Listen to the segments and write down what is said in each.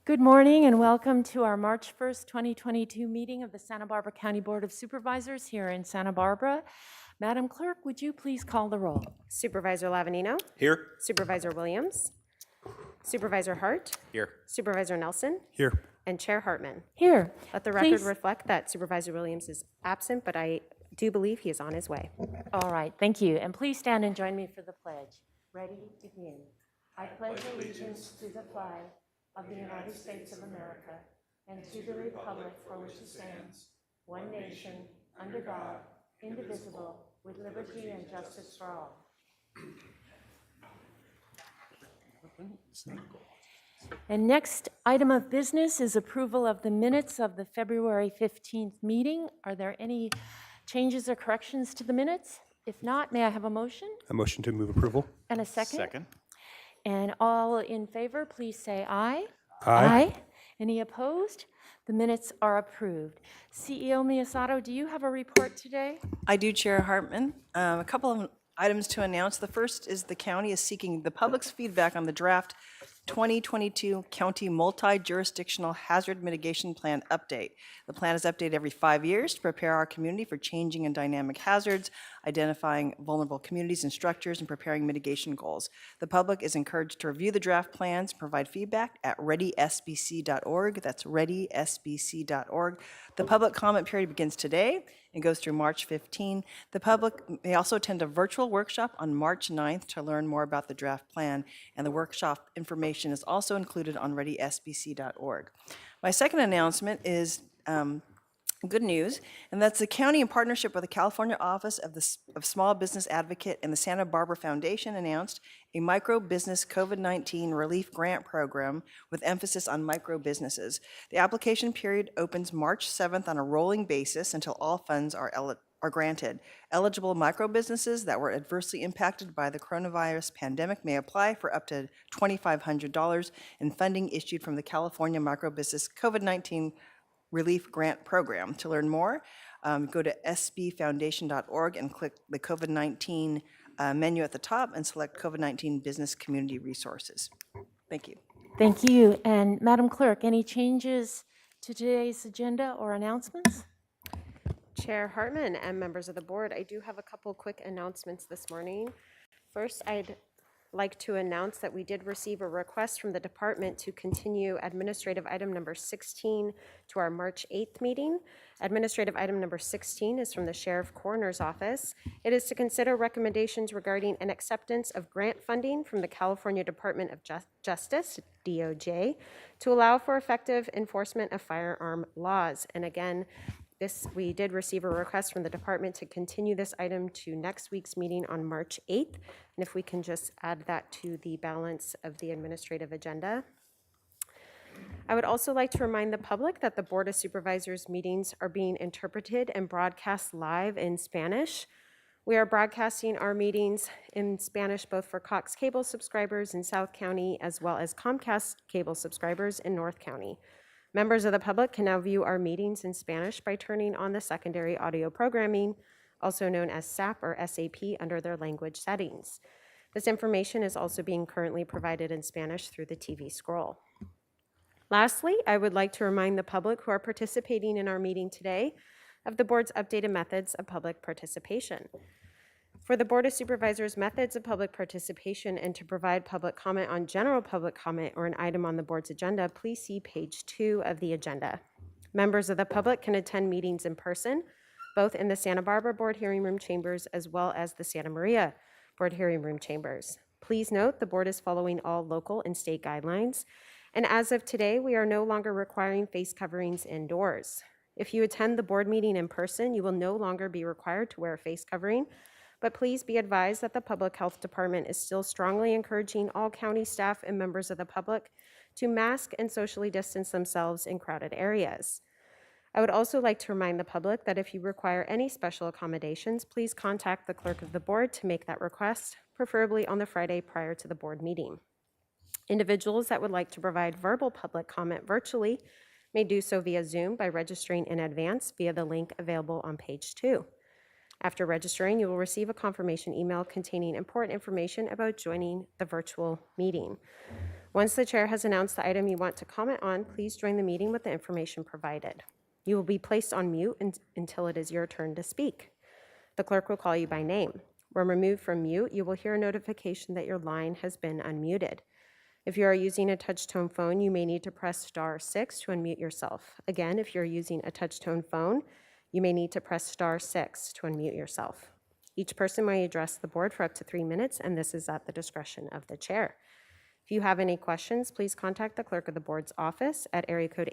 Good morning and welcome to our March 1st, 2022 meeting of the Santa Barbara County Board of Supervisors here in Santa Barbara. Madam Clerk, would you please call the roll? Supervisor Lavanino. Here. Supervisor Williams. Supervisor Hart. Here. Supervisor Nelson. Here. And Chair Hartman. Here. Let the record Please. reflect that Supervisor Williams is absent, but I do believe he is on his way. All right, thank you. And please stand and join me for the pledge. Ready, begin. I pledge allegiance to the flag of the United States of America and to the republic for which it stands, one nation, under God, indivisible, with liberty and justice for all. And next item of business is approval of the minutes of the February 15th meeting. Are there any changes or corrections to the minutes? If not, may I have a motion? A motion to move approval. And a second? Second. And all in favor, please say aye. Aye. Any opposed? The minutes are approved. CEO Miyasato, do you have a report today? I do, Chair Hartman. A couple of items to announce. The first is the county is seeking the public's feedback on the draft 2022 County Multi-Jurisdictional Hazard Mitigation Plan update. The plan is updated every 5 years to prepare our community for changing and dynamic hazards, identifying vulnerable communities and structures, and preparing mitigation goals. The public is encouraged to review the draft plans and provide feedback at readysbc.org. That's readysbc.org. The public comment period begins today and goes through March 15. The public may also attend a virtual workshop on March 9th to learn more about the draft plan, and the workshop information is also included on readysbc.org. My second announcement is good news, and that's the county, in partnership with the California Office of Small Business Advocate and the Santa Barbara Foundation, announced a micro business COVID-19 relief grant program with emphasis on micro businesses. The application period opens March 7th on a rolling basis until all funds are granted. Eligible micro businesses that were adversely impacted by the coronavirus pandemic may apply for up to $2,500 in funding issued from the California Micro Business COVID-19 Relief Grant Program. To learn more, go to sbfoundation.org and click the COVID-19 menu at the top and select COVID-19 Business Community Resources. Thank you. Thank you. And Madam Clerk, any changes to today's agenda or announcements? Chair Hartman and members of the board, I do have a couple quick announcements this morning. First, I'd like to announce that we did receive a request from the department to continue administrative item number 16 to our March 8th meeting. Administrative item number 16 is from the Sheriff Coroner's Office. It is to consider recommendations regarding an acceptance of grant funding from the California Department of Justice, DOJ, to allow for effective enforcement of firearm laws. And again, we did receive a request from the department to continue this item to next week's meeting on March 8th. And if we can just add that to the balance of the administrative agenda. I would also like to remind the public that the Board of Supervisors meetings are being interpreted and broadcast live in Spanish. We are broadcasting our meetings in Spanish both for Cox Cable subscribers in South County as well as Comcast Cable subscribers in North County. Members of the public can now view our meetings in Spanish by turning on the secondary audio programming, also known as SAP or SAP, under their language settings. This information is also being currently provided in Spanish through the TV scroll. Lastly, I would like to remind the public who are participating in our meeting today of the board's updated methods of public participation. For the Board of Supervisors' methods of public participation and to provide public comment on general public comment or an item on the board's agenda, please see page 2 of the agenda. Members of the public can attend meetings in person, both in the Santa Barbara Board Hearing Room chambers as well as the Santa Maria Board Hearing Room chambers. Please note the board is following all local and state guidelines, and as of today, we are no longer requiring face coverings indoors. If you attend the board meeting in person, you will no longer be required to wear a face covering, but please be advised that the Public Health Department is still strongly encouraging all county staff and members of the public to mask and socially distance themselves in crowded areas. I would also like to remind the public that if you require any special accommodations, please contact the clerk of the board to make that request, preferably on the Friday prior to the board meeting. Individuals that would like to provide verbal public comment virtually may do so via Zoom by registering in advance via the link available on page 2. After registering, you will receive a confirmation email containing important information about joining the virtual meeting. Once the chair has announced the item you want to comment on, please join the meeting with the information provided. You will be placed on mute until it is your turn to speak. The clerk will call you by name. When removed from mute, you will hear a notification that your line has been unmuted. If you are using a touch-tone phone, you may need to press *6 to unmute yourself. Again, if you're using a touch-tone phone, you may need to press *6 to unmute yourself. Each person may address the board for up to 3 minutes, and this is at the discretion of the chair. If you have any questions, please contact the clerk of the board's office at area code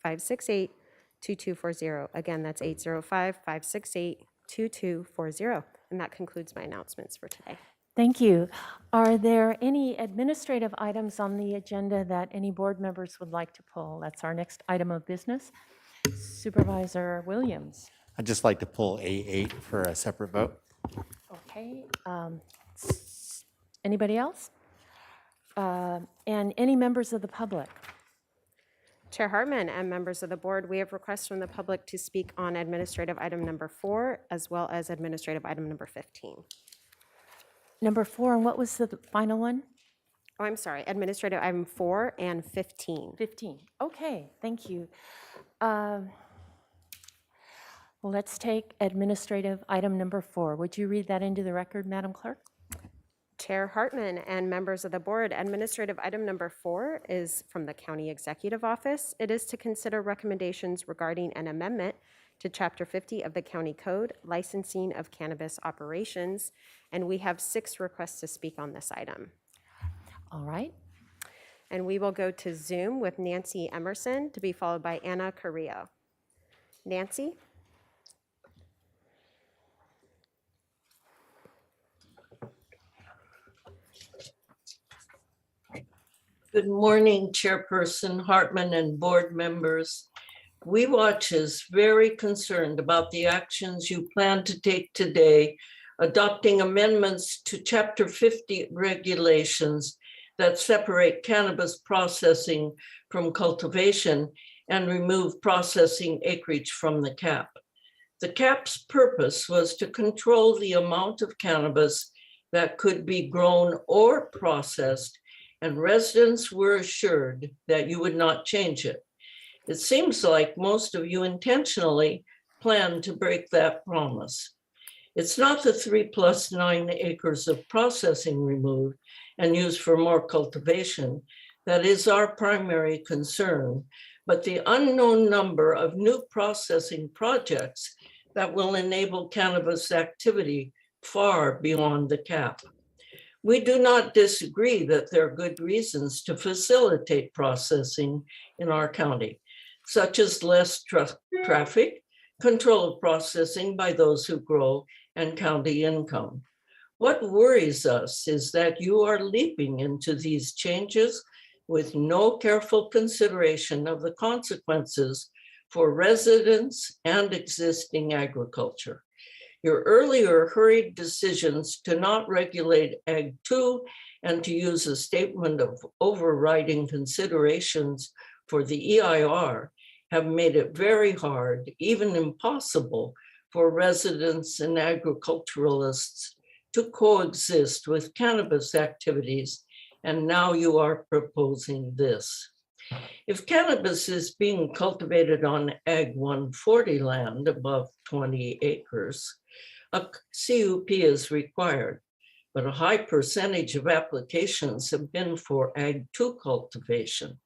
805-568-2240. Again, that's 805-568-2240. And that concludes my announcements for today. Thank you. Are there any administrative items on the agenda that any board members would like to pull? That's our next item of business. Supervisor Williams. I'd just like to pull A8 for a separate vote. Okay. Anybody else? And any members of the public? Chair Hartman and members of the board, we have requests from the public to speak on administrative item number 4 as well as administrative item number 15. Number 4, and what was the final one? Oh, I'm sorry, administrative item 4 and 15. 15. Okay, thank you. Let's take administrative item number 4. Would you read that into the record, Madam Clerk? Chair Hartman and members of the board, administrative item number 4 is from the County Executive Office. It is to consider recommendations regarding an amendment to Chapter 50 of the County Code, licensing of cannabis operations, and we have 6 requests to speak on this item. All right. And we will go to Zoom with Nancy Emerson, to be followed by Anna Carrillo. Nancy? Good morning, Chairperson Hartman and board members. We Watch is very concerned about the actions you plan to take today, adopting amendments to Chapter 50 regulations that separate cannabis processing from cultivation and remove processing acreage from the cap. The cap's purpose was to control the amount of cannabis that could be grown or processed, and residents were assured that you would not change it. It seems like most of you intentionally plan to break that promise. It's not the 3 + 9 acres of processing removed and used for more cultivation that is our primary concern, but the unknown number of new processing projects that will enable cannabis activity far beyond the cap. We do not disagree that there are good reasons to facilitate processing in our county, such as less traffic, control of processing by those who grow, and county income. What worries us is that you are leaping into these changes with no careful consideration of the consequences for residents and existing agriculture. Your earlier hurried decisions to not regulate Ag 2 and to use a statement of overriding considerations for the EIR have made it very hard, even impossible, for residents and agriculturalists to coexist with cannabis activities, and now you are proposing this. If cannabis is being cultivated on Ag 140 land above 20 acres, a CUP is required, but a high percentage of applications have been for Ag 2 cultivation.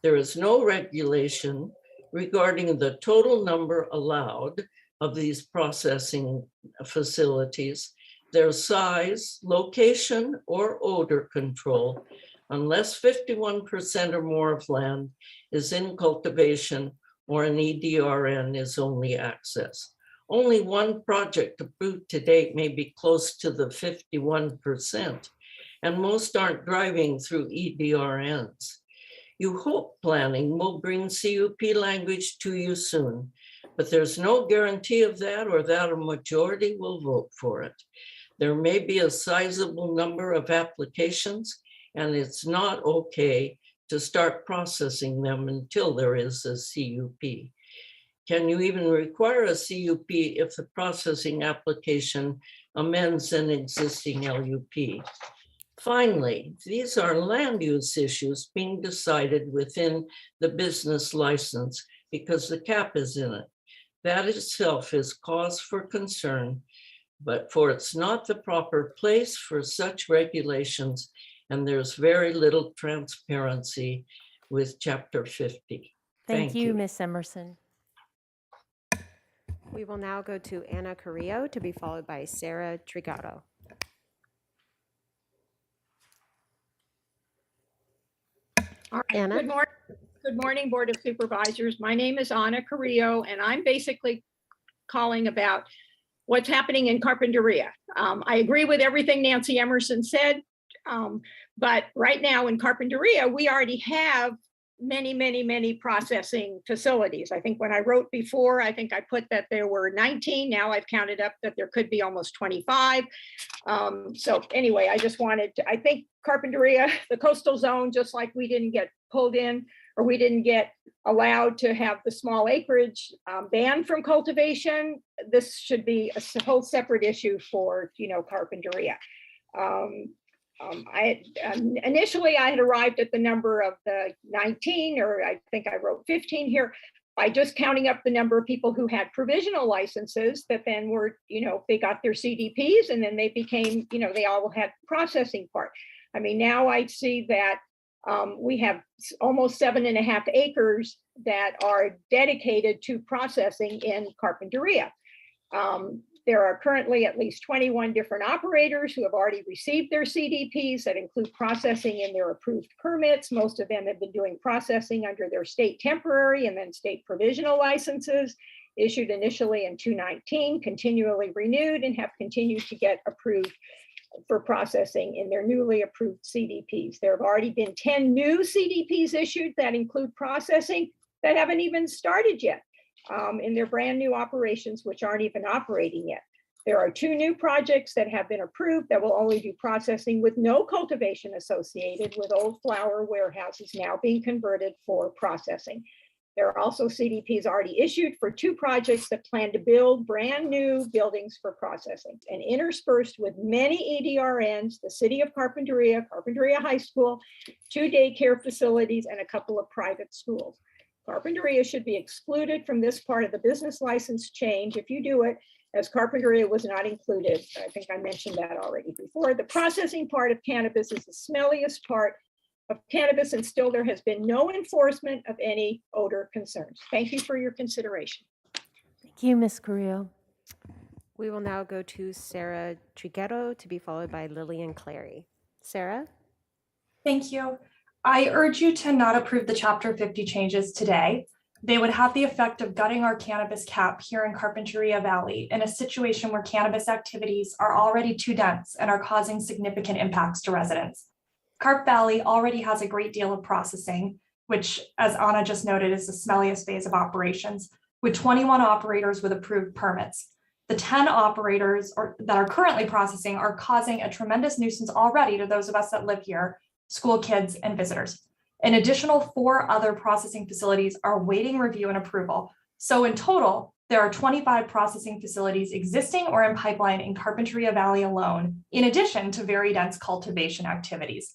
There is no regulation regarding the total number allowed of these processing facilities, their size, location, or odor control, unless 51% or more of land is in cultivation or an EDRN is only access. Only one project approved to date may be close to the 51%, and most aren't driving through EDRNs. You hope planning will bring CUP language to you soon, but there's no guarantee of that or that a majority will vote for it. There may be a sizable number of applications, and it's not okay to start processing them until there is a CUP. Can you even require a CUP if the processing application amends an existing LUP? Finally, these are land use issues being decided within the business license because the cap is in it. That itself is cause for concern, but for it's not the proper place for such regulations, and there's very little transparency with Chapter 50. Thank you, Ms. Emerson. We will now go to Anna Carrillo to be followed by Sarah Trigado. All right. Anna? Good morning, Board of Supervisors. My name is Anna Carrillo, and I'm basically calling about what's happening in Carpinteria. I agree with everything Nancy Emerson said, but right now in Carpinteria, we already have many processing facilities. I think when I wrote before, I think I put that there were 19. Now I've counted up that there could be almost 25. So anyway, I think Carpinteria, the coastal zone, just like we didn't get pulled in or we didn't get allowed to have the small acreage banned from cultivation, this should be a whole separate issue for, Carpinteria. Initially, I had arrived at the number of the 19, or I think I wrote 15 here, by just counting up the number of people who had provisional licenses that then were, they got their CDPs and then they became, they all had processing part. I mean, now I see that we have almost 7.5 acres that are dedicated to processing in Carpinteria. There are currently at least 21 different operators who have already received their CDPs that include processing in their approved permits. Most of them have been doing processing under their state temporary and then state provisional licenses, issued initially in 2019, continually renewed, and have continued to get approved for processing in their newly approved CDPs. There have already been 10 new CDPs issued that include processing that haven't even started yet. In their brand new operations, which aren't even operating yet. There are 2 new projects that have been approved that will only do processing with no cultivation associated, with old flower warehouses now being converted for processing. There are also CDPs already issued for 2 projects that plan to build brand new buildings for processing, and interspersed with many EDRNs, the city of Carpinteria, Carpinteria High School, 2 daycare facilities, and a couple of private schools. Carpinteria should be excluded from this part of the business license change if you do it, as Carpinteria was not included. I think I mentioned that already before. The processing part of cannabis is the smelliest part of cannabis, and still there has been no enforcement of any odor concerns. Thank you for your consideration. Thank you, Ms. Carrillo. We will now go to Sarah Triguero to be followed by Lillian Clary. Sarah? Thank you. I urge you to not approve the Chapter 50 changes today. They would have the effect of gutting our cannabis cap here in Carpinteria Valley in a situation where cannabis activities are already too dense and are causing significant impacts to residents. Carp Valley already has a great deal of processing, which, as Anna just noted, is the smelliest phase of operations, with 21 operators with approved permits. The 10 operators that are currently processing are causing a tremendous nuisance already to those of us that live here, school kids, and visitors. An additional 4 other processing facilities are awaiting review and approval. So in total, there are 25 processing facilities existing or in pipeline in Carpinteria Valley alone, in addition to very dense cultivation activities.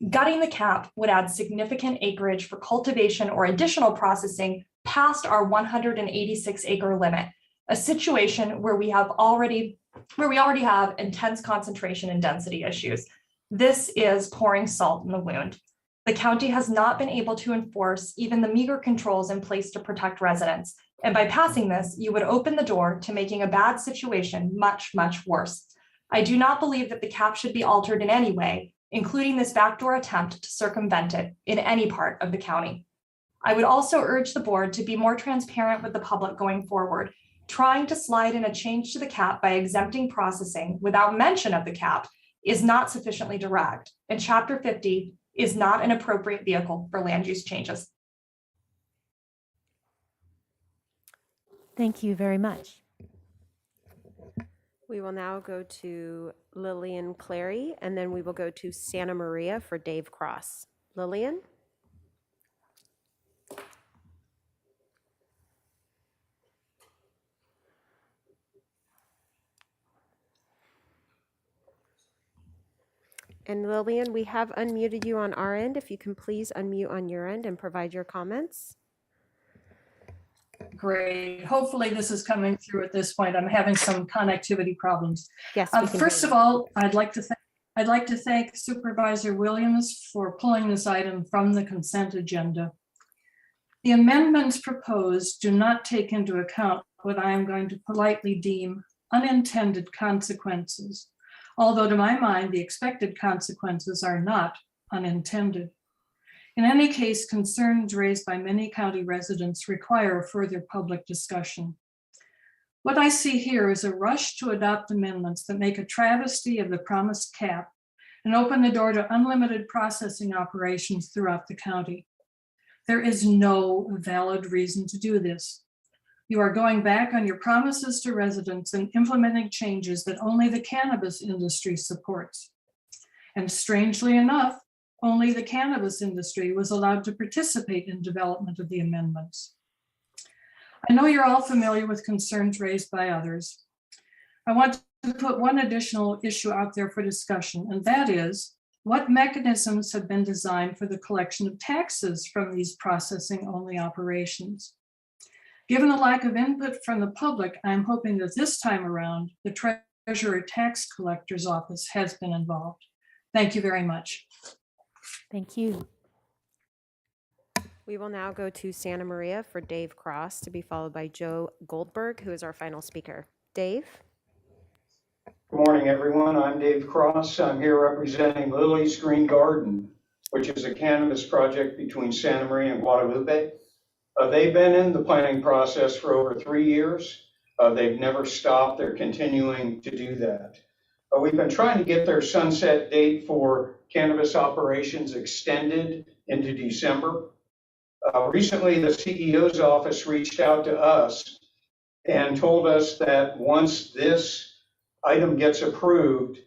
Gutting the cap would add significant acreage for cultivation or additional processing past our 186 acre limit, a situation where we already have intense concentration and density issues. This is pouring salt in the wound. The county has not been able to enforce even the meager controls in place to protect residents. And by passing this, you would open the door to making a bad situation much, much worse. I do not believe that the cap should be altered in any way, including this backdoor attempt to circumvent it in any part of the county. I would also urge the board to be more transparent with the public going forward. Trying to slide in a change to the cap by exempting processing without mention of the cap is not sufficiently direct, and Chapter 50 is not an appropriate vehicle for land use changes. Thank you very much. We will now go to Lillian Clary, and then we will go to Santa Maria for Dave Cross. Lillian? And Lillian, we have unmuted you on our end. If you can please unmute on your end and provide your comments. Great. Hopefully this is coming through at this point. I'm having some connectivity problems. Yes, we can hear First you. of all, I'd like to thank Supervisor Williams for pulling this item from the consent agenda. The amendments proposed do not take into account what I am going to politely deem unintended consequences, although to my mind, the expected consequences are not unintended. In any case, concerns raised by many county residents require further public discussion. What I see here is a rush to adopt amendments that make a travesty of the promised cap and open the door to unlimited processing operations throughout the county. There is no valid reason to do this. You are going back on your promises to residents and implementing changes that only the cannabis industry supports. And strangely enough, only the cannabis industry was allowed to participate in development of the amendments. I know you're all familiar with concerns raised by others. I want to put one additional issue out there for discussion, and that is, what mechanisms have been designed for the collection of taxes from these processing-only operations? Given the lack of input from the public, I'm hoping that this time around, the Treasurer Tax Collector's Office has been involved. Thank you very much. Thank you. We will now go to Santa Maria for Dave Cross, to be followed by Joe Goldberg, who is our final speaker. Dave? Good morning, everyone. I'm Dave Cross. I'm here representing Lily's Green Garden, which is a cannabis project between Santa Maria and Guadalupe. They've been in the planning process for over 3 years. They've never stopped. They're continuing to do that. We've been trying to get their sunset date for cannabis operations extended into December. Recently, the CEO's office reached out to us and told us that once this item gets approved,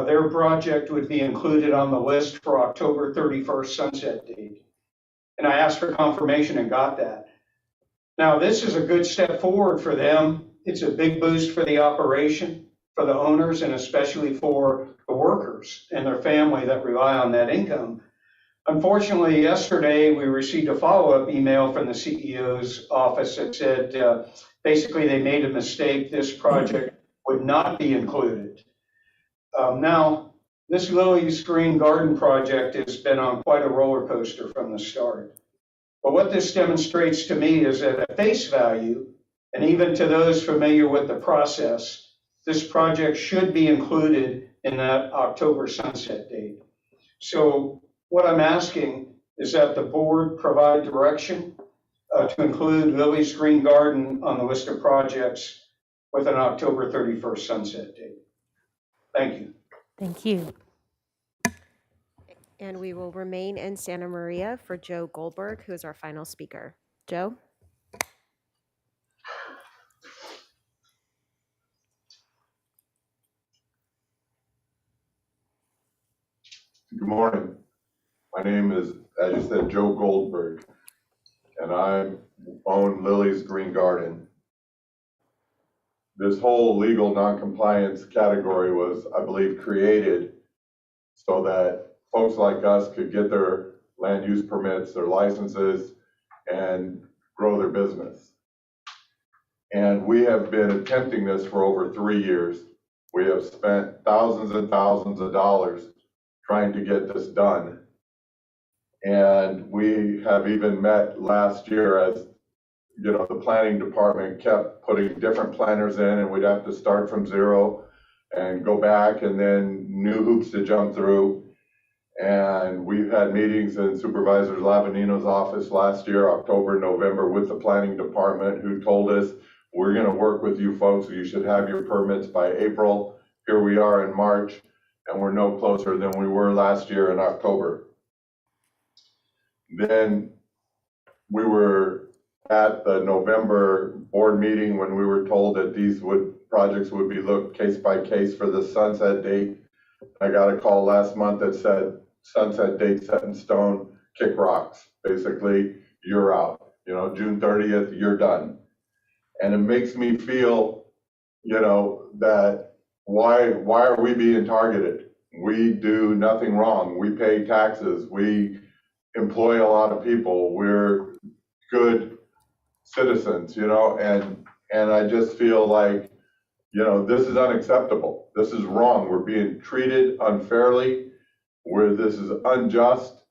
their project would be included on the list for October 31st sunset date. And I asked for confirmation and got that. Now, this is a good step forward for them. It's a big boost for the operation, for the owners, and especially for the workers and their family that rely on that income. Unfortunately, yesterday we received a follow-up email from the CEO's office that said basically they made a mistake. This project would not be included. Now, this Lily's Green Garden project has been on quite a roller coaster from the start. But what this demonstrates to me is that at face value, and even to those familiar with the process, this project should be included in that October sunset date. So what I'm asking is that the board provide direction to include Lily's Green Garden on the list of projects with an October 31st sunset date. Thank you. Thank you. And we will remain in Santa Maria for Joe Goldberg, who is our final speaker. Joe? Good morning. My name is, as you said, Joe Goldberg, and I own Lily's Green Garden. This whole legal noncompliance category was, I believe, created so that folks like us could get their land use permits, their licenses, and grow their business. And we have been attempting this for over 3 years. We have spent thousands and thousands of dollars trying to get this done. And we have even met last year as, you know, the planning department kept putting different planners in and we'd have to start from zero and go back and then new hoops to jump through. And we've had meetings in Supervisor Lavanino's office last year, October, November, with the planning department, who told us, we're gonna work with you folks. You should have your permits by April. Here we are in March, and we're no closer than we were last year in October. Then we were at the November board meeting when we were told that these projects would be looked case by case for the sunset date. I got a call last month that said, sunset date set in stone, kick rocks. Basically, you're out. You know, June 30th, you're done. And it makes me feel, you know, that why are we being targeted? We do nothing wrong. We pay taxes. We employ a lot of people. We're good citizens, and I just feel like, this is unacceptable. This is wrong. We're being treated unfairly, where this is unjust,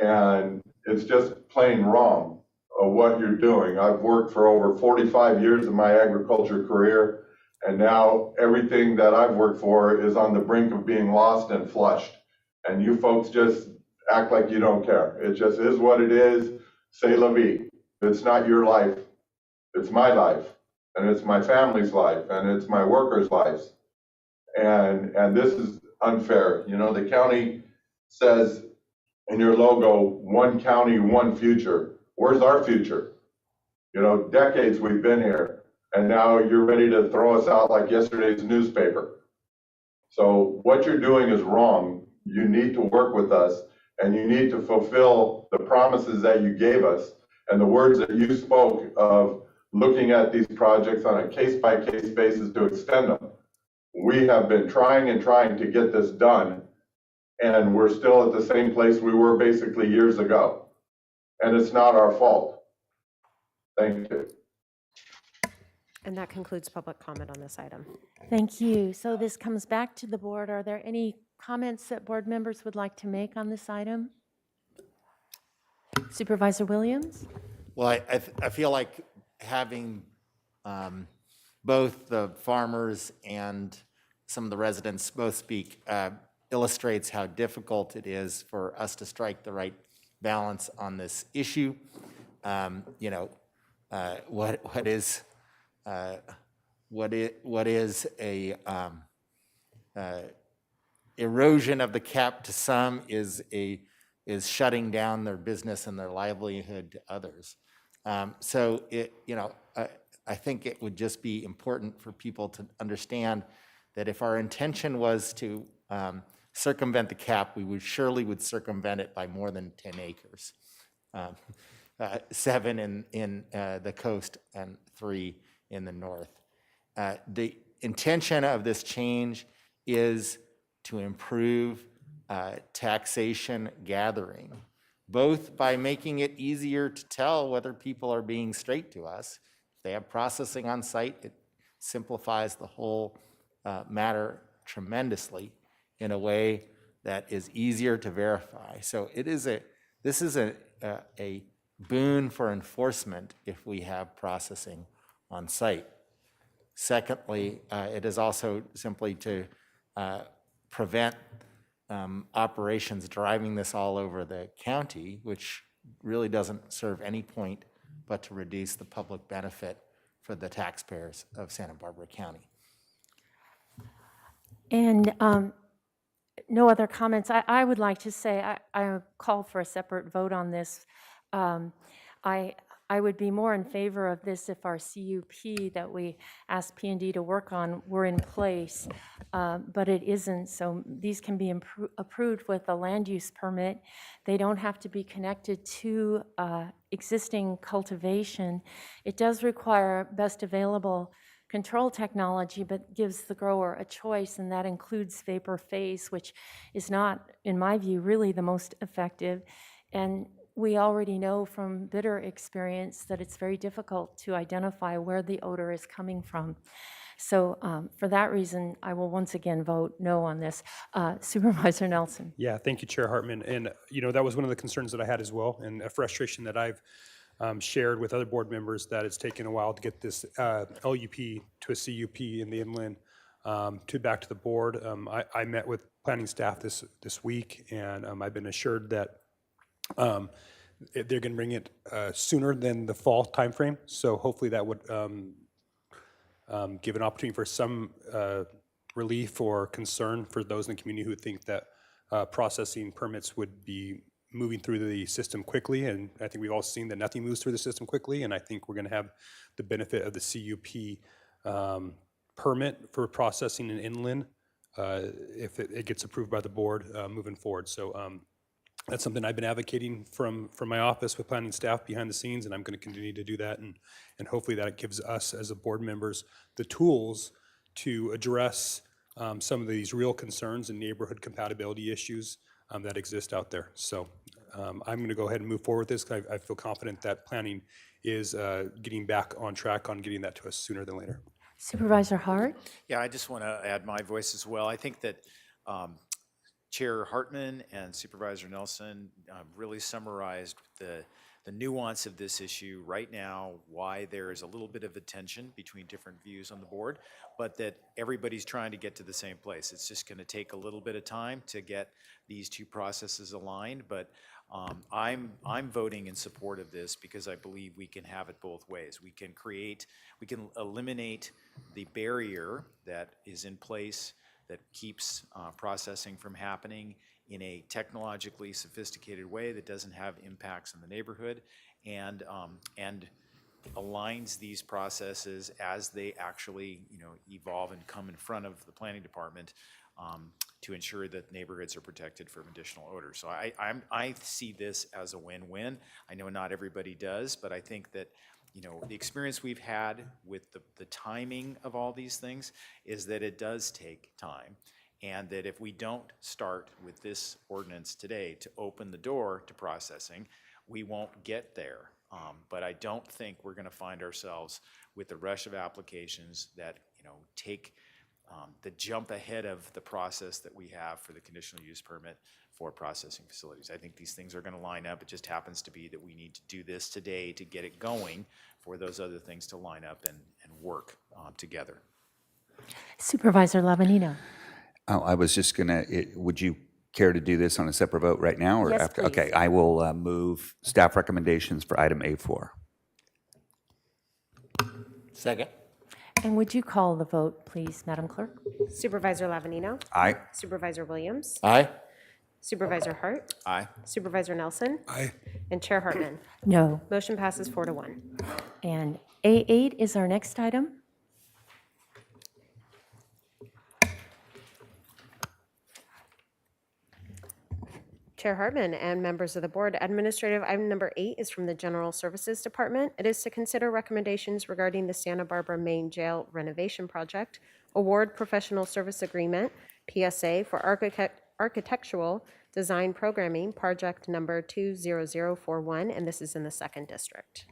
and it's just plain wrong of what you're doing. I've worked for over 45 years in my agriculture career, and now everything that I've worked for is on the brink of being lost and flushed. And you folks just act like you don't care. It just is what it is. C'est la vie. It's not your life. It's my life, and it's my family's life, and it's my workers' lives. And this is unfair. The county says in your logo, one county, one future. Where's our future? Decades we've been here, and now you're ready to throw us out like yesterday's newspaper. So what you're doing is wrong. You need to work with us, and you need to fulfill the promises that you gave us and the words that you spoke of, looking at these projects on a case-by-case basis to extend them. We have been trying and trying to get this done, and we're still at the same place we were basically years ago. And it's not our fault. Thank you. And that concludes public comment on this item. Thank you. So this comes back to the board. Are there any comments that board members would like to make on this item? Supervisor Williams? Well, I feel like having both the farmers and some of the residents both speak illustrates how difficult it is for us to strike the right balance on this issue. What is a erosion of the cap to some is shutting down their business and their livelihood to others. So I think it would just be important for people to understand that if our intention was to circumvent the cap, we would circumvent it by more than 10 acres. 7 in the coast and 3 in the north. The intention of this change is to improve taxation gathering, both by making it easier to tell whether people are being straight to us. If they have processing on site, it simplifies the whole matter tremendously in a way that is easier to verify. So this is a boon for enforcement if we have processing on site. Secondly, it is also simply to prevent operations driving this all over the county, which really doesn't serve any point but to reduce the public benefit for the taxpayers of Santa Barbara County. And no other comments. I would like to say I call for a separate vote on this. I would be more in favor of this if our CUP that we asked P&D to work on were in place, but it isn't. So these can be approved with a land use permit. They don't have to be connected to existing cultivation. It does require best available control technology, but gives the grower a choice, and that includes vapor phase, which is not, in my view, really the most effective. And we already know from bitter experience that it's very difficult to identify where the odor is coming from. So for that reason, I will once again vote no on this. Supervisor Nelson. Yeah, thank you, Chair Hartman. And, that was one of the concerns that I had as well, and a frustration that I've shared with other board members, that it's taken a while to get this LUP to a CUP in the inland back to the board. I met with planning staff this week, and I've been assured that they're going to bring it sooner than the fall timeframe. So hopefully that would give an opportunity for some relief or concern for those in the community who think that processing permits would be moving through the system quickly. And I think we've all seen that nothing moves through the system quickly. And I think we're going to have the benefit of the CUP permit for processing in inland if it gets approved by the board moving forward. So that's something I've been advocating from my office with planning staff behind the scenes, and I'm going to continue to do that. And hopefully that gives us as a board members the tools to address some of these real concerns and neighborhood compatibility issues that exist out there. So I'm going to go ahead and move forward with this. I feel confident that planning is getting back on track on getting that to us sooner than later. Supervisor Hart? Yeah, I just want to add my voice as well. I think that Chair Hartman and Supervisor Nelson really summarized the nuance of this issue right now, why there is a little bit of a tension between different views on the board, but that everybody's trying to get to the same place. It's just going to take a little bit of time to get these two processes aligned, but I'm voting in support of this because I believe we can have it both ways. We can eliminate the barrier that is in place that keeps processing from happening in a technologically sophisticated way that doesn't have impacts in the neighborhood, and aligns these processes as they actually evolve and come in front of the planning department to ensure that neighborhoods are protected from additional odors. So I see this as a win-win. I know not everybody does, but I think that the experience we've had with the timing of all these things is that it does take time, and that if we don't start with this ordinance today to open the door to processing, we won't get there. But I don't think we're going to find ourselves with the rush of applications that take the jump ahead of the process that we have for the conditional use permit for processing facilities. I think these things are going to line up. It just happens to be that we need to do this today to get it going for those other things to line up and work together. Supervisor Lavanino? I was just gonna, would you care to do this on a separate vote right now or Yes, after? please. Okay, I will move staff recommendations for item A4. Second. And would you call the vote, please, Madam Clerk? Supervisor Lavanino, Aye. Supervisor Williams, Aye. Supervisor Hart, Aye. Supervisor Nelson, Aye. and Chair Hartman. No. Motion passes 4-1. And A8 is our next item. Chair Hartman and members of the board, administrative item number 8 is from the General Services Department. It is to consider recommendations regarding the Santa Barbara Main Jail renovation project, award professional service agreement, PSA, for architectural design programming, project number 20041, and this is in the 2nd District.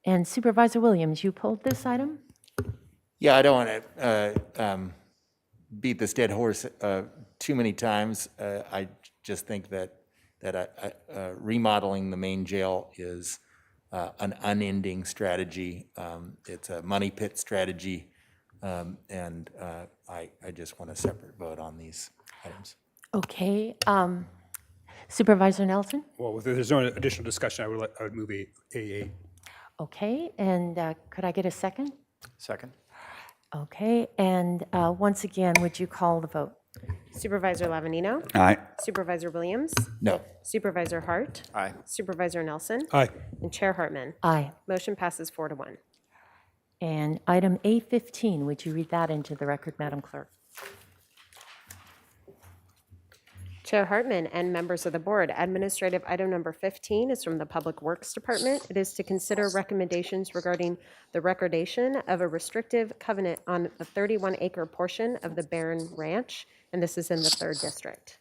And Supervisor Williams, you pulled this item? Yeah, I don't want to beat this dead horse too many times. I just think that remodeling the main jail is an unending strategy. It's a money pit strategy, and I just want a separate vote on these items. Okay. Supervisor Nelson? Well, if there's no additional discussion, I would move A8. Okay, and could I get a second? Second. Okay, and once again, would you call the vote? Supervisor Lavanino, Aye. Supervisor Williams, No. Supervisor Hart, Aye. Supervisor Nelson, Aye. and Chair Hartman. Aye. Motion passes 4-1. And item A15, would you read that into the record, Madam Clerk? Chair Hartman and members of the board, administrative item number 15 is from the Public Works Department. It is to consider recommendations regarding the recordation of a restrictive covenant on the 31-acre portion of the Barron Ranch, and this is in the 3rd District.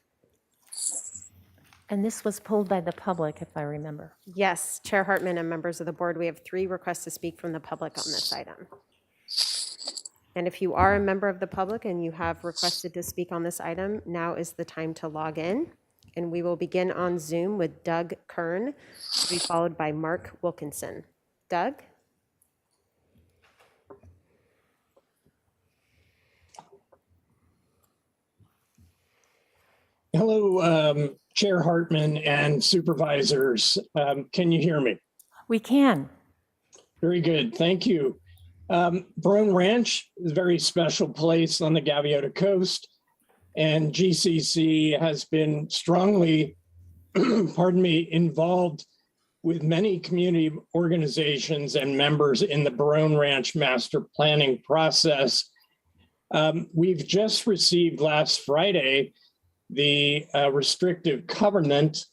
And this was pulled by the public, if I remember. Yes, Chair Hartman and members of the board, we have 3 requests to speak from the public on this item. And if you are a member of the public and you have requested to speak on this item, now is the time to log in. And we will begin on Zoom with Doug Kern, to be followed by Mark Wilkinson. Doug? Hello, Chair Hartman and supervisors. Can you hear me? We can. Very good. Thank you. Barron Ranch is a very special place on the Gaviota Coast, and GCC has been strongly, involved with many community organizations and members in the Barron Ranch master planning process. We've just received last Friday the restrictive covenant,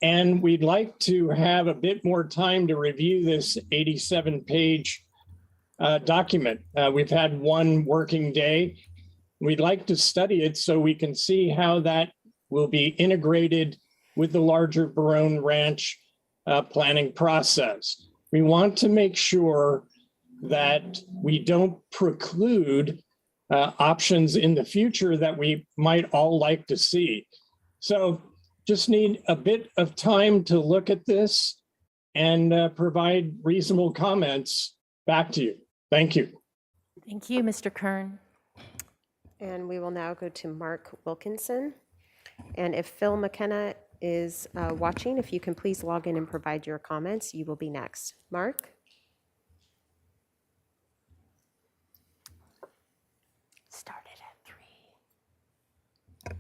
and we'd like to have a bit more time to review this 87-page document. We've had one working day. We'd like to study it so we can see how that will be integrated with the larger Barone Ranch planning process. We want to make sure that we don't preclude options in the future that we might all like to see. So just need a bit of time to look at this and provide reasonable comments back to you. Thank you. Thank you, Mr. Kern. And we will now go to Mark Wilkinson. And if Phil McKenna is watching, if you can please log in and provide your comments, you will be next. Mark? Started at 3.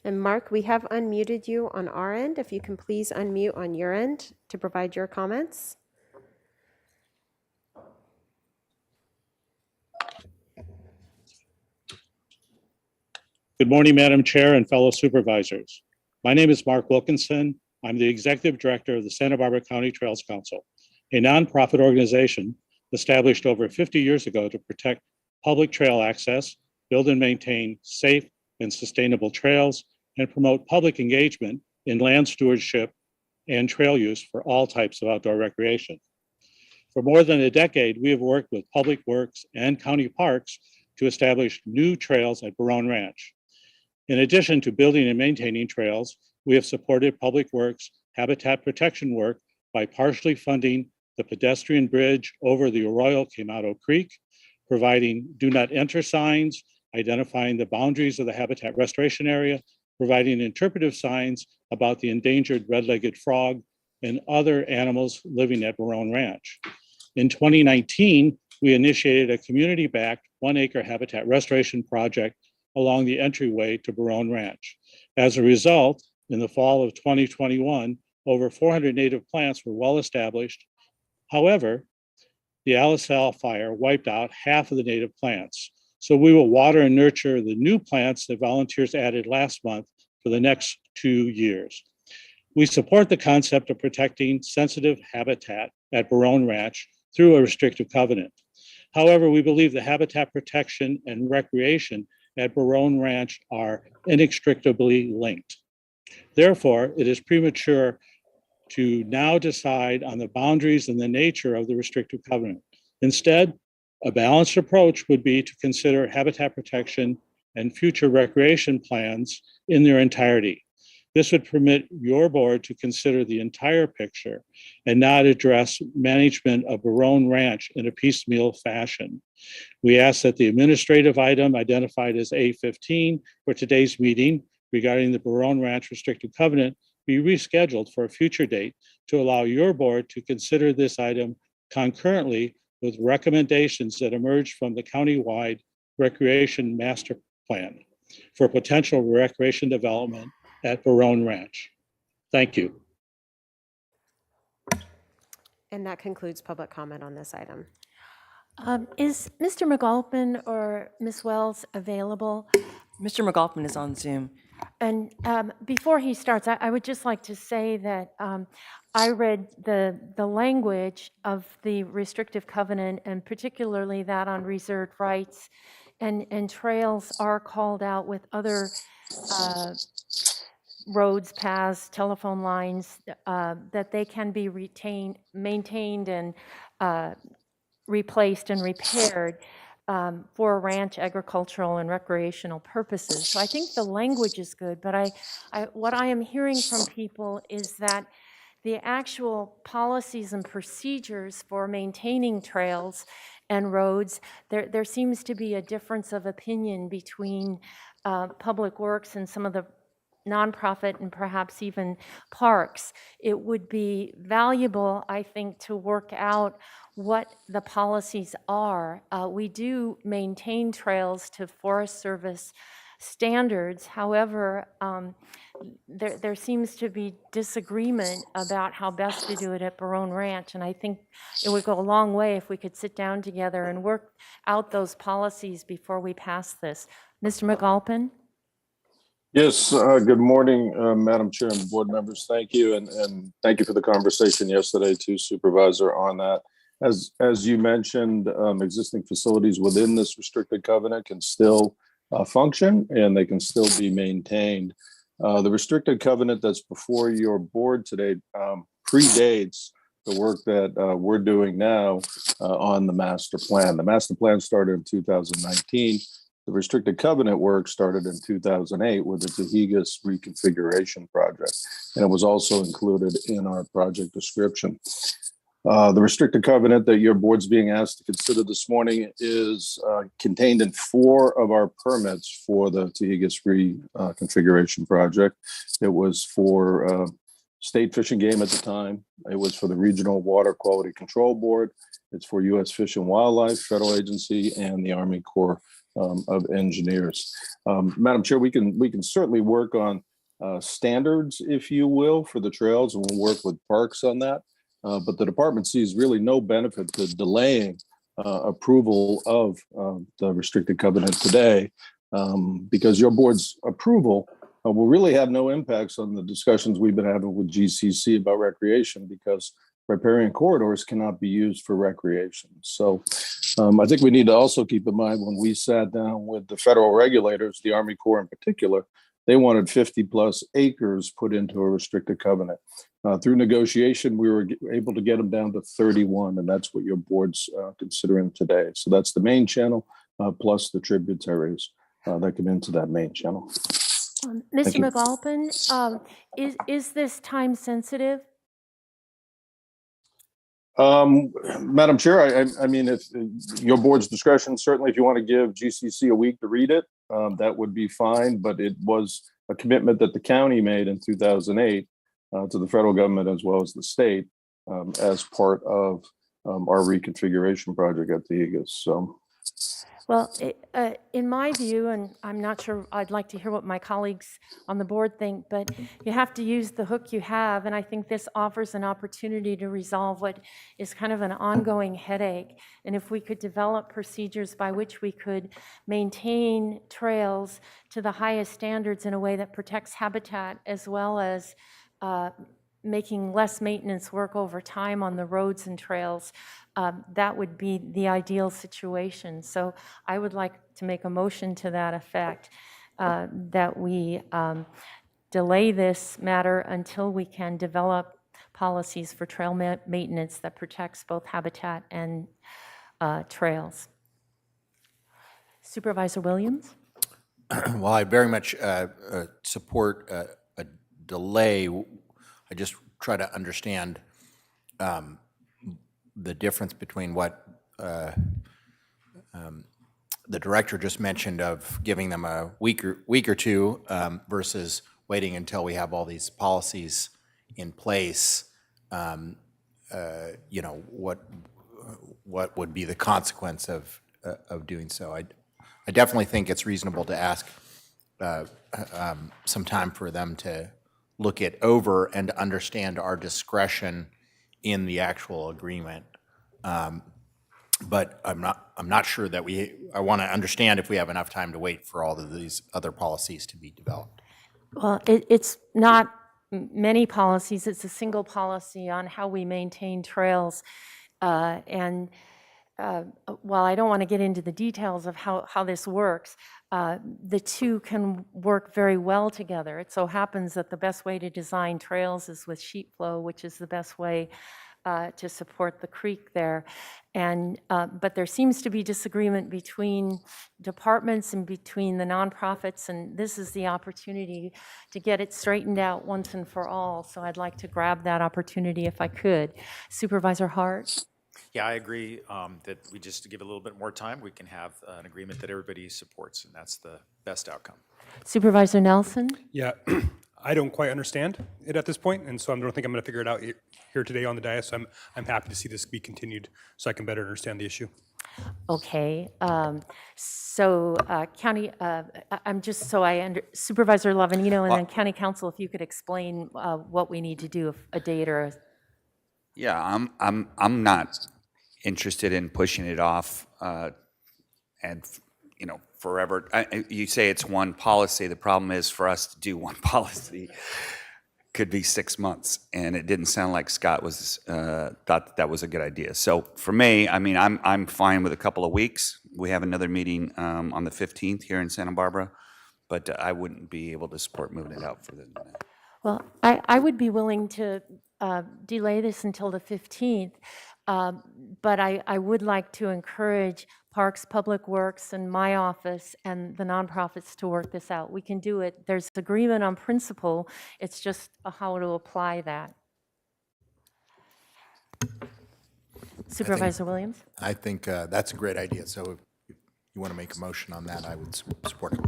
And Mark, we have unmuted you on our end. If you can please unmute on your end to provide your comments. Good morning, Madam Chair and fellow supervisors. My name is Mark Wilkinson. I'm the Executive Director of the Santa Barbara County Trails Council, a nonprofit organization established over 50 years ago to protect public trail access, build and maintain safe and sustainable trails, and promote public engagement in land stewardship and trail use for all types of outdoor recreation. For more than a decade, we have worked with Public Works and county parks to establish new trails at Barone Ranch. In addition to building and maintaining trails, we have supported Public Works habitat protection work by partially funding the pedestrian bridge over the Arroyo Quemado Creek, providing do not enter signs, identifying the boundaries of the habitat restoration area, providing interpretive signs about the endangered red-legged frog and other animals living at Barone Ranch. In 2019, we initiated a community-backed 1-acre habitat restoration project along the entryway to Barone Ranch. As a result, in the fall of 2021, over 400 native plants were well established. However, the Alisal fire wiped out half of the native plants. So we will water and nurture the new plants that volunteers added last month for the next 2 years. We support the concept of protecting sensitive habitat at Barone Ranch through a restrictive covenant. However, we believe the habitat protection and recreation at Barone Ranch are inextricably linked. Therefore, it is premature to now decide on the boundaries and the nature of the restrictive covenant. Instead, a balanced approach would be to consider habitat protection and future recreation plans in their entirety. This would permit your board to consider the entire picture and not address management of Barone Ranch in a piecemeal fashion. We ask that the administrative item identified as A15 for today's meeting regarding the Barone Ranch Restricted Covenant be rescheduled for a future date to allow your board to consider this item concurrently with recommendations that emerge from the countywide recreation master plan for potential recreation development at Barone Ranch. Thank you. And that concludes public comment on this item. Is Mr. McAlpin or Ms. Wells available? Mr. McAlpin is on Zoom. And before he starts, I would just like to say that I read the language of the restrictive covenant, and particularly that on reserved rights, and trails are called out with other roads, paths, telephone lines, that they can be maintained and replaced and repaired for ranch, agricultural, and recreational purposes. So I think the language is good, but what I am hearing from people is that the actual policies and procedures for maintaining trails and roads, there seems to be a difference of opinion between Public Works and some of the nonprofit and perhaps even parks. It would be valuable, I think, to work out what the policies are. We do maintain trails to Forest Service standards. However, there seems to be disagreement about how best to do it at Barone Ranch, and I think it would go a long way if we could sit down together and work out those policies before we pass this. Mr. McAlpin? Yes, good morning, Madam Chair and board members. Thank you, and thank you for the conversation yesterday too, Supervisor, on that. As you mentioned, existing facilities within this restricted covenant can still function and they can still be maintained. The restricted covenant that's before your board today predates the work that we're doing now on the master plan. The master plan started in 2019. The restricted covenant work started in 2008 with the Tahigas reconfiguration project, and it was also included in our project description. The restricted covenant that your board's being asked to consider this morning is contained in 4 of our permits for the Tahigas reconfiguration project. It was for state Fish and Game at the time. It was for the Regional Water Quality Control Board. It's for U.S. Fish and Wildlife Federal Agency and the Army Corps of Engineers. Madam Chair, we can certainly work on standards, if you will, for the trails, and we'll work with parks on that. But the department sees really no benefit to delaying approval of the restricted covenant today, because your board's approval will really have no impacts on the discussions we've been having with GCC about recreation, because riparian corridors cannot be used for recreation. So I think we need to also keep in mind, when we sat down with the federal regulators, the Army Corps in particular, they wanted 50 plus acres put into a restricted covenant. Through negotiation, we were able to get them down to 31, and that's what your board's considering today. So that's the main channel plus the tributaries that come into that main channel. Mr. McAlpin, is this time sensitive? Madam Chair, I mean, if your board's discretion, certainly if you want to give GCC a week to read it, that would be fine. But it was a commitment that the county made in 2008 to the federal government as well as the state as part of our reconfiguration project at the Tahigas. So. Well, in my view, and I'm not sure, I'd like to hear what my colleagues on the board think, but you have to use the hook you have, and I think this offers an opportunity to resolve what is kind of an ongoing headache. And if we could develop procedures by which we could maintain trails to the highest standards in a way that protects habitat, as well as making less maintenance work over time on the roads and trails, that would be the ideal situation. So I would like to make a motion to that effect, that we delay this matter until we can develop policies for trail maintenance that protects both habitat and trails. Supervisor Williams? Well, I very much support a delay. I just try to understand the difference between what the director just mentioned of giving them a week or two versus waiting until we have all these policies in place. You know, what would be the consequence of doing so? I definitely think it's reasonable to ask some time for them to look it over and understand our discretion in the actual agreement. But I'm not sure that I want to understand if we have enough time to wait for all of these other policies to be developed. Well, it's not many policies. It's a single policy on how we maintain trails. And while I don't want to get into the details of how this works, the two can work very well together. It so happens that the best way to design trails is with sheet flow, which is the best way to support the creek there. And but there seems to be disagreement between departments and between the nonprofits, and this is the opportunity to get it straightened out once and for all. So I'd like to grab that opportunity if I could. Supervisor Hart? Yeah, I agree that we just give a little bit more time, we can have an agreement that everybody supports, and that's the best outcome. Supervisor Nelson? Yeah, I don't quite understand it at this point, and so I don't think I'm going to figure it out here today on the dais. So I'm happy to see this be continued so I can better understand the issue. Okay, so county, I'm just so Supervisor Lavanino and then County Council, if you could explain what we need to do, a date or a. Yeah, I'm not interested in pushing it off and forever. You say it's one policy. The problem is for us to do one policy, could be 6 months. And it didn't sound like Scott was, thought that was a good idea. So for me, I mean, I'm fine with a couple of weeks. We have another meeting on the 15th here in Santa Barbara, but I wouldn't be able to support moving it out further than that. Well, I would be willing to delay this until the 15th, but I would like to encourage Parks, Public Works, and my office and the nonprofits to work this out. We can do it. There's agreement on principle. It's just how to apply that. Supervisor Williams? I think that's a great idea. So if you want to make a motion on that, I would support it.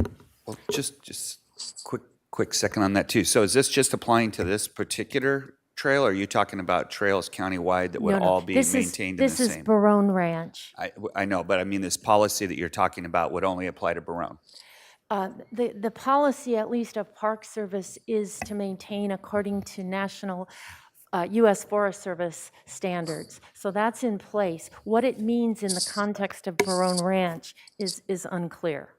Well, just quick second on that too. So is this just applying to this particular trail, or are you talking about trails countywide that would all be maintained in the same? This is Barone Ranch. I know, but I mean, this policy that you're talking about would only apply to Barone. The policy, at least of Park Service, is to maintain according to national U.S. Forest Service standards. So that's in place. What it means in the context of Barone Ranch is unclear.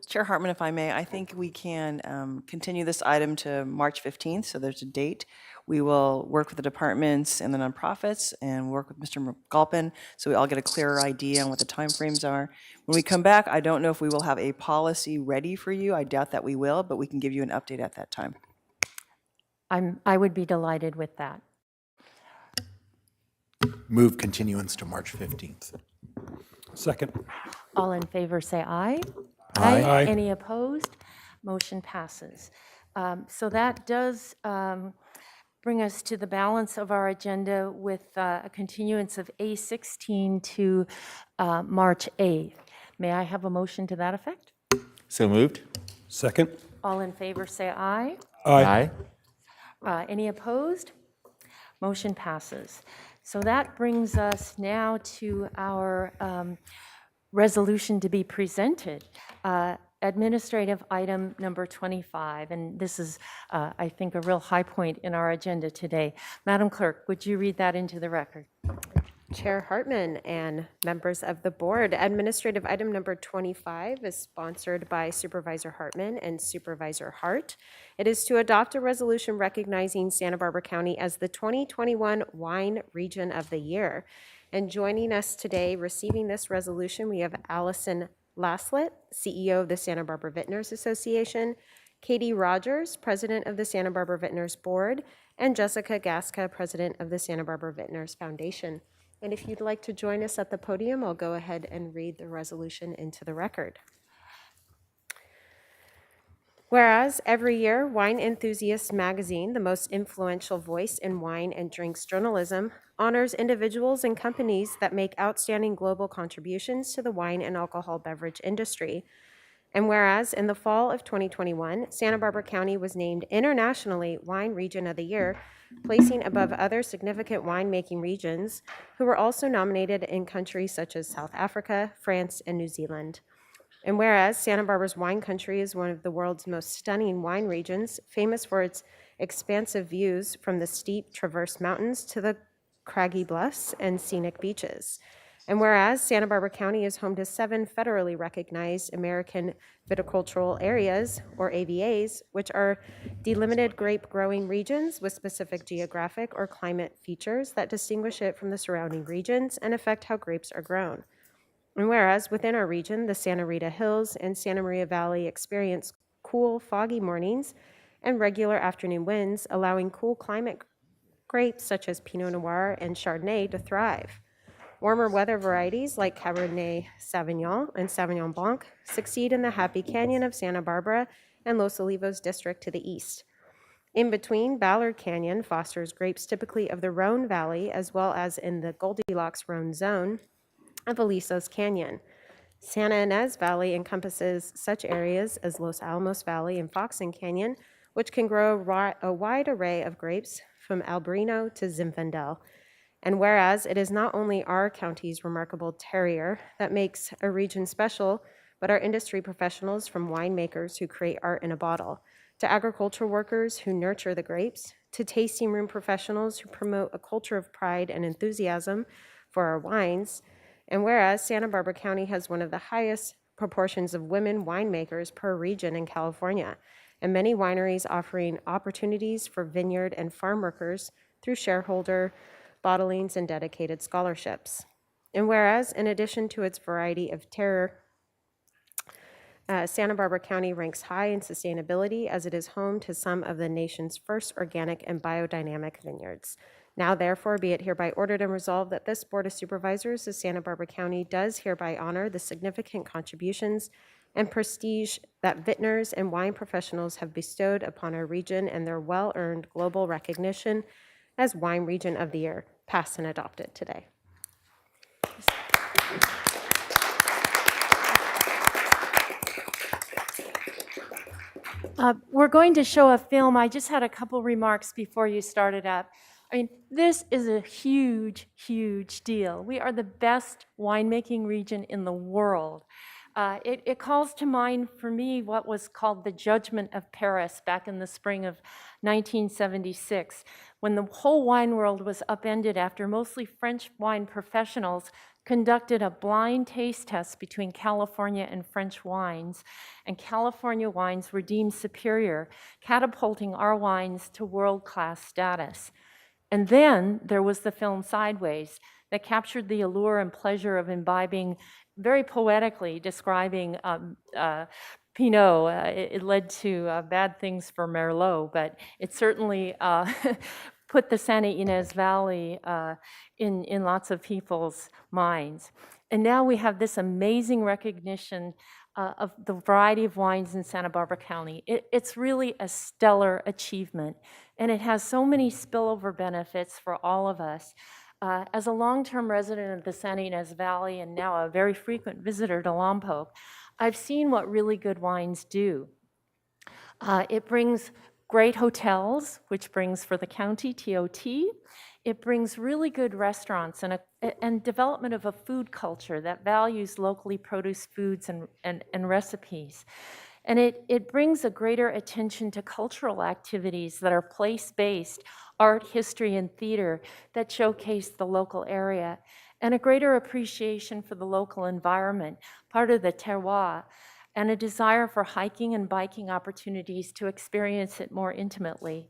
Chair Hartman, if I may, I think we can continue this item to March 15th, so there's a date. We will work with the departments and the nonprofits and work with Mr. Galpin so we all get a clearer idea on what the timeframes are. When we come back, I don't know if we will have a policy ready for you. I doubt that we will, but we can give you an update at that time. I would be delighted with that. Move continuance to March 15th. Second. All in favor, say aye. Aye. Aye. Any opposed? Motion passes. So that does bring us to the balance of our agenda with a continuance of A16 to March 8th. May I have a motion to that effect? So moved. Second. All in favor, say aye. Aye. Any opposed? Motion passes. So that brings us now to our resolution to be presented. Administrative item number 25, and this is, I think, a real high point in our agenda today. Madam Clerk, would you read that into the record? Chair Hartman and members of the board, administrative item number 25 is sponsored by Supervisor Hartman and Supervisor Hart. It is to adopt a resolution recognizing Santa Barbara County as the 2021 Wine Region of the Year. And joining us today receiving this resolution, we have Allison Laslett, CEO of the Santa Barbara Vintners Association, Katie Rogers, President of the Santa Barbara Vintners Board, and Jessica Gaska, President of the Santa Barbara Vintners Foundation. And if you'd like to join us at the podium, I'll go ahead and read the resolution into the record. Whereas every year, Wine Enthusiast magazine, the most influential voice in wine and drinks journalism, honors individuals and companies that make outstanding global contributions to the wine and alcohol beverage industry. And whereas in the fall of 2021, Santa Barbara County was named internationally Wine Region of the Year, placing above other significant winemaking regions who were also nominated in countries such as South Africa, France, and New Zealand. And whereas Santa Barbara's wine country is one of the world's most stunning wine regions, famous for its expansive views from the steep Traverse Mountains to the craggy bluffs and scenic beaches. And whereas Santa Barbara County is home to 7 federally recognized American viticultural areas, or AVAs, which are delimited grape growing regions with specific geographic or climate features that distinguish it from the surrounding regions and affect how grapes are grown. And whereas within our region, the Santa Rita Hills and Santa Maria Valley experience cool, foggy mornings and regular afternoon winds, allowing cool climate grapes such as Pinot Noir and Chardonnay to thrive. Warmer weather varieties like Cabernet Sauvignon and Sauvignon Blanc succeed in the Happy Canyon of Santa Barbara and Los Olivos district to the east. In between, Ballard Canyon fosters grapes typically of the Rhone Valley as well as in the Goldilocks-Rhone zone of Alisos Canyon. Santa Ynez Valley encompasses such areas as Los Alamos Valley and Foxen Canyon, which can grow a wide array of grapes from Albarino to Zinfandel. And whereas it is not only our county's remarkable terroir that makes a region special, but our industry professionals from winemakers who create art in a bottle, to agricultural workers who nurture the grapes, to tasting room professionals who promote a culture of pride and enthusiasm for our wines. And whereas Santa Barbara County has one of the highest proportions of women winemakers per region in California, and many wineries offering opportunities for vineyard and farm workers through shareholder bottlings and dedicated scholarships. And whereas, in addition to its variety of terroir, Santa Barbara County ranks high in sustainability as it is home to some of the nation's first organic and biodynamic vineyards. Now therefore be it hereby ordered and resolved that this Board of Supervisors of Santa Barbara County does hereby honor the significant contributions and prestige that vintners and wine professionals have bestowed upon our region and their well-earned global recognition as Wine Region of the Year, passed and adopted today. We're going to show a film. I just had a couple remarks before you started up. I mean, this is a huge, huge deal. We are the best winemaking region in the world. It calls to mind for me what was called the Judgment of Paris back in the spring of 1976, when the whole wine world was upended after mostly French wine professionals conducted a blind taste test between California and French wines, and California wines were deemed superior, catapulting our wines to world-class status. And then there was the film Sideways that captured the allure and pleasure of imbibing, very poetically describing Pinot. It led to bad things for Merlot, but it certainly put the Santa Ynez Valley in lots of people's minds. And now we have this amazing recognition of the variety of wines in Santa Barbara County. It's really a stellar achievement, and it has so many spillover benefits for all of us. As a long-term resident of the Santa Ynez Valley and now a very frequent visitor to Lompoc, I've seen what really good wines do. It brings great hotels, which brings for the county TOT. It brings really good restaurants and development of a food culture that values locally produced foods and recipes. And it brings a greater attention to cultural activities that are place-based, art, history, and theater that showcase the local area, and a greater appreciation for the local environment, part of the terroir, and a desire for hiking and biking opportunities to experience it more intimately.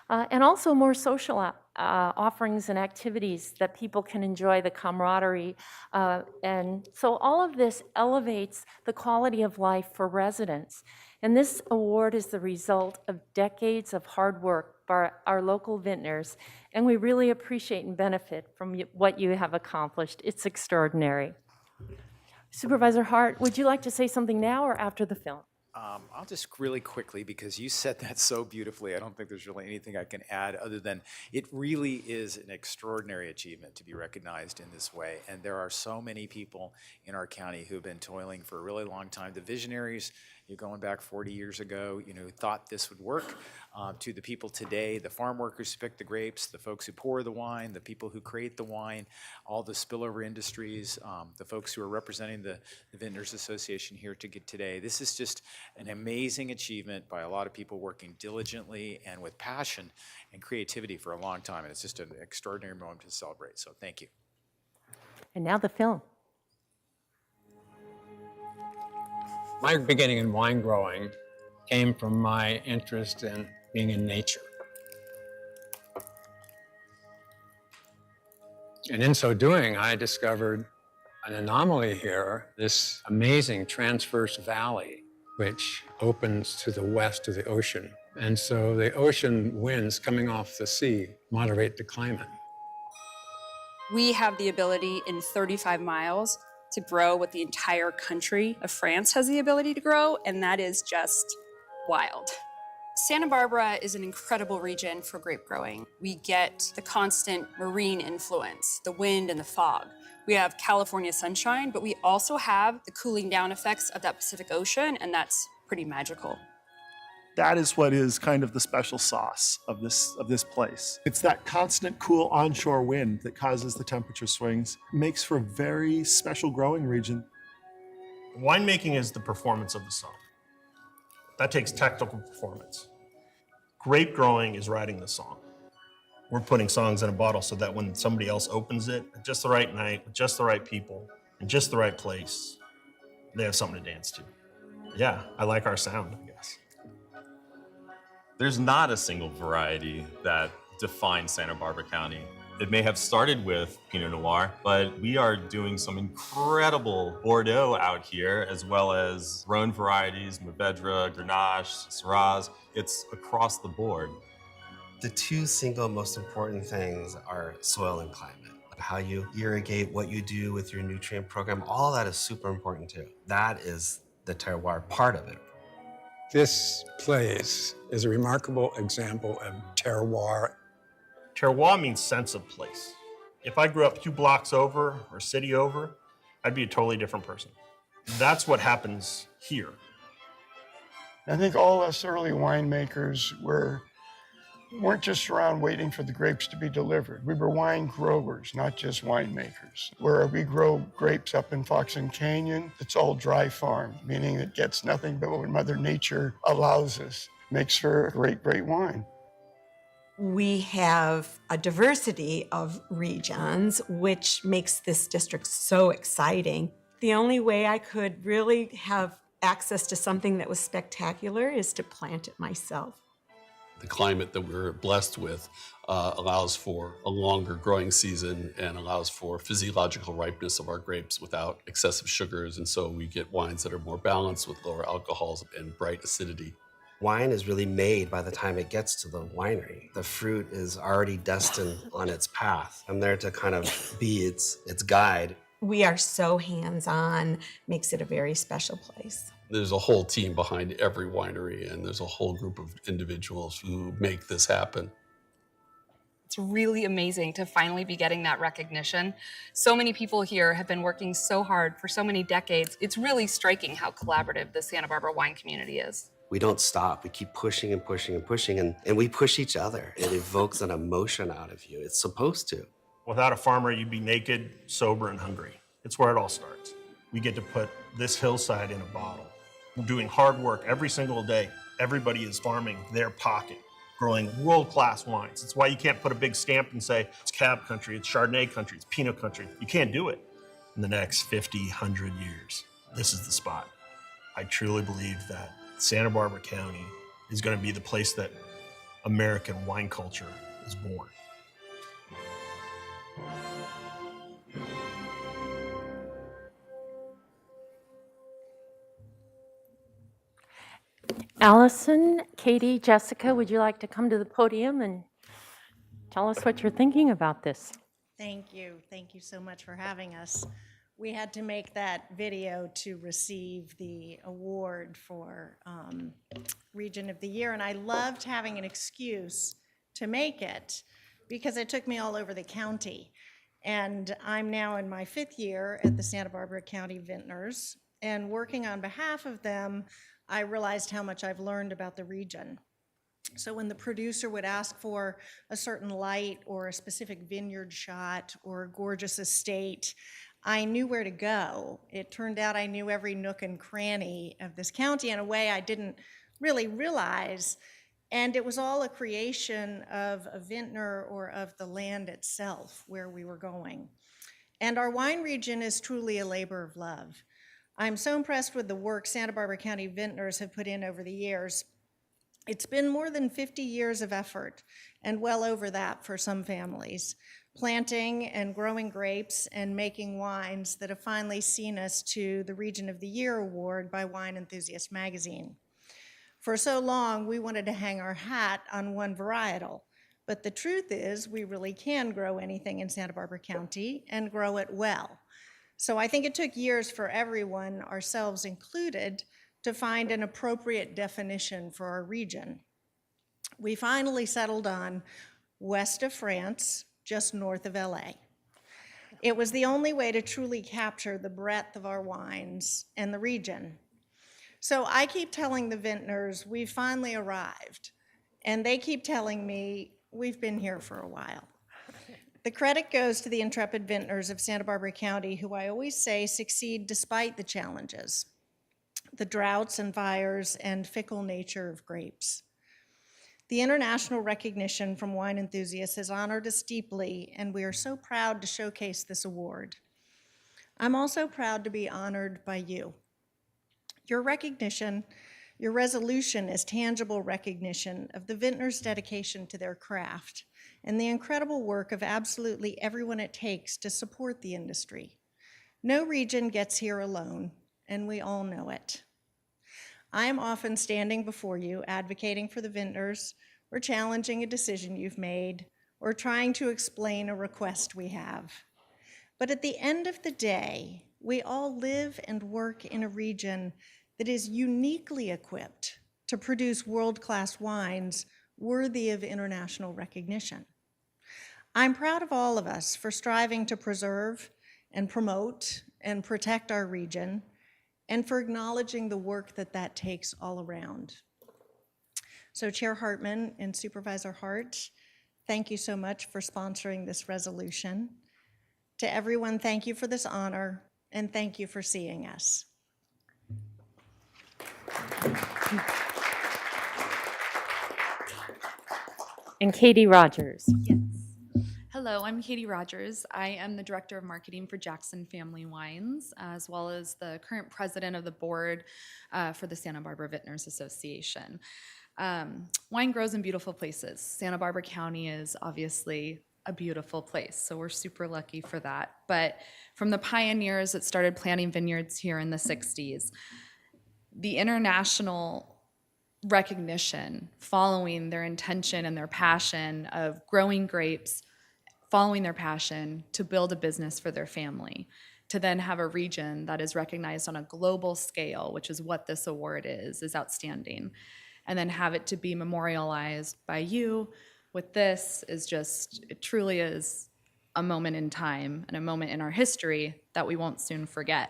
And also more social offerings and activities that people can enjoy, the camaraderie. And so all of this elevates the quality of life for residents. And this award is the result of decades of hard work by our local vintners, and we really appreciate and benefit from what you have accomplished. It's extraordinary. Supervisor Hart, would you like to say something now or after the film? I'll just really quickly, because you said that so beautifully, I don't think there's really anything I can add other than it really is an extraordinary achievement to be recognized in this way. And there are so many people in our county who've been toiling for a really long time. The visionaries, you're going back 40 years ago, who thought this would work, to the people today, the farm workers who pick the grapes, the folks who pour the wine, the people who create the wine, all the spillover industries, the folks who are representing the Vintners Association here today. This is just an amazing achievement by a lot of people working diligently and with passion and creativity for a long time. And it's just an extraordinary moment to celebrate. So thank you. And now the film. My beginning in wine growing came from my interest in being in nature. And in so doing, I discovered an anomaly here, this amazing transverse valley, which opens to the west of the ocean. And so the ocean winds coming off the sea moderate the climate. We have the ability in 35 miles to grow what the entire country of France has the ability to grow, and that is just wild. Santa Barbara is an incredible region for grape growing. We get the constant marine influence, the wind and the fog. We have California sunshine, but we also have the cooling down effects of that Pacific Ocean, and that's pretty magical. That is what is kind of the special sauce of this place. It's that constant cool onshore wind that causes the temperature swings, makes for a very special growing region. Winemaking is the performance of the song. That takes technical performance. Grape growing is writing the song. We're putting songs in a bottle so that when somebody else opens it at just the right night, with just the right people, in just the right place, they have something to dance to. Yeah, I like our sound, I guess. There's not a single variety that defines Santa Barbara County. It may have started with Pinot Noir, but we are doing some incredible Bordeaux out here, as well as Rhone varieties, Mourvedre, Grenache, Syrah. It's across the board. The two single most important things are soil and climate. How you irrigate, what you do with your nutrient program, all that is super important too. That is the terroir part of it. This place is a remarkable example of terroir. Terroir means sense of place. If I grew up 2 blocks over or a city over, I'd be a totally different person. That's what happens here. I think all us early winemakers weren't just around waiting for the grapes to be delivered. We were wine growers, not just winemakers. Where we grow grapes up in Foxen Canyon, it's all dry farm, meaning it gets nothing but what Mother Nature allows us. Makes for great, great wine. We have a diversity of regions, which makes this district so exciting. The only way I could really have access to something that was spectacular is to plant it myself. The climate that we're blessed with allows for a longer growing season and allows for physiological ripeness of our grapes without excessive sugars. And so we get wines that are more balanced with lower alcohols and bright acidity. Wine is really made by the time it gets to the winery. The fruit is already destined on its path. I'm there to kind of be its guide. We are so hands-on, makes it a very special place. There's a whole team behind every winery, and there's a whole group of individuals who make this happen. It's really amazing to finally be getting that recognition. So many people here have been working so hard for so many decades. It's really striking how collaborative the Santa Barbara wine community is. We don't stop. We keep pushing and pushing and pushing, and we push each other. It evokes an emotion out of you. It's supposed to. Without a farmer, you'd be naked, sober, and hungry. It's where it all starts. We get to put this hillside in a bottle. We're doing hard work every single day. Everybody is farming their pocket, growing world-class wines. It's why you can't put a big stamp and say, it's Cab country, it's Chardonnay country, it's Pinot country. You can't do it. In the next 50, 100 years, this is the spot. I truly believe that Santa Barbara County is going to be the place that American wine culture is born. Allison, Katie, Jessica, would you like to come to the podium and tell us what you're thinking about this? Thank you. Thank you so much for having us. We had to make that video to receive the award for Region of the Year, and I loved having an excuse to make it because it took me all over the county. And I'm now in my 5th year at the Santa Barbara County Vintners, and working on behalf of them, I realized how much I've learned about the region. So when the producer would ask for a certain light or a specific vineyard shot or a gorgeous estate, I knew where to go. It turned out I knew every nook and cranny of this county in a way I didn't really realize. And it was all a creation of a vintner or of the land itself where we were going. And our wine region is truly a labor of love. I'm so impressed with the work Santa Barbara County Vintners have put in over the years. It's been more than 50 years of effort, and well over that for some families, planting and growing grapes and making wines that have finally seen us to the Region of the Year award by Wine Enthusiast magazine. For so long, we wanted to hang our hat on one varietal, but the truth is we really can grow anything in Santa Barbara County and grow it well. So I think it took years for everyone, ourselves included, to find an appropriate definition for our region. We finally settled on west of France, just north of LA. It was the only way to truly capture the breadth of our wines and the region. So I keep telling the vintners we've finally arrived, and they keep telling me we've been here for a while. The credit goes to the intrepid vintners of Santa Barbara County, who I always say succeed despite the challenges, the droughts and fires and fickle nature of grapes. The international recognition from wine enthusiasts has honored us deeply, and we are so proud to showcase this award. I'm also proud to be honored by you. Your recognition Your resolution is tangible recognition of the vintners' dedication to their craft and the incredible work of absolutely everyone it takes to support the industry. No region gets here alone, and we all know it. I am often standing before you advocating for the vintners or challenging a decision you've made or trying to explain a request we have. But at the end of the day, we all live and work in a region that is uniquely equipped to produce world-class wines worthy of international recognition. I'm proud of all of us for striving to preserve and promote and protect our region, and for acknowledging the work that takes all around. So Chair Hartman and Supervisor Hart, thank you so much for sponsoring this resolution. To everyone, thank you for this honor, and thank you for seeing us. And Katie Rogers. Yes. Hello, I'm Katie Rogers. I am the Director of Marketing for Jackson Family Wines, as well as the current president of the board for the Santa Barbara Vintners Association. Wine grows in beautiful places. Santa Barbara County is obviously a beautiful place, so we're super lucky for that. But from the pioneers that started planting vineyards here in the 60s, the international recognition following their intention and their passion of growing grapes, following their passion to build a business for their family, to then have a region that is recognized on a global scale, which is what this award is outstanding. And then have it to be memorialized by you with this is just, it truly is a moment in time and a moment in our history that we won't soon forget.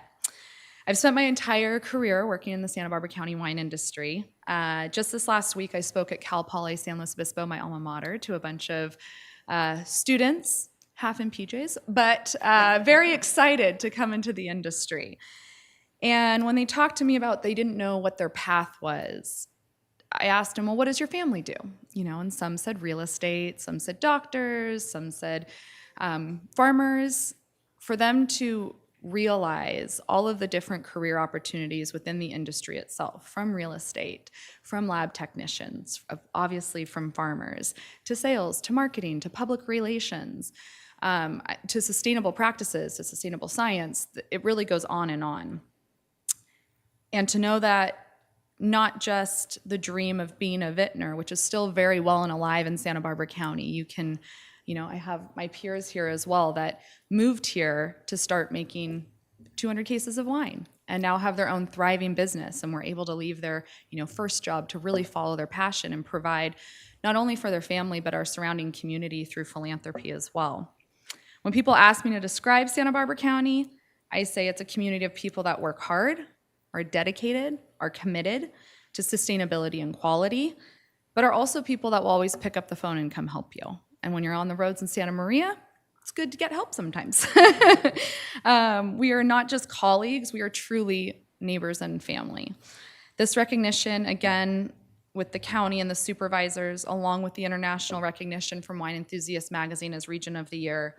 I've spent my entire career working in the Santa Barbara County wine industry. Just this last week, I spoke at Cal Poly San Luis Obispo, my alma mater, to a bunch of students, half in PJs, but very excited to come into the industry. And when they talked to me about they didn't know what their path was, I asked them, well, what does your family do? You know, and some said real estate, some said doctors, some said farmers. For them to realize all of the different career opportunities within the industry itself, from real estate, from lab technicians, obviously from farmers, to sales, to marketing, to public relations, to sustainable practices, to sustainable science. It really goes on. And to know that not just the dream of being a vintner, which is still very well and alive in Santa Barbara County. You can, you know, I have my peers here as well that moved here to start making 200 cases of wine and now have their own thriving business, and were able to leave their, you know, first job to really follow their passion and provide not only for their family, but our surrounding community through philanthropy as well. When people ask me to describe Santa Barbara County, I say it's a community of people that work hard, are dedicated, are committed to sustainability and quality, but are also people that will always pick up the phone and come help you. And when you're on the roads in Santa Maria, it's good to get help sometimes. We are not just colleagues, we are truly neighbors and family. This recognition, again, with the county and the supervisors, along with the international recognition from Wine Enthusiast magazine as Region of the Year,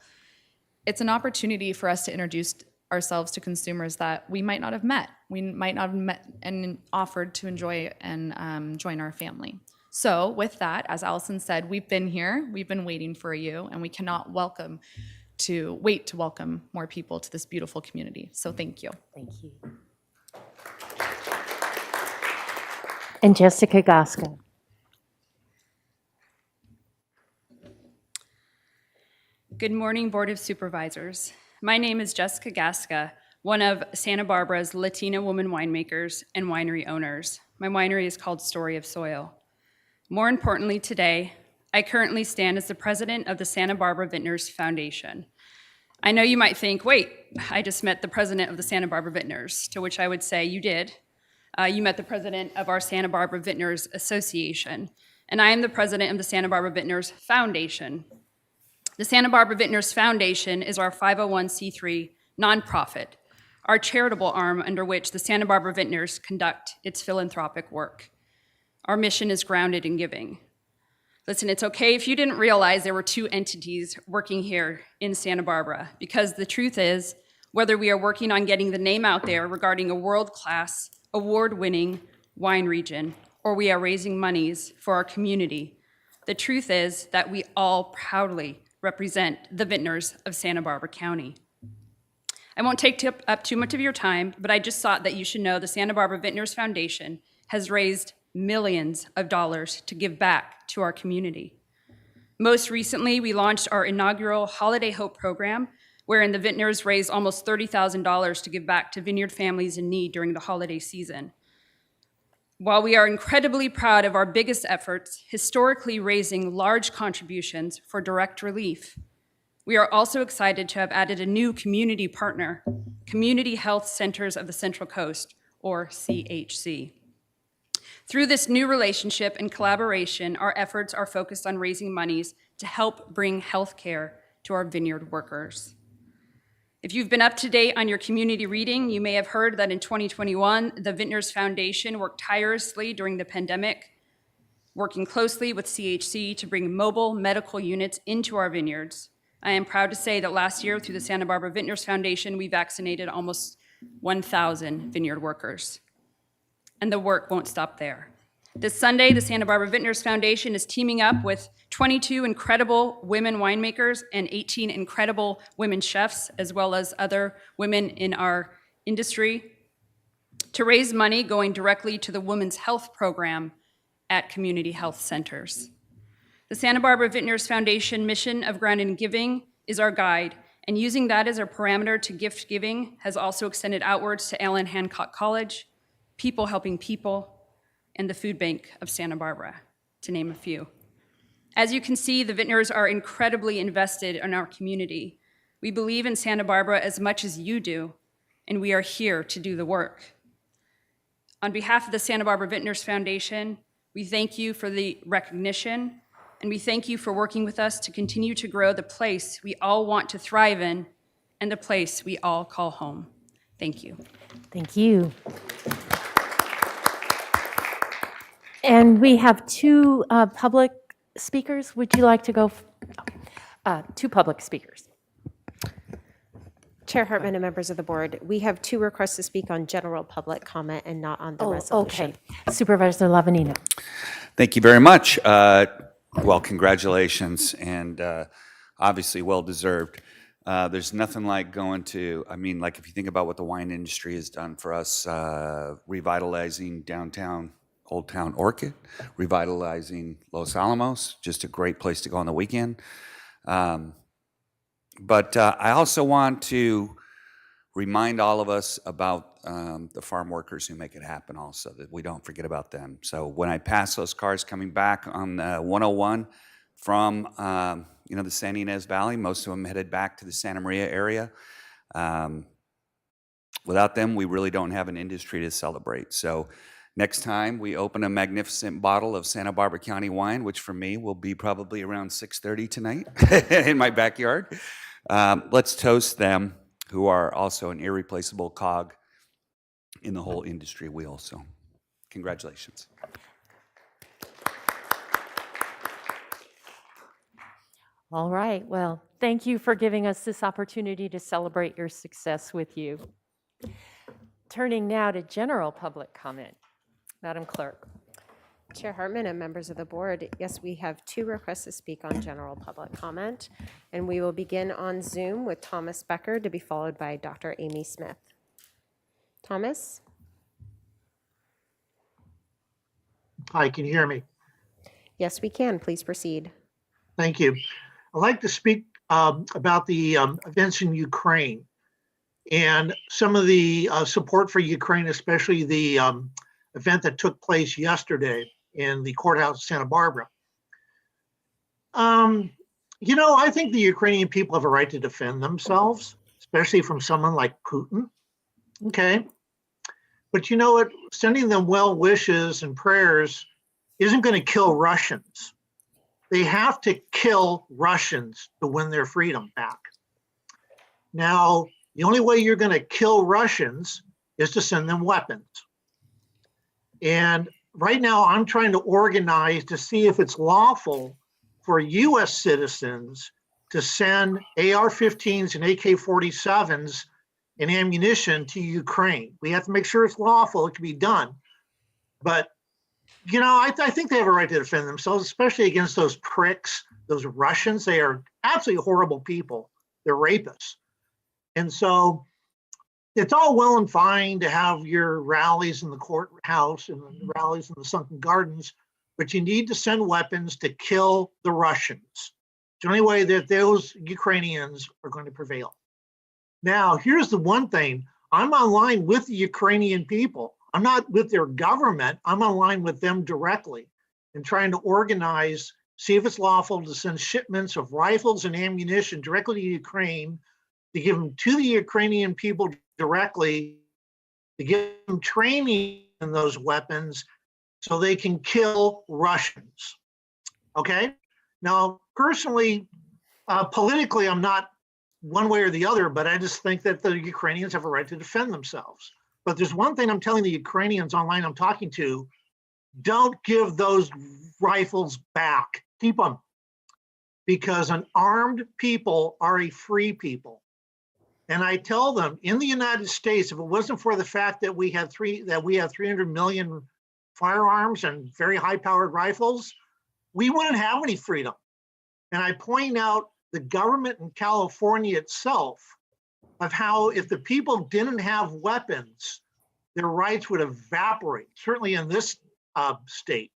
it's an opportunity for us to introduce ourselves to consumers that we might not have met. We might not have met and offered to enjoy and join our family. So with that, as Allison said, we've been here, we've been waiting for you, and we cannot wait to welcome more people to this beautiful community. So thank you. Thank you. And Jessica Gaska. Good morning, Board of Supervisors. My name is Jessica Gaska, one of Santa Barbara's Latina woman winemakers and winery owners. My winery is called Story of Soil. More importantly today, I currently stand as the president of the Santa Barbara Vintners Foundation. I know you might think, wait, I just met the president of the Santa Barbara Vintners, to which I would say you did. You met the president of our Santa Barbara Vintners Association, and I am the president of the Santa Barbara Vintners Foundation. The Santa Barbara Vintners Foundation is our 501c3 nonprofit, our charitable arm under which the Santa Barbara Vintners conduct its philanthropic work. Our mission is grounded in giving. Listen, it's okay if you didn't realize there were two entities working here in Santa Barbara, because the truth is, whether we are working on getting the name out there regarding a world-class, award-winning wine region, or we are raising monies for our community. The truth is that we all proudly represent the vintners of Santa Barbara County. I won't take up too much of your time, but I just thought that you should know the Santa Barbara Vintners Foundation has raised millions of dollars to give back to our community. Most recently, we launched our inaugural Holiday Hope program, wherein the vintners raised almost $30,000 to give back to vineyard families in need during the holiday season. While we are incredibly proud of our biggest efforts, historically raising large contributions for direct relief, we are also excited to have added a new community partner, Community Health Centers of the Central Coast, or CHC. Through this new relationship and collaboration, our efforts are focused on raising monies to help bring health care to our vineyard workers. If you've been up to date on your community reading, you may have heard that in 2021, the Vintners Foundation worked tirelessly during the pandemic, working closely with CHC to bring mobile medical units into our vineyards. I am proud to say that last year, through the Santa Barbara Vintners Foundation, we vaccinated almost 1,000 vineyard workers. And the work won't stop there. This Sunday, the Santa Barbara Vintners Foundation is teaming up with 22 incredible women winemakers and 18 incredible women chefs, as well as other women in our industry, to raise money going directly to the Women's Health Program at community health centers. The Santa Barbara Vintners Foundation mission of ground and giving is our guide, and using that as our parameter to gift giving has also extended outwards to Allen Hancock College, People Helping People, and the Food Bank of Santa Barbara, to name a few. As you can see, the vintners are incredibly invested in our community. We believe in Santa Barbara as much as you do, and we are here to do the work. On behalf of the Santa Barbara Vintners Foundation, we thank you for the recognition, and we thank you for working with us to continue to grow the place we all want to thrive in and the place we all call home. Thank you. Thank you. And we have two public speakers. Would you like to go? Two public speakers. Chair Hartman and members of the board, we have two requests to speak on general public comment and not on the resolution. Okay. Supervisor Lavanino. Thank you very much. Well, congratulations, and obviously well-deserved. There's nothing like going to, I mean, like if you think about what the wine industry has done for us, revitalizing downtown Old Town Orchid, revitalizing Los Alamos, just a great place to go on the weekend. But I also want to remind all of us about the farm workers who make it happen also, that we don't forget about them. So when I pass those cars coming back on 101 from the San Ynez Valley, most of them headed back to the Santa Maria area. Without them, we really don't have an industry to celebrate. So next time we open a magnificent bottle of Santa Barbara County wine, which for me will be probably around 6:30 tonight in my backyard, let's toast them, who are also an irreplaceable cog in the whole industry wheel. So congratulations. All right. Well, thank you for giving us this opportunity to celebrate your success with you. Turning now to general public comment. Madam Clerk. Chair Hartman and members of the board, yes, we have two requests to speak on general public comment, and we will begin on Zoom with Thomas Becker, to be followed by Dr. Amy Smith. Thomas? Hi, can you hear me? Yes, we can. Please proceed. Thank you. I'd like to speak about the events in Ukraine and some of the support for Ukraine, especially the event that took place yesterday in the courthouse of Santa Barbara. I think the Ukrainian people have a right to defend themselves, especially from someone like Putin. Okay. But you know what? Sending them well wishes and prayers isn't going to kill Russians. They have to kill Russians to win their freedom back. Now, the only way you're going to kill Russians is to send them weapons. And right now, I'm trying to organize to see if it's lawful for U.S. citizens to send AR-15s and AK-47s and ammunition to Ukraine. We have to make sure it's lawful. It can be done. But, I think they have a right to defend themselves, especially against those pricks, those Russians. They are absolutely horrible people. They're rapists. And so it's all well and fine to have your rallies in the courthouse and the rallies in the sunken gardens, but you need to send weapons to kill the Russians. It's the only way that those Ukrainians are going to prevail. Now, here's the one thing. I'm online with the Ukrainian people. I'm not with their government. I'm online with them directly and trying to organize, see if it's lawful to send shipments of rifles and ammunition directly to Ukraine, to give them to the Ukrainian people directly, to give them training in those weapons so they can kill Russians. Okay? Now, personally, politically, I'm not one way or the other, but I just think that the Ukrainians have a right to defend themselves. But there's one thing I'm telling the Ukrainians online I'm talking to: don't give those rifles back. Keep them. Because an armed people are a free people. And I tell them, in the United States, if it wasn't for the fact that we have 300 million firearms and very high-powered rifles, we wouldn't have any freedom. And I point out the government in California itself of how if the people didn't have weapons, their rights would evaporate, certainly in this state.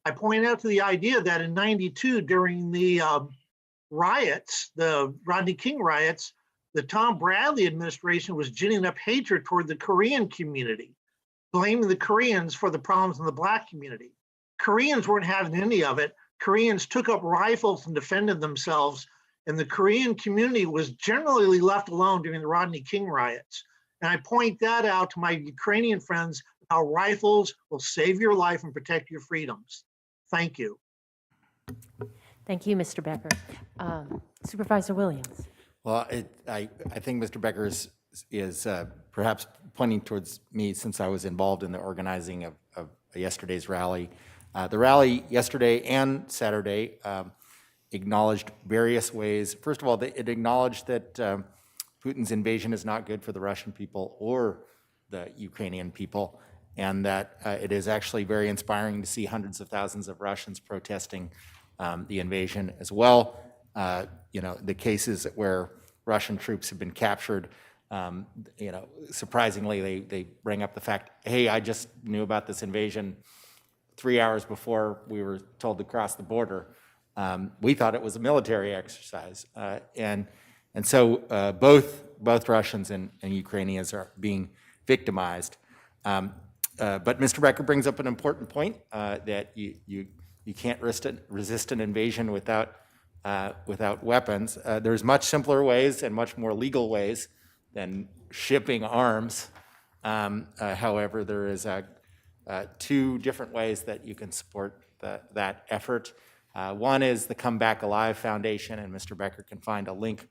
I point out to the idea that in '92, during the riots, the Rodney King riots, the Tom Bradley administration was ginning up hatred toward the Korean community, blaming the Koreans for the problems in the Black community. Koreans weren't having any of it. Koreans took up rifles and defended themselves, and the Korean community was generally left alone during the Rodney King riots. And I point that out to my Ukrainian friends, how rifles will save your life and protect your freedoms. Thank you. Thank you, Mr. Becker. Supervisor Williams. Well, I think Mr. Becker is perhaps pointing towards me, since I was involved in the organizing of yesterday's rally. The rally yesterday and Saturday acknowledged various ways. First of all, it acknowledged that Putin's invasion is not good for the Russian people or the Ukrainian people, and that it is actually very inspiring to see hundreds of thousands of Russians protesting the invasion as well. The cases where Russian troops have been captured, surprisingly, they bring up the fact, hey, I just knew about this invasion 3 hours before we were told to cross the border. We thought it was a military exercise. And so both Russians and Ukrainians are being victimized. But Mr. Becker brings up an important point, that you can't resist an invasion without weapons. There's much simpler ways and much more legal ways than shipping arms. However, there is two different ways that you can support that effort. One is the Come Back Alive Foundation, and Mr. Becker can find a link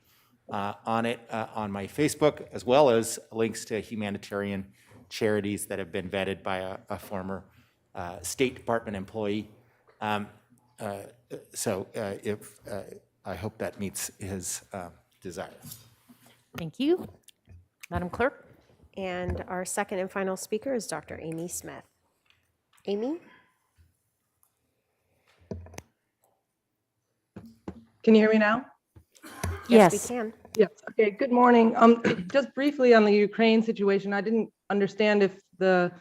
on it on my Facebook, as well as links to humanitarian charities that have been vetted by a former State Department employee. I hope that meets his desire. Thank you. Madam Clerk. And our second and final speaker is Dr. Amy Smith. Amy? Can you hear me now? Yes, we can. Yes. Okay. Good morning. Just briefly on the Ukraine situation, I didn't understand if the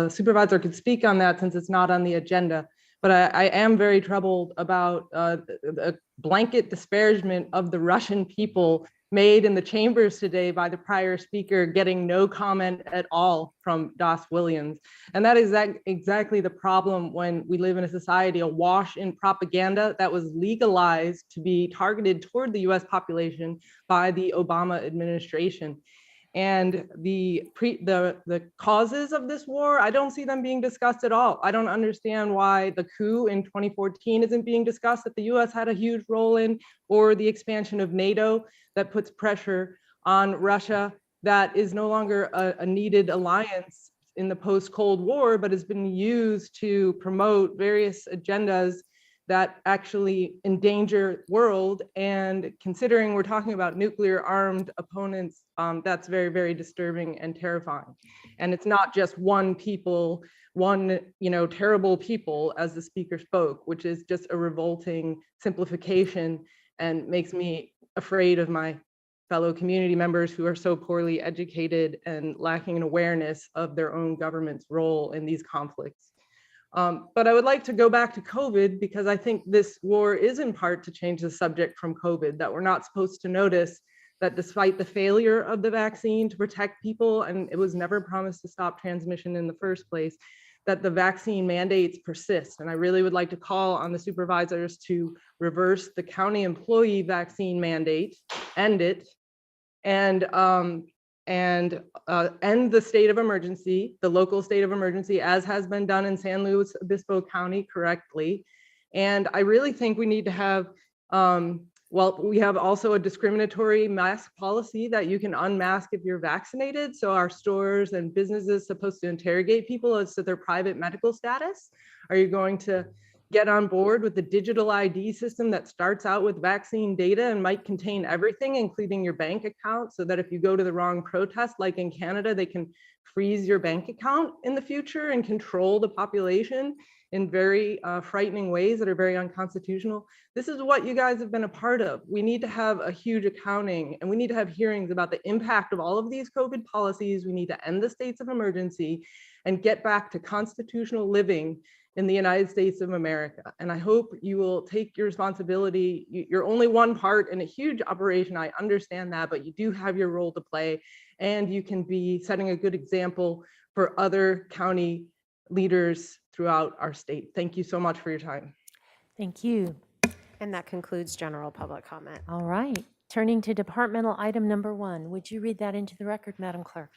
supervisor could speak on that, since it's not on the agenda. But I am very troubled about the blanket disparagement of the Russian people made in the chambers today by the prior speaker, getting no comment at all from Das Williams. And that is exactly the problem when we live in a society awash in propaganda that was legalized to be targeted toward the US population by the Obama administration. And the causes of this war, I don't see them being discussed at all. I don't understand why the coup in 2014 isn't being discussed, that the US had a huge role in, or the expansion of NATO that puts pressure on Russia, that is no longer a needed alliance in the post-Cold War, but has been used to promote various agendas that actually endanger world. And considering we're talking about nuclear armed opponents, that's very, very disturbing and terrifying. And it's not just one people, one, terrible people, as the speaker spoke, which is just a revolting simplification and makes me afraid of my fellow community members who are so poorly educated and lacking an awareness of their own government's role in these conflicts. But I would like to go back to COVID, because I think this war is in part to change the subject from COVID, that we're not supposed to notice that despite the failure of the vaccine to protect people, and it was never promised to stop transmission in the first place, that the vaccine mandates persist. And I really would like to call on the supervisors to reverse the county employee vaccine mandate, end it, and end the state of emergency, the local state of emergency, as has been done in San Luis Obispo County correctly. And I really think we need to have, we have also a discriminatory mask policy that you can unmask if you're vaccinated. So our stores and businesses supposed to interrogate people as to their private medical status. Are you going to get on board with the digital ID system that starts out with vaccine data and might contain everything, including your bank account, so that if you go to the wrong protest, like in Canada, they can freeze your bank account in the future and control the population in very frightening ways that are very unconstitutional? This is what you guys have been a part of. We need to have a huge accounting, and we need to have hearings about the impact of all of these COVID policies. We need to end the states of emergency and get back to constitutional living in the United States of America. And I hope you will take your responsibility. You're only one part in a huge operation. I understand that, but you do have your role to play, and you can be setting a good example for other county leaders throughout our state. Thank you so much for your time. Thank you. And that concludes general public comment. All right. Turning to departmental item number 1. Would you read that into the record, Madam Clerk?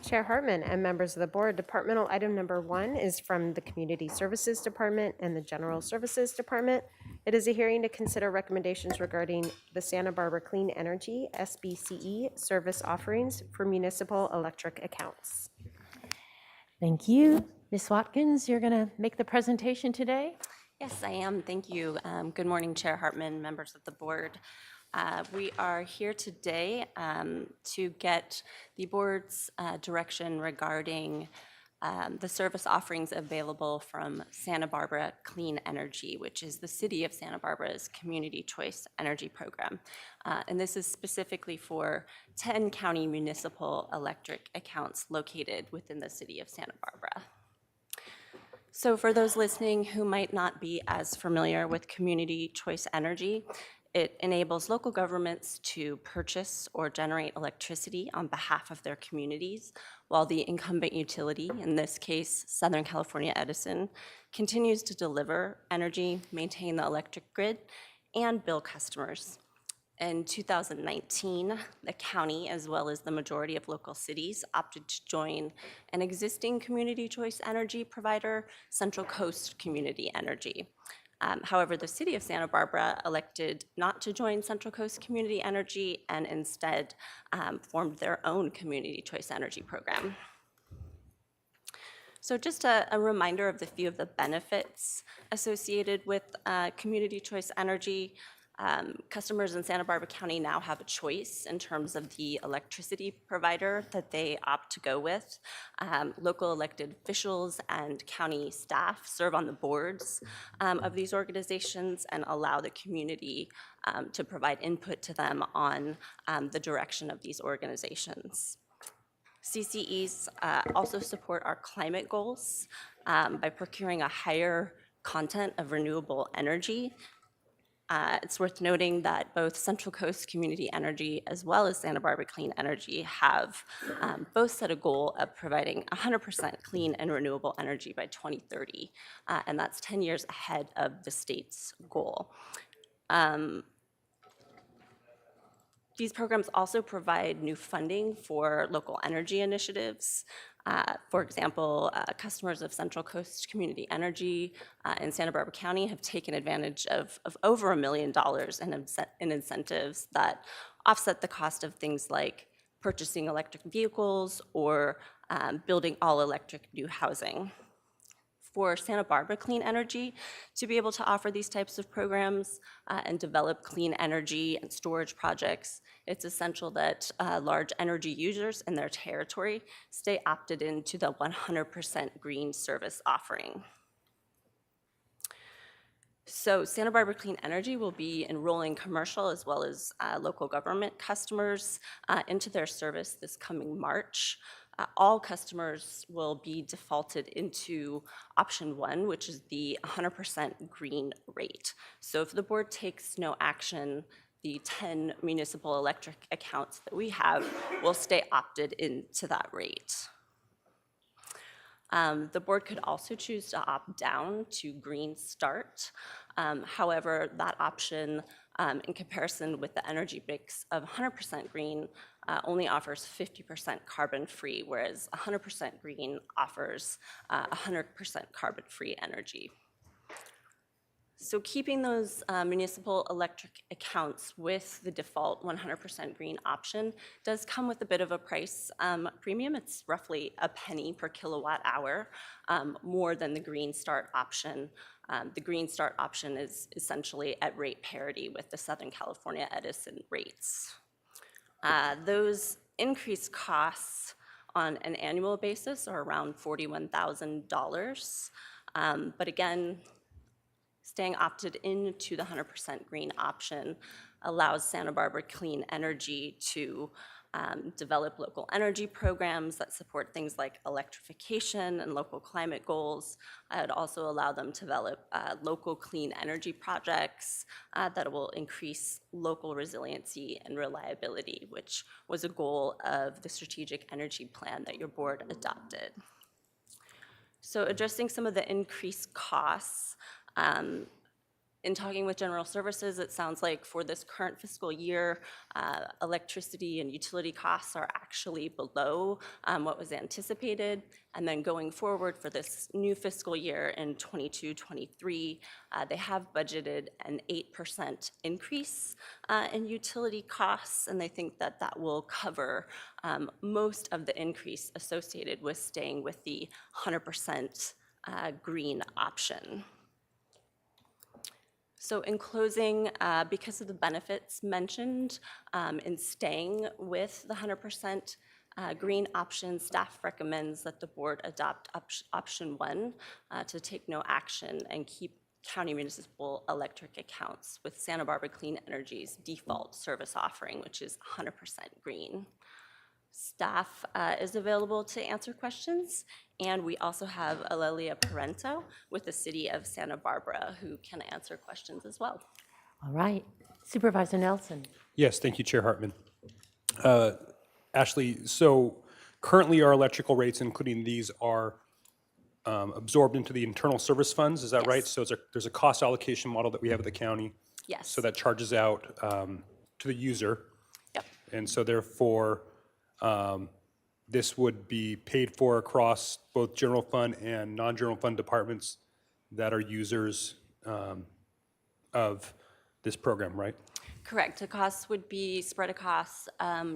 Chair Hartman and members of the board, departmental item number 1 is from the Community Services Department and the General Services Department. It is a hearing to consider recommendations regarding the Santa Barbara Clean Energy SBCE service offerings for municipal electric accounts. Thank you. Ms. Watkins, you're going to make the presentation today? Yes, I am. Thank you. Good morning, Chair Hartman, members of the board. We are here today to get the board's direction regarding the service offerings available from Santa Barbara Clean Energy, which is the City of Santa Barbara's Community Choice Energy Program. And this is specifically for 10 county municipal electric accounts located within the City of Santa Barbara. So for those listening who might not be as familiar with Community Choice Energy, it enables local governments to purchase or generate electricity on behalf of their communities, while the incumbent utility, in this case Southern California Edison, continues to deliver energy, maintain the electric grid, and bill customers. In 2019, the county, as well as the majority of local cities, opted to join an existing community choice energy provider, Central Coast Community Energy. However, the City of Santa Barbara elected not to join Central Coast Community Energy and instead formed their own community choice energy program. So just a reminder of the few of the benefits associated with community choice energy. Customers in Santa Barbara County now have a choice in terms of the electricity provider that they opt to go with. Local elected officials and county staff serve on the boards of these organizations and allow the community to provide input to them on the direction of these organizations. CCEs also support our climate goals by procuring a higher content of renewable energy. It's worth noting that both Central Coast Community Energy as well as Santa Barbara Clean Energy have both set a goal of providing 100% clean and renewable energy by 2030, and that's 10 years ahead of the state's goal. These programs also provide new funding for local energy initiatives. For example, customers of Central Coast Community Energy in Santa Barbara County have taken advantage of over $1 million in incentives that offset the cost of things like purchasing electric vehicles or building all electric new housing. for Santa Barbara Clean Energy to be able to offer these types of programs and develop clean energy and storage projects, it's essential that large energy users in their territory stay opted into the 100% green service offering. So Santa Barbara Clean Energy will be enrolling commercial as well as local government customers into their service this coming March. All customers will be defaulted into option 1, which is the 100% green rate. So if the board takes no action, the 10 municipal electric accounts that we have will stay opted into that rate. The board could also choose to opt down to Green Start. However, that option, in comparison with the energy mix of 100% green, only offers 50% carbon-free, whereas 100% green offers 100% carbon-free energy. So keeping those municipal electric accounts with the default 100% green option does come with a bit of a price premium. It's roughly a penny per kilowatt hour, more than the Green Start option. The Green Start option is essentially at rate parity with the Southern California Edison rates. Those increased costs on an annual basis are around $41,000. But again, staying opted into the 100% green option allows Santa Barbara Clean Energy to develop local energy programs that support things like electrification and local climate goals. It would also allow them to develop local clean energy projects that will increase local resiliency and reliability, which was a goal of the strategic energy plan that your board adopted. So addressing some of the increased costs, in talking with General Services, it sounds like for this current fiscal year, electricity and utility costs are actually below what was anticipated. And then going forward for this new fiscal year in 22-23, they have budgeted an 8% increase in utility costs, and they think that that will cover most of the increase associated with staying with the 100% green option. So in closing, because of the benefits mentioned in staying with the 100% green option, staff recommends that the board adopt option 1 to take no action and keep county municipal electric accounts with Santa Barbara Clean Energy's default service offering, which is 100% green. Staff is available to answer questions, and we also have Alelia Parento with the City of Santa Barbara who can answer questions as well. All right. Supervisor Nelson. Yes, thank you, Chair Hartman. Ashley, so currently our electrical rates, including these, are absorbed into the internal service funds, is that right? So there's a cost allocation model that we have at the county. Yes. So that charges out to the user. Yep. And so therefore, this would be paid for across both general fund and non-general fund departments that are users of this program, right? Correct. The costs would be spread across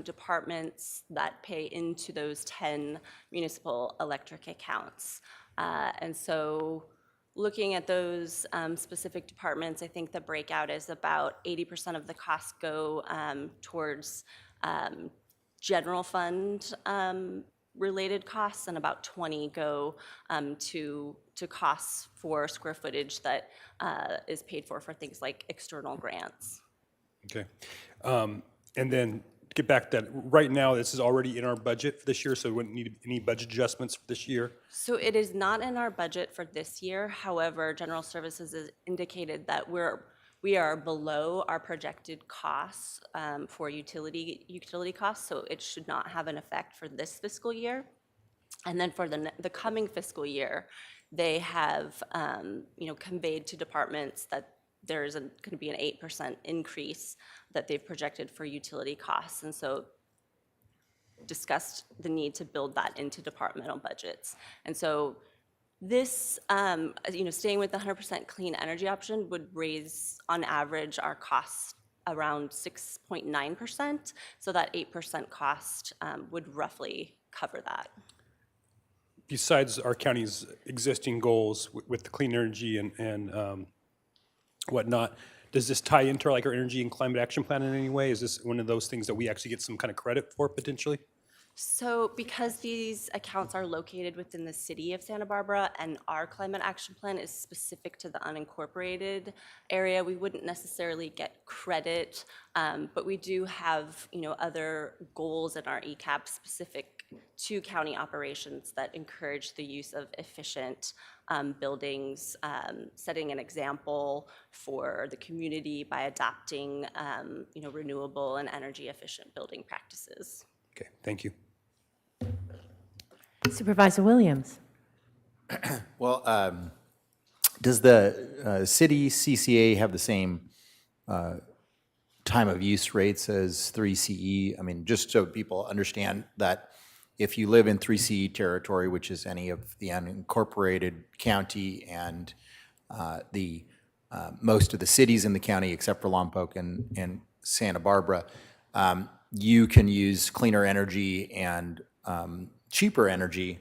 departments that pay into those 10 municipal electric accounts. And so looking at those specific departments, I think the breakout is about 80% of the costs go towards general fund related costs, and about 20 go to costs for square footage that is paid for things like external grants. Okay. And then to get back to that, right now, this is already in our budget for this year, so we wouldn't need any budget adjustments for this year? So it is not in our budget for this year. However, General Services has indicated that we are below our projected costs for utility costs, so it should not have an effect for this fiscal year. And then for the coming fiscal year, they have conveyed to departments that there is going to be an 8% increase that they've projected for utility costs, and so discussed the need to build that into departmental budgets. And so this, staying with the 100% clean energy option would raise, on average, our costs around 6.9%. So that 8% cost would roughly cover that. besides our county's existing goals with the clean energy and whatnot, does this tie into like our energy and climate action plan in any way? Is this one of those things that we actually get some kind of credit for potentially? So because these accounts are located within the city of Santa Barbara and our climate action plan is specific to the unincorporated area, we wouldn't necessarily get credit, but we do have, other goals in our ECAP specific to county operations that encourage the use of efficient buildings, setting an example for the community by adopting, renewable and energy efficient building practices. Okay, thank you. Supervisor Williams. Well, does the city CCA have the same time of use rates as 3CE? I mean, just so people understand that if you live in 3CE territory, which is any of the unincorporated county and the most of the cities in the county except for Lompoc and Santa Barbara, you can use cleaner energy and cheaper energy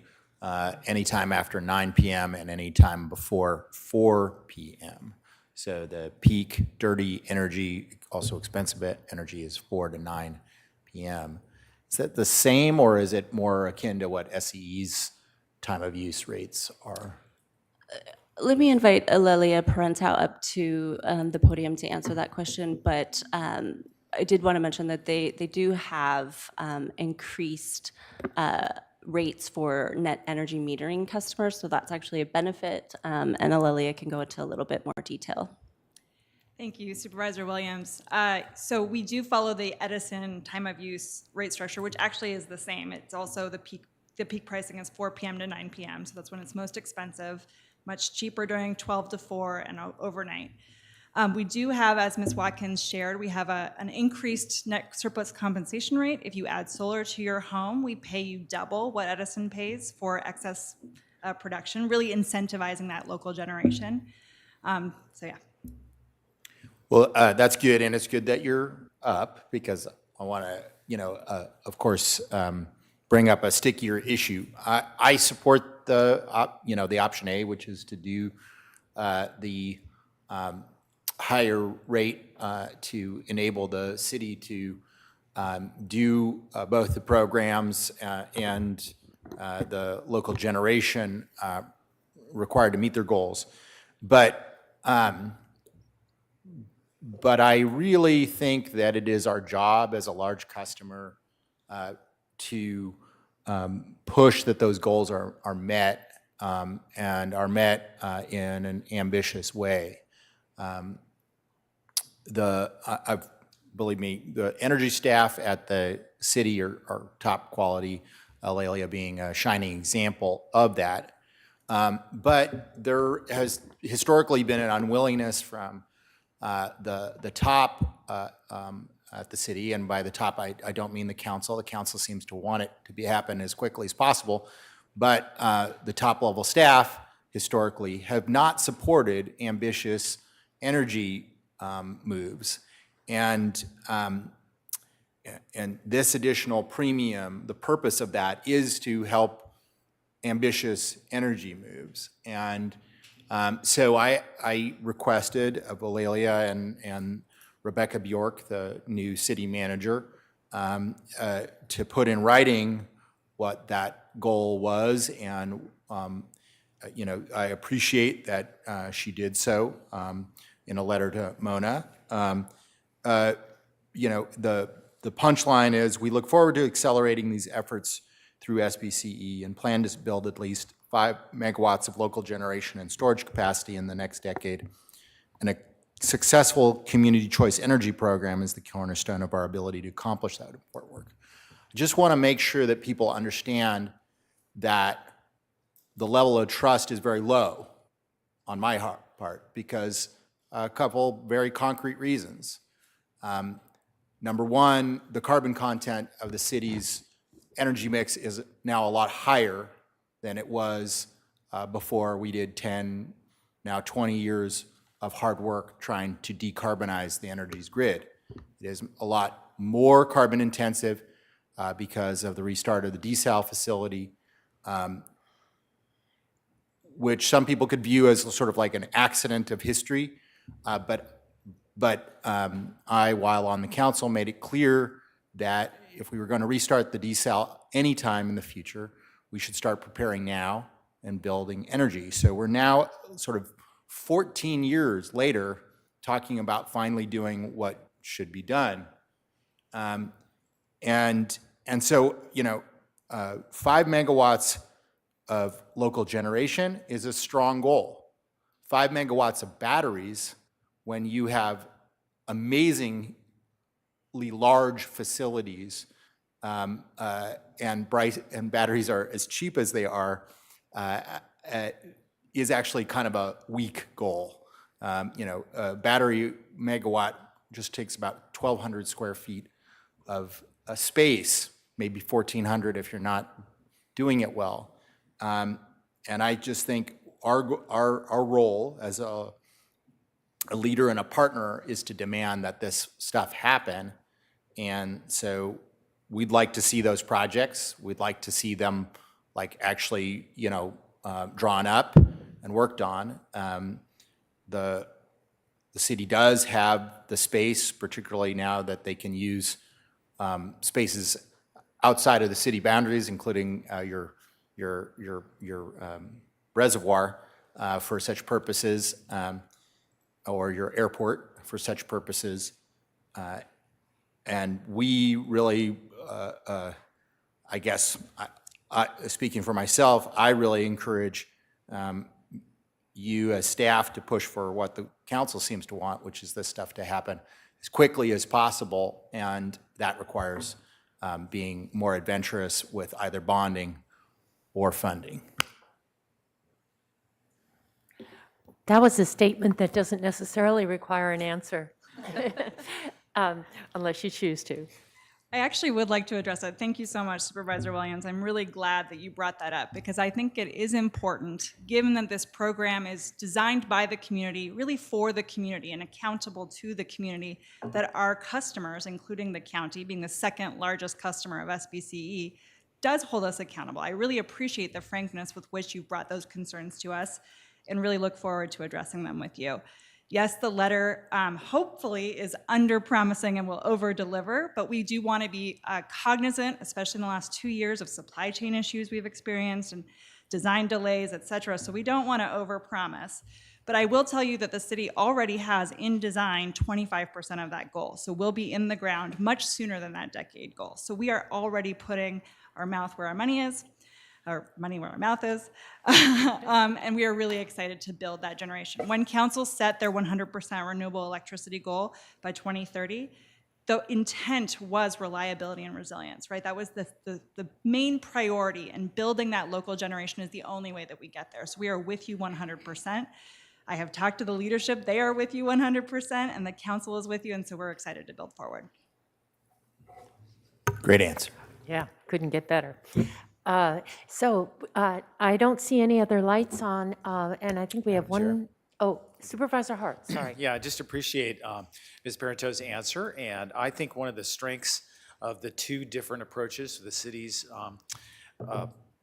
anytime after 9 p.m. and anytime before 4 p.m. So the peak dirty energy, also expensive energy, is 4 to 9 p.m. Is that the same, or is it more akin to what SEE's time of use rates are? Let me invite Alelia Parentau up to the podium to answer that question, but I did want to mention that they do have increased rates for net energy metering customers, so that's actually a benefit, and Alelia can go into a little bit more detail. Thank you, Supervisor Williams. So we do follow the Edison time of use rate structure, which actually is the same. It's also the peak pricing is 4 p.m. to 9 p.m., so that's when it's most expensive, much cheaper during 12 to 4 and overnight. We do have, as Ms. Watkins shared, we have an increased net surplus compensation rate. If you add solar to your home, we pay you double what Edison pays for excess production, really incentivizing that local generation. So yeah. Well, that's good, and it's good that you're up, because I want to, of course, bring up a stickier issue. I support the option A, which is to do the higher rate to enable the city to do both the programs and the local generation required to meet their goals. But I really think that it is our job as a large customer to push that those goals are met and are met in an ambitious way. Believe me, the energy staff at the city are top quality, Alelia being a shining example of that. But there has historically been an unwillingness from the top at the city, and by the top I don't mean the council. The council seems to want it to happen as quickly as possible, but the top level staff historically have not supported ambitious energy moves. And this additional premium, the purpose of that is to help ambitious energy moves. And so I requested of Alelia and Rebecca Bjork, the new city manager, to put in writing what that goal was. And I appreciate that she did so in a letter to Mona. The punchline is we look forward to accelerating these efforts through SBCE and plan to build at least 5 megawatts of local generation and storage capacity in the next decade. And a successful community choice energy program is the cornerstone of our ability to accomplish that important work. I just want to make sure that people understand that the level of trust is very low on my part, because a couple very concrete reasons. Number one, the carbon content of the city's energy mix is now a lot higher than it was before we did 10, now 20 years of hard work trying to decarbonize the energy's grid. It is a lot more carbon intensive because of the restart of the desal facility. which some people could view as sort of like an accident of history. But I, while on the council, made it clear that if we were going to restart the desal anytime in the future, we should start preparing now and building energy. So we're now sort of 14 years later talking about finally doing what should be done. And so, 5 megawatts of local generation is a strong goal. 5 megawatts of batteries, when you have amazingly large facilities and batteries are as cheap as they are, is actually kind of a weak goal. A battery megawatt just takes about 1,200 square feet of space, maybe 1,400 if you're not doing it well. And I just think our role as a leader and a partner is to demand that this stuff happen. And so we'd like to see those projects. We'd like to see them actually, drawn up and worked on. The city does have the space, particularly now that they can use spaces outside of the city boundaries, including your reservoir for such purposes, or your airport for such purposes. And we really, I guess, speaking for myself, I really encourage you as staff to push for what the council seems to want, which is this stuff to happen as quickly as possible. And that requires being more adventurous with either bonding or funding. That was a statement that doesn't necessarily require an answer, unless you choose to. I actually would like to address that. Thank you so much, Supervisor Williams. I'm really glad that you brought that up because I think it is important, given that this program is designed by the community, really for the community and accountable to the community, that our customers, including the county, being the second largest customer of SBCE, does hold us accountable. I really appreciate the frankness with which you brought those concerns to us and really look forward to addressing them with you. Yes, the letter hopefully is under-promising and will over-deliver, but we do want to be cognizant, especially in the last 2 years, of supply chain issues we've experienced and design delays, et cetera. So we don't want to over-promise. But I will tell you that the city already has in design 25% of that goal. So we'll be in the ground much sooner than that decade goal. So we are already putting our mouth where our money is, or money where our mouth is, and we are really excited to build that generation. When council set their 100% renewable electricity goal by 2030, the intent was reliability and resilience, right? That was the main priority, and building that local generation is the only way that we get there. So we are with you 100%. I have talked to the leadership, they are with you 100%, and the council is with you, and so we're excited to build forward. Great answer. Yeah, couldn't get better. So I don't see any other lights on, and I think we have one. Oh, Supervisor Hart, sorry. Yeah, I just appreciate Ms. Parenteau's answer, and I think one of the strengths of the two different approaches to the city's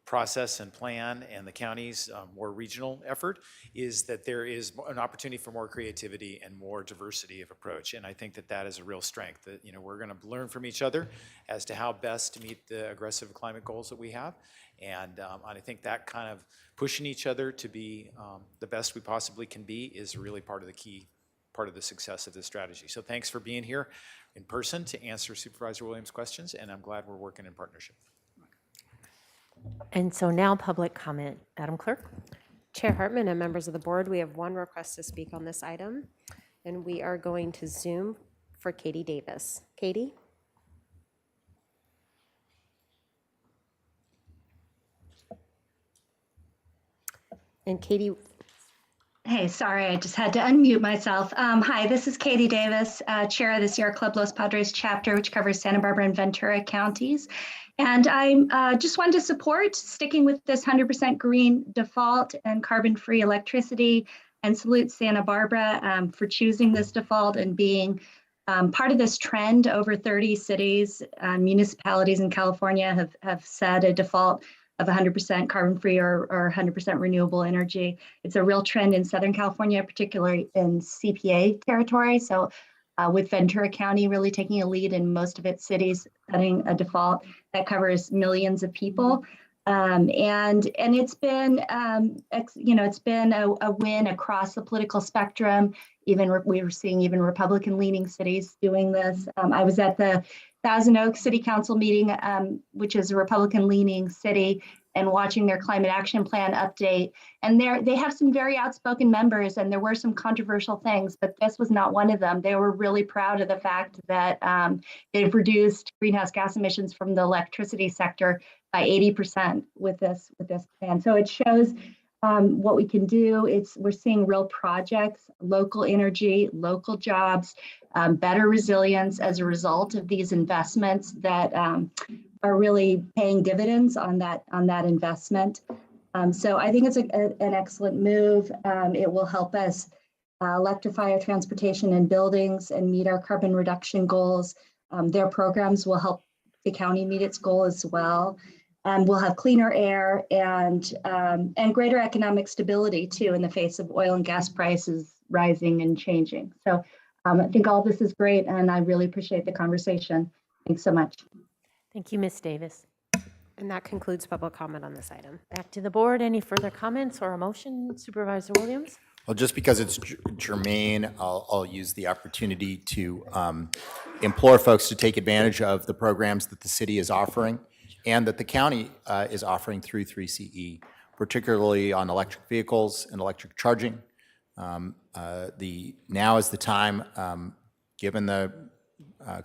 process and plan and the county's more regional effort is that there is an opportunity for more creativity and more diversity of approach. And I think that that is a real strength, that we're going to learn from each other as to how best to meet the aggressive climate goals that we have. And I think that kind of pushing each other to be the best we possibly can be is really part of the key part of the success of this strategy. So thanks for being here in person to answer Supervisor Williams' questions, and I'm glad we're working in partnership. And so now public comment. Madam Clerk? Chair Hartman and members of the board, we have one request to speak on this item, and we are going to Zoom for Katie Davis. Katie? And Katie. Hey, sorry, I just had to unmute myself. Hi, this is Katie Davis, chair of the Sierra Club Los Padres chapter, which covers Santa Barbara and Ventura counties. And I just wanted to support sticking with this 100% green default and carbon-free electricity, and salute Santa Barbara for choosing this default and being part of this trend. Over 30 cities, municipalities in California have set a default of 100% carbon-free or 100% renewable energy. It's a real trend in Southern California, particularly in CPA territory. So with Ventura County really taking a lead in most of its cities, setting a default that covers millions of people. And it's been, it's been a win across the political spectrum. Even we were seeing even Republican-leaning cities doing this. I was at the Thousand Oaks City Council meeting, which is a Republican-leaning city, and watching their climate action plan update. And they have some very outspoken members, and there were some controversial things, but this was not one of them. They were really proud of the fact that they've reduced greenhouse gas emissions from the electricity sector by 80% with this plan. So it shows what we can do. We're seeing real projects, local energy, local jobs, better resilience as a result of these investments that are really paying dividends on that investment. So I think it's an excellent move. It will help us electrify our transportation and buildings and meet our carbon reduction goals. Their programs will help the county meet its goal as well. We'll have cleaner air and greater economic stability too in the face of oil and gas prices rising and changing. So I think all this is great, and I really appreciate the conversation. Thanks so much. Thank you, Ms. Davis. And that concludes public comment on this item. Back to the board. Any further comments or a motion? Supervisor Williams? Well, just because it's germane, I'll use the opportunity to implore folks to take advantage of the programs that the city is offering and that the county is offering through 3CE, particularly on electric vehicles and electric charging. Now is the time, given the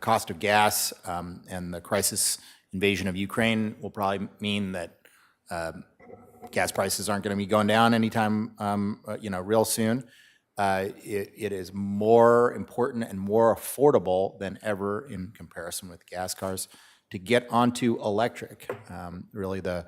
cost of gas and the crisis invasion of Ukraine will probably mean that gas prices aren't going to be going down anytime, real soon. It is more important and more affordable than ever in comparison with gas cars to get onto electric. Really the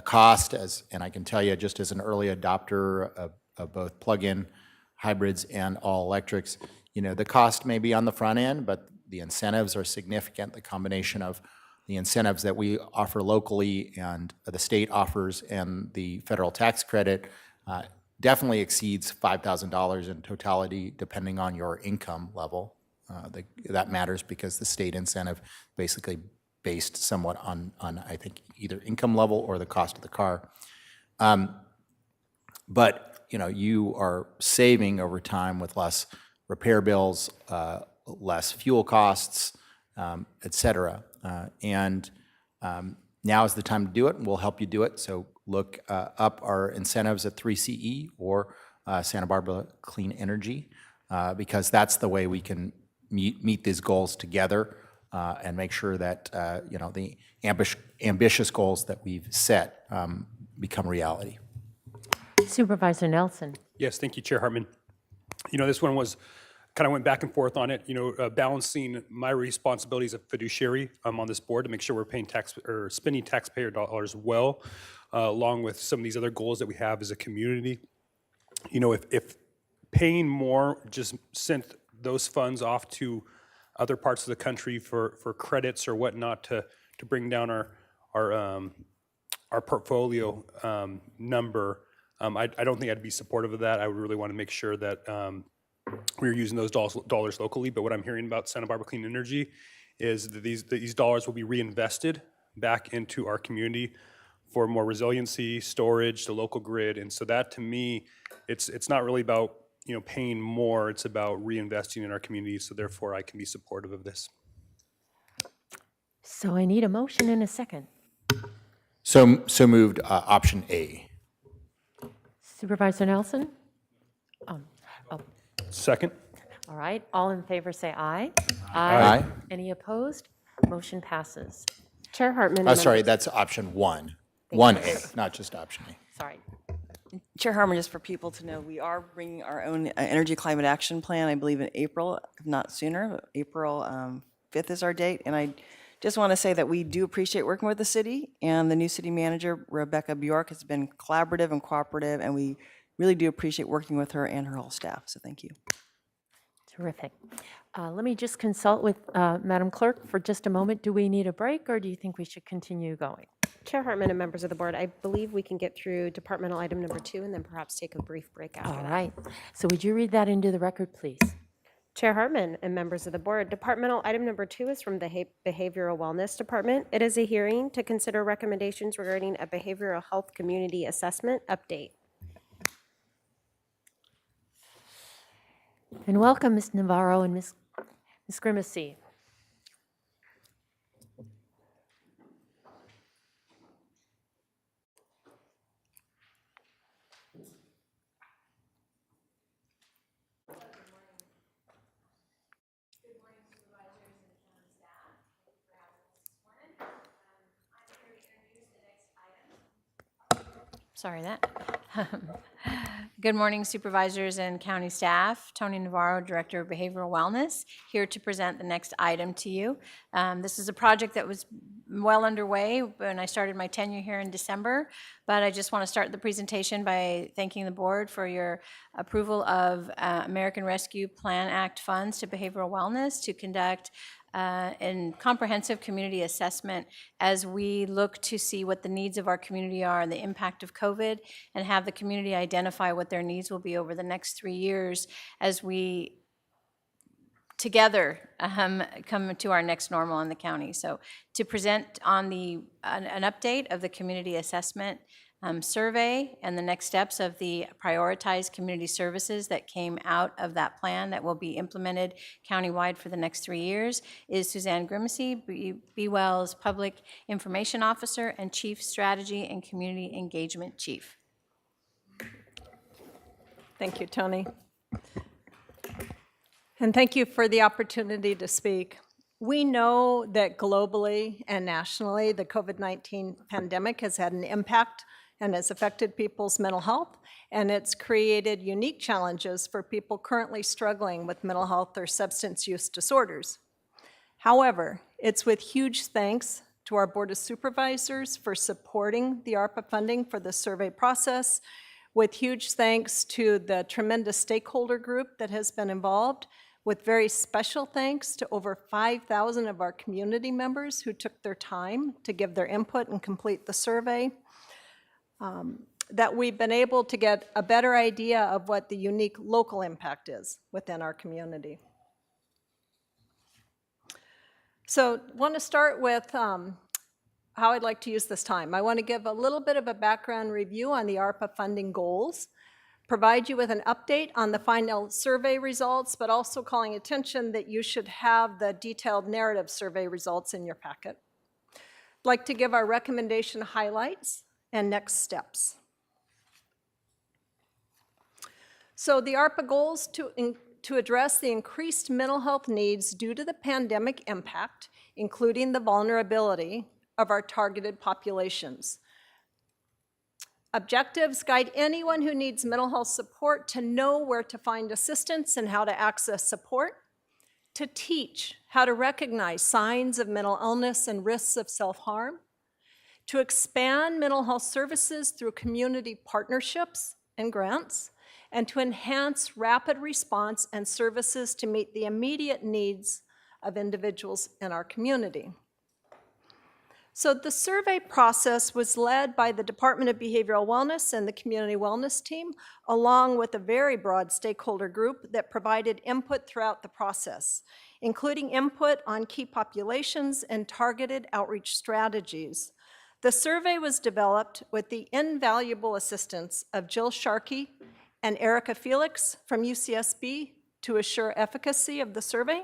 cost, and I can tell you just as an early adopter of both plug-in hybrids and all electrics, the cost may be on the front end, but the incentives are significant. The combination of the incentives that we offer locally and the state offers and the federal tax credit definitely exceeds $5,000 in totality, depending on your income level. That matters because the state incentive basically based somewhat on I think either income level or the cost of the car. But you are saving over time with less repair bills, less fuel costs, et cetera. And now is the time to do it, and we'll help you do it. So look up our incentives at 3CE or Santa Barbara Clean Energy, because that's the way we can meet these goals together and make sure that the ambitious goals that we've set become reality. Supervisor Nelson. Yes, thank you, Chair Hartman. This one was kind of went back and forth on it, balancing my responsibilities of fiduciary on this board to make sure we're paying spending taxpayer dollars well, along with some of these other goals that we have as a community. If paying more just sent those funds off to other parts of the country for credits or whatnot to bring down our portfolio number, I don't think I'd be supportive of that. I would really want to make sure that we're using those dollars locally. But what I'm hearing about Santa Barbara Clean Energy is that these dollars will be reinvested back into our community for more resiliency, storage, the local grid. And so that, to me, it's not really about paying more. It's about reinvesting in our community. So therefore, I can be supportive of this. So I need a motion in a second. So moved. Option A. Supervisor Nelson? Second. All right. All in favor say aye. Aye. Any opposed? Motion passes. Chair Hartman. Sorry, that's option 1. 1A, not just option A. Sorry. Chair Hartman, just for people to know, we are bringing our own energy climate action plan, I believe in April, if not sooner. April 5th is our date. And I just want to say that we do appreciate working with the city, and the new city manager, Rebecca Bjork, has been collaborative and cooperative, and we really do appreciate working with her and her whole staff. So thank you. Terrific. Let me just consult with Madam Clerk for just a moment. Do we need a break, or do you think we should continue going? Chair Hartman and members of the board, I believe we can get through departmental item number 2 and then perhaps take a brief break after All that. right. So would you read that into the record, please? Chair Hartman and members of the board, departmental item number 2 is from the Behavioral Wellness Department. It is a hearing to consider recommendations regarding a behavioral health community assessment update. And welcome, Ms. Navarro and Ms. Grimacy. Sorry that. Good morning, supervisors and county staff. Tony Navarro, Director of Behavioral Wellness, here to present the next item to you. This is a project that was well underway when I started my tenure here in December, but I just want to start the presentation by thanking the board for your approval of American Rescue Plan Act funds to behavioral wellness to conduct and comprehensive community assessment as we look to see what the needs of our community are and the impact of COVID, and have the community identify what their needs will be over the next 3 years as we together come to our next normal in the county. So to present on an update of the community assessment survey and the next steps of the prioritized community services that came out of that plan that will be implemented countywide for the next 3 years is Suzanne Grimacy, BWell's Public Information Officer and Chief Strategy and Community Engagement Chief. Thank you, Tony. And thank you for the opportunity to speak. We know that globally and nationally, the COVID-19 pandemic has had an impact and has affected people's mental health, and it's created unique challenges for people currently struggling with mental health or substance use disorders. However, it's with huge thanks to our Board of Supervisors for supporting the ARPA funding for the survey process, with huge thanks to the tremendous stakeholder group that has been involved, with very special thanks to over 5,000 of our community members who took their time to give their input and complete the survey, that we've been able to get a better idea of what the unique local impact is within our community. So I want to start with how I'd like to use this time. I want to give a little bit of a background review on the ARPA funding goals, provide you with an update on the final survey results, but also calling attention that you should have the detailed narrative survey results in your packet. I'd like to give our recommendation highlights and next steps. So the ARPA goals to address the increased mental health needs due to the pandemic impact, including the vulnerability of our targeted populations. Objectives guide anyone who needs mental health support to know where to find assistance and how to access support, to teach how to recognize signs of mental illness and risks of self-harm, to expand mental health services through community partnerships and grants, and to enhance rapid response and services to meet the immediate needs of individuals in our community. So the survey process was led by the Department of Behavioral Wellness and the Community Wellness Team, along with a very broad stakeholder group that provided input throughout the process, including input on key populations and targeted outreach strategies. The survey was developed with the invaluable assistance of Jill Sharkey and Erica Felix from UCSB to assure efficacy of the survey.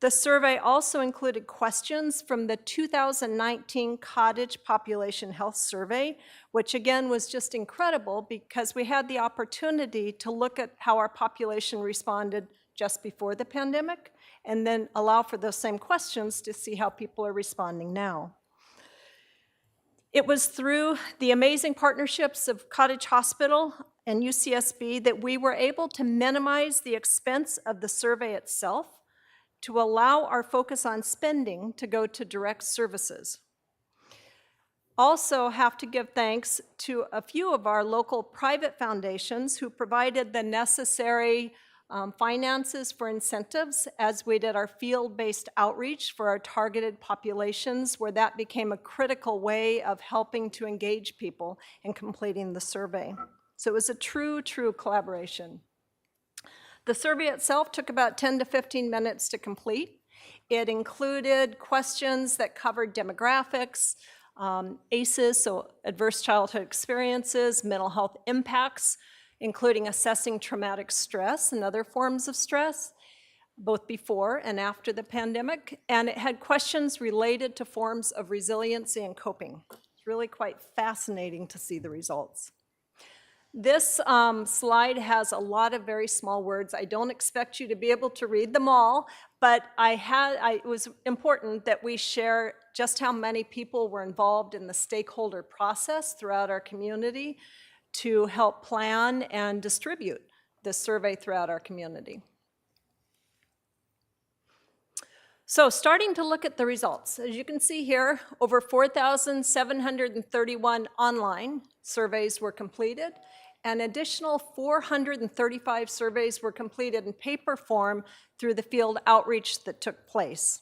The survey also included questions from the 2019 Cottage Population Health Survey, which again was just incredible because we had the opportunity to look at how our population responded just before the pandemic and then allow for those same questions to see how people are responding now. It was through the amazing partnerships of Cottage Hospital and UCSB that we were able to minimize the expense of the survey itself to allow our focus on spending to go to direct services. Also have to give thanks to a few of our local private foundations who provided the necessary finances for incentives as we did our field-based outreach for our targeted populations, where that became a critical way of helping to engage people in completing the survey. So it was a true collaboration. The survey itself took about 10 to 15 minutes to complete. It included questions that covered demographics, ACEs, so adverse childhood experiences, mental health impacts, including assessing traumatic stress and other forms of stress, both before and after the pandemic. And it had questions related to forms of resiliency and coping. It's really quite fascinating to see the results. This slide has a lot of very small words. I don't expect you to be able to read them all, but it was important that we share just how many people were involved in the stakeholder process throughout our community to help plan and distribute this survey throughout our community. So starting to look at the results, as you can see here, over 4,731 online surveys were completed. An additional 435 surveys were completed in paper form through the field outreach that took place.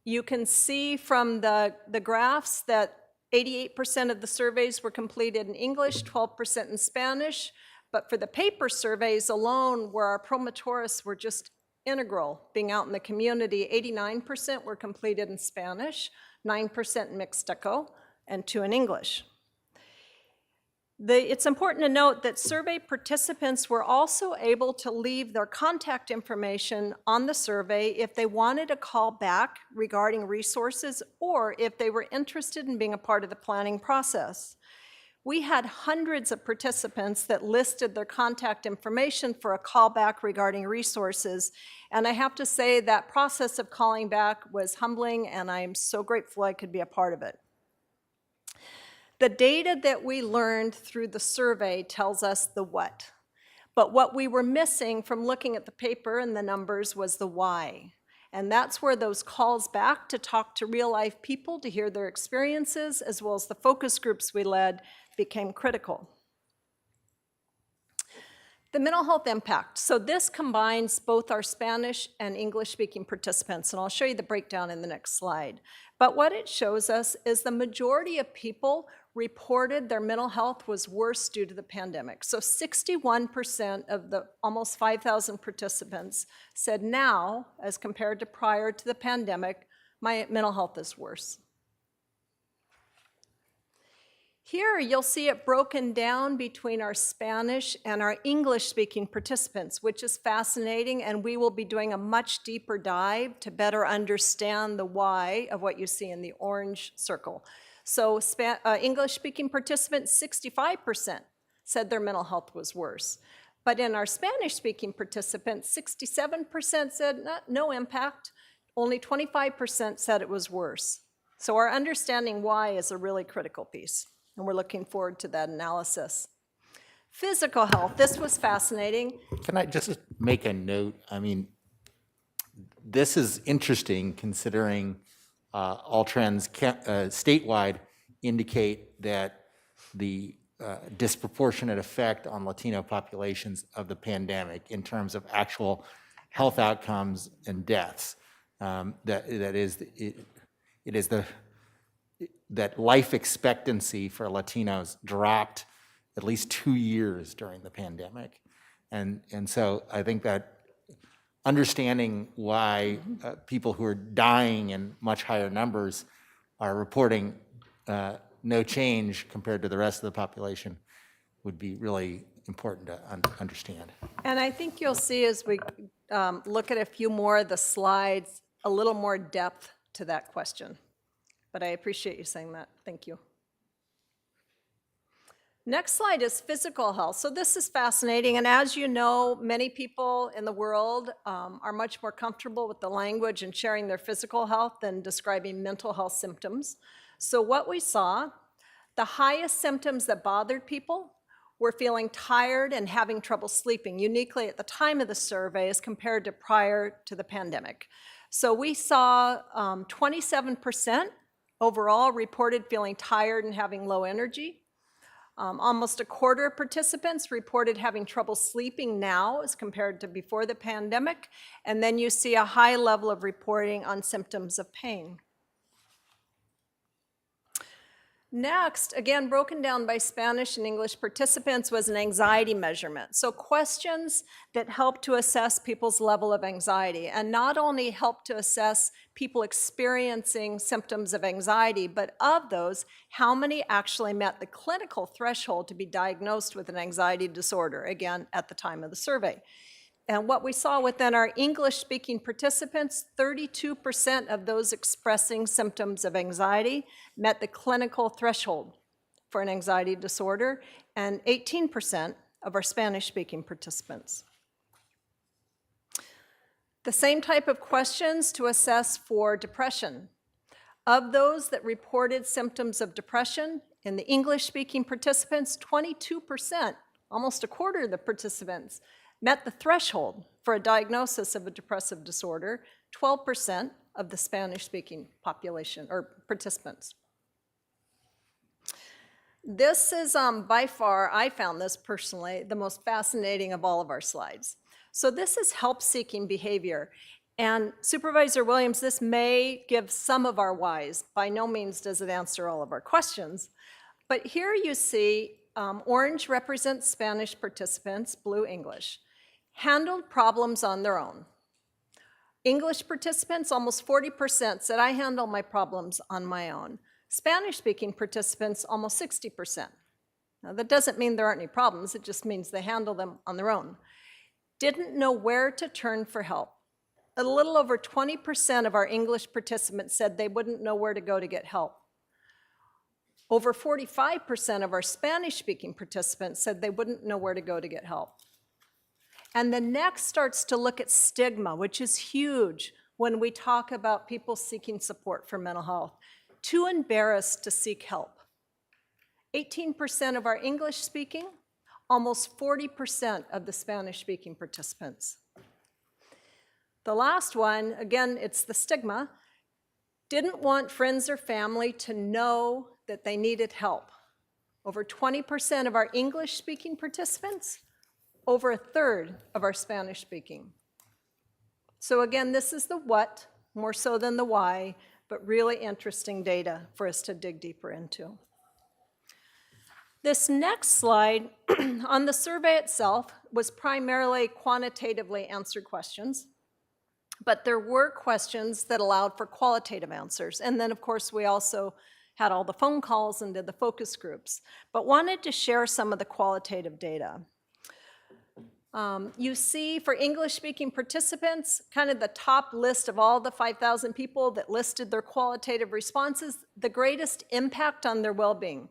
You can see from the graphs that 88% of the surveys were completed in English, 12% in Spanish, but for the paper surveys alone, where our promotores were just integral, being out in the community, 89% were completed in Spanish, 9% in Mixteco, and 2 in English. It's important to note that survey participants were also able to leave their contact information on the survey if they wanted a call back regarding resources or if they were interested in being a part of the planning process. We had hundreds of participants that listed their contact information for a callback regarding resources, and I have to say that process of calling back was humbling, and I'm so grateful I could be a part of it. The data that we learned through the survey tells us the what, but what we were missing from looking at the paper and the numbers was the why. And that's where those calls back to talk to real-life people to hear their experiences, as well as the focus groups we led, became critical. The mental health impact. So this combines both our Spanish and English-speaking participants, and I'll show you the breakdown in the next slide. But what it shows us is the majority of people reported their mental health was worse due to the pandemic. So 61% of the almost 5,000 participants said now, as compared to prior to the pandemic, my mental health is worse. Here you'll see it broken down between our Spanish and our English-speaking participants, which is fascinating, and we will be doing a much deeper dive to better understand the why of what you see in the orange circle. So English-speaking participants, 65% said their mental health was worse. But in our Spanish-speaking participants, 67% said no impact, only 25% said it was worse. So our understanding why is a really critical piece, and we're looking forward to that analysis. Physical health, this was fascinating. Can I just make a note? I mean, this is interesting considering all trends statewide indicate that the disproportionate effect on Latino populations of the pandemic in terms of actual health outcomes and deaths, that life expectancy for Latinos dropped at least 2 years during the pandemic. And so I think that understanding why people who are dying in much higher numbers are reporting no change compared to the rest of the population would be really important to understand. And I think you'll see as we look at a few more of the slides, a little more depth to that question. But I appreciate you saying that. Thank you. Next slide is physical health. So this is fascinating. And as you know, many people in the world are much more comfortable with the language and sharing their physical health than describing mental health symptoms. So what we saw, the highest symptoms that bothered people were feeling tired and having trouble sleeping, uniquely at the time of the survey as compared to prior to the pandemic. So we saw 27% overall reported feeling tired and having low energy. Almost a quarter of participants reported having trouble sleeping now as compared to before the pandemic. And then you see a high level of reporting on symptoms of pain. Next, again, broken down by Spanish and English participants, was an anxiety measurement. So questions that help to assess people's level of anxiety, and not only help to assess people experiencing symptoms of anxiety, but of those, how many actually met the clinical threshold to be diagnosed with an anxiety disorder, again, at the time of the survey. And what we saw within our English-speaking participants, 32% of those expressing symptoms of anxiety met the clinical threshold for an anxiety disorder, and 18% of our Spanish-speaking participants. The same type of questions to assess for depression. Of those that reported symptoms of depression, in the English-speaking participants, 22%, almost a quarter of the participants, met the threshold for a diagnosis of a depressive disorder, 12% of the Spanish-speaking population or participants. This is by far, I found this personally, the most fascinating of all of our slides. So this is help-seeking behavior. And Supervisor Williams, this may give some of our whys. By no means does it answer all of our questions. But here you see orange represents Spanish participants, blue English. Handled problems on their own. English participants, almost 40% said, I handle my problems on my own. Spanish-speaking participants, almost 60%. Now, that doesn't mean there aren't any problems, it just means they handle them on their own. Didn't know where to turn for help. A little over 20% of our English participants said they wouldn't know where to go to get help. Over 45% of our Spanish-speaking participants said they wouldn't know where to go to get help. And the next starts to look at stigma, which is huge when we talk about people seeking support for mental health. Too embarrassed to seek help. 18% of our English-speaking, almost 40% of the Spanish-speaking participants. The last one, again, it's the stigma. Didn't want friends or family to know that they needed help. Over 20% of our English-speaking participants, over a third of our Spanish-speaking. So again, this is the what, more so than the why, but really interesting data for us to dig deeper into. This next slide on the survey itself was primarily quantitatively answered questions, but there were questions that allowed for qualitative answers. And then, of course, we also had all the phone calls and did the focus groups, but wanted to share some of the qualitative data. You see for English-speaking participants, kind of the top list of all the 5,000 people that listed their qualitative responses, the greatest impact on their well-being.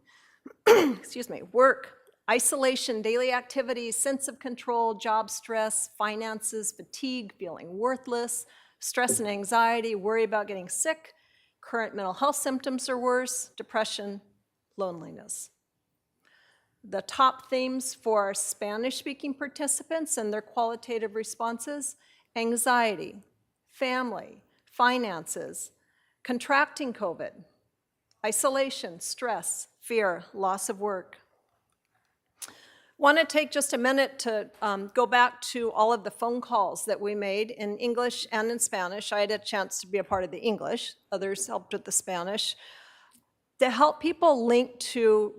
Excuse me, work, isolation, daily activities, sense of control, job stress, finances, fatigue, feeling worthless, stress and anxiety, worry about getting sick, current mental health symptoms are worse, depression, loneliness. The top themes for our Spanish-speaking participants and their qualitative responses: anxiety, family, finances, contracting COVID, isolation, stress, fear, loss of work. Want to take just a minute to go back to all of the phone calls that we made in English and in Spanish. I had a chance to be a part of the English, others helped with the Spanish, to help people link to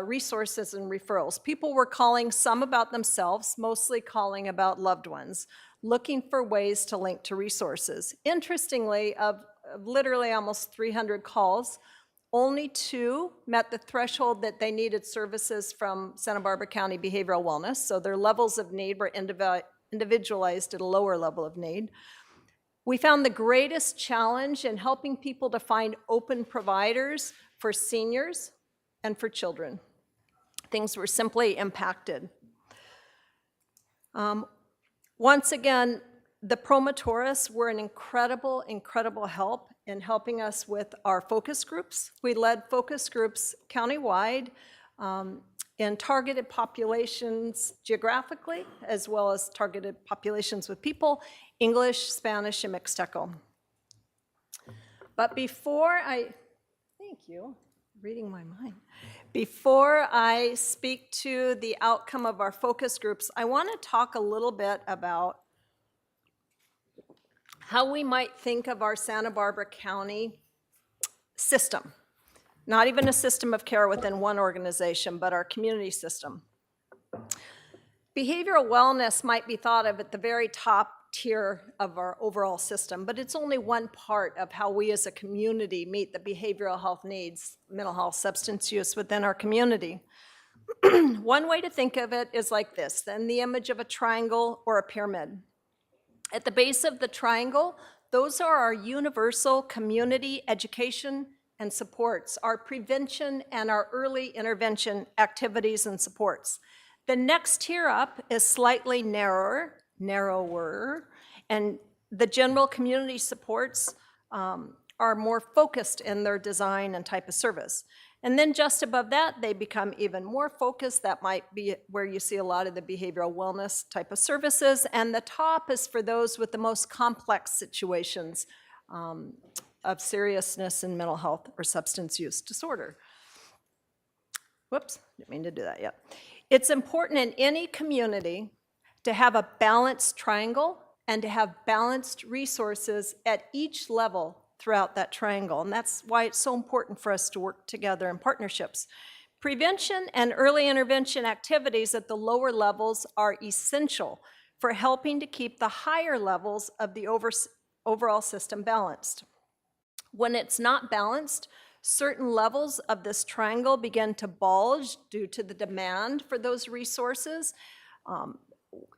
resources and referrals. People were calling, some about themselves, mostly calling about loved ones, looking for ways to link to resources. Interestingly, of literally almost 300 calls, only 2 met the threshold that they needed services from Santa Barbara County Behavioral Wellness, so their levels of need were individualized at a lower level of need. We found the greatest challenge in helping people to find open providers for seniors and for children. Things were simply impacted. Once again, the promotores were an incredible, incredible help in helping us with our focus groups. We led focus groups countywide in targeted populations geographically, as well as targeted populations with people, English, Spanish, and Mixteco. But before I, thank you, reading my mind. Before I speak to the outcome of our focus groups, I want to talk a little bit about how we might think of our Santa Barbara County system. Not even a system of care within one organization, but our community system. Behavioral wellness might be thought of at the very top tier of our overall system, but it's only one part of how we as a community meet the behavioral health needs, mental health, substance use within our community. One way to think of it is like this, then the image of a triangle or a pyramid. At the base of the triangle, those are our universal community education and supports, our prevention and our early intervention activities and supports. The next tier up is slightly narrower, and the general community supports are more focused in their design and type of service. And then just above that, they become even more focused. That might be where you see a lot of the behavioral wellness type of services. And the top is for those with the most complex situations of seriousness in mental health or substance use disorder. Whoops, didn't mean to do that yet. It's important in any community to have a balanced triangle and to have balanced resources at each level throughout that triangle. And that's why it's so important for us to work together in partnerships. Prevention and early intervention activities at the lower levels are essential for helping to keep the higher levels of the overall system balanced. When it's not balanced, certain levels of this triangle begin to bulge due to the demand for those resources.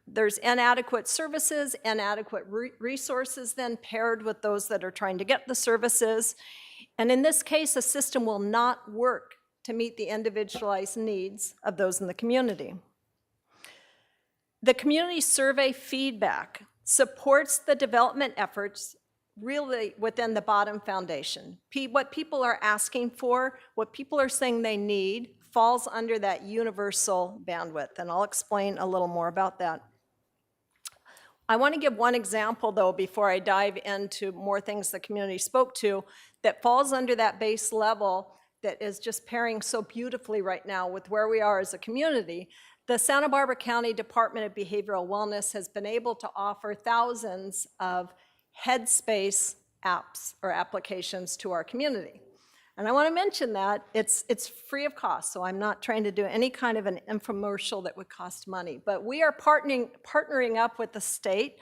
There's inadequate services, inadequate resources then paired with those that are trying to get the services. And in this case, a system will not work to meet the individualized needs of those in the community. The community survey feedback supports the development efforts really within the bottom foundation. What people are asking for, what people are saying they need, falls under that universal bandwidth, and I'll explain a little more about that. I want to give one example, though, before I dive into more things the community spoke to that falls under that base level that is just pairing so beautifully right now with where we are as a community. The Santa Barbara County Department of Behavioral Wellness has been able to offer thousands of Headspace apps or applications to our community. And I want to mention that it's free of cost, so I'm not trying to do any kind of an infomercial that would cost money. But we are partnering up with the state,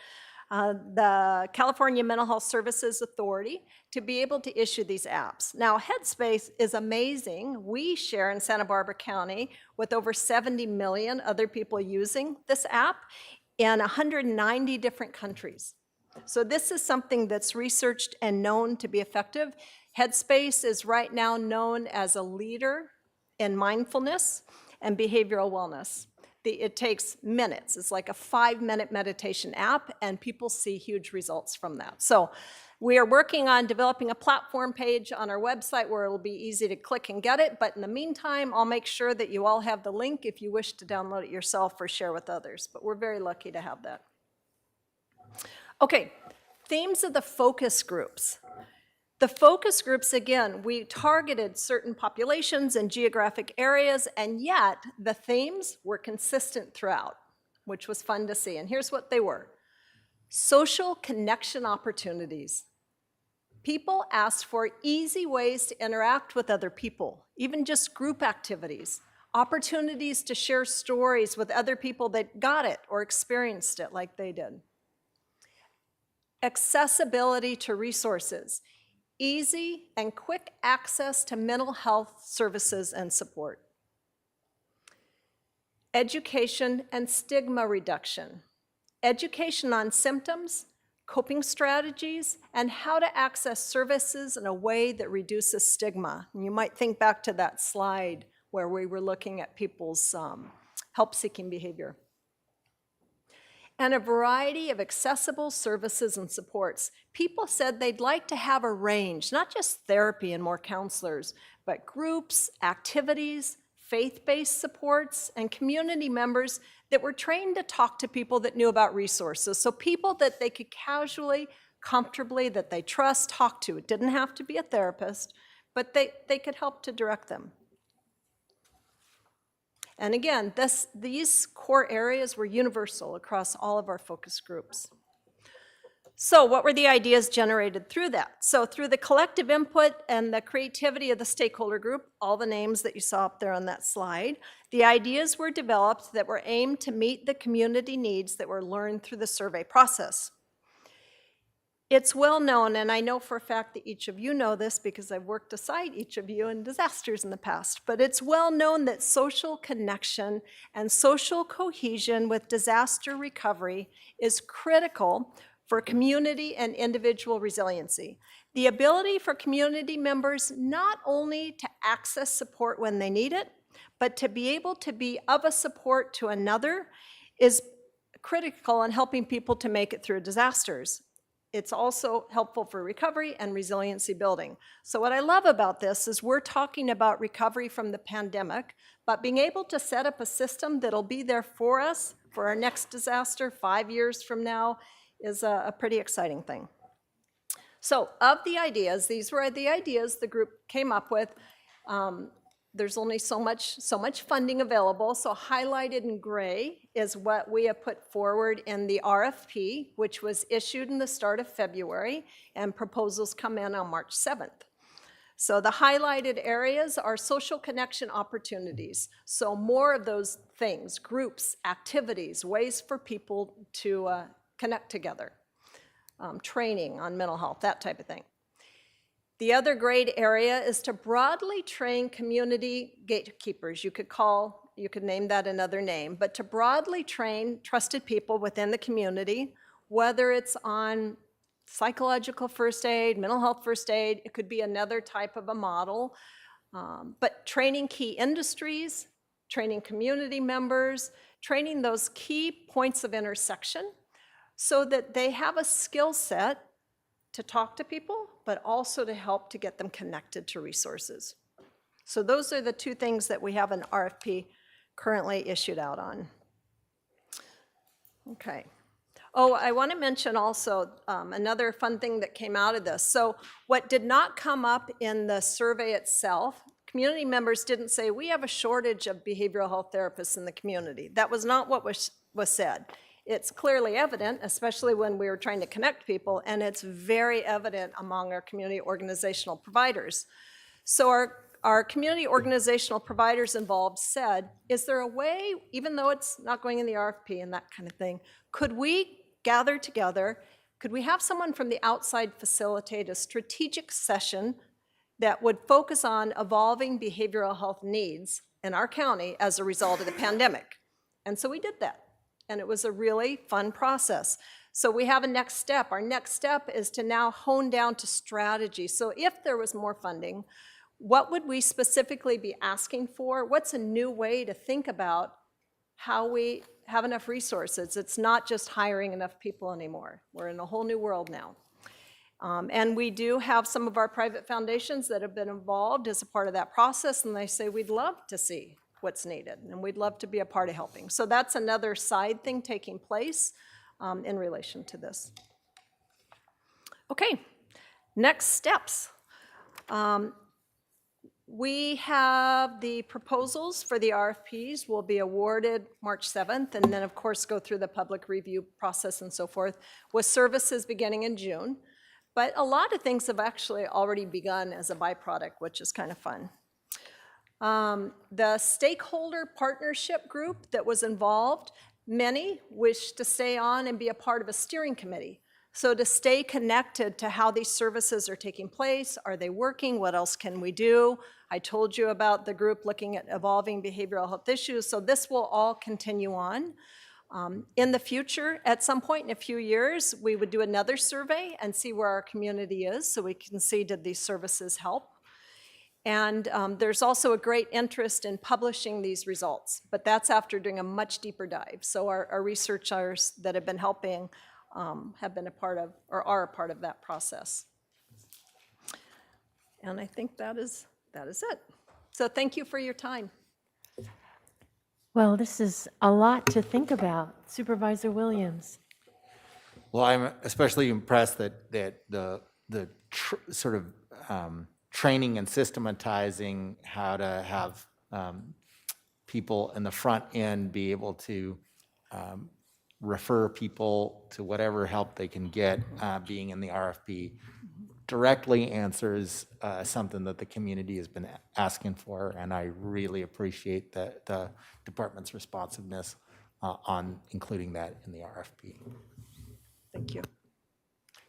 the California Mental Health Services Authority, to be able to issue these apps. Now, Headspace is amazing. We share in Santa Barbara County with over 70 million other people using this app in 190 different countries. So this is something that's researched and known to be effective. Headspace is right now known as a leader in mindfulness and behavioral wellness. It takes minutes. It's like a 5-minute meditation app, and people see huge results from that. So we are working on developing a platform page on our website where it'll be easy to click and get it. But in the meantime, I'll make sure that you all have the link if you wish to download it yourself or share with others. But we're very lucky to have that. Okay, themes of the focus groups. The focus groups, again, we targeted certain populations and geographic areas, and yet the themes were consistent throughout, which was fun to see. And here's what they were. Social connection opportunities. People asked for easy ways to interact with other people, even just group activities, opportunities to share stories with other people that got it or experienced it like they did. Accessibility to resources. Easy and quick access to mental health services and support. Education and stigma reduction. Education on symptoms, coping strategies, and how to access services in a way that reduces stigma. And you might think back to that slide where we were looking at people's help-seeking behavior. And a variety of accessible services and supports. People said they'd like to have a range, not just therapy and more counselors, but groups, activities, faith-based supports, and community members that were trained to talk to people that knew about resources. So people that they could casually, comfortably, that they trust, talk to. It didn't have to be a therapist, but they could help to direct them. And again, these core areas were universal across all of our focus groups. So what were the ideas generated through that? So through the collective input and the creativity of the stakeholder group, all the names that you saw up there on that slide, the ideas were developed that were aimed to meet the community needs that were learned through the survey process. It's well known, and I know for a fact that each of you know this because I've worked beside each of you in disasters in the past, but it's well known that social connection and social cohesion with disaster recovery is critical for community and individual resiliency. The ability for community members not only to access support when they need it, but to be able to be of a support to another is critical in helping people to make it through disasters. It's also helpful for recovery and resiliency building. So what I love about this is we're talking about recovery from the pandemic, but being able to set up a system that'll be there for us for our next disaster 5 years from now is a pretty exciting thing. So of the ideas, these were the ideas the group came up with. There's only so much funding available, so highlighted in gray is what we have put forward in the RFP, which was issued in the start of February, and proposals come in on March 7th. So the highlighted areas are social connection opportunities. So more of those things, groups, activities, ways for people to connect together, training on mental health, that type of thing. The other great area is to broadly train community gatekeepers. You could name that another name, but to broadly train trusted people within the community, whether it's on psychological first aid, mental health first aid, it could be another type of a model, but training key industries, training community members, training those key points of intersection so that they have a skill set to talk to people, but also to help to get them connected to resources. So those are the two things that we have an RFP currently issued out on. Okay. Oh, I want to mention also another fun thing that came out of this. So what did not come up in the survey itself, community members didn't say, we have a shortage of behavioral health therapists in the community. That was not what was said. It's clearly evident, especially when we were trying to connect people, and it's very evident among our community organizational providers. So our community organizational providers involved said, is there a way, even though it's not going in the RFP and that kind of thing, could we gather together, could we have someone from the outside facilitate a strategic session that would focus on evolving behavioral health needs in our county as a result of the pandemic? And so we did that. And it was a really fun process. So we have a next step. Our next step is to now hone down to strategy. So if there was more funding, what would we specifically be asking for? What's a new way to think about how we have enough resources? It's not just hiring enough people anymore. We're in a whole new world now. And we do have some of our private foundations that have been involved as a part of that process, and they say, we'd love to see what's needed, and we'd love to be a part of helping. So that's another side thing taking place in relation to this. Okay, next steps. We have the proposals for the RFPs will be awarded March 7th, and then of course go through the public review process and so forth, with services beginning in June. But a lot of things have actually already begun as a byproduct, which is kind of fun. The stakeholder partnership group that was involved, many wish to stay on and be a part of a steering committee. So to stay connected to how these services are taking place, are they working, what else can we do? I told you about the group looking at evolving behavioral health issues, so this will all continue on. In the future, at some point in a few years, we would do another survey and see where our community is so we can see, did these services help? And there's also a great interest in publishing these results, but that's after doing a much deeper dive. So our researchers that have been helping have been a part of, or are a part of that process. And I think that is it. So thank you for your time. Well, this is a lot to think about. Supervisor Williams. Well, I'm especially impressed that the sort of training and systematizing how to have people in the front end be able to refer people to whatever help they can get, being in the RFP directly answers something that the community has been asking for, and I really appreciate the department's responsiveness on including that in the RFP. Thank you.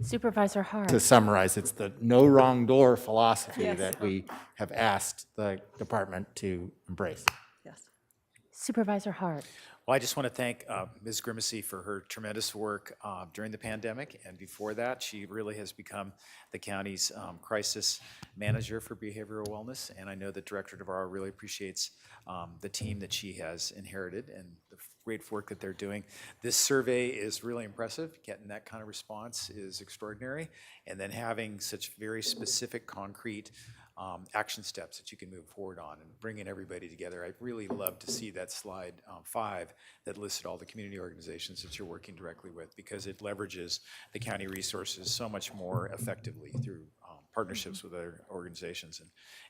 Supervisor Hart. To summarize, it's the no wrong door philosophy Yes. that we have asked the department to embrace. Yes. Supervisor Hart. Well, I just want to thank Ms. Grimacy for her tremendous work during the pandemic, and before that, she really has become the county's crisis manager for behavioral wellness, and I know that Director Navarro really appreciates the team that she has inherited and the great work that they're doing. This survey is really impressive. Getting that kind of response is extraordinary, and then having such very specific, concrete action steps that you can move forward on and bringing everybody together. I really love to see that slide 5 that listed all the community organizations that you're working directly with, because it leverages the county resources so much more effectively through partnerships with other organizations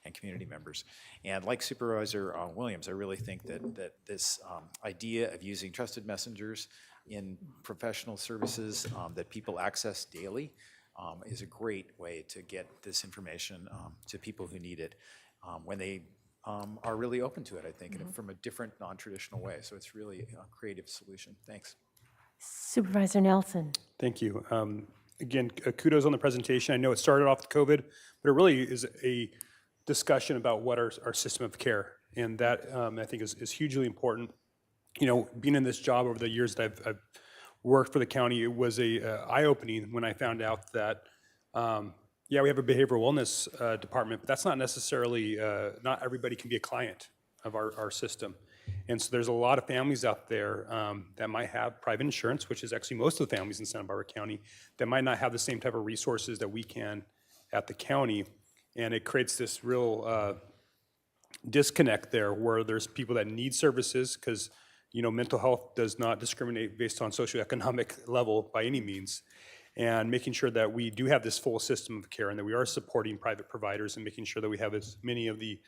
and community members. And like Supervisor Williams, I really think that this idea of using trusted messengers in professional services that people access daily is a great way to get this information to people who need it when they are really open to it, I think, and from a different, non-traditional way. So it's really a creative solution. Thanks. Supervisor Nelson. Thank you. Again, kudos on the presentation. I know it started off with COVID, but it really is a discussion about what our system of care, and that I think is hugely important. You know, being in this job over the years that I've worked for the county, it was eye-opening when I found out that, yeah, we have a behavioral wellness department, but that's not necessarily, not everybody can be a client of our system. And so there's a lot of families out there that might have private insurance, which is actually most of the families in Santa Barbara County, that might not have the same type of resources that we can at the county. And it creates this real disconnect there where there's people that need services because, you know, mental health does not discriminate based on socioeconomic level by any means. And making sure that we do have this full system of care and that we are supporting private providers and making sure that we have as many of the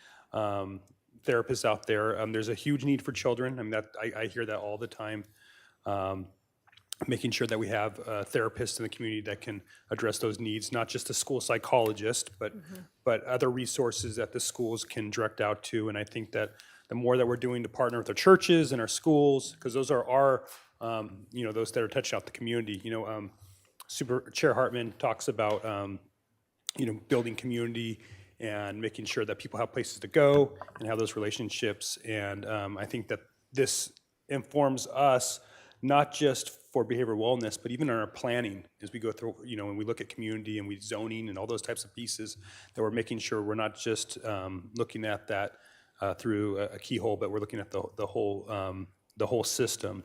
therapists out there. There's a huge need for children. I mean, I hear that all the time. Making sure that we have therapists in the community that can address those needs, not just a school psychologist, but other resources that the schools can direct out to. And I think that the more that we're doing to partner with our churches and our schools, because those are our, you know, those that are touching out the community. You know, Chair Hartman talks about, you know, building community and making sure that people have places to go and have those relationships. And I think that this informs us, not just for behavioral wellness, but even in our planning as we go through, you know, when we look at community and we zoning and all those types of pieces, that we're making sure we're not just looking at that through a keyhole, but we're looking at the whole system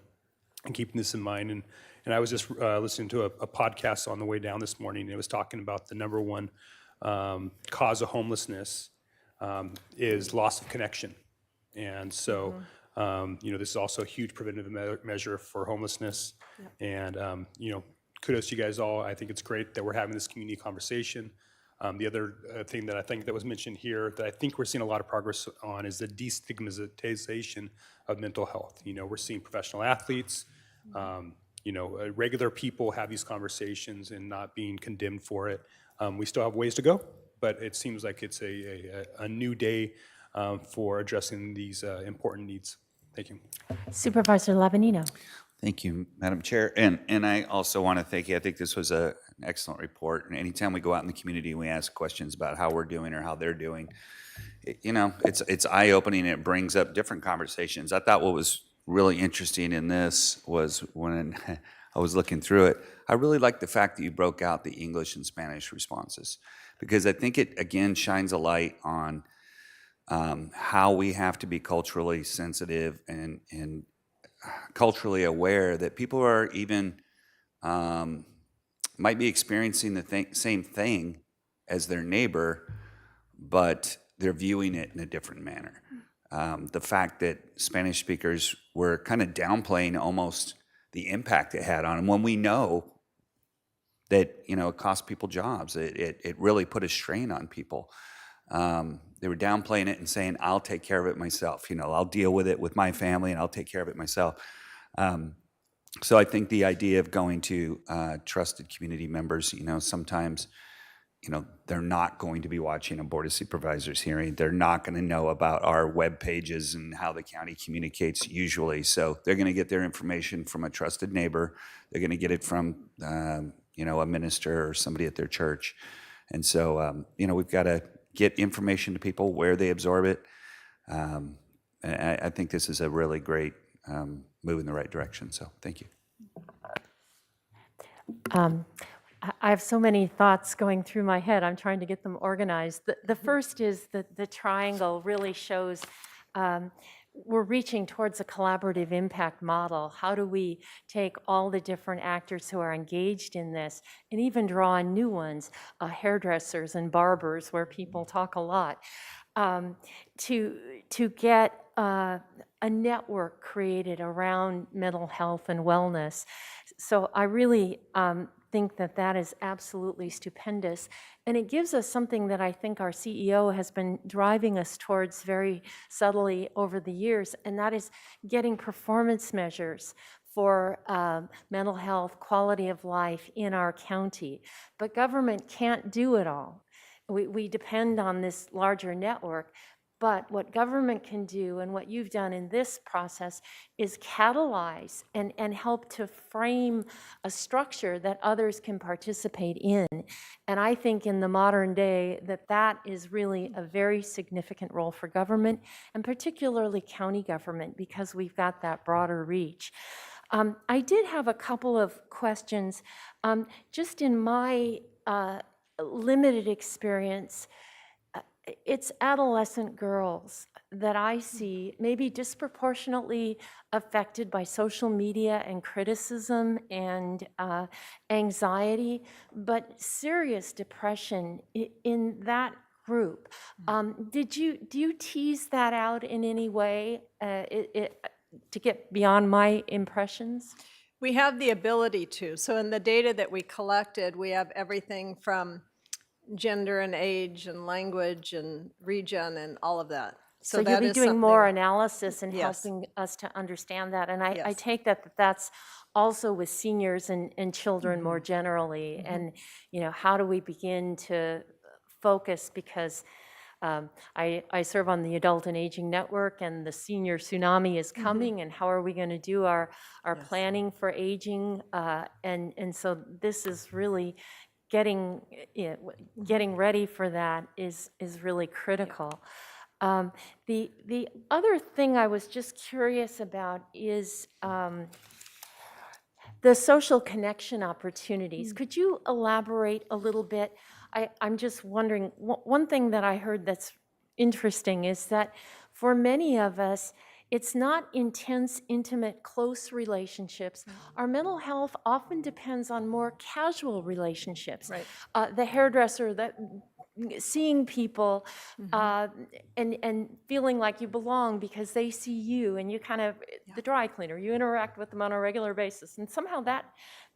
and keeping this in mind. And I was just listening to a podcast on the way down this morning, and it was talking about the number one cause of homelessness is loss of connection. And so, you know, this is also a huge preventative measure for homelessness. Yep. And, you know, kudos to you guys all. I think it's great that we're having this community conversation. The other thing that I think that was mentioned here that I think we're seeing a lot of progress on is the destigmatization of mental health. You know, we're seeing professional athletes, you know, regular people have these conversations and not being condemned for it. We still have ways to go, but it seems like it's a new day for addressing these important needs. Thank you. Supervisor Lavanino. Thank you, Madam Chair. And I also want to thank you. I think this was an excellent report. And anytime we go out in the community and we ask questions about how we're doing or how they're doing, you know, it's eye-opening. It brings up different conversations. I thought what was really interesting in this was when I was looking through it, I really liked the fact that you broke out the English and Spanish responses, because I think it, again, shines a light on how we have to be culturally sensitive and culturally aware that people are even might be experiencing the same thing as their neighbor, but they're viewing it in a different manner. The fact that Spanish speakers were kind of downplaying almost the impact it had on them, when we know that, you know, it cost people jobs. It really put a strain on people. They were downplaying it and saying, I'll take care of it myself. I'll deal with it with my family and I'll take care of it myself. So I think the idea of going to trusted community members, sometimes, they're not going to be watching a Board of Supervisors hearing. They're not going to know about our web pages and how the county communicates usually. So they're going to get their information from a trusted neighbor. They're going to get it from, a minister or somebody at their church. And so, we've got to get information to people where they absorb it. And I think this is a really great move in the right direction. So thank you. I have so many thoughts going through my head. I'm trying to get them organized. The first is that the triangle really shows we're reaching towards a collaborative impact model. How do we take all the different actors who are engaged in this and even draw on new ones, hairdressers and barbers, where people talk a lot, to get a network created around mental health and wellness. So I really think that that is absolutely stupendous. And it gives us something that I think our CEO has been driving us towards very subtly over the years, and that is getting performance measures for mental health, quality of life in our county. But government can't do it all. We depend on this larger network. But what government can do, and what you've done in this process, is catalyze and help to frame a structure that others can participate in. And I think in the modern day that is really a very significant role for government, and particularly county government, because we've got that broader reach. I did have a couple of questions. Just in my limited experience, it's adolescent girls that I see maybe disproportionately affected by social media and criticism and anxiety, but serious depression in that group. Do you tease that out in any way to get beyond my impressions? We have the ability to. So in the data that we collected, we have everything from gender and age and language and region and all of that. So you'll be doing more analysis and helping us to understand that. And I take that's also with seniors and children more generally. And, how do we begin to focus? Because I serve on the Adult and Aging Network, and the senior tsunami is coming. And how are we going to do our planning for aging? And so this is really getting ready for that is really critical. The other thing I was just curious about is the social connection opportunities. Could you elaborate a little bit? I'm just wondering, one thing that I heard that's interesting is that for many of us, it's not intense, intimate, close relationships. Our mental health often depends on more casual relationships. Right. The hairdresser, seeing people and feeling like you belong because they see you, and you the dry cleaner, you interact with them on a regular basis. And somehow that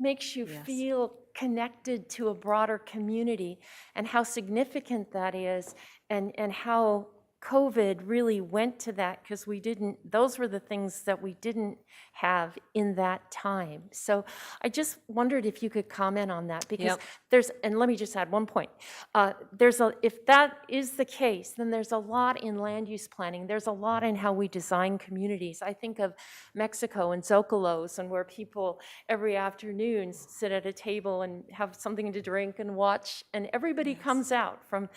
makes you feel connected to a broader community, and how significant that is, and how COVID really went to that, because those were the things that we didn't have in that time. So I just wondered if you could comment on that, because and let me just add one point. If that is the case, then there's a lot in land use planning. There's a lot in how we design communities. I think of Mexico and Zócalos, and where people every afternoon sit at a table and have something to drink and watch, and everybody comes out, from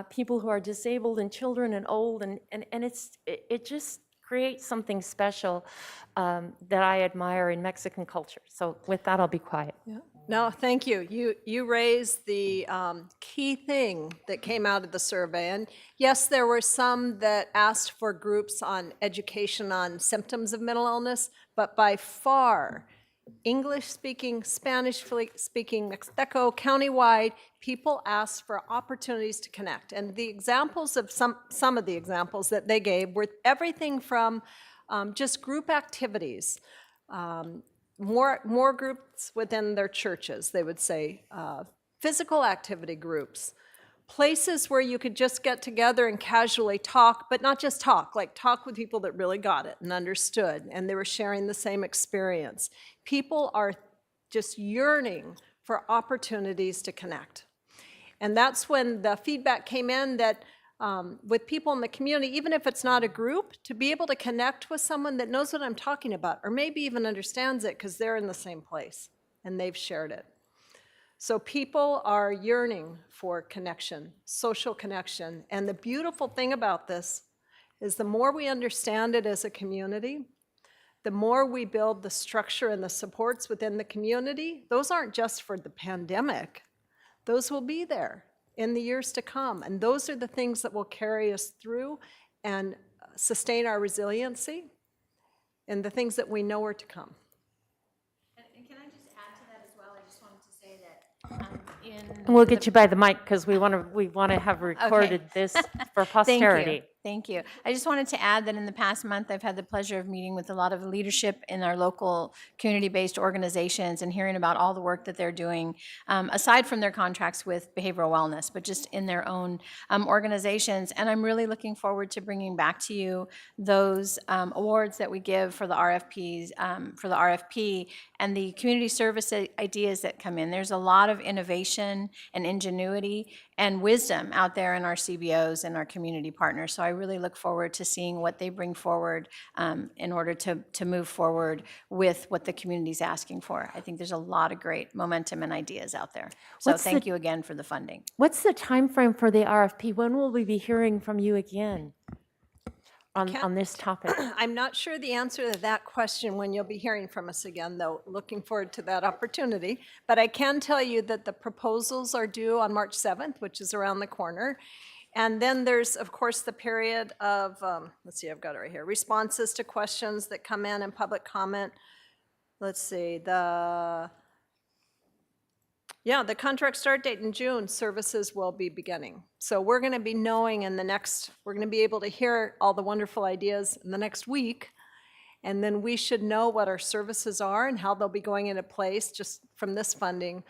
people who are disabled and children and old, and it just creates something special that I admire in Mexican culture. So with that, I'll be quiet. No, thank you. You raised the key thing that came out of the survey. And yes, there were some that asked for groups on education on symptoms of mental illness, but by far, English-speaking, Spanish-speaking, Mixteco, countywide, people asked for opportunities to connect. And the examples of some of the examples that they gave were everything from just group activities, more groups within their churches, they would say, physical activity groups, places where you could just get together and casually talk, but not just talk, like talk with people that really got it and understood, and they were sharing the same experience. People are just yearning for opportunities to connect. And that's when the feedback came in that with people in the community, even if it's not a group, to be able to connect with someone that knows what I'm talking about, or maybe even understands it because they're in the same place and they've shared it. So people are yearning for connection, social connection. And the beautiful thing about this is the more we understand it as a community, the more we build the structure and the supports within the community. Those aren't just for the pandemic. Those will be there in the years to come. And those are the things that will carry us through and sustain our resiliency and the things that we know are to come. And can I just add to that as well? I just wanted to say that And we'll get you by the mic because we want to have recorded this for posterity. Thank you. I just wanted to add that in the past month, I've had the pleasure of meeting with a lot of leadership in our local community-based organizations and hearing about all the work that they're doing, aside from their contracts with behavioral wellness, but just in their own organizations. And I'm really looking forward to bringing back to you those awards that we give for the RFPs, for the RFP, and the community service ideas that come in. There's a lot of innovation and ingenuity and wisdom out there in our CBOs and our community partners. So I really look forward to seeing what they bring forward in order to move forward with what the community's asking for. I think there's a lot of great momentum and ideas out there. So thank you again for the funding. What's the time frame for the RFP? When will we be hearing from you again on this topic? I'm not sure the answer to that question when you'll be hearing from us again, though. Looking forward to that opportunity. But I can tell you that the proposals are due on March 7th, which is around the corner. And then there's, of course, the period of, let's see, I've got it right here, responses to questions that come in and public comment. Let's see, the contract start date in June, services will be beginning. So we're going to be knowing we're going to be able to hear all the wonderful ideas in the next week. And then we should know what our services are and how they'll be going into place just from this funding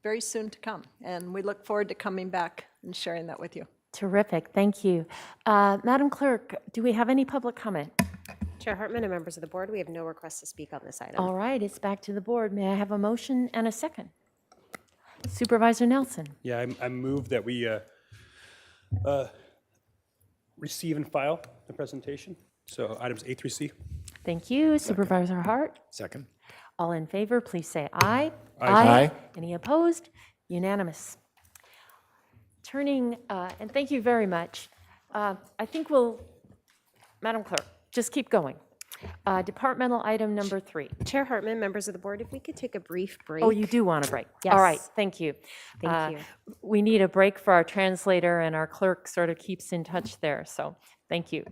very soon to come. And we look forward to coming back and sharing that with you. Terrific, thank you. Madam Clerk, do we have any public comment? Chair Hartman and members of the board, we have no requests to speak on this item. All right, it's back to the board. May I have a motion and a second? Supervisor Nelson. Yeah, I move that we receive and file the presentation. So items A through C. Thank you. Supervisor Hart. Second. All in favor, please say aye. Aye. Any opposed? Unanimous. Turning, and thank you very much. I think Madam Clerk, just keep going. Departmental item number 3. Chair Hartman, members of the board, if we could take a brief break. Oh, you do want a break? Yes. All right, thank you. Thank you. We need a break for our translator, and our clerk sort of keeps in touch there, so thank you.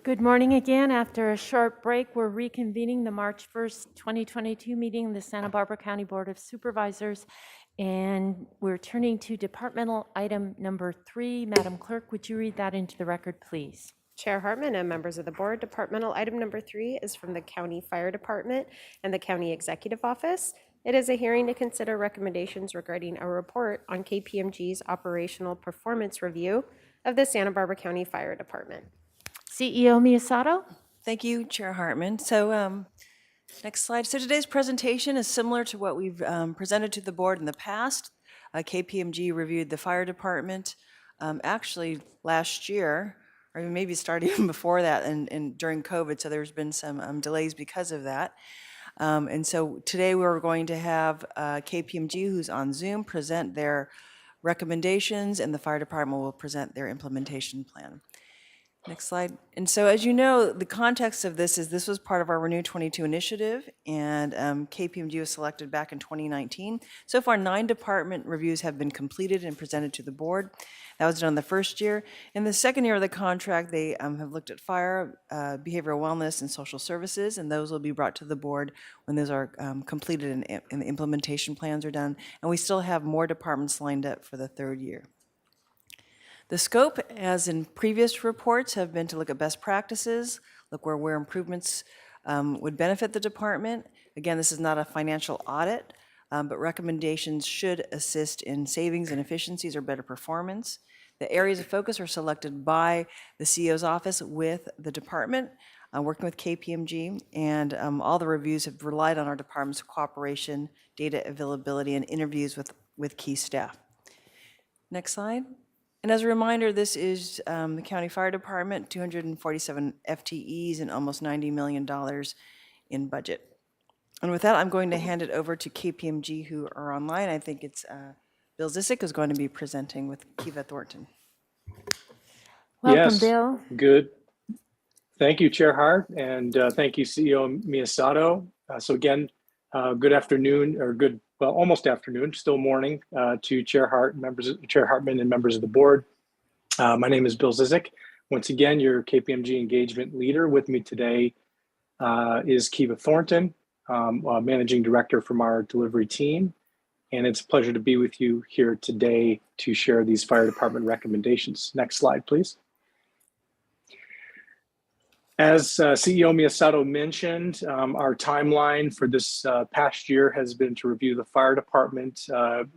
Good morning again. After a short break, we're reconvening the March 1st, 2022 meeting of the Santa Barbara County Board of Supervisors, and we're turning to departmental item number 3. Madam Clerk, would you read that into the record, please? Chair Hartman and members of the board, departmental item number 3 is from the County Fire Department and the County Executive Office. It is a hearing to consider recommendations regarding a report on KPMG's operational performance review of the Santa Barbara County Fire Department. CEO Miyasato? Thank you, Chair Hartman. So next slide. So today's presentation is similar to what we've presented to the board in the past. KPMG reviewed the fire department actually last year, or maybe started even before that and during COVID, so there's been some delays because of that. And so today we're going to have KPMG, who's on Zoom, present their recommendations, and the fire department will present their implementation plan. Next slide. And so as you know, the context of this is this was part of our Renew 22 initiative, and KPMG was selected back in 2019. So far, 9 department reviews have been completed and presented to the board. That was done in the first year. In the second year of the contract, they have looked at fire, behavioral wellness, and social services, and those will be brought to the board when those are completed and the implementation plans are done. And we still have more departments lined up for the third year. The scope, as in previous reports, have been to look at best practices, look where improvements would benefit the department. Again, this is not a financial audit, but recommendations should assist in savings and efficiencies or better performance. The areas of focus are selected by the CEO's office with the department, working with KPMG, and all the reviews have relied on our department's cooperation, data availability, and interviews with key staff. Next slide. And as a reminder, this is the County Fire Department, 247 FTEs and almost $90 million in budget. And with that, I'm going to hand it over to KPMG, who are online. I think it's Bill Zisick who's going to be presenting with Kiva Thornton. Welcome, Yes. Bill. Good. Thank you, Chair Hart, and thank you, CEO Miyasato. So again, good afternoon, or good, well, almost afternoon, still morning, to Chair Hart, Chair Hartman, and members of the board. My name is Bill Zisick. Once again, your KPMG engagement leader. With me today is Kiva Thornton, Managing Director from our delivery team. And it's a pleasure to be with you here today to share these fire department recommendations. Next slide, please. As CEO Miyasato mentioned, our timeline for this past year has been to review the fire department.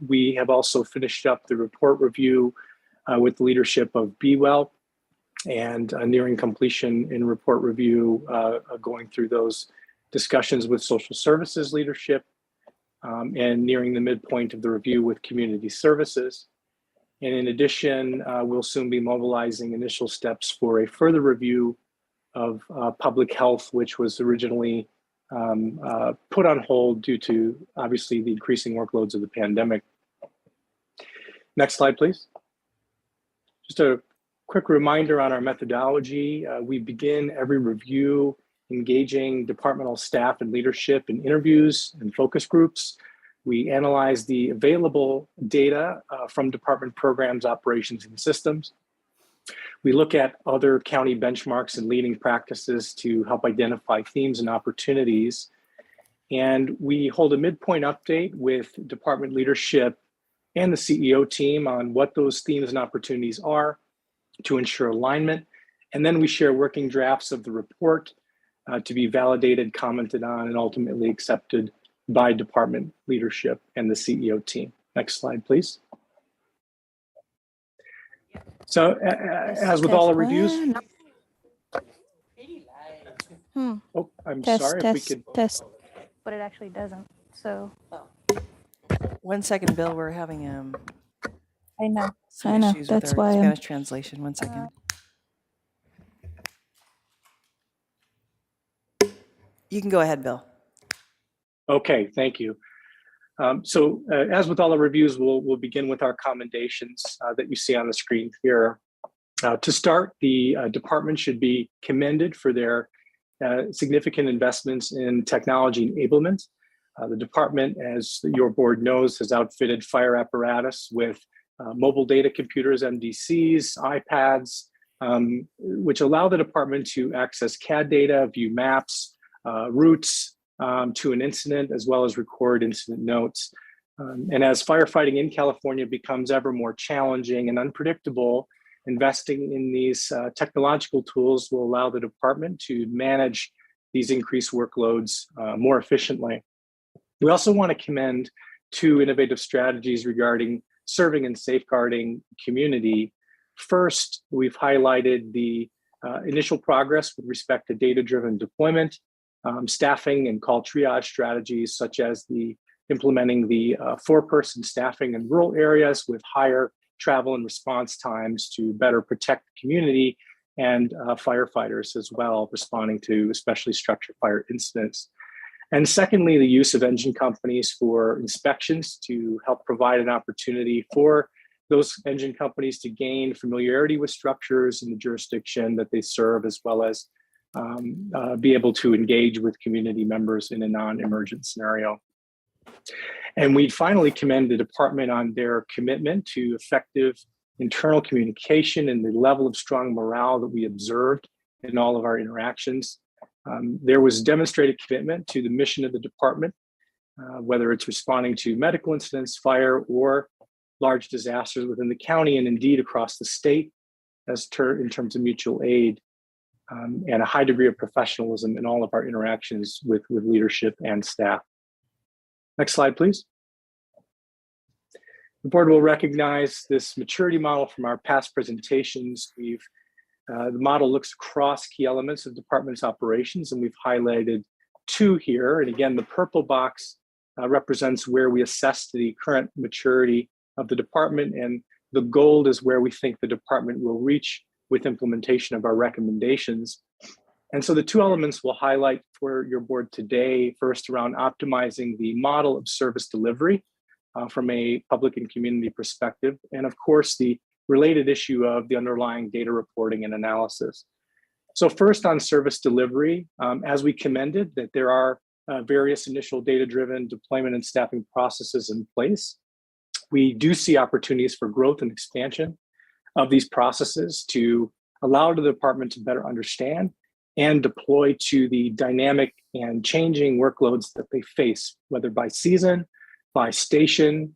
We have also finished up the report review with the leadership of BWell, and nearing completion in report review, going through those discussions with social services leadership, and nearing the midpoint of the review with community services. And in addition, we'll soon be mobilizing initial steps for a further review of public health, which was originally put on hold due to, obviously, the increasing workloads of the pandemic. Next slide, please. Just a quick reminder on our methodology. We begin every review engaging departmental staff and leadership in interviews and focus groups. We analyze the available data from department programs, operations, and systems. We look at other county benchmarks and leading practices to help identify themes and opportunities. And we hold a midpoint update with department leadership and the CEO team on what those themes and opportunities are to ensure alignment. And then we share working drafts of the report to be validated, commented on, and ultimately accepted by department leadership and the CEO team. Next slide, please. So as with all the reviews, oh, I'm sorry, if we could. Test, but it actually doesn't, so. 1 second, Bill, we're having I know, some issues with our Spanish translation. 1 second. You can go ahead, Bill. Okay, thank you. So as with all the reviews, we'll begin with our commendations that you see on the screen here. To start, the department should be commended for their significant investments in technology enablement. The department, as your board knows, has outfitted fire apparatus with mobile data computers, MDCs, iPads, which allow the department to access CAD data, view maps, routes to an incident, as well as record incident notes. And as firefighting in California becomes ever more challenging and unpredictable, investing in these technological tools will allow the department to manage these increased workloads more efficiently. We also want to commend 2 innovative strategies regarding serving and safeguarding community. First, we've highlighted the initial progress with respect to data-driven deployment, staffing and call triage strategies, such as implementing the 4-person staffing in rural areas with higher travel and response times to better protect the community and firefighters as well, responding to especially structure fire incidents. And secondly, the use of engine companies for inspections to help provide an opportunity for those engine companies to gain familiarity with structures in the jurisdiction that they serve, as well as be able to engage with community members in a non-emergent scenario. And we finally commend the department on their commitment to effective internal communication and the level of strong morale that we observed in all of our interactions. There was demonstrated commitment to the mission of the department, whether it's responding to medical incidents, fire, or large disasters within the county and indeed across the state in terms of mutual aid, and a high degree of professionalism in all of our interactions with leadership and staff. Next slide, please. The board will recognize this maturity model from our past presentations. The model looks across key elements of department's operations, and we've highlighted 2 here. And again, the purple box represents where we assess the current maturity of the department, and the gold is where we think the department will reach with implementation of our recommendations. And so the 2 elements we'll highlight for your board today, first around optimizing the model of service delivery from a public and community perspective, and of course the related issue of the underlying data reporting and analysis. So first on service delivery, as we commended that there are various initial data-driven deployment and staffing processes in place, we do see opportunities for growth and expansion of these processes to allow the department to better understand and deploy to the dynamic and changing workloads that they face, whether by season, by station,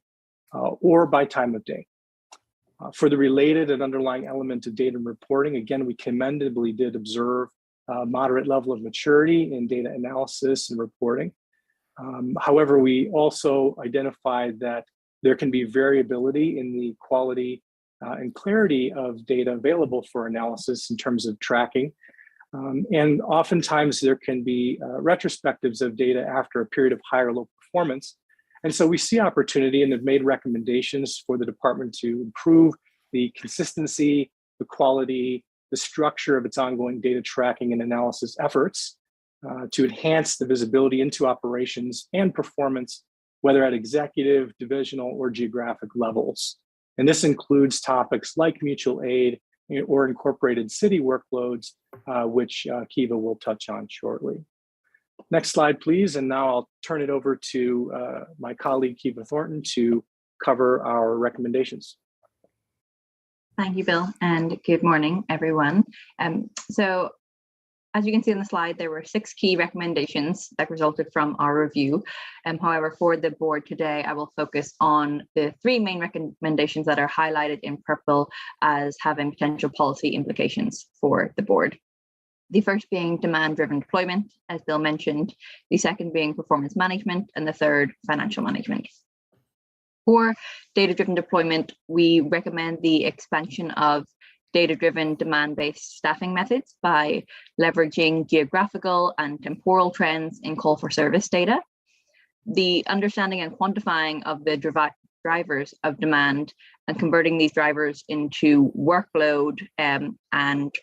or by time of day. For the related and underlying element of data and reporting, again, we commendably did observe a moderate level of maturity in data analysis and reporting. However, we also identified that there can be variability in the quality and clarity of data available for analysis in terms of tracking. And oftentimes there can be retrospectives of data after a period of high or low performance. And so we see opportunity and have made recommendations for the department to improve the consistency, the quality, the structure of its ongoing data tracking and analysis efforts to enhance the visibility into operations and performance, whether at executive, divisional, or geographic levels. And this includes topics like mutual aid or incorporated city workloads, which Kiva will touch on shortly. Next slide, please. And now I'll turn it over to my colleague, Kiva Thornton, to cover our recommendations. Thank you, Bill, and good morning, everyone. So as you can see on the slide, there were 6 key recommendations that resulted from our review. However, for the board today, I will focus on the 3 main recommendations that are highlighted in purple as having potential policy implications for the board. The first being demand-driven deployment, as Bill mentioned, the second being performance management, and the third, financial management. For data-driven deployment, we recommend the expansion of data-driven demand-based staffing methods by leveraging geographical and temporal trends in call for service data, the understanding and quantifying of the drivers of demand and converting these drivers into workload and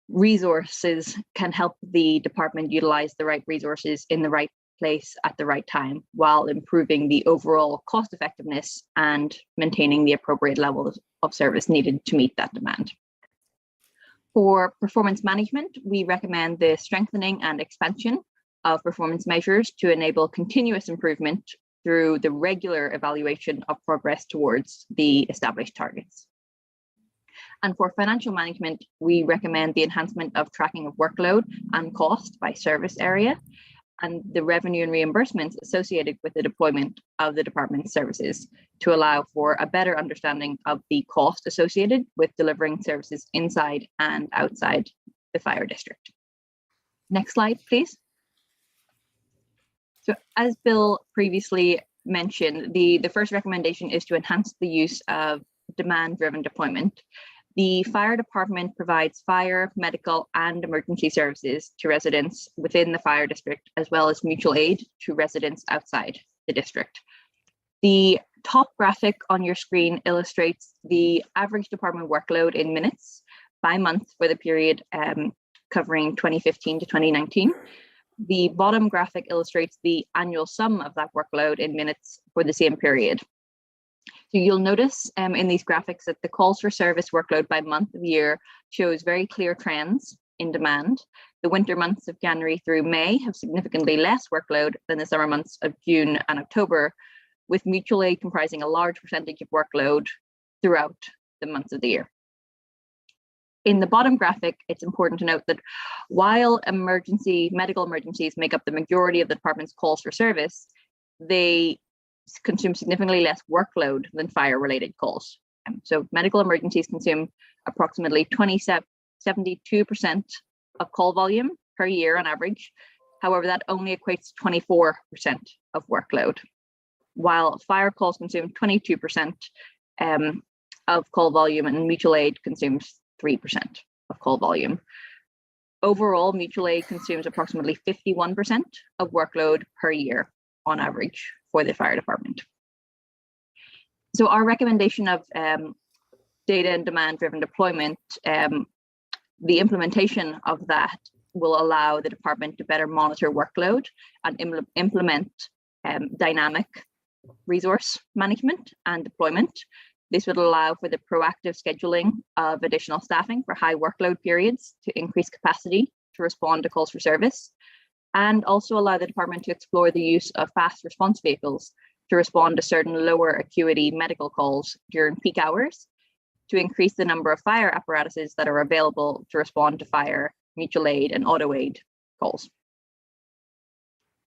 resources can help the department utilize the right resources in the right place at the right time while improving the overall cost effectiveness and maintaining the appropriate levels of service needed to meet that demand. For performance management, we recommend the strengthening and expansion of performance measures to enable continuous improvement through the regular evaluation of progress towards the established targets. And for financial management, we recommend the enhancement of tracking of workload and cost by service area, and the revenue and reimbursements associated with the deployment of the department's services to allow for a better understanding of the cost associated with delivering services inside and outside the fire district. Next slide, please. So as Bill previously mentioned, the first recommendation is to enhance the use of demand-driven deployment. The fire department provides fire, medical, and emergency services to residents within the fire district, as well as mutual aid to residents outside the district. The top graphic on your screen illustrates the average department workload in minutes by month for the period covering 2015 to 2019. The bottom graphic illustrates the annual sum of that workload in minutes for the same period. So you'll notice in these graphics that the calls for service workload by month of year shows very clear trends in demand. The winter months of January through May have significantly less workload than the summer months of June and October, with mutual aid comprising a large percentage of workload throughout the months of the year. In the bottom graphic, it's important to note that while medical emergencies make up the majority of the department's calls for service, they consume significantly less workload than fire-related calls. So medical emergencies consume approximately 72% of call volume per year on average. However, that only equates to 24% of workload, while fire calls consume 22% of call volume, and mutual aid consumes 3% of call volume. Overall, mutual aid consumes approximately 51% of workload per year on average for the fire department. So our recommendation of data and demand-driven deployment, the implementation of that will allow the department to better monitor workload and implement dynamic resource management and deployment. This would allow for the proactive scheduling of additional staffing for high workload periods to increase capacity to respond to calls for service, and also allow the department to explore the use of fast response vehicles to respond to certain lower acuity medical calls during peak hours, to increase the number of fire apparatuses that are available to respond to fire, mutual aid, and auto aid calls.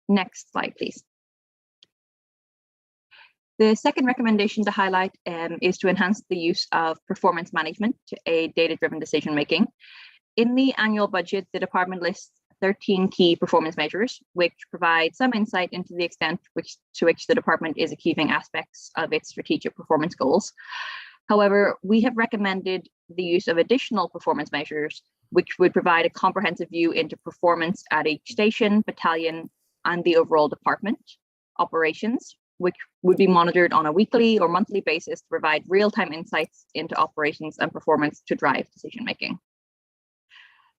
Next slide, please. The second recommendation to highlight is to enhance the use of performance management to aid data-driven decision-making. In the annual budget, the department lists 13 key performance measures, which provide some insight into the extent to which the department is achieving aspects of its strategic performance goals. However, we have recommended the use of additional performance measures, which would provide a comprehensive view into performance at each station, battalion, and the overall department operations, which would be monitored on a weekly or monthly basis to provide real-time insights into operations and performance to drive decision-making.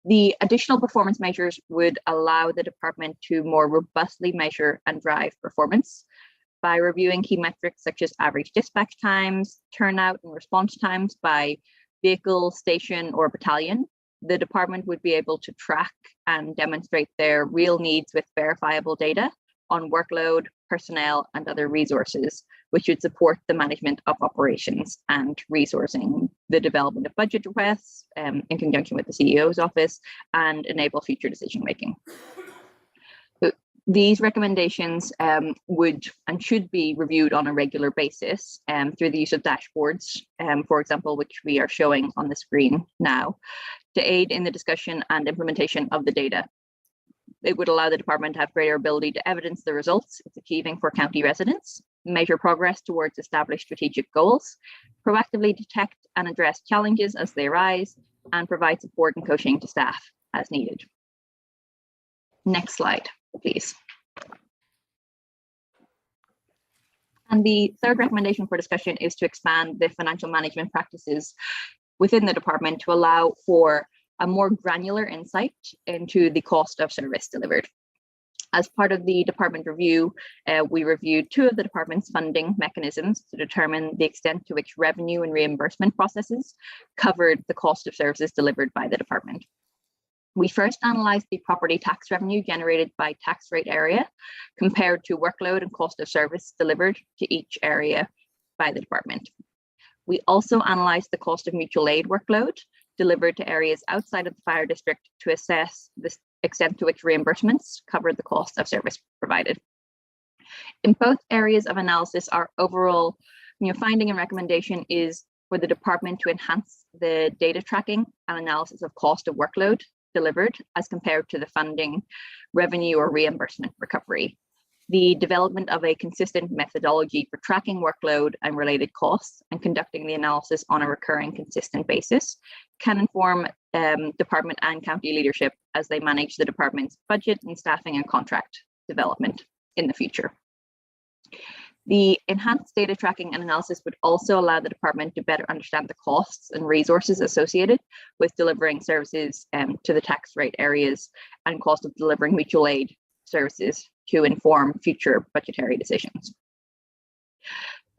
The additional performance measures would allow the department to more robustly measure and drive performance by reviewing key metrics such as average dispatch times, turnout and response times by vehicle, station, or battalion. The department would be able to track and demonstrate their real needs with verifiable data on workload, personnel, and other resources, which would support the management of operations and resourcing the development of budget requests in conjunction with the CEO's office and enable future decision-making. These recommendations would and should be reviewed on a regular basis through the use of dashboards, for example, which we are showing on the screen now, to aid in the discussion and implementation of the data. It would allow the department to have greater ability to evidence the results it's achieving for county residents, measure progress towards established strategic goals, proactively detect and address challenges as they arise, and provide support and coaching to staff as needed. Next slide, please. And the third recommendation for discussion is to expand the financial management practices within the department to allow for a more granular insight into the cost of service delivered. As part of the department review, we reviewed 2 of the department's funding mechanisms to determine the extent to which revenue and reimbursement processes covered the cost of services delivered by the department. We first analyzed the property tax revenue generated by tax rate area compared to workload and cost of service delivered to each area by the department. We also analyzed the cost of mutual aid workload delivered to areas outside of the fire district to assess the extent to which reimbursements covered the cost of service provided. In both areas of analysis, our overall finding and recommendation is for the department to enhance the data tracking and analysis of cost of workload delivered as compared to the funding, revenue, or reimbursement recovery. The development of a consistent methodology for tracking workload and related costs and conducting the analysis on a recurring, consistent basis can inform department and county leadership as they manage the department's budget and staffing and contract development in the future. The enhanced data tracking and analysis would also allow the department to better understand the costs and resources associated with delivering services to the tax rate areas and cost of delivering mutual aid services to inform future budgetary decisions.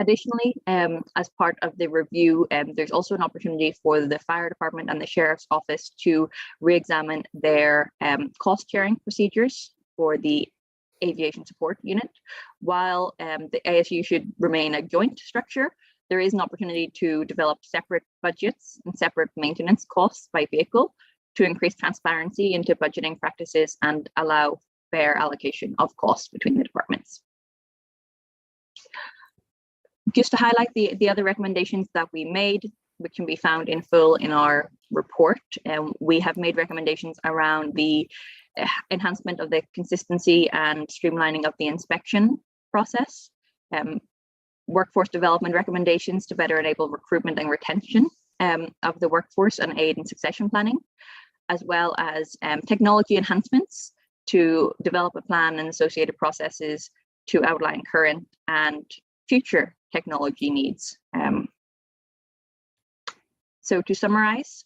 Additionally, as part of the review, there's also an opportunity for the fire department and the sheriff's office to re-examine their cost sharing procedures for the aviation support unit. While the ASU should remain a joint structure, there is an opportunity to develop separate budgets and separate maintenance costs by vehicle to increase transparency into budgeting practices and allow fair allocation of costs between the departments. Just to highlight the other recommendations that we made, which can be found in full in our report, we have made recommendations around the enhancement of the consistency and streamlining of the inspection process, workforce development recommendations to better enable recruitment and retention of the workforce and aid in succession planning, as well as technology enhancements to develop a plan and associated processes to outline current and future technology needs. So to summarize,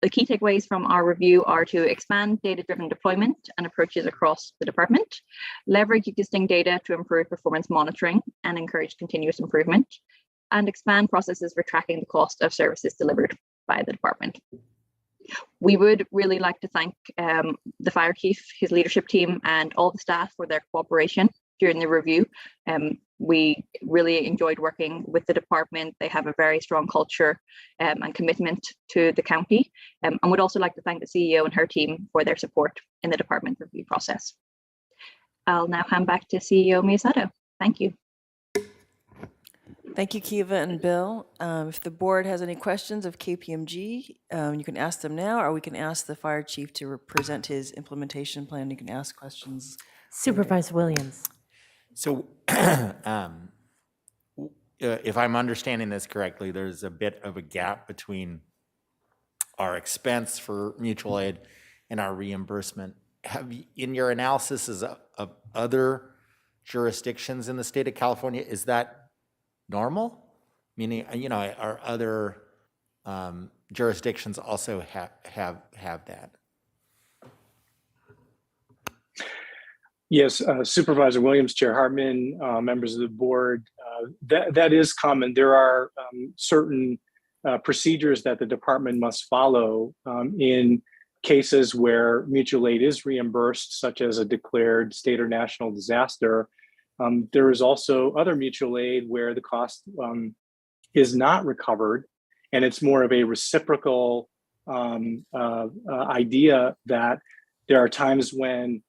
the key takeaways from our review are to expand data-driven deployment and approaches across the department, leverage existing data to improve performance monitoring and encourage continuous improvement, and expand processes for tracking the cost of services delivered by the department. We would really like to thank the fire chief, his leadership team, and all the staff for their cooperation during the review. We really enjoyed working with the department. They have a very strong culture and commitment to the county, and would also like to thank the CEO and her team for their support in the department review process. I'll now hand back to CEO Miyasato. Thank you. Thank you, Kiva and Bill. If the board has any questions of KPMG, you can ask them now, or we can ask the fire chief to present his implementation plan. You can ask questions. Supervisor Williams. So if I'm understanding this correctly, there's a bit of a gap between our expense for mutual aid and our reimbursement. Have you, in your analysis of other jurisdictions in the state of California, is that normal? Meaning, are other jurisdictions also have that? Yes, Supervisor Williams, Chair Hartman, members of the board, that is common. There are certain procedures that the department must follow in cases where mutual aid is reimbursed, such as a declared state or national disaster. There is also other mutual aid where the cost is not recovered, and it's more of a reciprocal idea that there are times when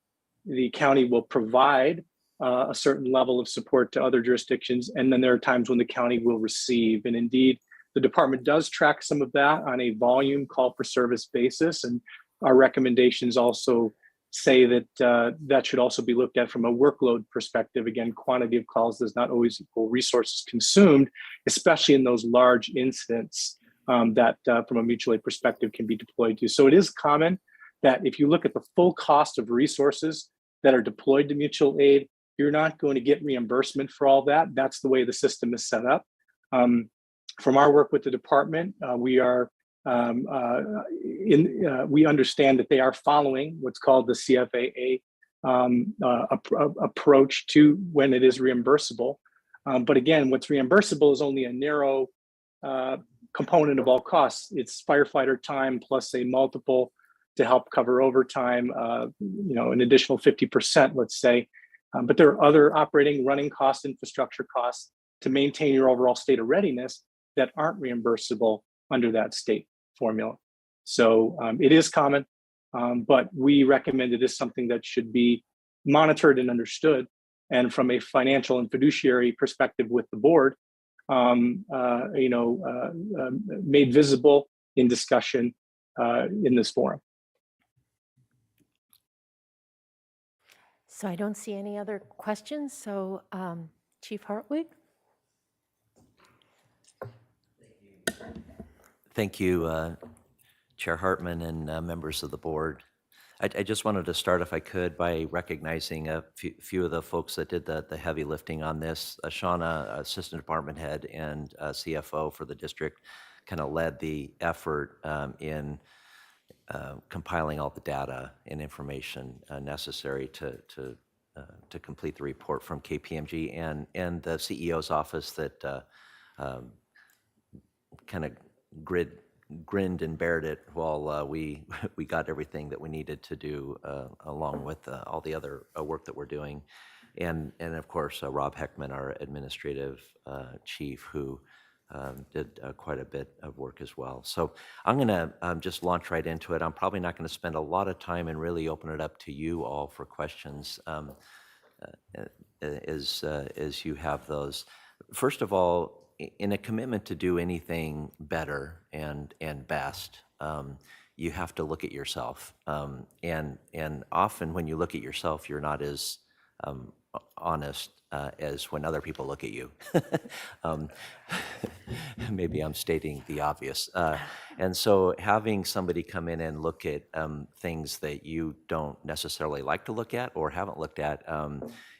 the county will provide a certain level of support to other jurisdictions, and then there are times when the county will receive. And indeed, the department does track some of that on a volume call for service basis, and our recommendations also say that that should also be looked at from a workload perspective. Again, quantity of calls does not always equal resources consumed, especially in those large incidents that from a mutual aid perspective can be deployed to. So it is common that if you look at the full cost of resources that are deployed to mutual aid, you're not going to get reimbursement for all that. That's the way the system is set up. From our work with the department, we understand that they are following what's called the CFAA approach to when it is reimbursable. But again, what's reimbursable is only a narrow component of all costs. It's firefighter time plus a multiple to help cover overtime, an additional 50%, let's say. But there are other operating, running costs, infrastructure costs to maintain your overall state of readiness that aren't reimbursable under that state formula. So it is common, but we recommend it is something that should be monitored and understood. And from a financial and fiduciary perspective with the board, made visible in discussion in this forum. So I don't see any other questions. So Chief Hartwig? Thank you, Chair Hartman and members of the board. I just wanted to start, if I could, by recognizing a few of the folks that did the heavy lifting on this. Shauna, Assistant Department Head and CFO for the district, kind of led the effort in compiling all the data and information necessary to complete the report from KPMG, and the CEO's office that kind of grinned and bared it while we got everything that we needed to do, along with all the other work that we're doing. And of course, Rob Heckman, our administrative chief, who did quite a bit of work as well. So I'm going to just launch right into it. I'm probably not going to spend a lot of time and really open it up to you all for questions as you have those. First of all, in a commitment to do anything better and best, you have to look at yourself. And often when you look at yourself, you're not as honest as when other people look at you. Maybe I'm stating the obvious. And so having somebody come in and look at things that you don't necessarily like to look at or haven't looked at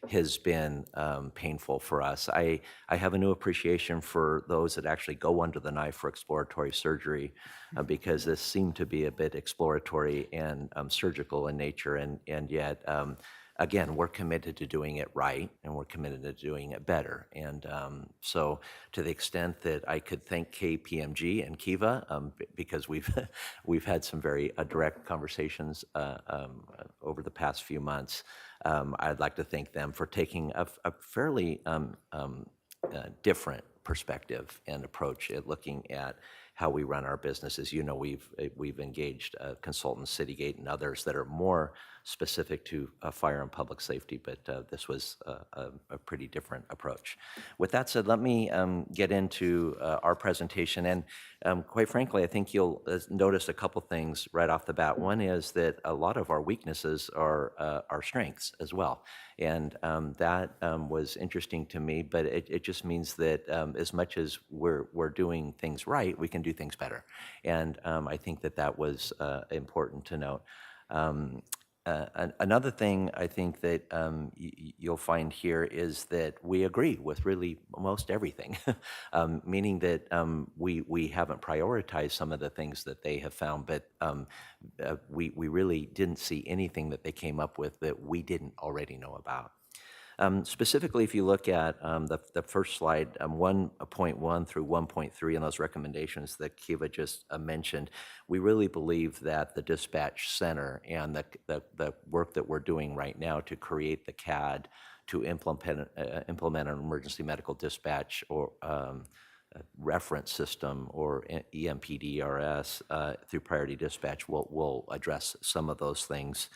has been painful for us. I have a new appreciation for those that actually go under the knife for exploratory surgery, because this seemed to be a bit exploratory and surgical in nature, and yet again, we're committed to doing it right, and we're committed to doing it better. And so to the extent that I could thank KPMG and Kiva, because we've had some very direct conversations over the past few months, I'd like to thank them for taking a fairly different perspective and approach at looking at how we run our business. As you know, we've engaged consultants, Citygate and others that are more specific to fire and public safety, but this was a pretty different approach. With that said, let me get into our presentation. And quite frankly, I think you'll notice a couple things right off the bat. One is that a lot of our weaknesses are our strengths as well. And that was interesting to me, but it just means that as much as we're doing things right, we can do things better. And I think that was important to note. Another thing I think that you'll find here is that we agree with really most everything, meaning that we haven't prioritized some of the things that they have found, but we really didn't see anything that they came up with that we didn't already know about. Specifically, if you look at the first slide, 1.1 through 1.3, and those recommendations that Kiva just mentioned, we really believe that the dispatch center and the work that we're doing right now to create the CAD to implement an emergency medical dispatch or reference system or EMPDRS through priority dispatch will address some of those things.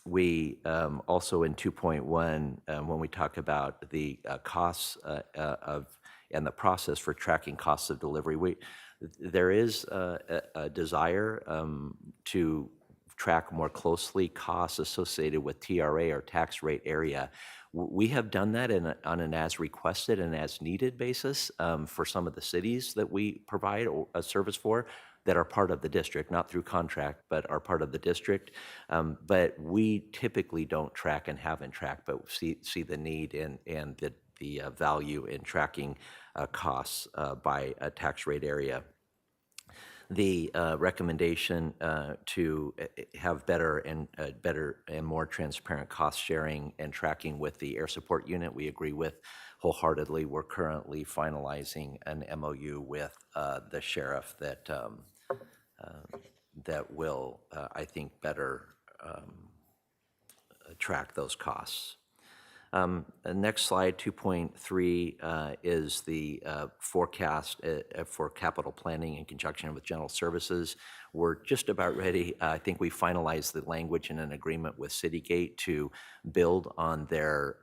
We also in 2.1, when we talk about the costs and the process for tracking costs of delivery, there is a desire to track more closely costs associated with TRA or tax rate area. We have done that on an as requested and as needed basis for some of the cities that we provide a service for, that are part of the district, not through contract, but are part of the district. But we typically don't track and haven't tracked, but see the need and the value in tracking costs by a tax rate area. The recommendation to have better and more transparent cost sharing and tracking with the air support unit, we agree with wholeheartedly. We're currently finalizing an MOU with the sheriff that will, I think, better track those costs. Next slide, 2.3 is the forecast for capital planning in conjunction with general services. We're just about ready. I think we finalized the language in an agreement with Citygate to build on their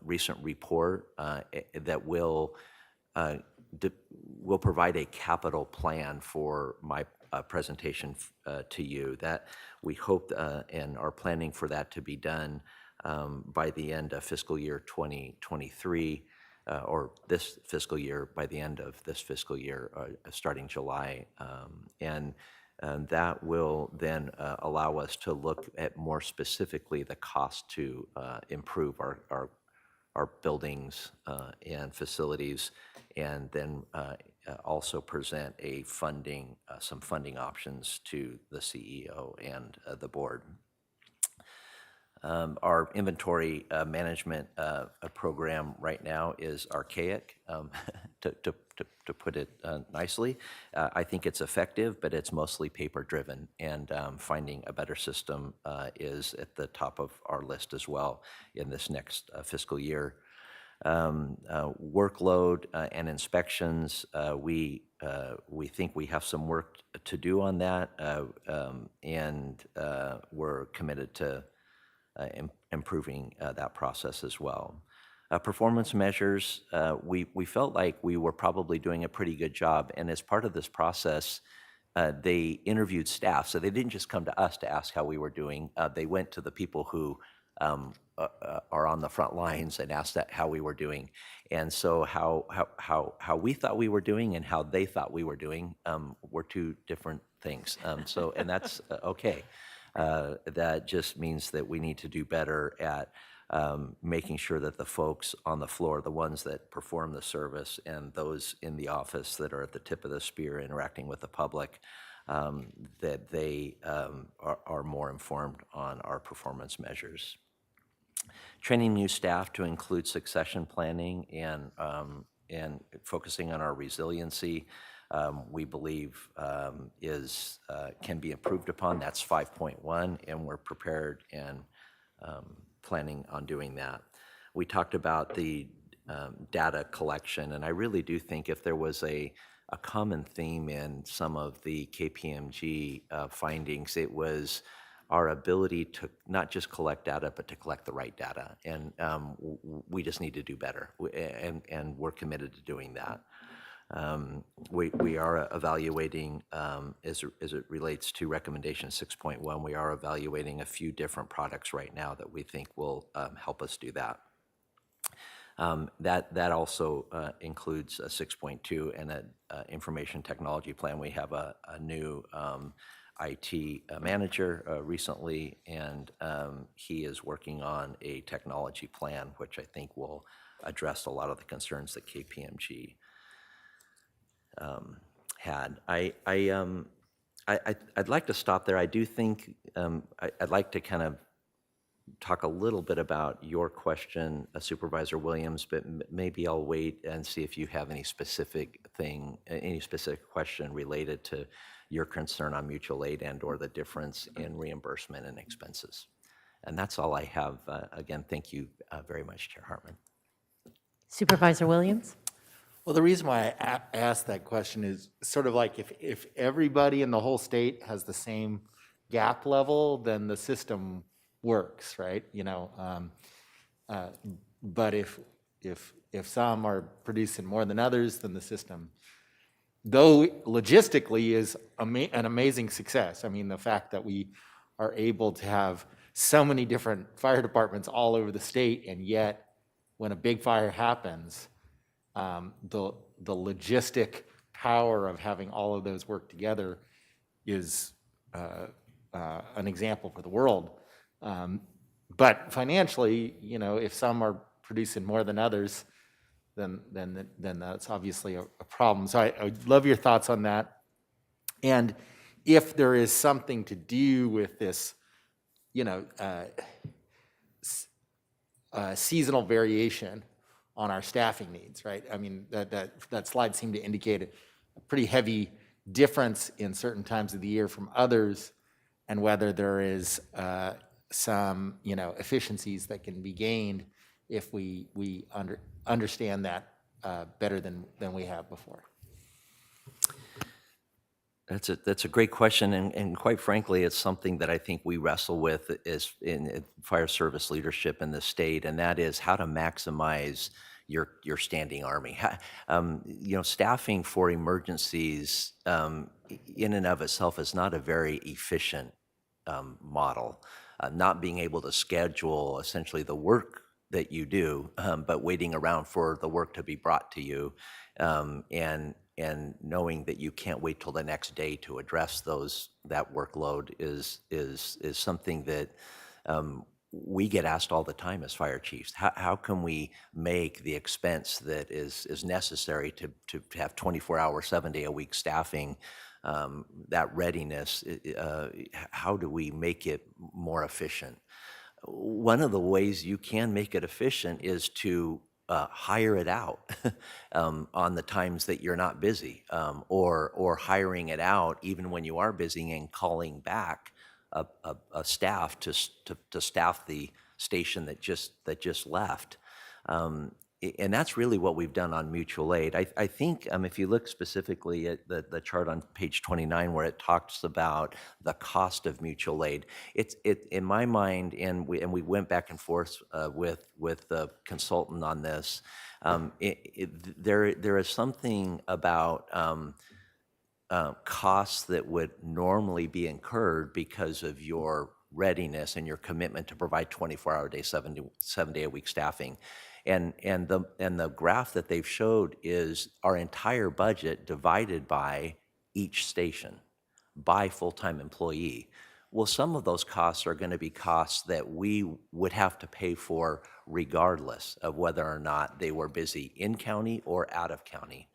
recent report that will provide a capital plan for my presentation to you. That we hope and are planning for that to be done by the end of fiscal year 2023, or this fiscal year, by the end of this fiscal year, starting July. And that will then allow us to look at more specifically the cost to improve our buildings and facilities, and then also present a some funding options to the CEO and the board. Our inventory management program right now is archaic, to put it nicely. I think it's effective, but it's mostly paper-driven, and finding a better system is at the top of our list as well in this next fiscal year. Workload and inspections, we think we have some work to do on that, and we're committed to improving that process as well. Performance measures, we felt like we were probably doing a pretty good job, and as part of this process, they interviewed staff, so they didn't just come to us to ask how we were doing. They went to the people who are on the front lines and asked how we were doing. And so how we thought we were doing and how they thought we were doing were two different things. And that's okay. That just means that we need to do better at making sure that the folks on the floor, the ones that perform the service, and those in the office that are at the tip of the spear interacting with the public, that they are more informed on our performance measures. Training new staff to include succession planning and focusing on our resiliency, we believe can be improved upon. That's 5.1, and we're prepared and planning on doing that. We talked about the data collection, and I really do think if there was a common theme in some of the KPMG findings, it was our ability to not just collect data, but to collect the right data. And we just need to do better, and we're committed to doing that. We are evaluating, as it relates to recommendation 6.1, we are evaluating a few different products right now that we think will help us do that. That also includes a 6.2 and an information technology plan. We have a new IT manager recently, and he is working on a technology plan, which I think will address a lot of the concerns that KPMG had. I'd like to stop there. I do think I'd like to kind of talk a little bit about your question, Supervisor Williams, but maybe I'll wait and see if you have any specific question related to your concern on mutual aid and/or the difference in reimbursement and expenses. And that's all I have. Again, thank you very much, Chair Hartman. Supervisor Williams? Well, the reason why I asked that question is sort of like if everybody in the whole state has the same gap level, then the system works, right? But if some are producing more than others, then the system, though logistically, is an amazing success. I mean, the fact that we are able to have so many different fire departments all over the state, and yet when a big fire happens, the logistic power of having all of those work together is an example for the world. But financially, if some are producing more than others, then that's obviously a problem. So I would love your thoughts on that. And if there is something to do with this, seasonal variation on our staffing needs, right? I mean, that slide seemed to indicate a pretty heavy difference in certain times of the year from others, and whether there is some, efficiencies that can be gained if we understand that better than we have before? That's a great question, and quite frankly, it's something that I think we wrestle with is in fire service leadership in the state, and that is how to maximize your standing army. Staffing for emergencies in and of itself is not a very efficient model. Not being able to schedule essentially the work that you do, but waiting around for the work to be brought to you, and knowing that you can't wait till the next day to address that workload is something that we get asked all the time as fire chiefs. How can we make the expense that is necessary to have 24-hour, 7-day-a-week staffing, that readiness, how do we make it more efficient? One of the ways you can make it efficient is to hire it out on the times that you're not busy, or hiring it out even when you are busy and calling back a staff to staff the station that just left. And that's really what we've done on mutual aid. I think if you look specifically at the chart on page 29 where it talks about the cost of mutual aid, it in my mind, and we went back and forth with the consultant on this, there is something about costs that would normally be incurred because of your readiness and your commitment to provide 24-hour day, 7-day-a-week staffing. And the graph that they've showed is our entire budget divided by each station, by full-time employee. Well, some of those costs are going to be costs that we would have to pay for regardless of whether or not they were busy in county or out of county.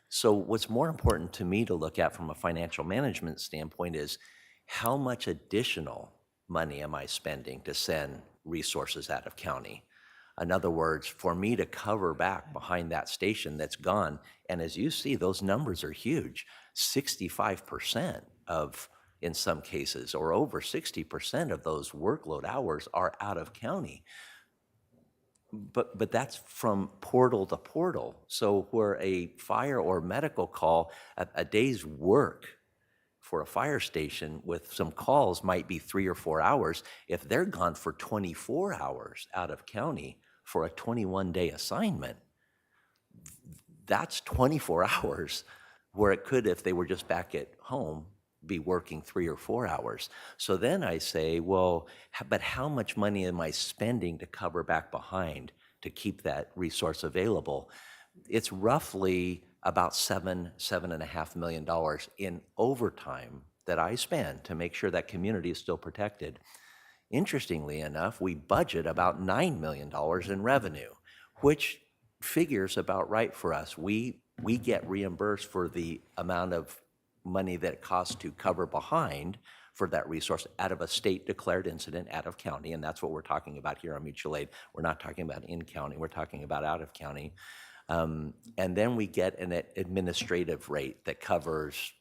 So what's more important to me to look at from a financial management standpoint is how much additional money am I spending to send resources out of county? In other words, for me to cover back behind that station that's gone, and as you see, those numbers are huge. 65% of, in some cases, or over 60% of those workload hours are out of county. But that's from portal to portal. So where a fire or medical call, a day's work for a fire station with some calls might be 3 or 4 hours. If they're gone for 24 hours out of county for a 21-day assignment, that's 24 hours where it could, if they were just back at home, be working 3 or 4 hours. So then I say, well, but how much money am I spending to cover back behind to keep that resource available? It's roughly about $7.5 million in overtime that I spend to make sure that community is still protected. Interestingly enough, we budget about $9 million in revenue, which figures about right for us. We get reimbursed for the amount of money that it costs to cover behind for that resource out of a state-declared incident out of county, and that's what we're talking about here on mutual aid. We're not talking about in county, we're talking about out of county. And then we get an administrative rate that covers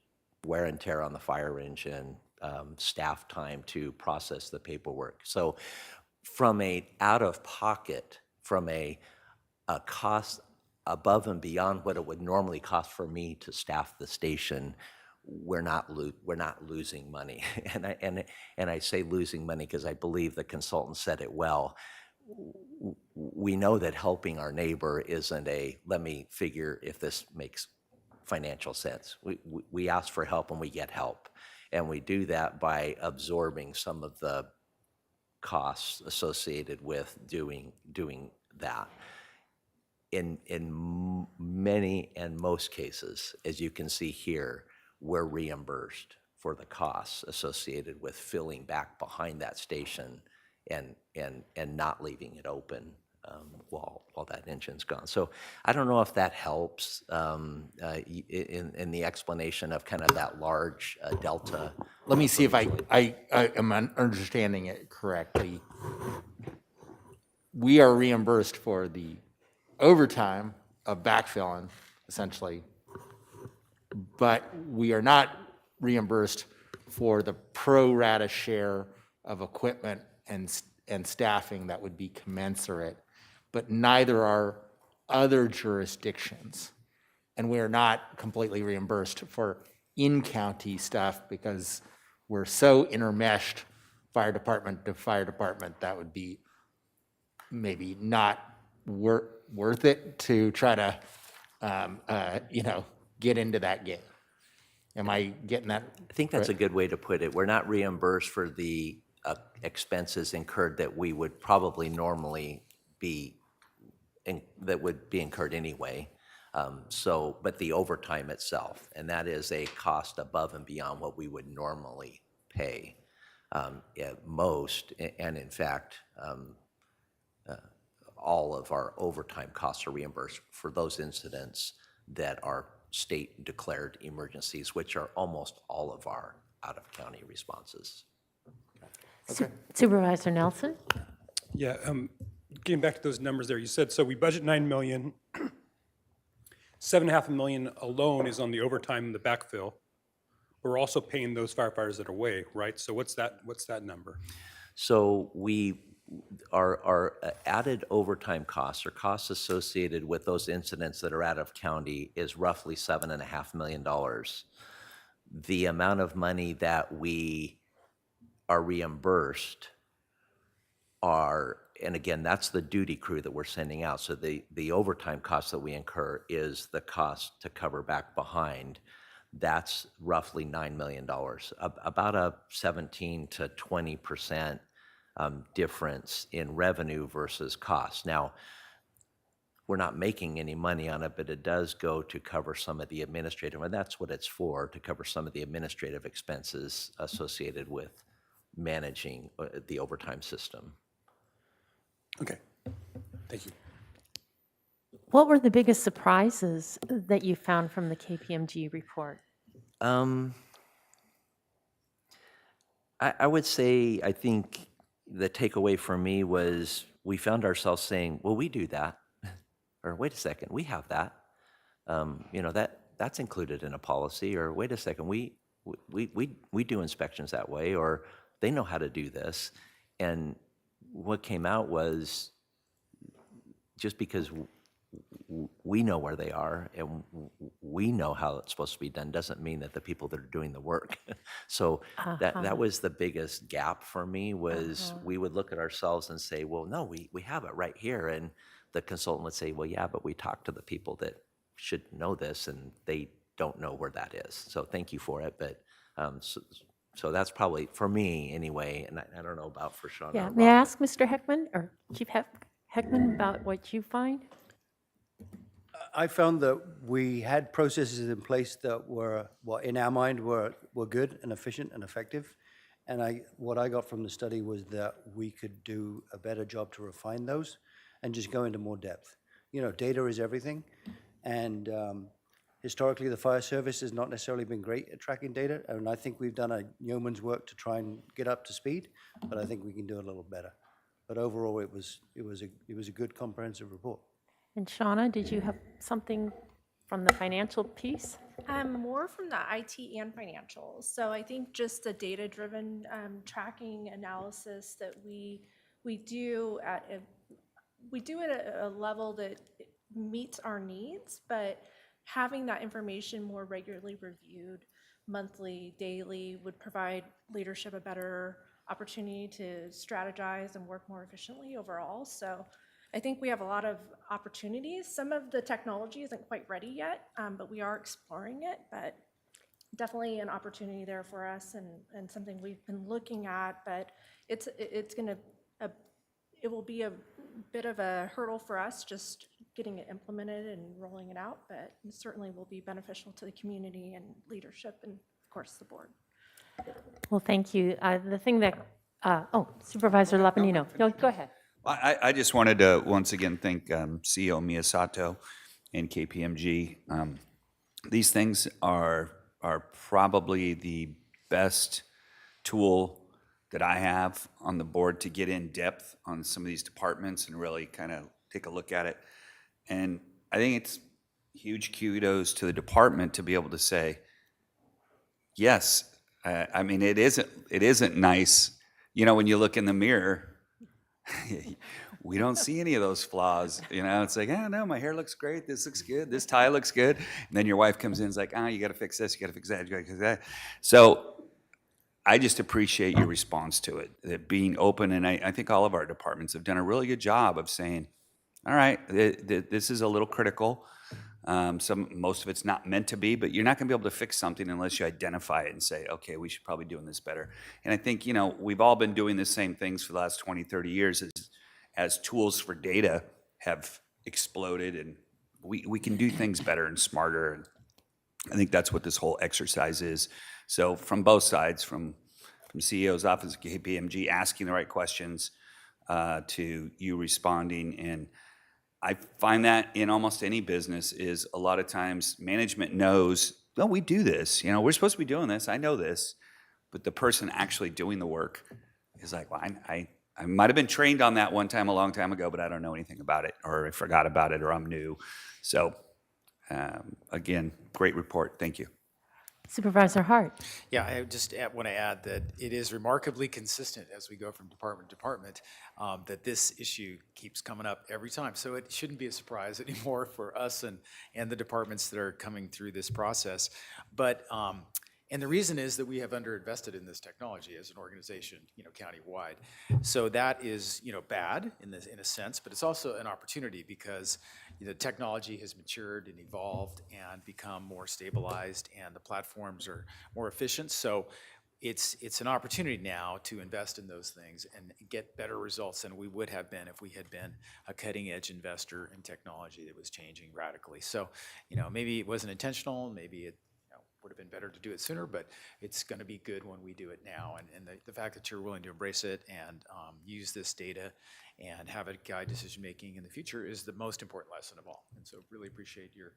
wear and tear on the fire engine, staff time to process the paperwork. So from a out-of-pocket, from a cost above and beyond what it would normally cost for me to staff the station, we're not losing money. And I say losing money because I believe the consultant said it well. We know that helping our neighbor isn't let me figure if this makes financial sense. We ask for help and we get help. And we do that by absorbing some of the costs associated with doing that. In many and most cases, as you can see here, we're reimbursed for the costs associated with filling back behind that station and not leaving it open while that engine's gone. So I don't know if that helps in the explanation of kind of that large delta. Let me see if I am understanding it correctly. We are reimbursed for the overtime of backfilling, essentially, but we are not reimbursed for the pro rata share of equipment and staffing that would be commensurate. but neither are other jurisdictions. And we're not completely reimbursed for in-county stuff because we're so intermeshed, fire department to fire department, that would be maybe not worth it to try to, get into that game. Am I getting that? I think that's a good way to put it. We're not reimbursed for the expenses incurred that we would probably normally be, that would be incurred anyway. But the overtime itself, and that is a cost above and beyond what we would normally pay at most, and in fact, all of our overtime costs are reimbursed for those incidents that are state declared emergencies, which are almost all of our out-of-county responses. Okay. Supervisor Nelson? Yeah, getting back to those numbers there, you said, so we budget 9 million. 7.5 million alone is on the overtime and the backfill. We're also paying those firefighters that are away, right? So what's that number? So our added overtime costs or costs associated with those incidents that are out of county is roughly $7.5 million. The amount of money that we are reimbursed and again, that's the duty crew that we're sending out. So the overtime cost that we incur is the cost to cover back behind. That's roughly $9 million, about a 17 to 20% difference in revenue versus cost. Now, we're not making any money on it, but it does go to cover some of the administrative, and that's what it's for, to cover some of the administrative expenses associated with managing the overtime system. Okay, thank you. What were the biggest surprises that you found from the KPMG report? I would say, I think the takeaway for me was we found ourselves saying, well, we do that. Or wait a second, we have that. That's included in a policy. Or wait a second, we do inspections that way. Or they know how to do this. And what came out was just because we know where they are and we know how it's supposed to be done doesn't mean that the people that are doing the work. So that was the biggest gap for me was we would look at ourselves and say, well, no, we have it right here. And the consultant would say, well, yeah, but we talked to the people that should know this and they don't know where that is. So thank you for it. But so that's probably, for me anyway, and I don't know about for Sean. Yeah, may I ask Mr. Heckman or Chief Heckman about what you find? I found that we had processes in place that were, in our mind, were good and efficient and effective. And what I got from the study was that we could do a better job to refine those and just go into more depth. Data is everything. And historically, the fire service has not necessarily been great at tracking data. And I think we've done a yeoman's work to try and get up to speed, but I think we can do it a little better. But overall, it was a good comprehensive report. And Shauna, did you have something from the financial piece? More from the IT and financials. So I think just the data-driven tracking analysis that we do at a level that meets our needs, but having that information more regularly reviewed, monthly, daily, would provide leadership a better opportunity to strategize and work more efficiently overall. So I think we have a lot of opportunities. Some of the technology isn't quite ready yet, but we are exploring it. But definitely an opportunity there for us and something we've been looking at. But it will be a bit of a hurdle for us just getting it implemented and rolling it out. But it certainly will be beneficial to the community and leadership and, of course, the board. Well, thank you. The thing that, Supervisor Lapanino, go ahead. I just wanted to once again thank CEO Miyasato and KPMG. These things are probably the best tool that I have on the board to get in depth on some of these departments and really kind of take a look at it. And I think it's huge kudos to the department to be able to say, yes, I mean, it isn't nice, when you look in the mirror, we don't see any of those flaws. You know, it's like, oh, no, my hair looks great. This looks good. This tie looks good. And then your wife comes in and is like, oh, you got to fix this. You got to fix that. You got to fix that. So I just appreciate your response to it, that being open. And I think all of our departments have done a really good job of saying, all right, this is a little critical. Most of it's not meant to be, but you're not going to be able to fix something unless you identify it and say, okay, we should probably be doing this better. And I think, you know, we've all been doing the same things for the last 20, 30 years as tools for data have exploded, and we can do things better and smarter. And I think that's what this whole exercise is. So from both sides, from CEO's office, KPMG, asking the right questions, to you responding. And I find that in almost any business is a lot of times management knows, well, we do this. You know, we're supposed to be doing this. I know this. But the person actually doing the work is like, well, I might have been trained on that one time a long time ago, but I don't know anything about it, or I forgot about it, or I'm new. So again, great report. Thank you. Supervisor Hart. Yeah, I just want to add that it is remarkably consistent as we go from department to department, that this issue keeps coming up every time. So it shouldn't be a surprise anymore for us and the departments that are coming through this process. But and the reason is that we have underinvested in this technology as an organization, you know, countywide. So that is, you know, bad in a sense, but it's also an opportunity because the technology has matured and evolved and become more stabilized, and the platforms are more efficient. So it's an opportunity now to invest in those things and get better results than we would have been if we had been a cutting edge investor in technology that was changing radically. So, you know, maybe it wasn't intentional, maybe it would have been better to do it sooner, but it's going to be good when we do it now. And the fact that you're willing to embrace it and use this data and have it guide decision-making in the future is the most important lesson of all. And so really appreciate your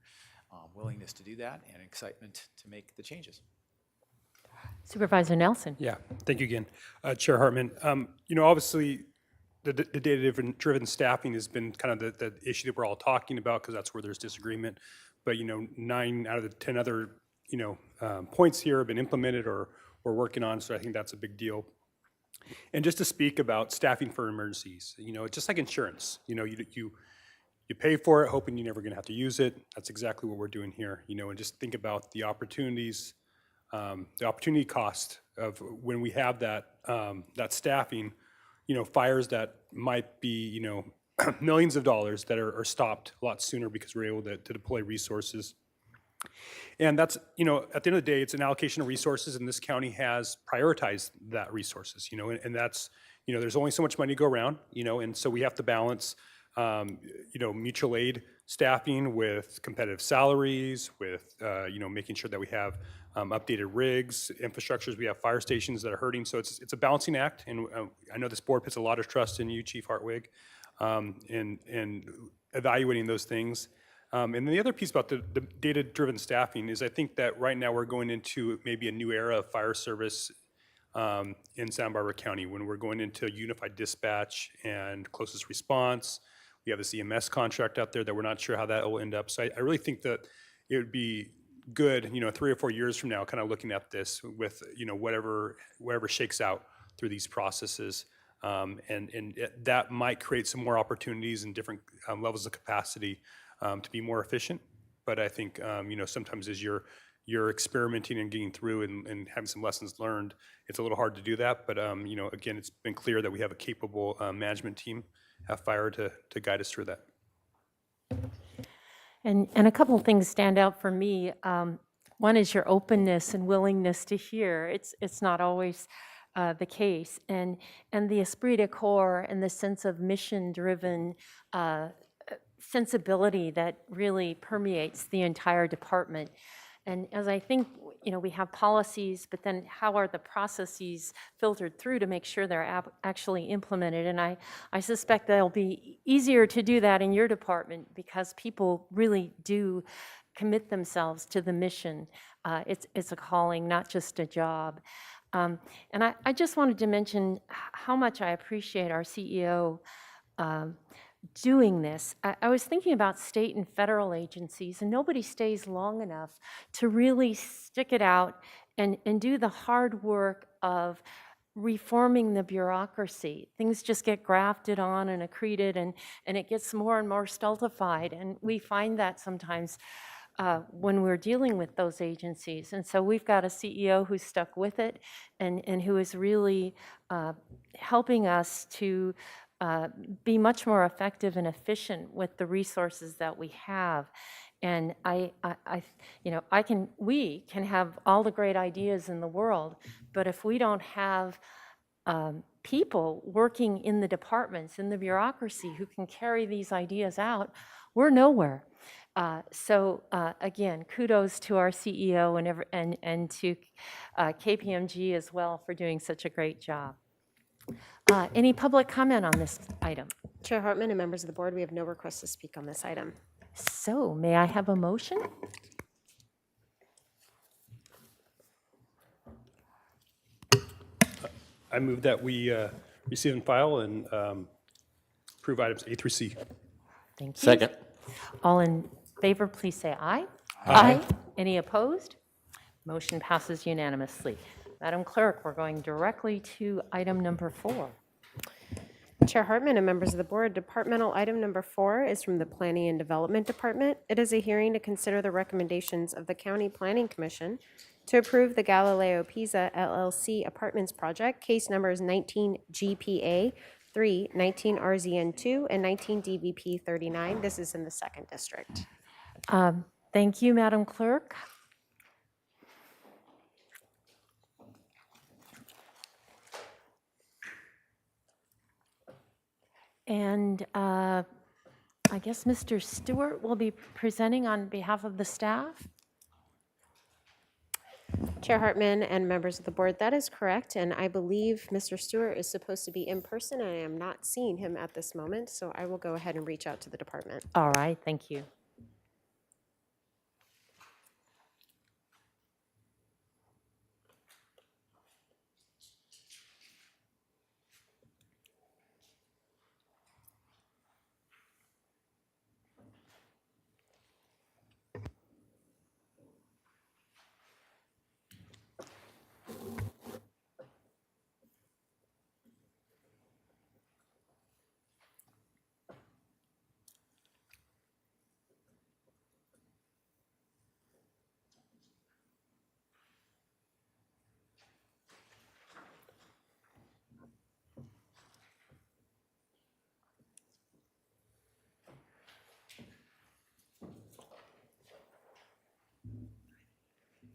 willingness to do that and excitement to make the changes. Supervisor Nelson. Yeah, thank you again. Chair Hartman, you know, obviously the data-driven staffing has been kind of the issue that we're all talking about, because that's where there's disagreement. But, you know, 9 out of the 10 other points here have been implemented or we're working on, so I think that's a big deal. And just to speak about staffing for emergencies, you know, it's just like insurance. You know, you pay for it hoping you're never going to have to use it. That's exactly what we're doing here. You know, and just think about the opportunities, the opportunity cost of when we have that that staffing. You know, fires that might be, you know, millions of dollars that are stopped a lot sooner because we're able to deploy resources. And that's, you know, at the end of the day, it's an allocation of resources, and this county has prioritized that resources, you know, and that's, you know, there's only so much money to go around, you know, and so we have to balance, you know, mutual aid staffing with competitive salaries, with, you know, making sure that we have updated rigs, infrastructures. We have fire stations that are hurting, so it's a balancing act, and I know this board puts a lot of trust in you, Chief Hartwig, in evaluating those things. And then the other piece about the data-driven staffing is I think that right now we're going into maybe a new era of fire service in Santa Barbara County, when we're going into unified dispatch and closest response. We have this EMS contract out there that we're not sure how that will end up. So I really think that it would be good, you know, 3 or 4 years from now, kind of looking at this with, you know, whatever shakes out through these processes. And that might create some more opportunities and different levels of capacity to be more efficient. But I think, you know, sometimes as you're experimenting and getting through and having some lessons learned, it's a little hard to do that. But, you know, again, it's been clear that we have a capable management team at Fire to guide us through that. And a couple of things stand out for me. One is your openness and willingness to hear. It's not always the case. And the esprit de corps and the sense of mission-driven sensibility that really permeates the entire department. And as I think, you know, we have policies, but then how are the processes filtered through to make sure they're actually implemented? And I suspect that it'll be easier to do that in your department because people really do commit themselves to the mission. It's a calling, not just a job. And I just wanted to mention how much I appreciate our CEO doing this. I was thinking about state and federal agencies, and nobody stays long enough to really stick it out and do the hard work of reforming the bureaucracy. Things just get grafted on and accreted, and it gets more and more stultified. And we find that sometimes when we're dealing with those agencies. And so we've got a CEO who's stuck with it and who is really helping us to be much more effective and efficient with the resources that we have. And we can have all the great ideas in the world, but if we don't have people working in the departments, in the bureaucracy, who can carry these ideas out, we're nowhere. So again, kudos to our CEO and to KPMG as well for doing such a great job. Any public comment on this item? Chair Hartman and members of the board, we have no requests to speak on this item. So may I have a motion? I move that we receive and file and approve items A through C. Thank you. Second. All in favor, please say aye. Aye. Any opposed? Motion passes unanimously. Madam Clerk, we're going directly to item number 4. Chair Hartman and members of the board, departmental item number 4 is from the Planning and Development Department. It is a hearing to consider the recommendations of the County Planning Commission to approve the Galileo Pisa LLC Apartments Project, case numbers 19 GPA 3, 19 RZN 2, and 19 DVP 39. This is in the 2nd District. Thank you, Madam Clerk. And I guess Mr. Stewart will be presenting on behalf of the staff. Chair Hartman and members of the board, that is correct, and I believe Mr. Stewart is supposed to be in person, and I am not seeing him at this moment, so I will go ahead and reach out to the department. All right, thank you.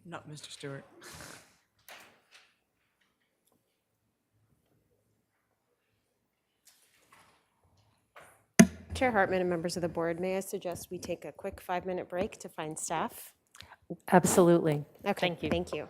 Not Mr. Stewart. Chair Hartman and members of the board, may I suggest we take a quick 5-minute break to find staff? Absolutely. Okay, Thank you. Thank you.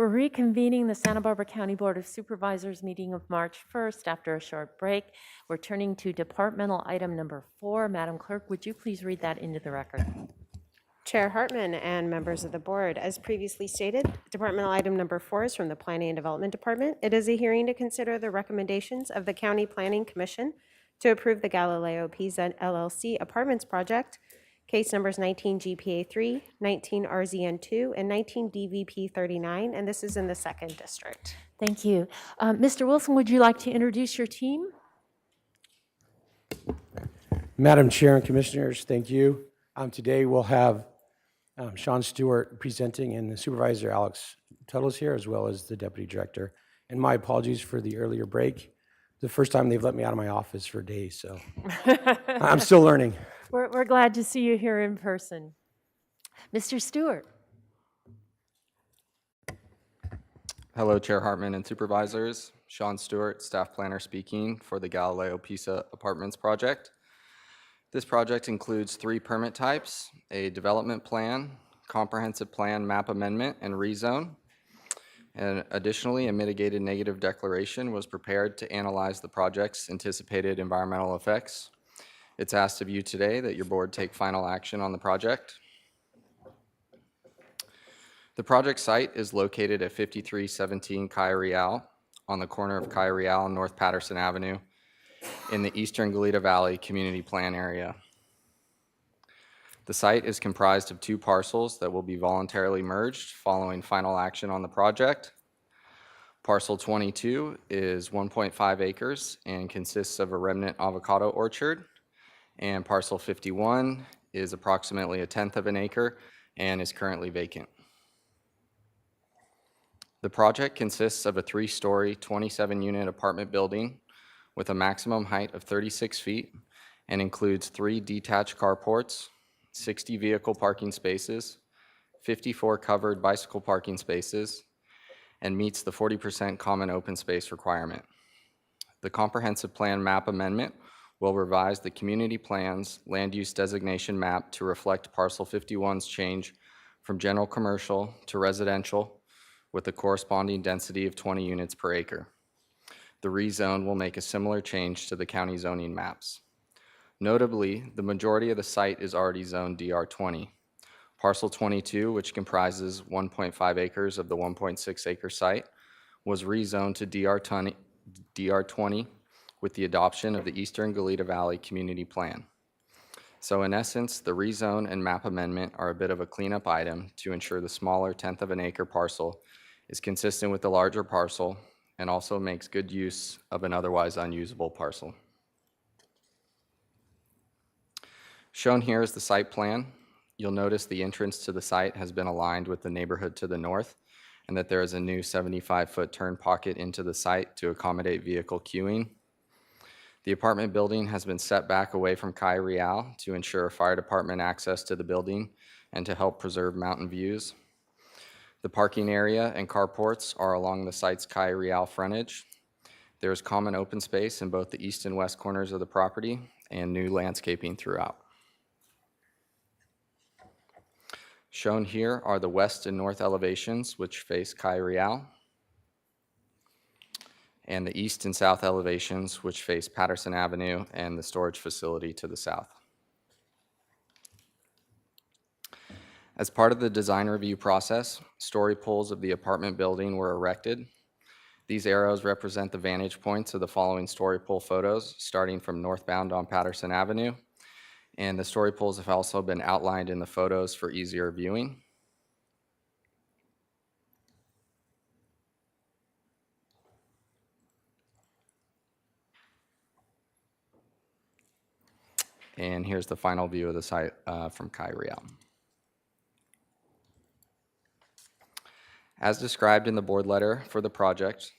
We're reconvening the Santa Barbara County Board of Supervisors meeting of March 1st after a short break. We're turning to departmental item number 4. Madam Clerk, would you please read that into the record? Chair Hartman and members of the board, as previously stated, departmental item number 4 is from the Planning and Development Department. It is a hearing to consider the recommendations of the County Planning Commission to approve the Galileo Pisa LLC Apartments Project, case numbers 19 GPA 3, 19 RZN 2, and 19 DVP 39, and this is in the 2nd District. Thank you. Mr. Wilson, would you like to introduce your team? Madam Chair and Commissioners, thank you. Today we'll have Sean Stewart presenting and the Supervisor Alex Tuttle's here, as well as the Deputy Director. And my apologies for the earlier break. The first time they've let me out of my office for days, so I'm still learning. We're glad to see you here in person. Mr. Stewart. Hello, Chair Hartman and Supervisors. Sean Stewart, Staff Planner speaking for the Galileo Pisa Apartments Project. This project includes 3 permit types: a development plan, comprehensive plan map amendment, and rezone. And additionally, a mitigated negative declaration was prepared to analyze the project's anticipated environmental effects. It's asked of you today that your board take final action on the project. The project site is located at 5317 Calle Real on the corner of Calle Real and North Patterson Avenue in the Eastern Goleta Valley Community Plan area. The site is comprised of 2 parcels that will be voluntarily merged following final action on the project. Parcel 22 is 1.5 acres and consists of a remnant avocado orchard, and parcel 51 is approximately 1/10 of an acre and is currently vacant. The project consists of a 3-story, 27-unit apartment building with a maximum height of 36 feet and includes 3 detached carports, 60 vehicle parking spaces, 54 covered bicycle parking spaces, and meets the 40% common open space requirement. The comprehensive plan map amendment will revise the community plan's land use designation map to reflect parcel 51's change from general commercial to residential with a corresponding density of 20 units per acre. The rezone will make a similar change to the county zoning maps. Notably, the majority of the site is already zoned DR20. Parcel 22, which comprises 1.5 acres of the 1.6 acre site, was rezoned to DR20 with the adoption of the Eastern Goleta Valley Community Plan. So in essence, the rezone and map amendment are a bit of a cleanup item to ensure the smaller 1/10 of an acre parcel is consistent with the larger parcel and also makes good use of an otherwise unusable parcel. Shown here is the site plan. You'll notice the entrance to the site has been aligned with the neighborhood to the north, and that there is a new 75-foot turn pocket into the site to accommodate vehicle queuing. The apartment building has been set back away from Calle Real to ensure fire department access to the building and to help preserve mountain views. The parking area and carports are along the site's Calle Real frontage. There is common open space in both the east and west corners of the property and new landscaping throughout. Shown here are the west and north elevations, which face Calle Real, and the east and south elevations, which face Patterson Avenue and the storage facility to the south. As part of the design review process, story poles of the apartment building were erected. These arrows represent the vantage points of the following story pole photos, starting from northbound on Patterson Avenue. And the story poles have also been outlined in the photos for easier viewing. And here's the final view of the site from Calle Real. As described in the board letter for the project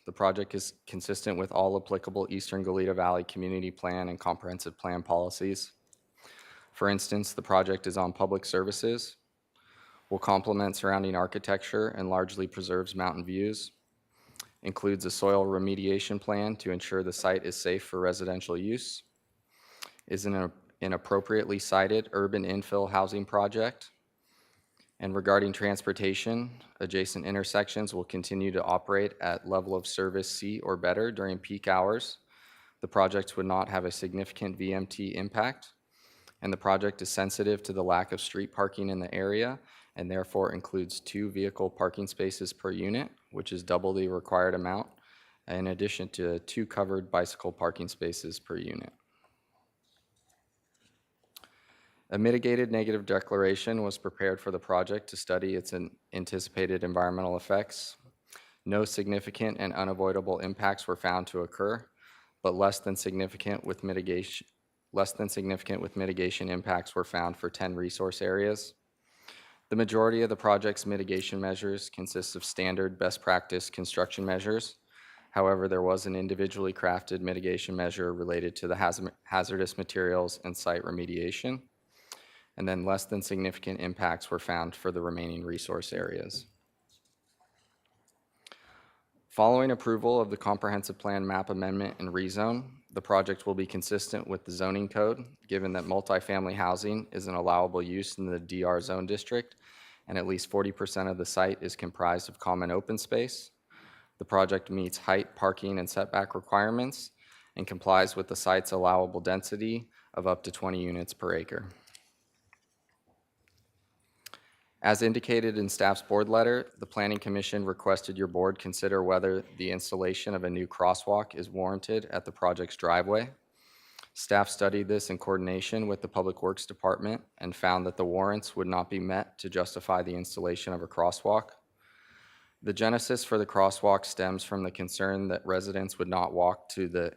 is consistent with all applicable Eastern Goleta Valley Community Plan and Comprehensive Plan policies. For instance, the project is on public services, will complement surrounding architecture and largely preserves mountain views, includes a soil remediation plan to ensure the site is safe for residential use, is an appropriately sited urban infill housing project, And regarding transportation, adjacent intersections will continue to operate at level of service C or better during peak hours. The project would not have a significant VMT impact, and the project is sensitive to the lack of street parking in the area and therefore includes 2 vehicle parking spaces per unit, which is double the required amount, in addition to 2 covered bicycle parking spaces per unit. A mitigated negative declaration was prepared for the project to study its anticipated environmental effects. No significant and unavoidable impacts were found to occur, but less than significant with mitigation impacts were found for 10 resource areas. The majority of the project's mitigation measures consist of standard best practice construction measures. However, there was an individually crafted mitigation measure related to the hazardous materials and site remediation. And then less than significant impacts were found for the remaining resource areas. Following approval of the comprehensive plan map amendment and rezone, the project will be consistent with the zoning code, given that multifamily housing is an allowable use in the DR zone district, and at least 40% of the site is comprised of common open space. The project meets height, parking, and setback requirements and complies with the site's allowable density of up to 20 units per acre. As indicated in staff's board letter, the Planning Commission requested your board consider whether the installation of a new crosswalk is warranted at the project's driveway. Staff studied this in coordination with the Public Works Department and found that the warrants would not be met to justify the installation of a crosswalk. The genesis for the crosswalk stems from the concern that residents would not walk to the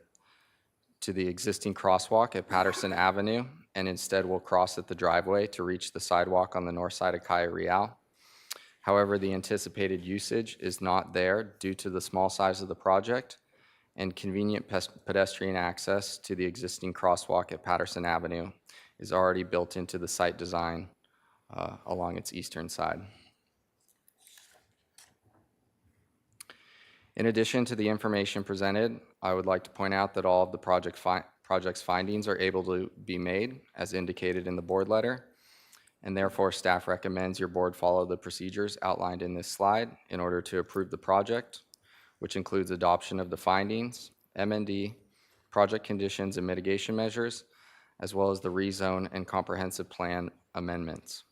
existing crosswalk at Patterson Avenue and instead will cross at the driveway to reach the sidewalk on the north side of Calle Real. However, the anticipated usage is not there due to the small size of the project and convenient pedestrian access to the existing crosswalk at Patterson Avenue is already built into the site design along its eastern side. In addition to the information presented, I would like to point out that all of the project's findings are able to be made as indicated in the board letter, and therefore staff recommends your board follow the procedures outlined in this slide in order to approve the project, which includes adoption of the findings, M&D, project conditions and mitigation measures, as well as the rezone and comprehensive plan amendments.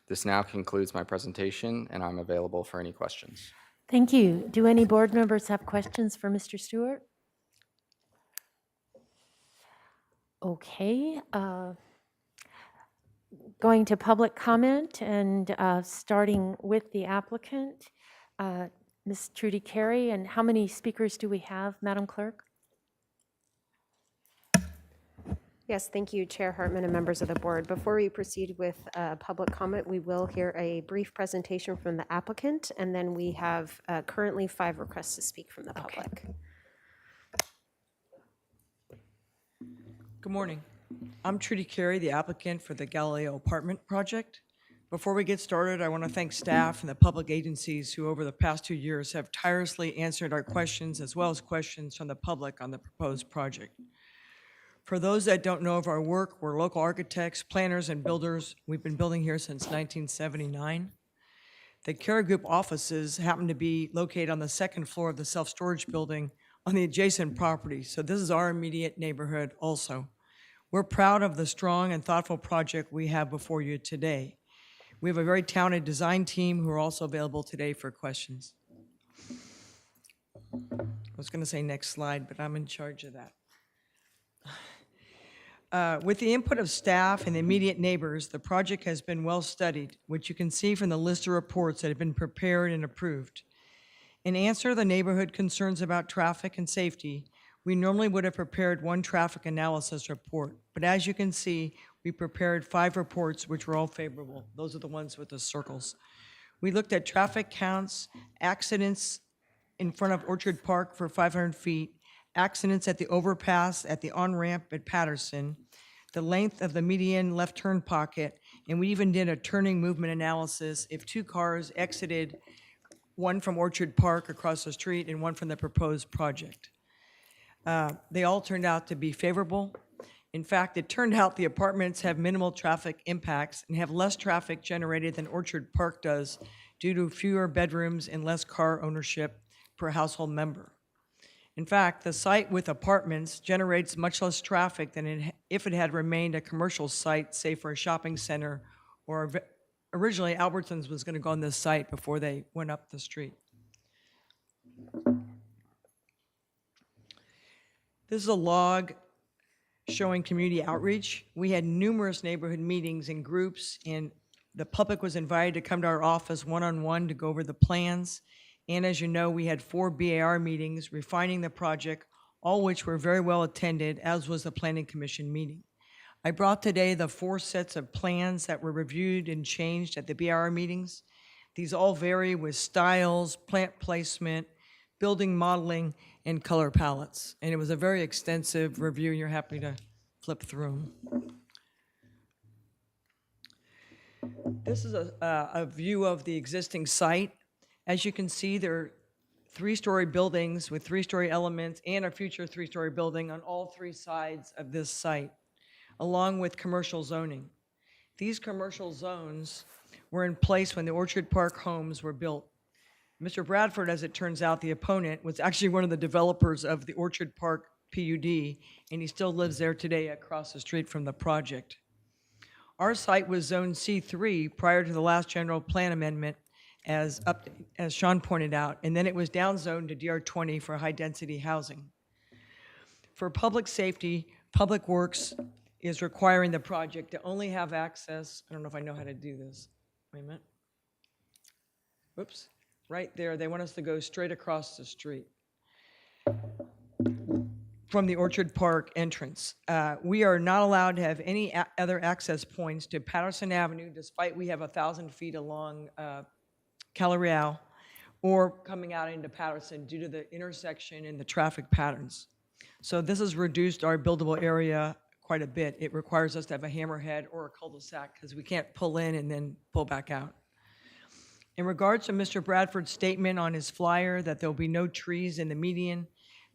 This now concludes my presentation, and I'm available for any questions. Thank you. Do any board members have questions for Mr. Stewart? Okay. Going to public comment and starting with the applicant, Ms. Trudy Carey. And how many speakers do we have, Madam Clerk? Yes, thank you, Chair Hartman and members of the board. Before we proceed with public comment, we will hear a brief presentation from the applicant, and then we have currently 5 requests to speak from the public. Good morning. I'm Trudy Carey, the applicant for the Galileo apartment project. Before we get started, I want to thank staff and the public agencies who over the past 2 years have tirelessly answered our questions as well as questions from the public on the proposed project. For those that don't know of our work, we're local architects, planners, and builders. We've been building here since 1979. The Carey Group offices happen to be located on the 2nd floor of the self-storage building on the adjacent property, so this is our immediate neighborhood also. We're proud of the strong and thoughtful project we have before you today. We have a very talented design team who are also available today for questions. I was going to say next slide, but I'm in charge of that. With the input of staff and the immediate neighbors, the project has been well studied, which you can see from the list of reports that have been prepared and approved. In answer to the neighborhood concerns about traffic and safety, we normally would have prepared 1 traffic analysis report, but as you can see, we prepared 5 reports which were all favorable. Those are the ones with the circles. We looked at traffic counts, accidents in front of Orchard Park for 500 feet, accidents at the overpass at the on-ramp at Patterson, the length of the median left turn pocket, and we even did a turning movement analysis if 2 cars exited, one from Orchard Park across the street and one from the proposed project. They all turned out to be favorable. In fact, it turned out the apartments have minimal traffic impacts and have less traffic generated than Orchard Park does due to fewer bedrooms and less car ownership per household member. In fact, the site with apartments generates much less traffic than if it had remained a commercial site, say for a shopping center, or originally Albertsons was going to go on this site before they went up the street. This is a log showing community outreach. We had numerous neighborhood meetings and groups, and the public was invited to come to our office one-on-one to go over the plans. And as you know, we had 4 BAR meetings refining the project, all which were very well attended, as was the Planning Commission meeting. I brought today the 4 sets of plans that were reviewed and changed at the BAR meetings. These all vary with styles, plant placement, building modeling, and color palettes. And it was a very extensive review. You're happy to flip through them. This is a view of the existing site. As you can see, there are 3-story buildings with 3-story elements and a future 3-story building on all 3 sides of this site, along with commercial zoning. These commercial zones were in place when the Orchard Park homes were built. Mr. Bradford, as it turns out, the opponent, was actually one of the developers of the Orchard Park PUD, and he still lives there today across the street from the project. Our site was Zone C3 prior to the last general plan amendment, as Sean pointed out, and then it was downzoned to DR20 for high-density housing. For public safety, Public Works is requiring the project to only have access, I don't know if I know how to do this. Wait a minute. Whoops. Right there, they want us to go straight across the street from the Orchard Park entrance. We are not allowed to have any other access points to Patterson Avenue, despite we have 1,000 feet along Galileo, or coming out into Patterson due to the intersection and the traffic patterns. So this has reduced our buildable area quite a bit. It requires us to have a hammerhead or a cul-de-sac because we can't pull in and then pull back out. In regards to Mr. Bradford's statement on his flyer that there will be no trees in the median,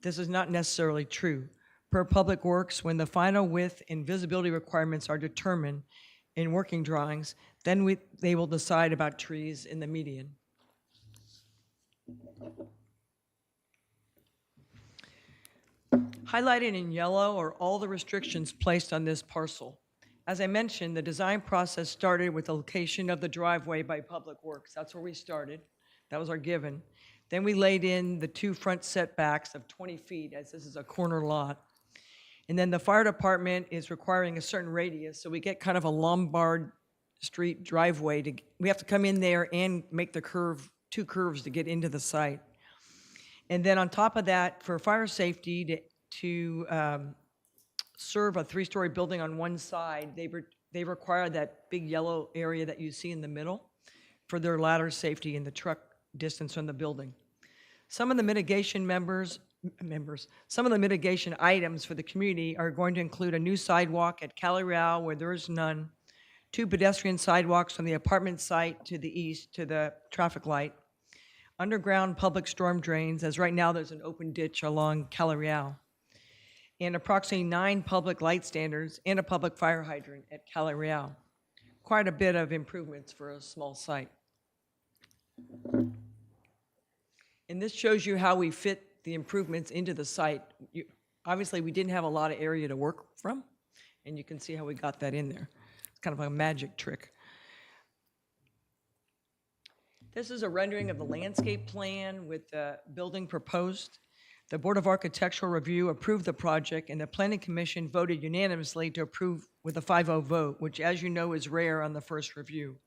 this is not necessarily true. Per Public Works, when the final width and visibility requirements are determined in working drawings, then they will decide about trees in the median. Highlighted in yellow are all the restrictions placed on this parcel. As I mentioned, the design process started with the location of the driveway by Public Works. That's where we started. That was our given. Then we laid in the 2 front setbacks of 20 feet, as this is a corner lot. And then the fire department is requiring a certain radius, so we get kind of a Lombard Street driveway. We have to come in there and make the curve, 2 curves to get into the site. And then on top of that, for fire safety, to serve a 3-story building on one side, they require that big yellow area that you see in the middle for their ladder safety and the truck distance from the building. Some of the mitigation some of the mitigation items for the community are going to include a new sidewalk at Galileo where there is none, 2 pedestrian sidewalks from the apartment site to the east to the traffic light, underground public storm drains, as right now there's an open ditch along Galileo, and approximately 9 public light standards and a public fire hydrant at Galileo. Quite a bit of improvements for a small site. And this shows you how we fit the improvements into the site. Obviously, we didn't have a lot of area to work from, and you can see how we got that in there. It's kind of a magic trick. This is a rendering of the landscape plan with the building proposed. The Board of Architectural Review approved the project, and the Planning Commission voted unanimously to approve with a 5-0 vote, which, as you know, is rare on the first review.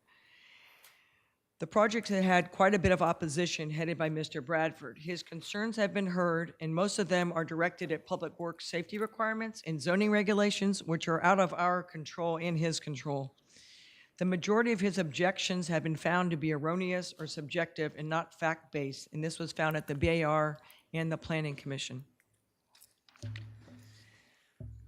The project had quite a bit of opposition headed by Mr. Bradford. His concerns have been heard, and most of them are directed at public works safety requirements and zoning regulations, which are out of our control and his control. The majority of his objections have been found to be erroneous or subjective and not fact-based, and this was found at the BAR and the Planning Commission.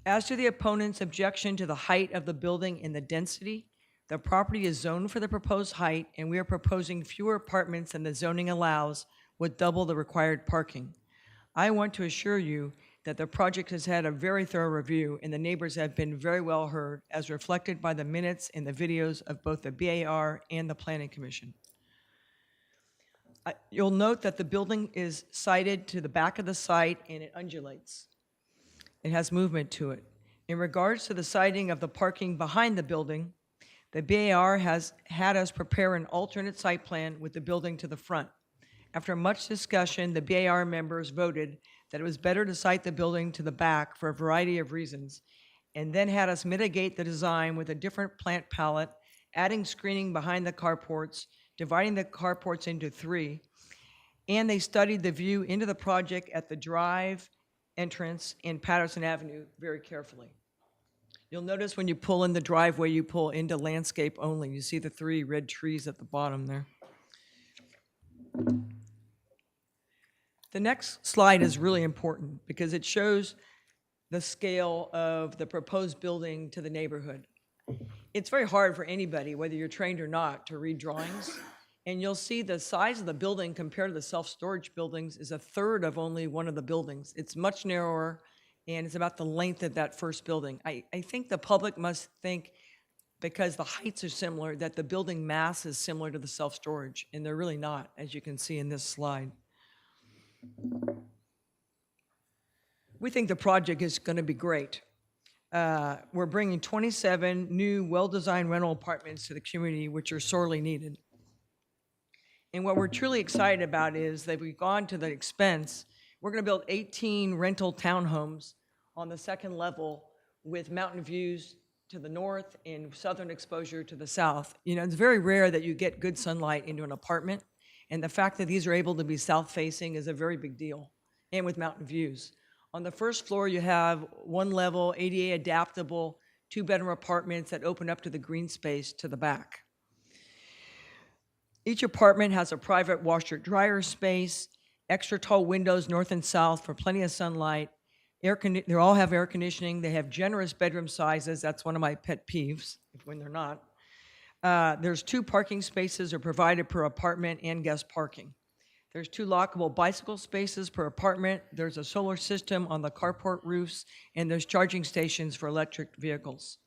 As to the opponent's objection to the height of the building and the density, the property is zoned for the proposed height, and we are proposing fewer apartments than the zoning allows with double the required parking. I want to assure you that the project has had a very thorough review and the neighbors have been very well heard, as reflected by the minutes and the videos of both the BAR and the Planning Commission. You'll note that the building is sited to the back of the site and it undulates. It has movement to it. In regards to the siting of the parking behind the building, the BAR has had us prepare an alternate site plan with the building to the front. After much discussion, the BAR members voted that it was better to site the building to the back for a variety of reasons, and then had us mitigate the design with a different plant palette, adding screening behind the carports, dividing the carports into 3, and they studied the view into the project at the drive entrance in Patterson Avenue very carefully. You'll notice when you pull in the driveway, you pull into landscape only. You see the 3 red trees at the bottom there. The next slide is really important because it shows the scale of the proposed building to the neighborhood. It's very hard for anybody, whether you're trained or not, to read drawings. And you'll see the size of the building compared to the self-storage buildings is a third of only one of the buildings. It's much narrower, and it's about the length of that first building. I think the public must think, because the heights are similar, that the building mass is similar to the self-storage, and they're really not, as you can see in this slide. We think the project is going to be great. We're bringing 27 new, well-designed rental apartments to the community, which are sorely needed. And what we're truly excited about is that we've gone to the expense. We're going to build 18 rental townhomes on the second level with mountain views to the north and southern exposure to the south. You know, it's very rare that you get good sunlight into an apartment, and the fact that these are able to be south-facing is a very big deal, and with mountain views. On the first floor, you have one-level, ADA adaptable, 2-bedroom apartments that open up to the green space to the back. Each apartment has a private washer-dryer space, extra tall windows north and south for plenty of sunlight. They all have air conditioning. They have generous bedroom sizes. That's one of my pet peeves, when they're not. There's 2 parking spaces are provided per apartment and guest parking. There's 2 lockable bicycle spaces per apartment. There's a solar system on the carport roofs, and there's charging stations for electric vehicles.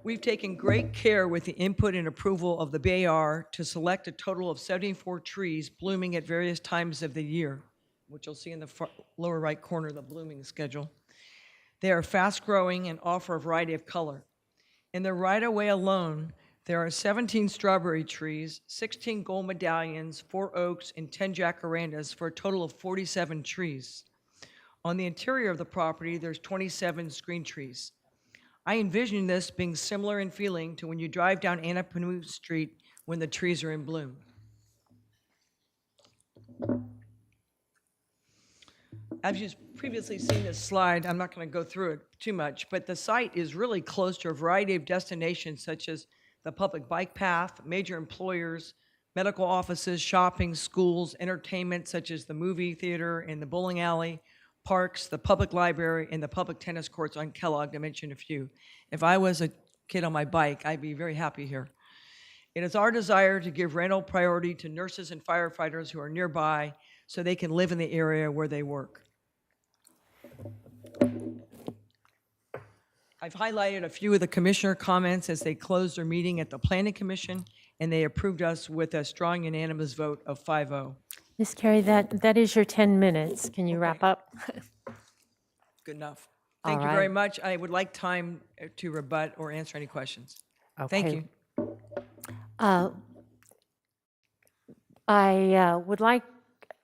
We've taken great care with the input and approval of the BAR to select a total of 74 trees blooming at various times of the year, which you'll see in the lower right corner of the blooming schedule. They are fast-growing and offer a variety of color. In the right-of-way alone, there are 17 strawberry trees, 16 gold medallions, 4 oaks, and 10 jacarandas for a total of 47 trees. On the interior of the property, there's 27 screen trees. I envision this being similar in feeling to when you drive down Annapanu Street when the trees are in bloom. As you've previously seen this slide, I'm not going to go through it too much, but the site is really close to a variety of destinations such as the public bike path, major employers, medical offices, shopping, schools, entertainment such as the movie theater and the bowling alley, parks, the public library, and the public tennis courts on Kellogg, to mention a few. If I was a kid on my bike, I'd be very happy here. It is our desire to give rental priority to nurses and firefighters who are nearby so they can live in the area where they work. I've highlighted a few of the commissioner comments as they closed their meeting at the Planning Commission, and they approved us with a strong unanimous vote of 5-0. Ms. Carey, that is your 10 minutes. Can you wrap up? Good enough. All Thank you very right. much. I would like time to rebut or answer any questions. Thank Okay. you. I would like,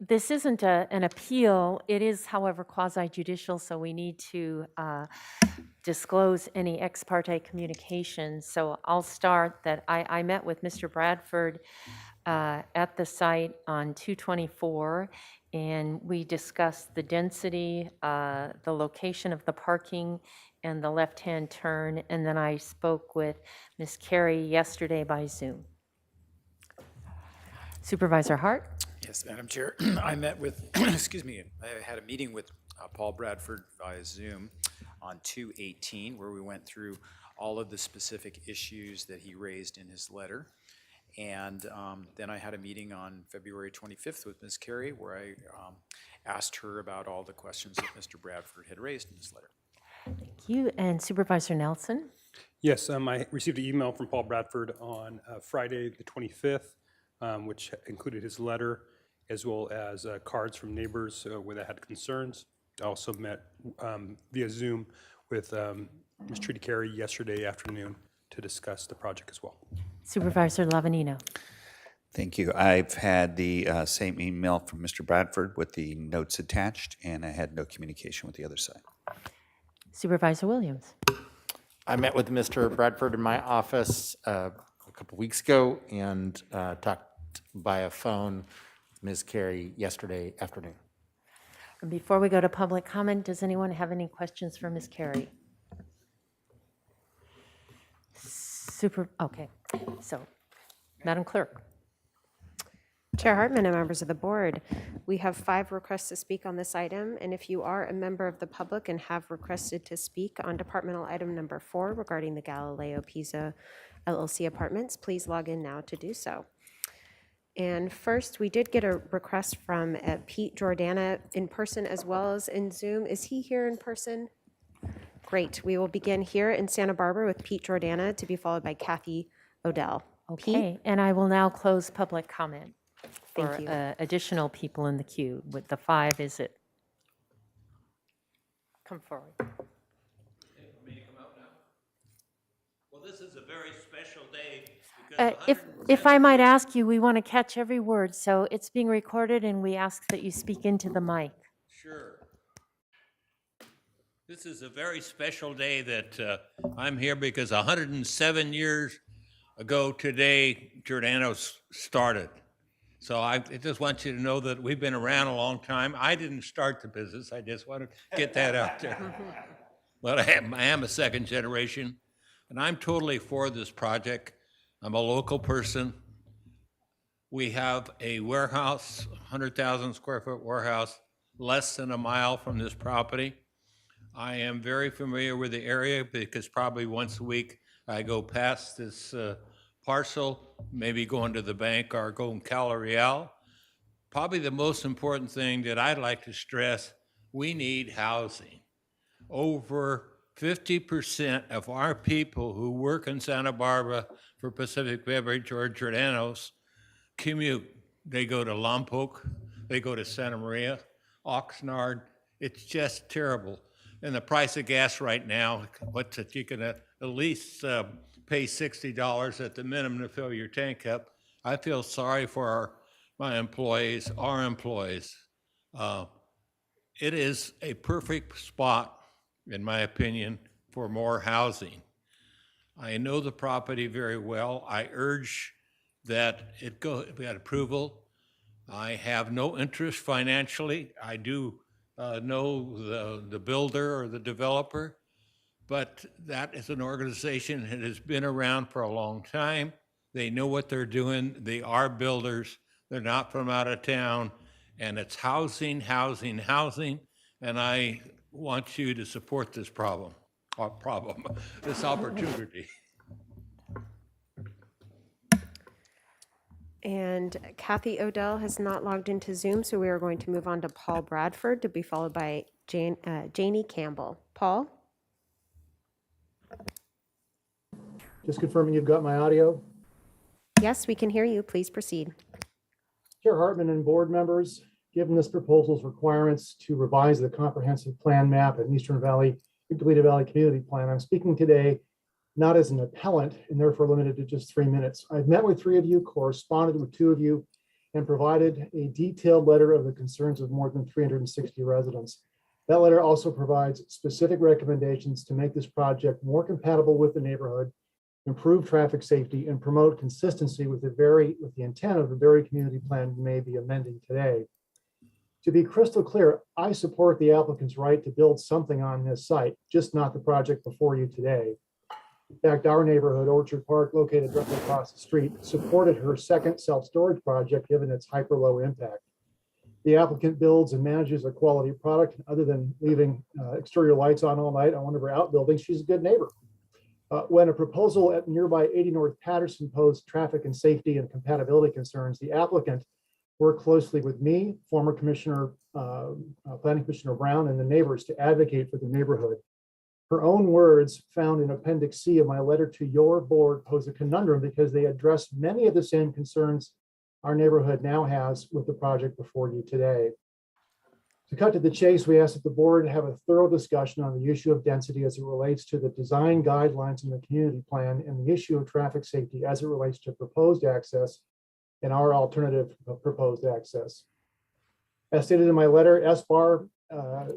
this isn't an appeal. It is, however, quasi-judicial, so we need to disclose any ex parte communications. So I'll start that I met with Mr. Bradford at the site on 224, and we discussed the density, the location of the parking, and the left-hand turn, and then I spoke with Ms. Carey yesterday by Zoom. Supervisor Hart? Yes, Madam Chair. I met with, excuse me, I had a meeting with Paul Bradford via Zoom on 2/18, where we went through all of the specific issues that he raised in his letter. And then I had a meeting on February 25th with Ms. Carey, where I asked her about all the questions that Mr. Bradford had raised in his letter. Thank you. And Supervisor Nelson? Yes, I received an email from Paul Bradford on Friday, the 25th, which included his letter, as well as cards from neighbors where they had concerns. I also met via Zoom with Ms. Trudy Carey yesterday afternoon to discuss the project as well. Supervisor Lavanino? Thank you. I've had the same email from Mr. Bradford with the notes attached, and I had no communication with the other side. Supervisor Williams? I met with Mr. Bradford in my office a couple weeks ago and talked via phone with Ms. Carey yesterday afternoon. And before we go to public comment, does anyone have any questions for Ms. Carey? Okay. So, Madam Clerk. Chair Hartman and members of the board, we have 5 requests to speak on this item, and if you are a member of the public and have requested to speak on departmental item number 4 regarding the Galileo Pisa LLC apartments, please log in now to do so. And first, we did get a request from Pete Jordana in person as well as in Zoom. Is he here in person? Great. We will begin here in Santa Barbara with Pete Jordana, to be followed by Kathy Odell. Okay, and I will now close public comment for Thank you. Additional people in the queue. With the 5, is it? Come forward. Well, this is a very special day. If I might ask you, we want to catch every word, so it's being recorded, and we ask that you speak into the mic. Sure. This is a very special day that I'm here because 107 years ago today, Giordano's started. So I just want you to know that we've been around a long time. I didn't start the business. I just want to get that out there. But I am a second generation, and I'm totally for this project. I'm a local person. We have a warehouse, 100,000 square foot warehouse, less than a mile from this property. I am very familiar with the area because probably once a week I go past this parcel, maybe going to the bank or going Cala Real. Probably the most important thing that I'd like to stress, we need housing. Over 50% of our people who work in Santa Barbara for Pacific Beverage or Giordano's commute. They go to Lompoc, they go to Santa Maria, Oxnard. It's just terrible. And the price of gas right now, what's it, you can at least pay $60 at the minimum to fill your tank up. I feel sorry for my employees, our employees. It is a perfect spot, in my opinion, for more housing. I know the property very well. I urge that it go, we had approval. I have no interest financially. I do know the builder or the developer, but that is an organization that has been around for a long time. They know what they're doing. They are builders. They're not from out of town. And it's housing, housing, housing. And I want you to support this this opportunity. And Kathy Odell has not logged into Zoom, so we are going to move on to Paul Bradford, to be followed by Janie Campbell. Paul? Just confirming you've got my audio. Yes, we can hear you. Please proceed. Chair Hartman and board members, given this proposal's requirements to revise the comprehensive plan map and Eastern Valley, Galileo Valley Community Plan, I'm speaking today not as an appellant and therefore limited to just 3 minutes. I've met with 3 of you, corresponded with 2 of you, and provided a detailed letter of the concerns of more than 360 residents. That letter also provides specific recommendations to make this project more compatible with the neighborhood, improve traffic safety, and promote consistency with the intent of the very community plan we may be amending today. To be crystal clear, I support the applicant's right to build something on this site, just not the project before you today. In fact, our neighborhood, Orchard Park, located directly across the street, supported her second self-storage project given its hyper-low impact. The applicant builds and manages a quality product. Other than leaving exterior lights on all night on one of her outbuildings, she's a good neighbor. When a proposal at nearby 80 North Patterson posed traffic and safety and compatibility concerns, the applicant worked closely with me, former Commissioner, Planning Commissioner Brown, and the neighbors to advocate for the neighborhood. Her own words found in Appendix C of my letter to your board pose a conundrum because they address many of the same concerns our neighborhood now has with the project before you today. To cut to the chase, we asked that the board have a thorough discussion on the issue of density as it relates to the design guidelines in the community plan and the issue of traffic safety as it relates to proposed access and our alternative proposed access. As stated in my letter, SBAR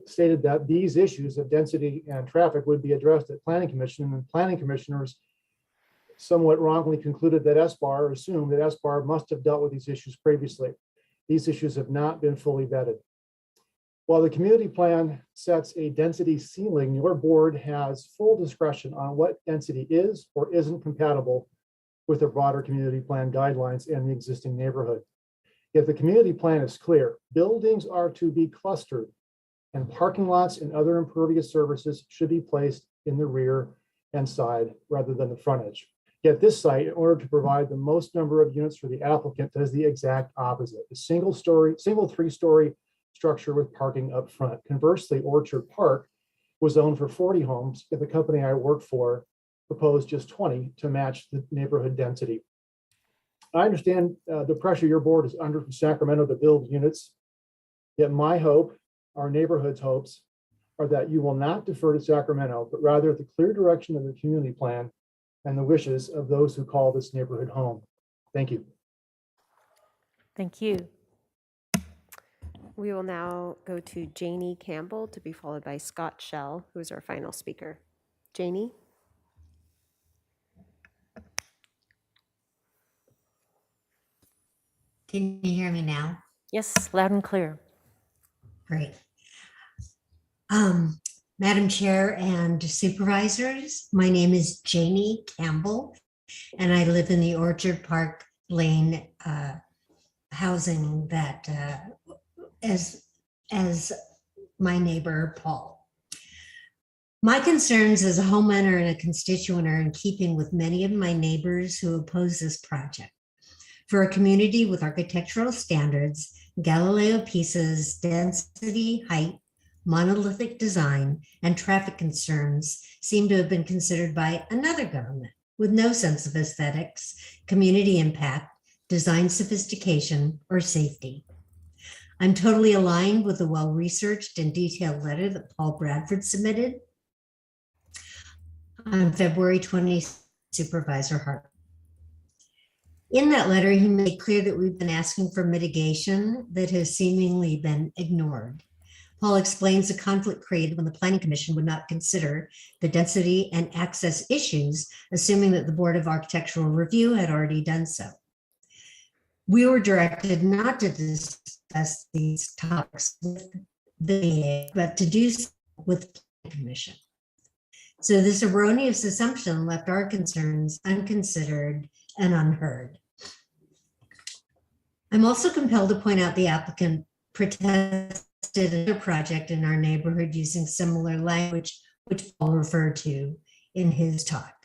stated that these issues of density and traffic would be addressed at Planning Commission, and planning commissioners somewhat wrongly concluded that SBAR assumed that SBAR must have dealt with these issues previously. These issues have not been fully vetted. While the community plan sets a density ceiling, your board has full discretion on what density is or isn't compatible with the broader community plan guidelines and the existing neighborhood. Yet the community plan is clear. Buildings are to be clustered and parking lots and other impervious surfaces should be placed in the rear and side rather than the frontage. Yet this site, in order to provide the most number of units for the applicant, does the exact opposite. A single 3-story structure with parking up front. Conversely, Orchard Park was zoned for 40 homes, yet the company I work for proposed just 20 to match the neighborhood density. I understand the pressure your board is under from Sacramento to build units, yet my hope, our neighborhood's hopes, are that you will not defer to Sacramento, but rather the clear direction of the community plan and the wishes of those who call this neighborhood home. Thank you. Thank you. We will now go to Janie Campbell to be followed by Scott Shell, who is our final speaker. Janie? Can you hear me now? Yes, loud and clear. Great. Madam Chair and Supervisors, my name is Janie Campbell, and I live in the Orchard Park Lane housing that as my neighbor Paul. My concerns as a homeowner and a constituent are in keeping with many of my neighbors who oppose this project. For a community with architectural standards, Galileo Pisa's density, height, monolithic design, and traffic concerns seem to have been considered by another government with no sense of aesthetics, community impact, design sophistication, or safety. I'm totally aligned with the well-researched and detailed letter that Paul Bradford submitted on February 20, Supervisor Hart. In that letter, he made clear that we've been asking for mitigation that has seemingly been ignored. Paul explains the conflict created when the Planning Commission would not consider the density and access issues, assuming that the Board of Architectural Review had already done so. We were directed not to discuss these topics with the, but to do so with the Planning Commission. So this erroneous assumption left our concerns unconsidered and unheard. I'm also compelled to point out the applicant protested a project in our neighborhood using similar language, which Paul referred to in his talk.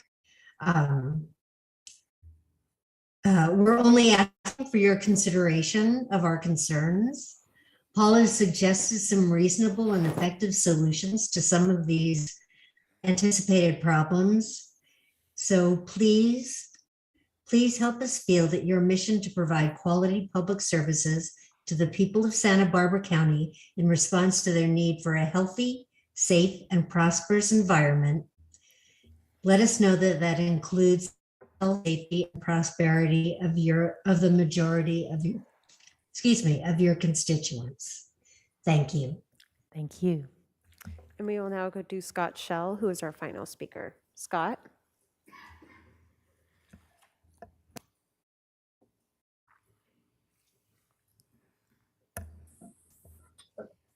We're only asking for your consideration of our concerns. Paul has suggested some reasonable and effective solutions to some of these anticipated problems. So please help us feel that your mission to provide quality public services to the people of Santa Barbara County in response to their need for a healthy, safe, and prosperous environment. Let us know that that includes health, safety, and prosperity of the majority of your constituents. Thank you. Thank you. And we will now go to Scott Shell, who is our final speaker. Scott?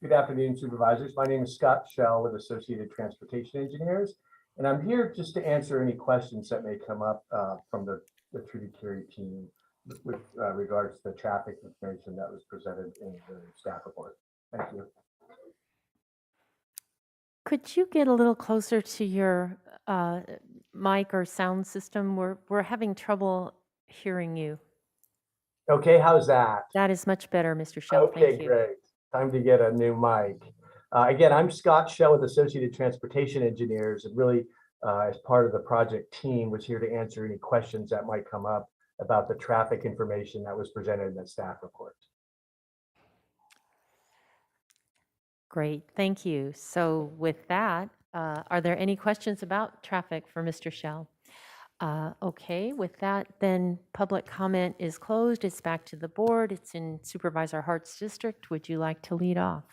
Good afternoon, Supervisors. My name is Scott Shell with Associated Transportation Engineers, and I'm here just to answer any questions that may come up from the tributary team with regards to the traffic information that was presented in the staff report. Thank you. Could you get a little closer to your mic or sound system? We're having trouble hearing you. Okay, how's that? That is much better, Mr. Shell. Okay, Thank you. great. Time to get a new mic. Again, I'm Scott Shell with Associated Transportation Engineers, and really, as part of the project team, was here to answer any questions that might come up about the traffic information that was presented in the staff report. Great, thank you. So with that, are there any questions about traffic for Mr. Shell? Okay, with that, then public comment is closed. It's back to the board. It's in Supervisor Hart's district. Would you like to lead off?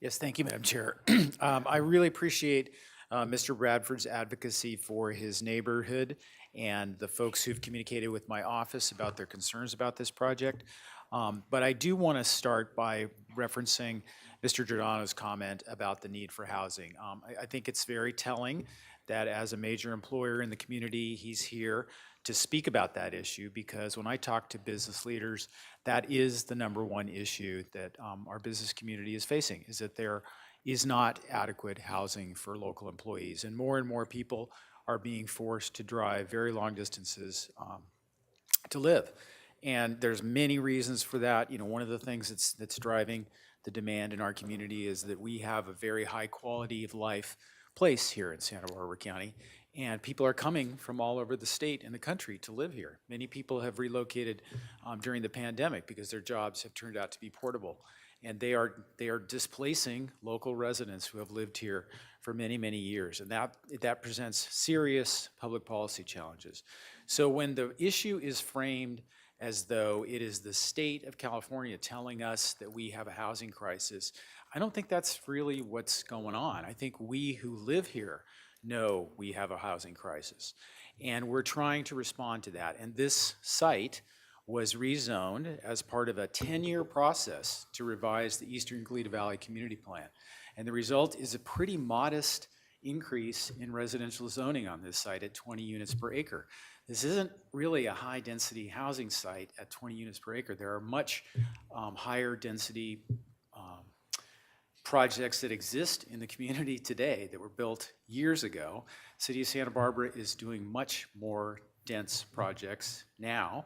Yes, thank you, Madam Chair. I really appreciate Mr. Bradford's advocacy for his neighborhood and the folks who've communicated with my office about their concerns about this project. But I do want to start by referencing Mr. Giordano's comment about the need for housing. I think it's very telling that as a major employer in the community, he's here to speak about that issue, because when I talk to business leaders, that is the #1 issue that our business community is facing, is that there is not adequate housing for local employees. And more people are being forced to drive very long distances to live. And there's many reasons for that. You know, one of the things that's driving the demand in our community is that we have a very high quality of life place here in Santa Barbara County, and people are coming from all over the state and the country to live here. Many people have relocated during the pandemic because their jobs have turned out to be portable, and they are displacing local residents who have lived here for many years, and that presents serious public policy challenges. So when the issue is framed as though it is the state of California telling us that we have a housing crisis, I don't think that's really what's going on. I think we who live here know we have a housing crisis, and we're trying to respond to that. And this site was rezoned as part of a 10-year process to revise the Eastern Galileo Valley Community Plan. And the result is a pretty modest increase in residential zoning on this site at 20 units per acre. This isn't really a high-density housing site at 20 units per acre. There are much higher density projects that exist in the community today that were built years ago. City of Santa Barbara is doing much more dense projects now,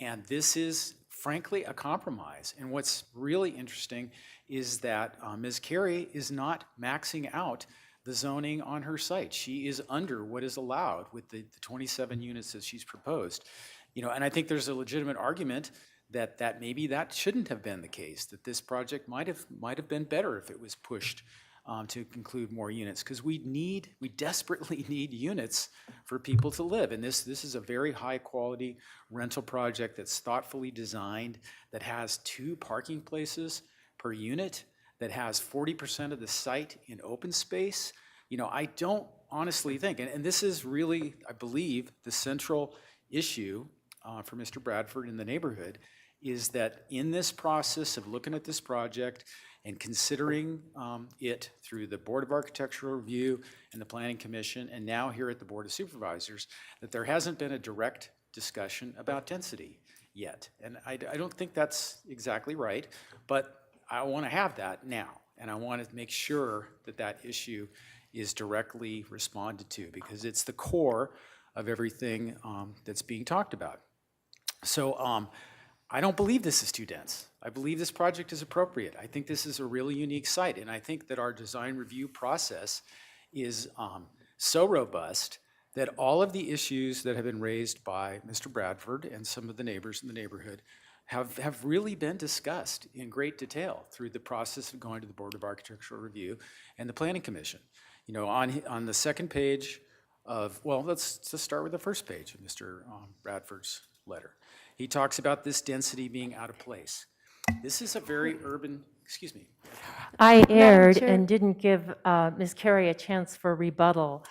and this is frankly a compromise. And what's really interesting is that Ms. Carey is not maxing out the zoning on her site. She is under what is allowed with the 27 units that she's proposed. You know, and I think there's a legitimate argument that maybe that shouldn't have been the case, that this project might have been better if it was pushed to include more units, because we desperately need units for people to live. And this is a very high quality rental project that's thoughtfully designed, that has 2 parking places per unit, that has 40% of the site in open space. You know, I don't honestly think, and this is really, I believe, the central issue for Mr. Bradford in the neighborhood, is that in this process of looking at this project and considering it through the Board of Architectural Review and the Planning Commission, and now here at the Board of Supervisors, that there hasn't been a direct discussion about density yet. And I don't think that's exactly right, but I want to have that now, and I want to make sure that that issue is directly responded to, because it's the core of everything that's being talked about. So I don't believe this is too dense. I believe this project is appropriate. I think this is a really unique site, and I think that our design review process is so robust that all of the issues that have been raised by Mr. Bradford and some of the neighbors in the neighborhood have really been discussed in great detail through the process of going to the Board of Architectural Review and the Planning Commission. You know, on the second page of, well, let's just start with the first page of Mr. Bradford's letter. He talks about this density being out of place. This is a very urban, excuse me. I Madam erred Chair. and didn't give Ms. Carey a chance for rebuttal.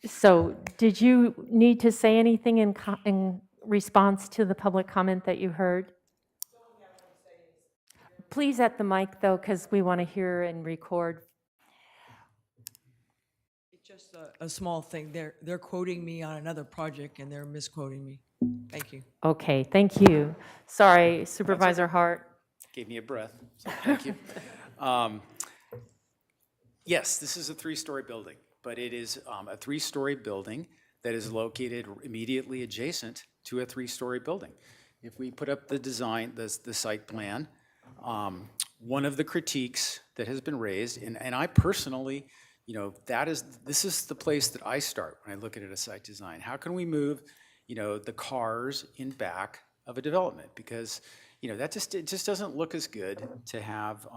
So did you need to say anything in response to the public comment that you heard? Please at the mic, though, because we want to hear and record. It's just a small thing. They're quoting me on another project and they're misquoting me. Thank you. Okay, thank you. Sorry, Supervisor Hart. Gave me a breath, so thank you. Yes, this is a 3-story building, but it is a 3-story building that is located immediately adjacent to a 3-story building. If we put up the design, the site plan, one of the critiques that has been raised, and I personally, this is the place that I start when I look at a site design. How can we move, the cars in back of a development? Because, it just doesn't look as good to have,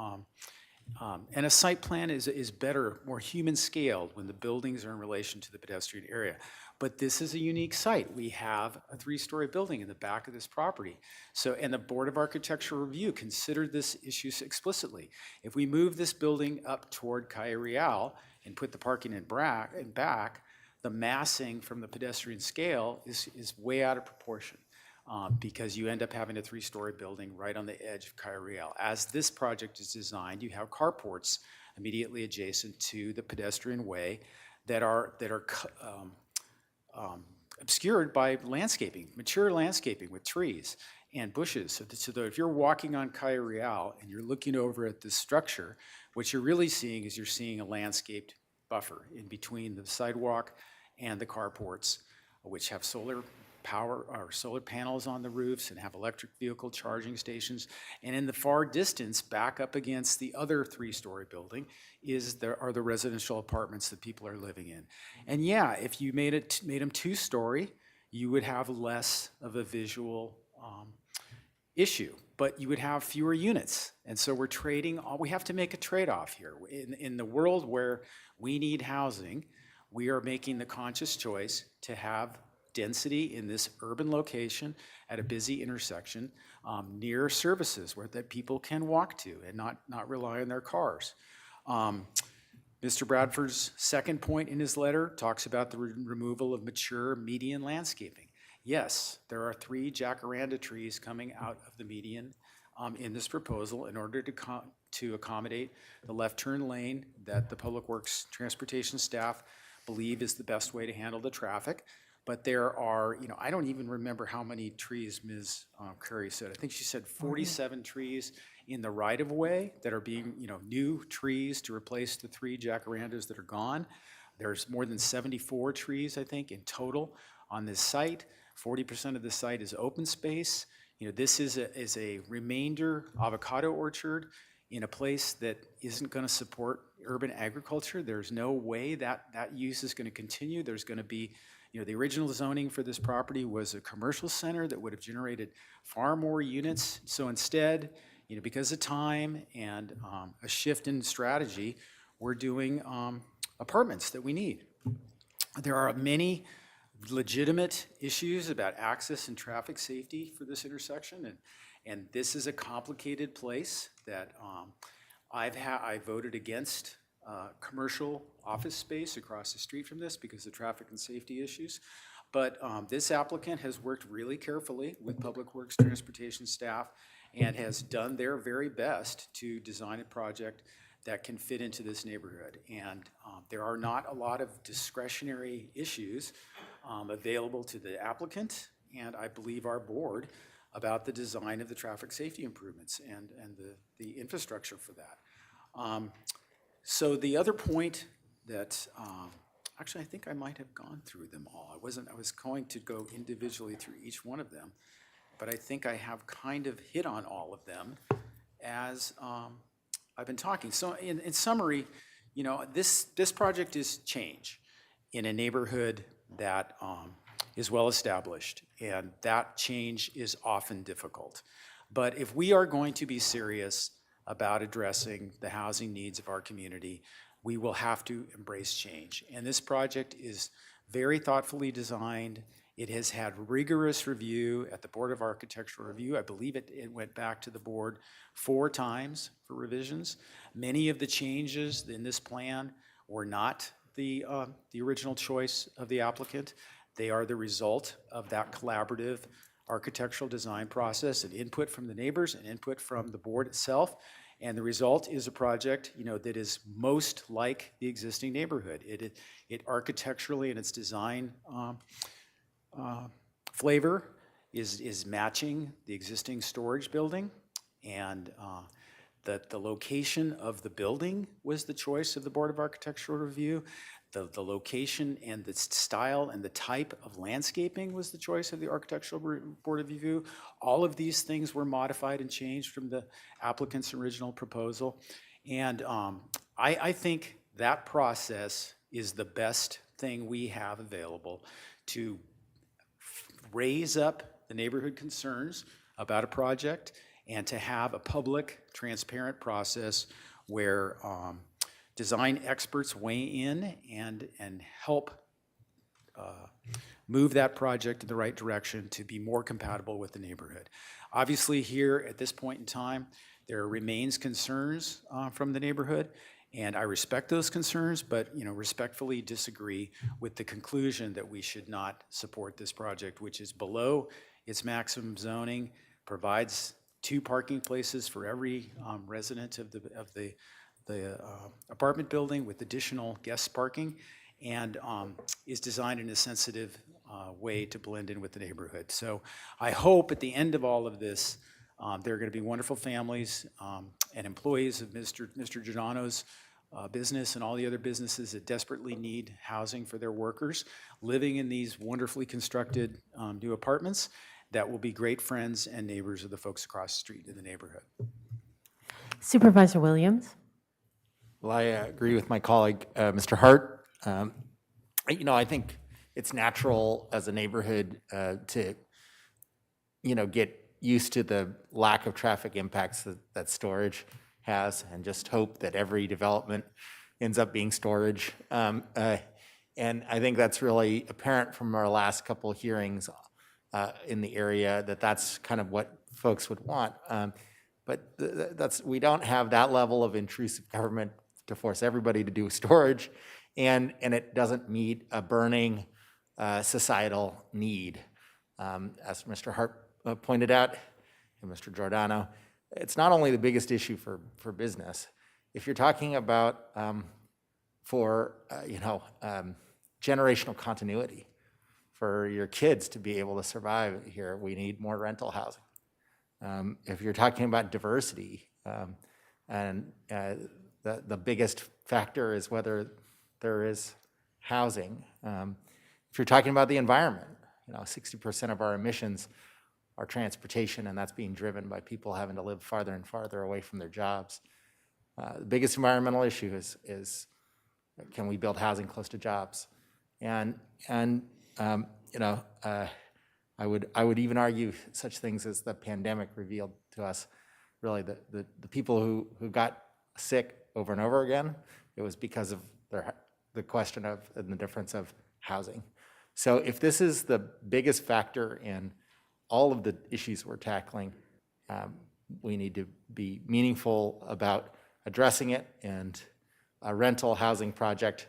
and a site plan is better, more human scaled when the buildings are in relation to the pedestrian area. But this is a unique site. We have a 3-story building in the back of this property. So, and the Board of Architectural Review considered this issue explicitly. If we move this building up toward Calle Real and put the parking in back, the massing from the pedestrian scale is way out of proportion. Because you end up having a 3-story building right on the edge of Calle Real. As this project is designed, you have carports immediately adjacent to the pedestrian way that are obscured by landscaping, mature landscaping with trees and bushes. So that if you're walking on Calle Real and you're looking over at this structure, what you're really seeing is you're seeing a landscaped buffer in between the sidewalk and the carports, which have solar power or solar panels on the roofs and have electric vehicle charging stations. And in the far distance, back up against the other 3-story building, are the residential apartments that people are living in. And yeah, if you made them 2-story, you would have less of a visual issue, but you would have fewer units. And so we have to make a trade-off here. In the world where we need housing, we are making the conscious choice to have density in this urban location at a busy intersection near services that people can walk to and not rely on their cars. Mr. Bradford's second point in his letter talks about the removal of mature median landscaping. Yes, there are 3 jacaranda trees coming out of the median in this proposal in order to accommodate the left turn lane that the Public Works Transportation staff believe is the best way to handle the traffic. But there are, I don't even remember how many trees Ms. Curry said. I think she said 47 trees in the right-of-way that are being, new trees to replace the 3 jacarandas that are gone. There's more than 74 trees, I think, in total on this site. 40% of the site is open space. This is a remainder avocado orchard in a place that isn't going to support urban agriculture. There's no way that use is going to continue. There's going to be, the original zoning for this property was a commercial center that would have generated far more units. So instead, because of time and a shift in strategy, we're doing apartments that we need. There are many legitimate issues about access and traffic safety for this intersection, and this is a complicated place that I voted against commercial office space across the street from this because of traffic and safety issues. But this applicant has worked really carefully with Public Works Transportation staff and has done their very best to design a project that can fit into this neighborhood. And there are not a lot of discretionary issues available to the applicant and I believe our board about the design of the traffic safety improvements and the infrastructure for that. So the other point that, actually I think I might have gone through them all. I was going to go individually through each one of them, but I think I have kind of hit on all of them as I've been talking. So in summary, this project is change in a neighborhood that is well established, and that change is often difficult. But if we are going to be serious about addressing the housing needs of our community, we will have to embrace change. And this project is very thoughtfully designed. It has had rigorous review at the Board of Architectural Review. I believe it went back to the board 4 times for revisions. Many of the changes in this plan were not the original choice of the applicant. They are the result of that collaborative architectural design process and input from the neighbors and input from the board itself. And the result is a project, that is most like the existing neighborhood. It architecturally and its design flavor is matching the existing storage building, and the location of the building was the choice of the Board of Architectural Review. the location and the style and the type of landscaping was the choice of the Architectural Board of Review. All of these things were modified and changed from the applicant's original proposal. And I think that process is the best thing we have available to raise up the neighborhood concerns about a project and to have a public, transparent process where design experts weigh in and help move that project in the right direction to be more compatible with the neighborhood. Obviously here at this point in time, there remains concerns from the neighborhood, and I respect those concerns, but respectfully disagree with the conclusion that we should not support this project, which is below its maximum zoning, provides 2 parking places for every resident of the apartment building with additional guest parking, and is designed in a sensitive way to blend in with the neighborhood. So I hope at the end of all of this, there are going to be wonderful families and employees of Mr. Giordano's business and all the other businesses that desperately need housing for their workers living in these wonderfully constructed new apartments that will be great friends and neighbors of the folks across the street in the neighborhood. Supervisor Williams? Well, I agree with my colleague, Mr. Hart. I think it's natural as a neighborhood to, get used to the lack of traffic impacts that storage has, and just hope that every development ends up being storage. And I think that's really apparent from our last couple of hearings in the area, that that's kind of what folks would want. But we don't have that level of intrusive government to force everybody to do storage, and it doesn't meet a burning societal need. As Mr. Hart pointed out, and Mr. Giordano, it's not only the biggest issue for business. If you're talking about generational continuity, for your kids to be able to survive here, we need more rental housing. If you're talking about diversity, and the biggest factor is whether there is housing. If you're talking about the environment, 60% of our emissions are transportation, and that's being driven by people having to live farther and farther away from their jobs. The biggest environmental issue is can we build housing close to jobs? And I would even argue such things as the pandemic revealed to us, really the people who got sick over and over again, it was because of the question of and the difference of housing. So if this is the biggest factor in all of the issues we're tackling, we need to be meaningful about addressing it. And a rental housing project,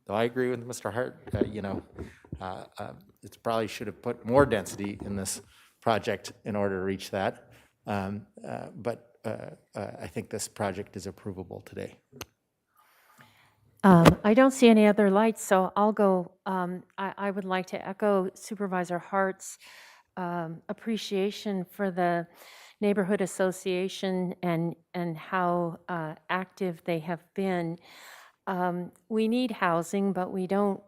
though I agree with Mr. Hart, it probably should have put more density in this project in order to reach that. But I think this project is approvable today. I don't see any other lights, so I'll go. I would like to echo Supervisor Hart's appreciation for the neighborhood association and how active they have been. We need housing, but we don't.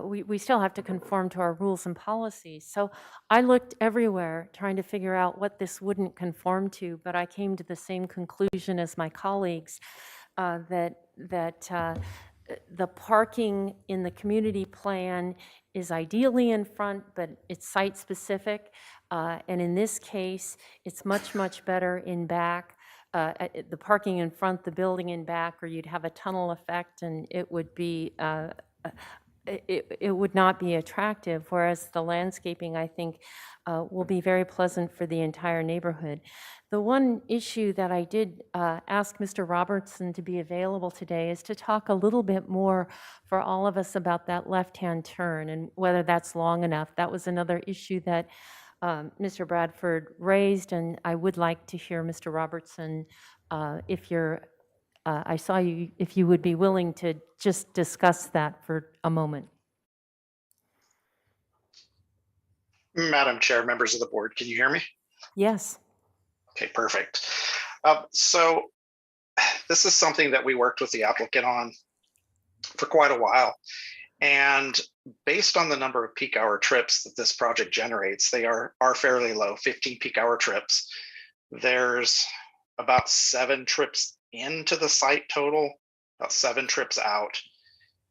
We still have to conform to our rules and policies. So I looked everywhere trying to figure out what this wouldn't conform to, but I came to the same conclusion as my colleagues, that the parking in the community plan is ideally in front, but it's site-specific. And in this case, it's much, much better in back. The parking in front, the building in back, or you'd have a tunnel effect, and it would be it would not be attractive, whereas the landscaping, I think, will be very pleasant for the entire neighborhood. The one issue that I did ask Mr. Robertson to be available today is to talk a little bit more for all of us about that left-hand turn and whether that's long enough. That was another issue that Mr. Bradford raised, and I would like to hear Mr. Robertson, if you would be willing to just discuss that for a moment. Madam Chair, members of the board, can you hear me? Yes. Okay, perfect. So this is something that we worked with the applicant on for quite a while. And based on the number of peak hour trips that this project generates, they are fairly low, 15 peak hour trips. There's about 7 trips into the site total, about 7 trips out.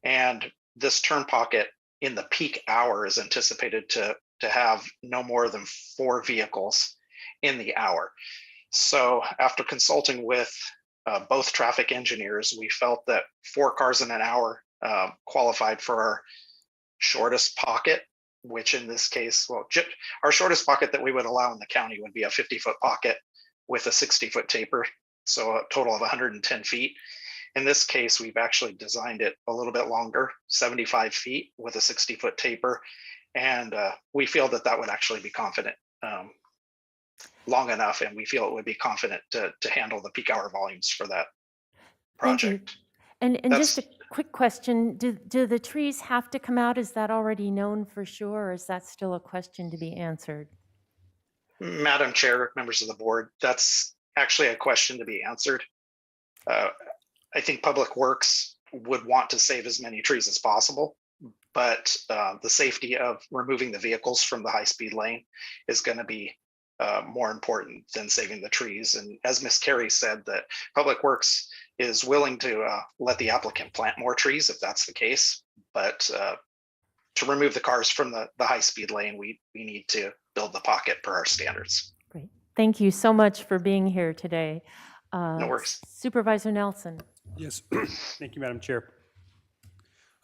And this turn pocket in the peak hour is anticipated to have no more than 4 vehicles in the hour. So after consulting with both traffic engineers, we felt that 4 cars in an hour qualified for our shortest pocket, which in this case, well, our shortest pocket that we would allow in the county would be a 50-foot pocket with a 60-foot taper, so a total of 110 feet. In this case, we've actually designed it a little bit longer, 75 feet with a 60-foot taper, and we feel that that would actually be confident long enough, and we feel it would be confident to handle the peak hour volumes for that project. Thank you. And just a quick question, do the trees have to come out? Is that already known for sure, or is that still a question to be answered? Madam Chair, members of the board, that's actually a question to be answered. I think Public Works would want to save as many trees as possible, but the safety of removing the vehicles from the high-speed lane is going to be more important than saving the trees. And as Ms. Carey said, that Public Works is willing to let the applicant plant more trees if that's the case, but to remove the cars from the high-speed lane, we need to build the pocket per our standards. Great. Thank you so much for being here today. No worries. Supervisor Nelson. Yes, thank you, Madam Chair.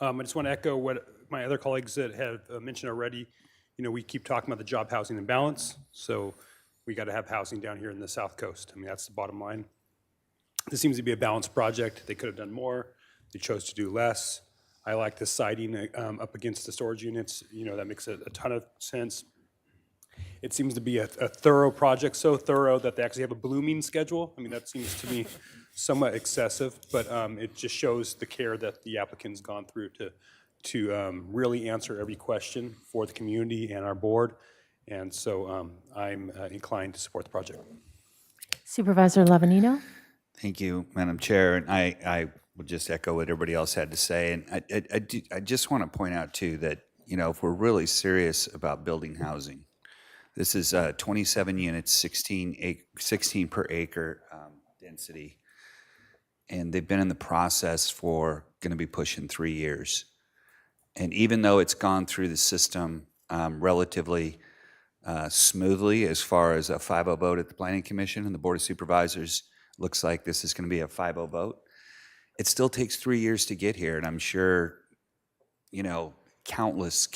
I just want to echo what my other colleagues that have mentioned already. You know, we keep talking about the job, housing, and balance, so we got to have housing down here in the South Coast. I mean, that's the bottom line. This seems to be a balanced project. They could have done more. They chose to do less. I like the siding up against the storage units. You know, that makes a ton of sense. It seems to be a thorough project, so thorough that they actually have a blooming schedule. I mean, that seems to me somewhat excessive, but it just shows the care that the applicant's gone through to really answer every question for the community and our board. And so I'm inclined to support the project. Supervisor Lavanino. Thank you, Madam Chair. And I would just echo what everybody else had to say. And I just want to point out, too, that, you know, if we're really serious about building housing, this is 27 units, 16 per acre density. And they've been in the process for going to be pushing 3 years. And even though it's gone through the system relatively smoothly as far as a 5-0 vote at the Planning Commission and the Board of Supervisors, looks like this is going to be a 5-0 vote, it still takes 3 years to get here. And I'm sure, you know, countless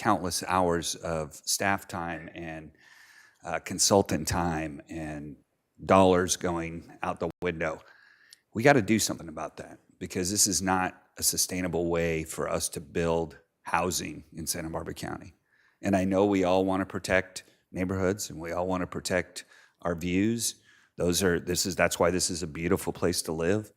hours of staff time and consultant time and dollars going out the window. We got to do something about that, because this is not a sustainable way for us to build housing in Santa Barbara County. And I know we all want to protect neighborhoods and we all want to protect our views. That's why this is a beautiful place to live.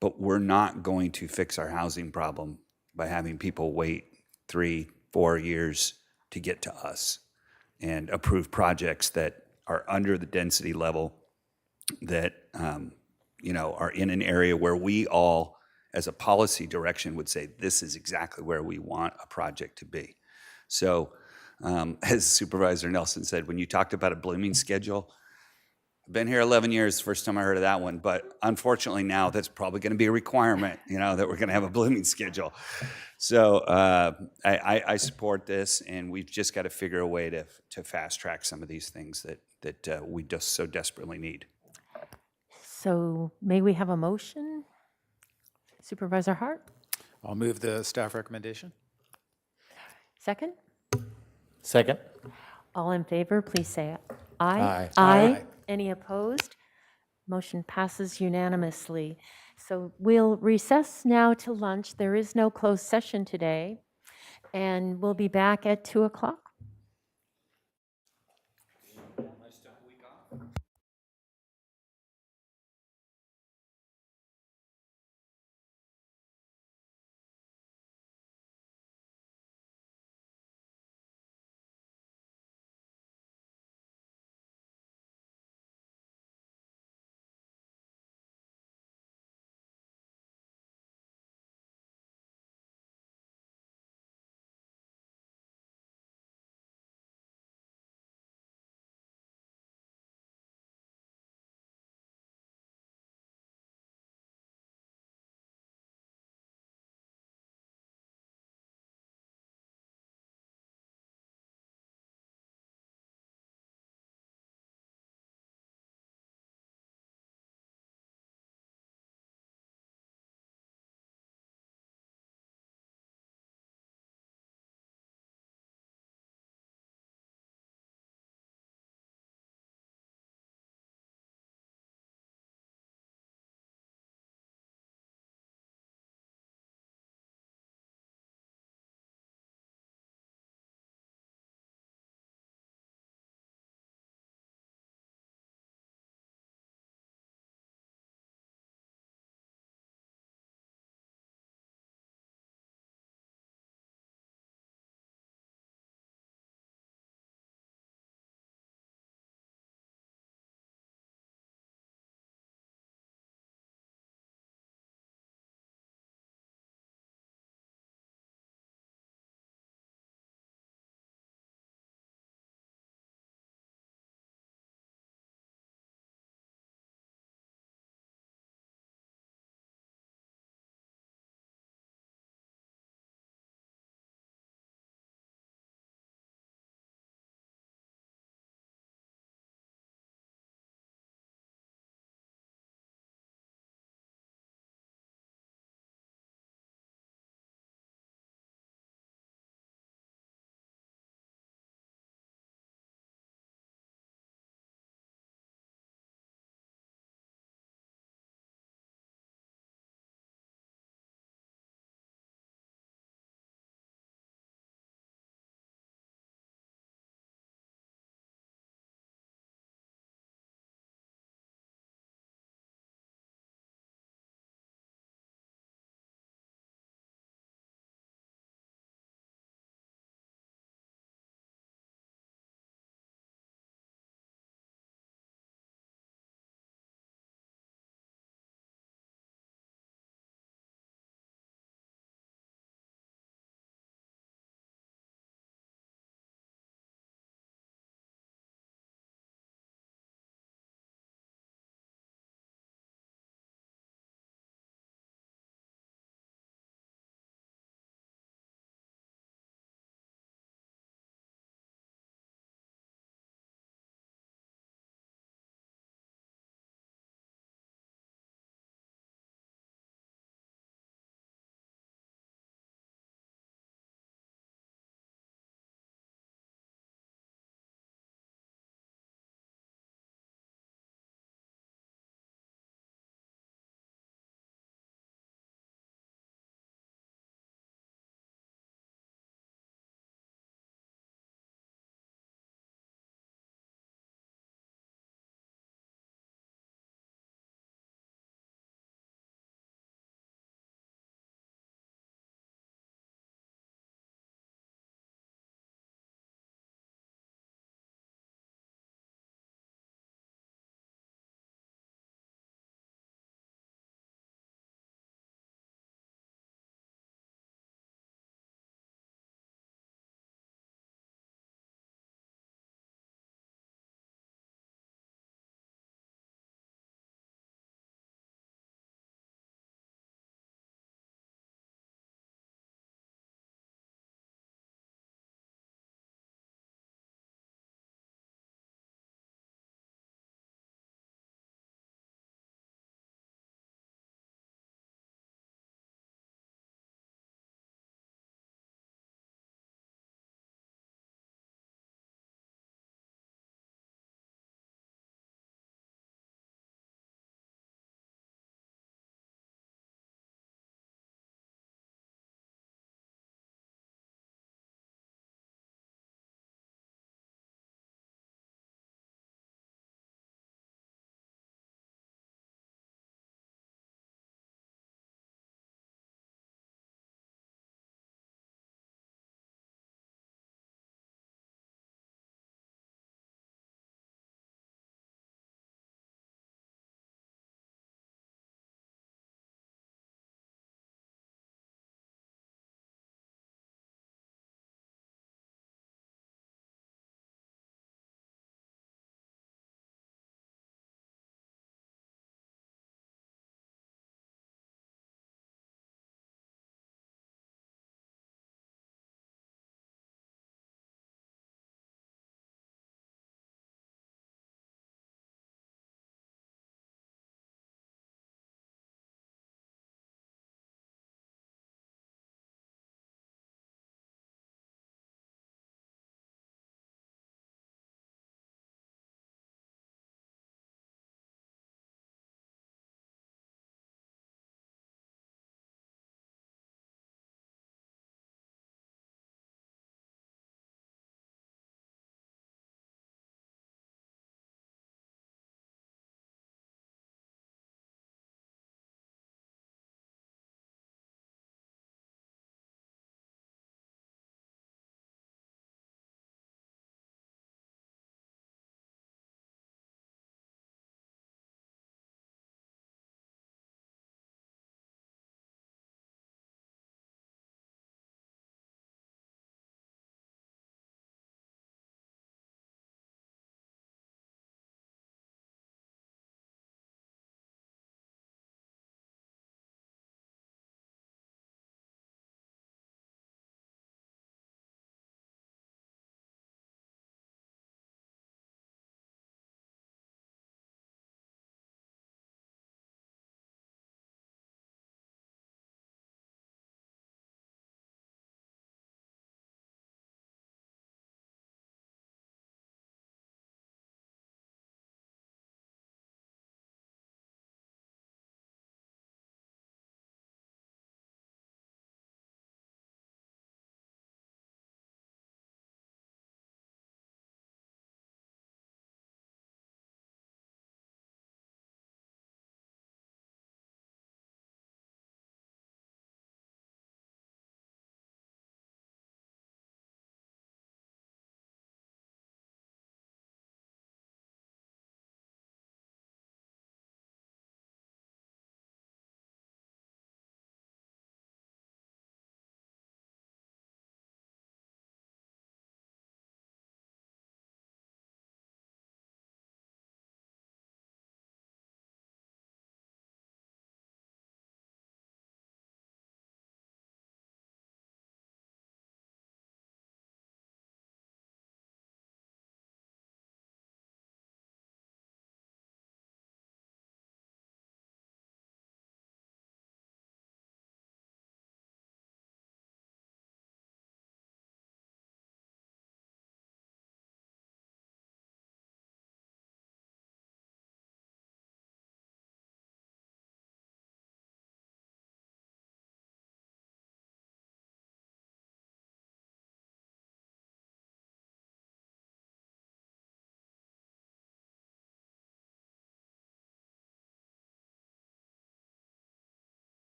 But we're not going to fix our housing problem by having people wait 3-4 years to get to us and approve projects that are under the density level that you know, are in an area where we all, as a policy direction, would say this is exactly where we want a project to be. So, as Supervisor Nelson said, when you talked about a blooming schedule, I've been here 11 years, first time I heard of that one, but unfortunately now that's probably going to be a requirement, you know, that we're going to have a blooming schedule. So I support this, and we've just got to figure a way to fast track some of these things that we just so desperately need. So may we have a motion? Supervisor Hart? I'll move the staff recommendation. Second? Second. All in favor, please say aye. Aye. Aye. Any opposed? Motion passes unanimously. So we'll recess now to lunch. There is no closed session today, and we'll be back at 2 o'clock.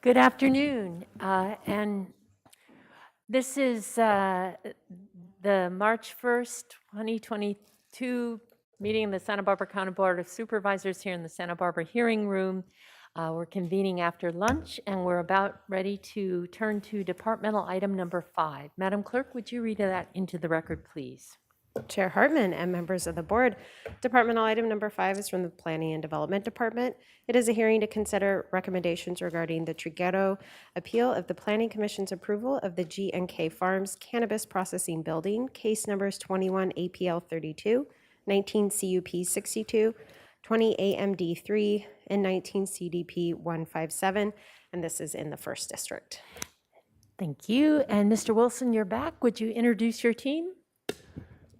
Good afternoon, and this is the March 1st, 2022 meeting of the Santa Barbara County Board of Supervisors here in the Santa Barbara Hearing Room. We're convening after lunch, and we're about ready to turn to departmental item number 5. Madam Clerk, would you read that into the record, please? Chair Hartman and members of the board, departmental item number 5 is from the Planning and Development Department. It is a hearing to consider recommendations regarding the Triguero appeal of the Planning Commission's approval of the Gnk Farms Cannabis Processing Building, case numbers 21 APL 32, 19 CUP 62, 20 AMD 3, and 19 CDP 157, and this is in the 1st District. Thank you. And Mr. Wilson, you're back. Would you introduce your team?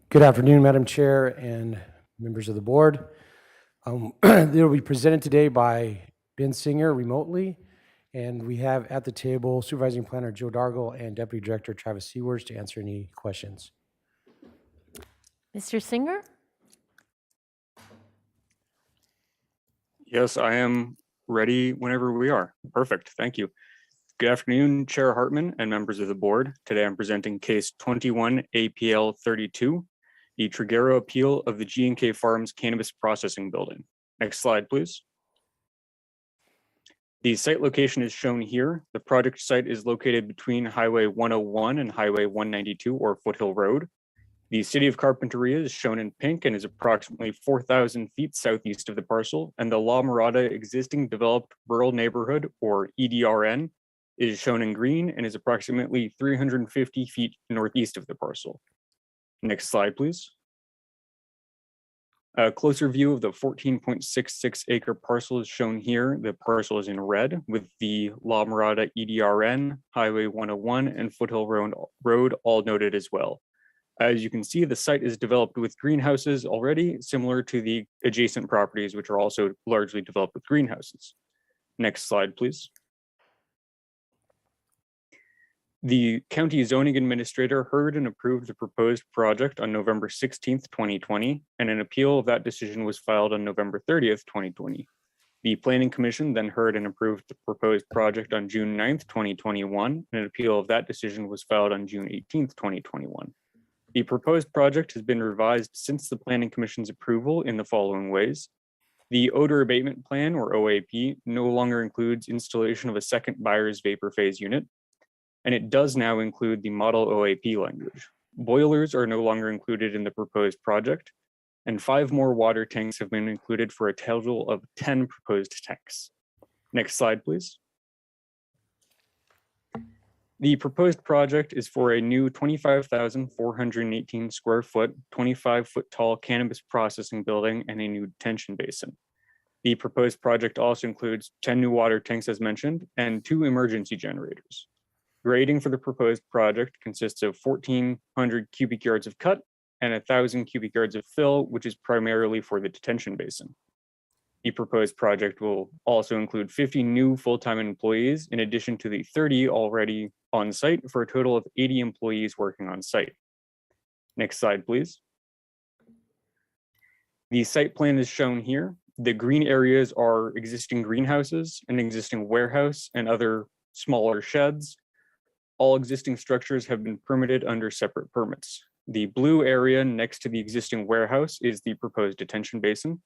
Good afternoon, Madam Chair and members of the board. They will be presented today by Ben Singer remotely, and we have at the table Supervising Planner Joe Dargle and Deputy Director Travis Seawords to answer any questions. Mr. Singer? Yes, I am ready whenever we are. Perfect, thank you. Good afternoon, Chair Hartman and members of the board. Today I'm presenting case 21 APL 32, the Triguero appeal of the Gnk Farms Cannabis Processing Building. Next slide, please. The site location is shown here. The project site is located between Highway 101 and Highway 192 or Foothill Road. The city of Carpinteria is shown in pink and is approximately 4,000 feet southeast of the parcel, and the La Mirada existing developed rural neighborhood, or EDRN, is shown in green and is approximately 350 feet northeast of the parcel. Next slide, please. A closer view of the 14.66 acre parcel is shown here. The parcel is in red with the La Mirada EDRN, Highway 101, and Foothill Road all noted as well. As you can see, the site is developed with greenhouses already, similar to the adjacent properties, which are also largely developed with greenhouses. Next slide, please. The county zoning administrator heard and approved the proposed project on November 16th, 2020, and an appeal of that decision was filed on November 30th, 2020. The Planning Commission then heard and approved the proposed project on June 9th, 2021, and an appeal of that decision was filed on June 18th, 2021. The proposed project has been revised since the Planning Commission's approval in the following ways. The odor abatement plan, or OAP, no longer includes installation of a second buyer's vapor phase unit, and it does now include the model OAP language. Boilers are no longer included in the proposed project, and 5 more water tanks have been included for a total of 10 proposed tanks. Next slide, please. The proposed project is for a new 25,418 square foot, 25 foot tall cannabis processing building and a new detention basin. The proposed project also includes 10 new water tanks as mentioned and 2 emergency generators. Grading for the proposed project consists of 1,400 cubic yards of cut and 1,000 cubic yards of fill, which is primarily for the detention basin. The proposed project will also include 50 new full-time employees in addition to the 30 already on site for a total of 80 employees working on site. Next slide, please. The site plan is shown here. The green areas are existing greenhouses, an existing warehouse, and other smaller sheds. All existing structures have been permitted under separate permits. The blue area next to the existing warehouse is the proposed detention basin.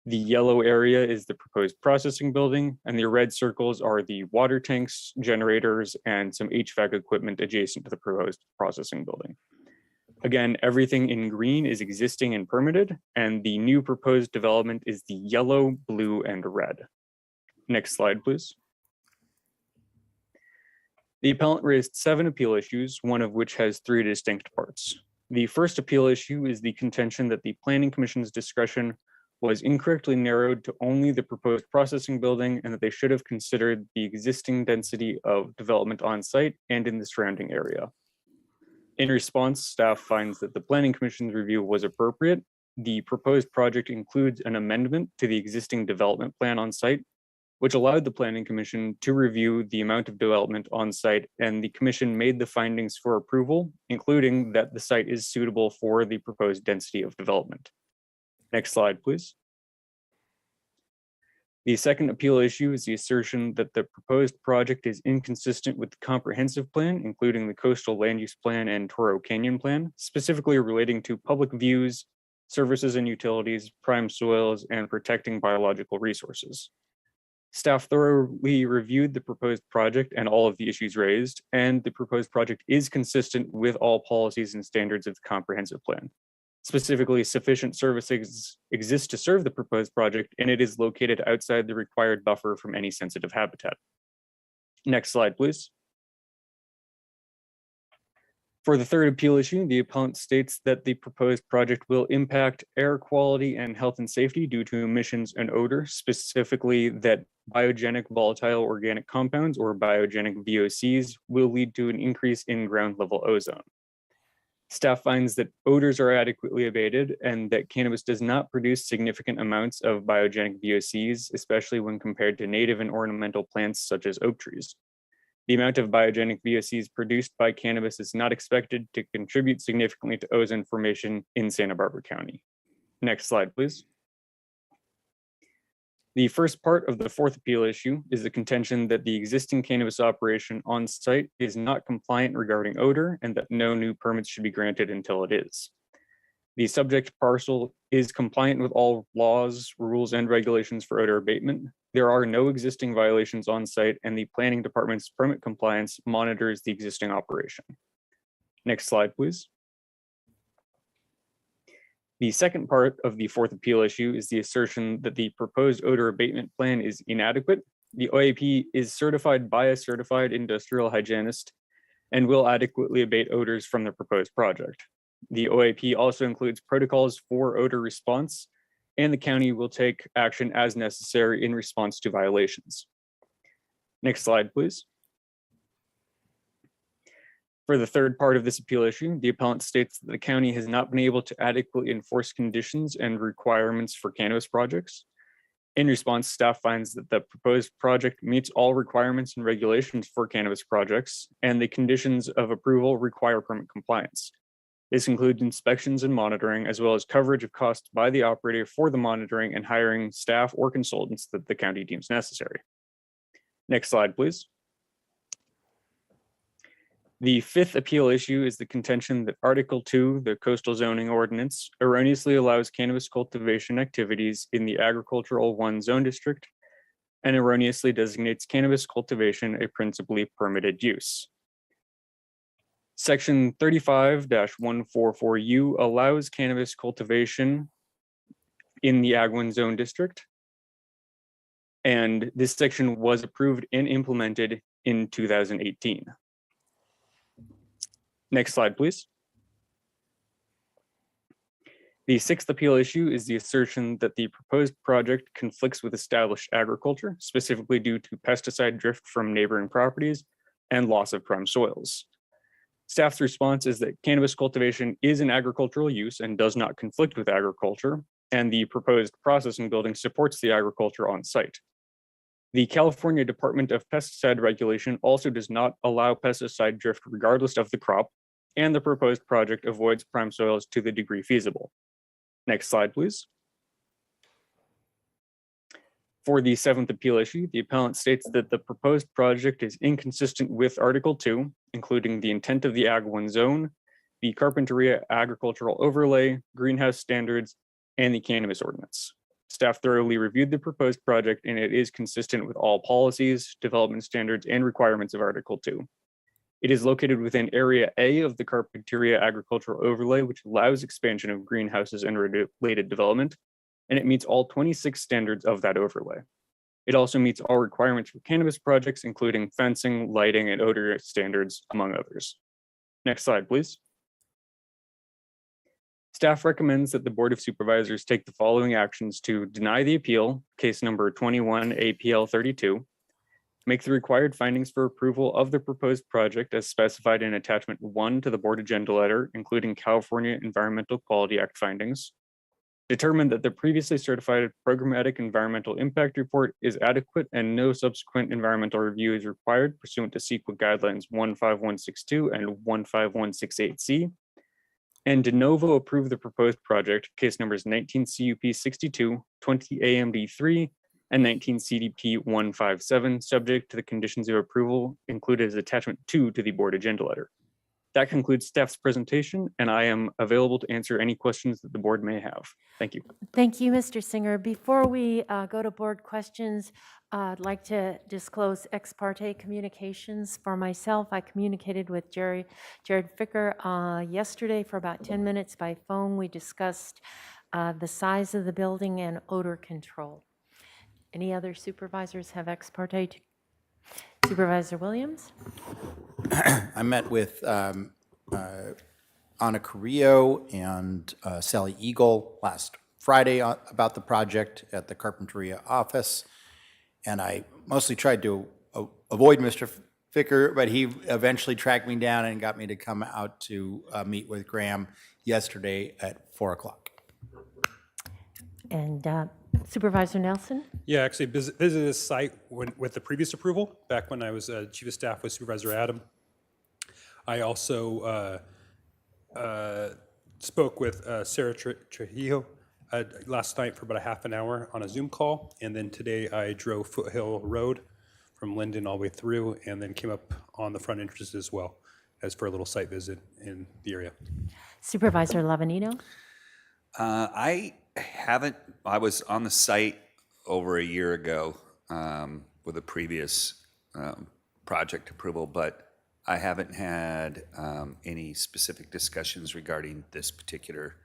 The yellow area is the proposed processing building, and the red circles are the water tanks, generators, and some HVAC equipment adjacent to the proposed processing building. Again, everything in green is existing and permitted, and the new proposed development is the yellow, blue, and red. Next slide, please. The appellant raised 7 appeal issues, one of which has 3 distinct parts. The first appeal issue is the contention that the Planning Commission's discretion was incorrectly narrowed to only the proposed processing building and that they should have considered the existing density of development on site and in the surrounding area. In response, staff finds that the Planning Commission's review was appropriate. The proposed project includes an amendment to the existing development plan on site, which allowed the Planning Commission to review the amount of development on site, and the Commission made the findings for approval, including that the site is suitable for the proposed density of development. Next slide, please. The second appeal issue is the assertion that the proposed project is inconsistent with the comprehensive plan, including the coastal land use plan and Toro Canyon plan, specifically relating to public views, services and utilities, prime soils, and protecting biological resources. Staff thoroughly reviewed the proposed project and all of the issues raised, and the proposed project is consistent with all policies and standards of the comprehensive plan. Specifically, sufficient services exist to serve the proposed project, and it is located outside the required buffer from any sensitive habitat. Next slide, please. For the third appeal issue, the appellant states that the proposed project will impact air quality and health and safety due to emissions and odor, specifically that biogenic volatile organic compounds, or biogenic VOCs, will lead to an increase in ground level ozone. Staff finds that odors are adequately abated and that cannabis does not produce significant amounts of biogenic VOCs, especially when compared to native and ornamental plants such as oak trees. The amount of biogenic VOCs produced by cannabis is not expected to contribute significantly to ozone formation in Santa Barbara County. Next slide, please. The first part of the fourth appeal issue is the contention that the existing cannabis operation on site is not compliant regarding odor and that no new permits should be granted until it is. The subject parcel is compliant with all laws, rules, and regulations for odor abatement. There are no existing violations on site, and the planning department's permit compliance monitors the existing operation. Next slide, please. The second part of the fourth appeal issue is the assertion that the proposed odor abatement plan is inadequate. The OAP is certified by a certified industrial hygienist and will adequately abate odors from the proposed project. The OAP also includes protocols for odor response, and the county will take action as necessary in response to violations. Next slide, please. For the third part of this appeal issue, the appellant states that the county has not been able to adequately enforce conditions and requirements for cannabis projects. In response, staff finds that the proposed project meets all requirements and regulations for cannabis projects, and the conditions of approval require permit compliance. This includes inspections and monitoring, as well as coverage of costs by the operator for the monitoring and hiring staff or consultants that the county deems necessary. Next slide, please. The fifth appeal issue is the contention that Article 2, the Coastal Zoning Ordinance, erroneously allows cannabis cultivation activities in the Agricultural 1 Zone District and erroneously designates cannabis cultivation a principally permitted use. Section 35-144U allows cannabis cultivation in the Ag 1 Zone District, and this section was approved and implemented in 2018. Next slide, please. The sixth appeal issue is the assertion that the proposed project conflicts with established agriculture, specifically due to pesticide drift from neighboring properties and loss of prime soils. Staff's response is that cannabis cultivation is an agricultural use and does not conflict with agriculture, and the proposed processing building supports the agriculture on site. The California Department of Pesticide Regulation also does not allow pesticide drift regardless of the crop, and the proposed project avoids prime soils to the degree feasible. Next slide, please. For the seventh appeal issue, the appellant states that the proposed project is inconsistent with Article 2, including the intent of the Ag 1 zone, the Carpinteria agricultural overlay, greenhouse standards, and the cannabis ordinance. Staff thoroughly reviewed the proposed project, and it is consistent with all policies, development standards, and requirements of Article 2. It is located within Area A of the Carpinteria agricultural overlay, which allows expansion of greenhouses and related development, and it meets all 26 standards of that overlay. It also meets all requirements for cannabis projects, including fencing, lighting, and odor standards, among others. Next slide, please. Staff recommends that the Board of Supervisors take the following actions to deny the appeal, case number 21 APL 32, make the required findings for approval of the proposed project as specified in Attachment 1 to the Board Agenda Letter, including California Environmental Quality Act findings, determine that the previously certified programmatic environmental impact report is adequate and no subsequent environmental review is required pursuant to CEQA guidelines 15162 and 15168C, and de novo approve the proposed project, case numbers 19 CUP 62, 20 AMD 3, and 19 CDP 157, subject to the conditions of approval included as attachment 2 to the board agenda letter. That concludes staff's presentation, and I am available to answer any questions that the board may have. Thank you. Thank you, Mr. Singer. Before we go to board questions, I'd like to disclose ex parte communications. For myself, I communicated with Jared Ficker yesterday for about 10 minutes by phone. We discussed the size of the building and odor control. Any other supervisors have ex parte? Supervisor Williams? I met with Ana Carrillo and Sally Eagle last Friday about the project at the Carpinteria office, and I mostly tried to avoid Mr. Ficker, but he eventually tracked me down and got me to come out to meet with Graham yesterday at 4 o'clock. And Supervisor Nelson? Yeah, actually visited this site with the previous approval, back when I was Chief of Staff with Supervisor Adam. I also spoke with Sarah Trujillo last night for about a half an hour on a Zoom call, and then today I drove Foothill Road from Linden all the way through, and then came up on the front entrance as well, as for a little site visit in the area. Supervisor Lavanino? I was on the site over a year ago with a previous project approval, but I haven't had any specific discussions regarding this particular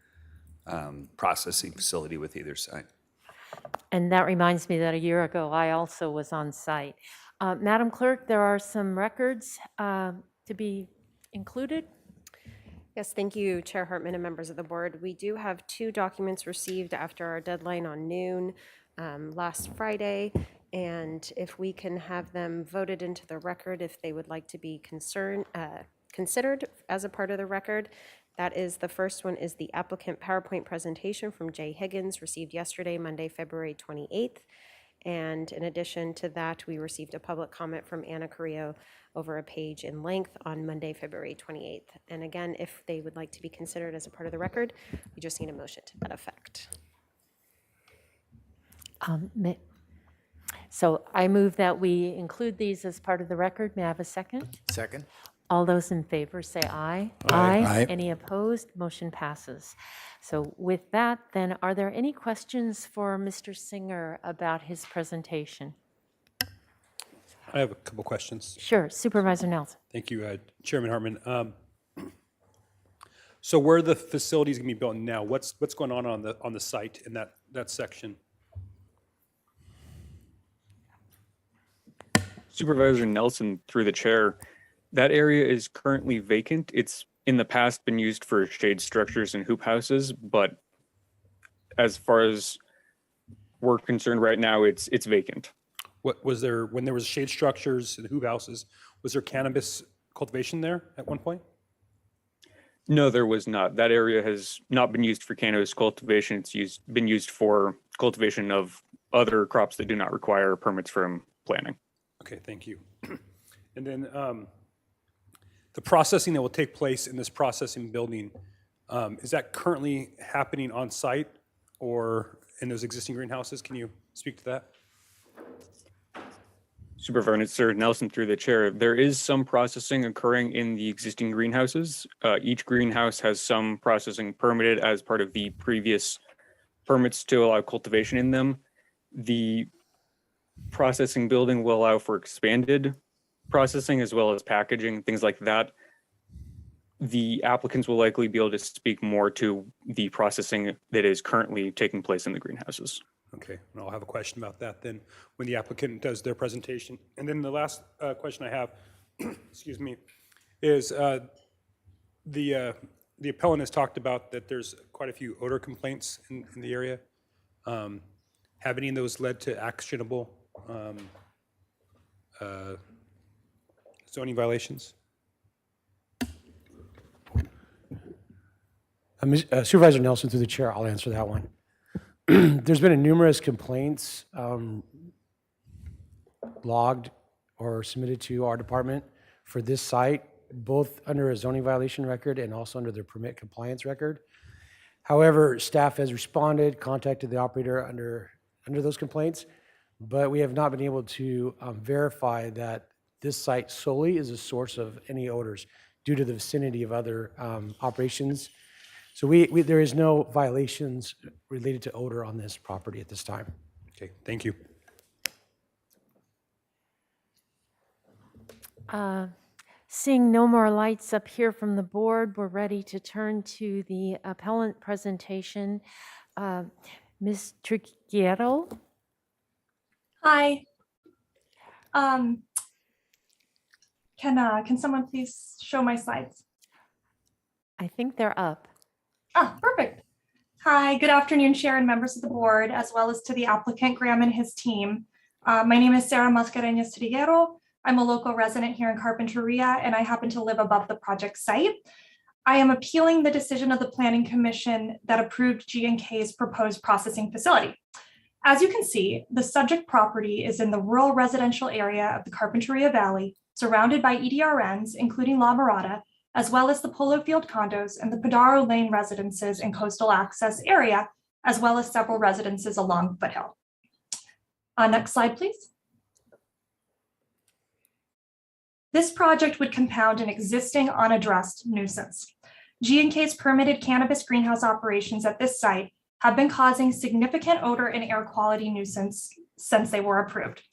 processing facility with either side. And that reminds me that a year ago, I also was on site. Madam Clerk, there are some records to be included. Yes, thank you, Chair Hartman and members of the board. We do have 2 documents received after our deadline on noon last Friday, and if we can have them voted into the record, if they would like to be considered as a part of the record. That is, the first one is the applicant PowerPoint presentation from Jay Higgins, received yesterday, Monday, February 28th. And in addition to that, we received a public comment from Ana Carrillo over a page in length on Monday, February 28th. And again, if they would like to be considered as a part of the record, we just need a motion to that effect. So I move that we include these as part of the record. May I have a second? Second. All those in favor say aye. Aye. Aye. Any opposed? Motion passes. So with that, then, are there any questions for Mr. Singer about his presentation? I have a couple questions. Sure, Supervisor Nelson. Thank you, Chairman Hartman. So where the facility is going to be built now, what's going on the site in that section? Supervisor Nelson, through the chair, that area is currently vacant. It's in the past been used for shade structures and hoop houses, but as far as we're concerned right now, it's vacant. What was there, when there was shade structures and hoop houses, was there cannabis cultivation there at one point? No, there was not. That area has not been used for cannabis cultivation. It's been used for cultivation of other crops that do not require permits from planning. Okay, thank you. And then the processing that will take place in this processing building, is that currently happening on site or in those existing greenhouses? Can you speak to that? Supervisor Nelson, through the chair, there is some processing occurring in the existing greenhouses. Each greenhouse has some processing permitted as part of the previous permits to allow cultivation in them. The processing building will allow for expanded processing as well as packaging, things like that. The applicants will likely be able to speak more to the processing that is currently taking place in the greenhouses. Okay, and I'll have a question about that then when the applicant does their presentation. And then the last question I have, excuse me, is the appellant has talked about that there's quite a few odor complaints in the area. Have any of those led to actionable zoning violations? Supervisor Nelson, through the chair, I'll answer that one. There's been numerous complaints logged or submitted to our department for this site, both under a zoning violation record and also under the permit compliance record. However, staff has responded, contacted the operator under those complaints. but we have not been able to verify that this site solely is a source of any odors due to the vicinity of other operations. So there is no violations related to odor on this property at this time. Okay, thank you. Seeing no more lights up here from the board, we're ready to turn to the appellant presentation. Ms. Triguero? Hi. Can someone please show my slides? I think they're up. Ah, perfect. Hi, good afternoon, Chair and members of the board, as well as to the applicant, Graham and his team. My name is Sarah Mascareñas Triguero. I'm a local resident here in Carpinteria, and I happen to live above the project site. I am appealing the decision of the Planning Commission that approved G&K's proposed processing facility. As you can see, the subject property is in the rural residential area of the Carpinteria Valley, surrounded by EDRNs, including La Mirada, as well as the Polo Field condos and the Padaro Lane residences and coastal access area, as well as several residences along Foothill. Next slide, please. This project would compound an existing unaddressed nuisance. G&K's permitted cannabis greenhouse operations at this site have been causing significant odor and air quality nuisance since they were approved.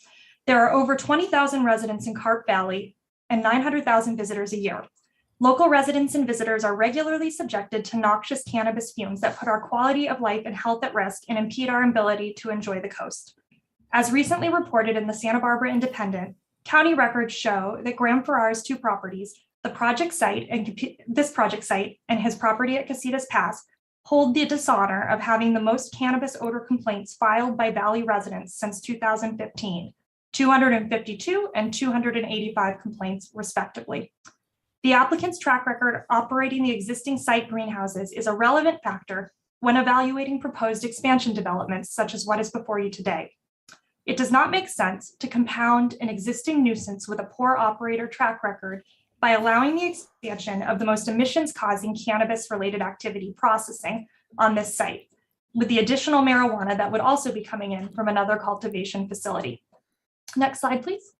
There are over 20,000 residents in Carp Valley and 900,000 visitors a year. Local residents and visitors are regularly subjected to noxious cannabis fumes that put our quality of life and health at risk and impede our ability to enjoy the coast. As recently reported in the Santa Barbara Independent, county records show that Graham Farrar's two properties, the project site and this project site and his property at Casitas Pass, hold the dishonor of having the most cannabis odor complaints filed by Valley residents since 2015, 252 and 285 complaints respectively. The applicant's track record operating the existing site greenhouses is a relevant factor when evaluating proposed expansion developments such as what is before you today. It does not make sense to compound an existing nuisance with a poor operator track record by allowing the expansion of the most emissions-causing cannabis-related activity processing on this site, with the additional marijuana that would also be coming in from another cultivation facility. Next slide, please.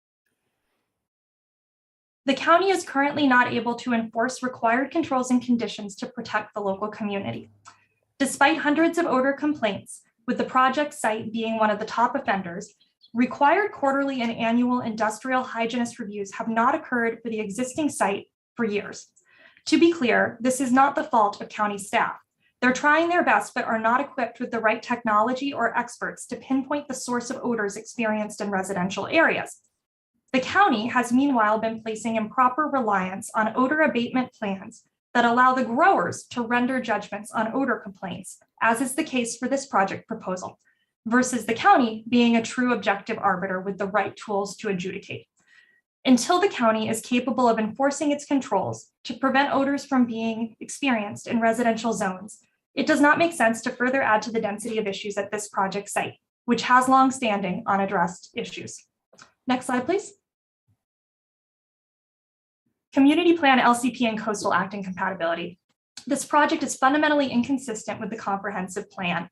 The county is currently not able to enforce required controls and conditions to protect the local community. Despite hundreds of odor complaints, with the project site being one of the top offenders, required quarterly and annual industrial hygienist reviews have not occurred for the existing site for years. To be clear, this is not the fault of county staff. They're trying their best, but are not equipped with the right technology or experts to pinpoint the source of odors experienced in residential areas. The county has meanwhile been placing improper reliance on odor abatement plans that allow the growers to render judgments on odor complaints, as is the case for this project proposal, versus the county being a true objective arbiter with the right tools to adjudicate. Until the county is capable of enforcing its controls to prevent odors from being experienced in residential zones, it does not make sense to further add to the density of issues at this project site, which has long-standing unaddressed issues. Next slide, please. Community Plan, LCP, and Coastal Act incompatibility. This project is fundamentally inconsistent with the comprehensive plan.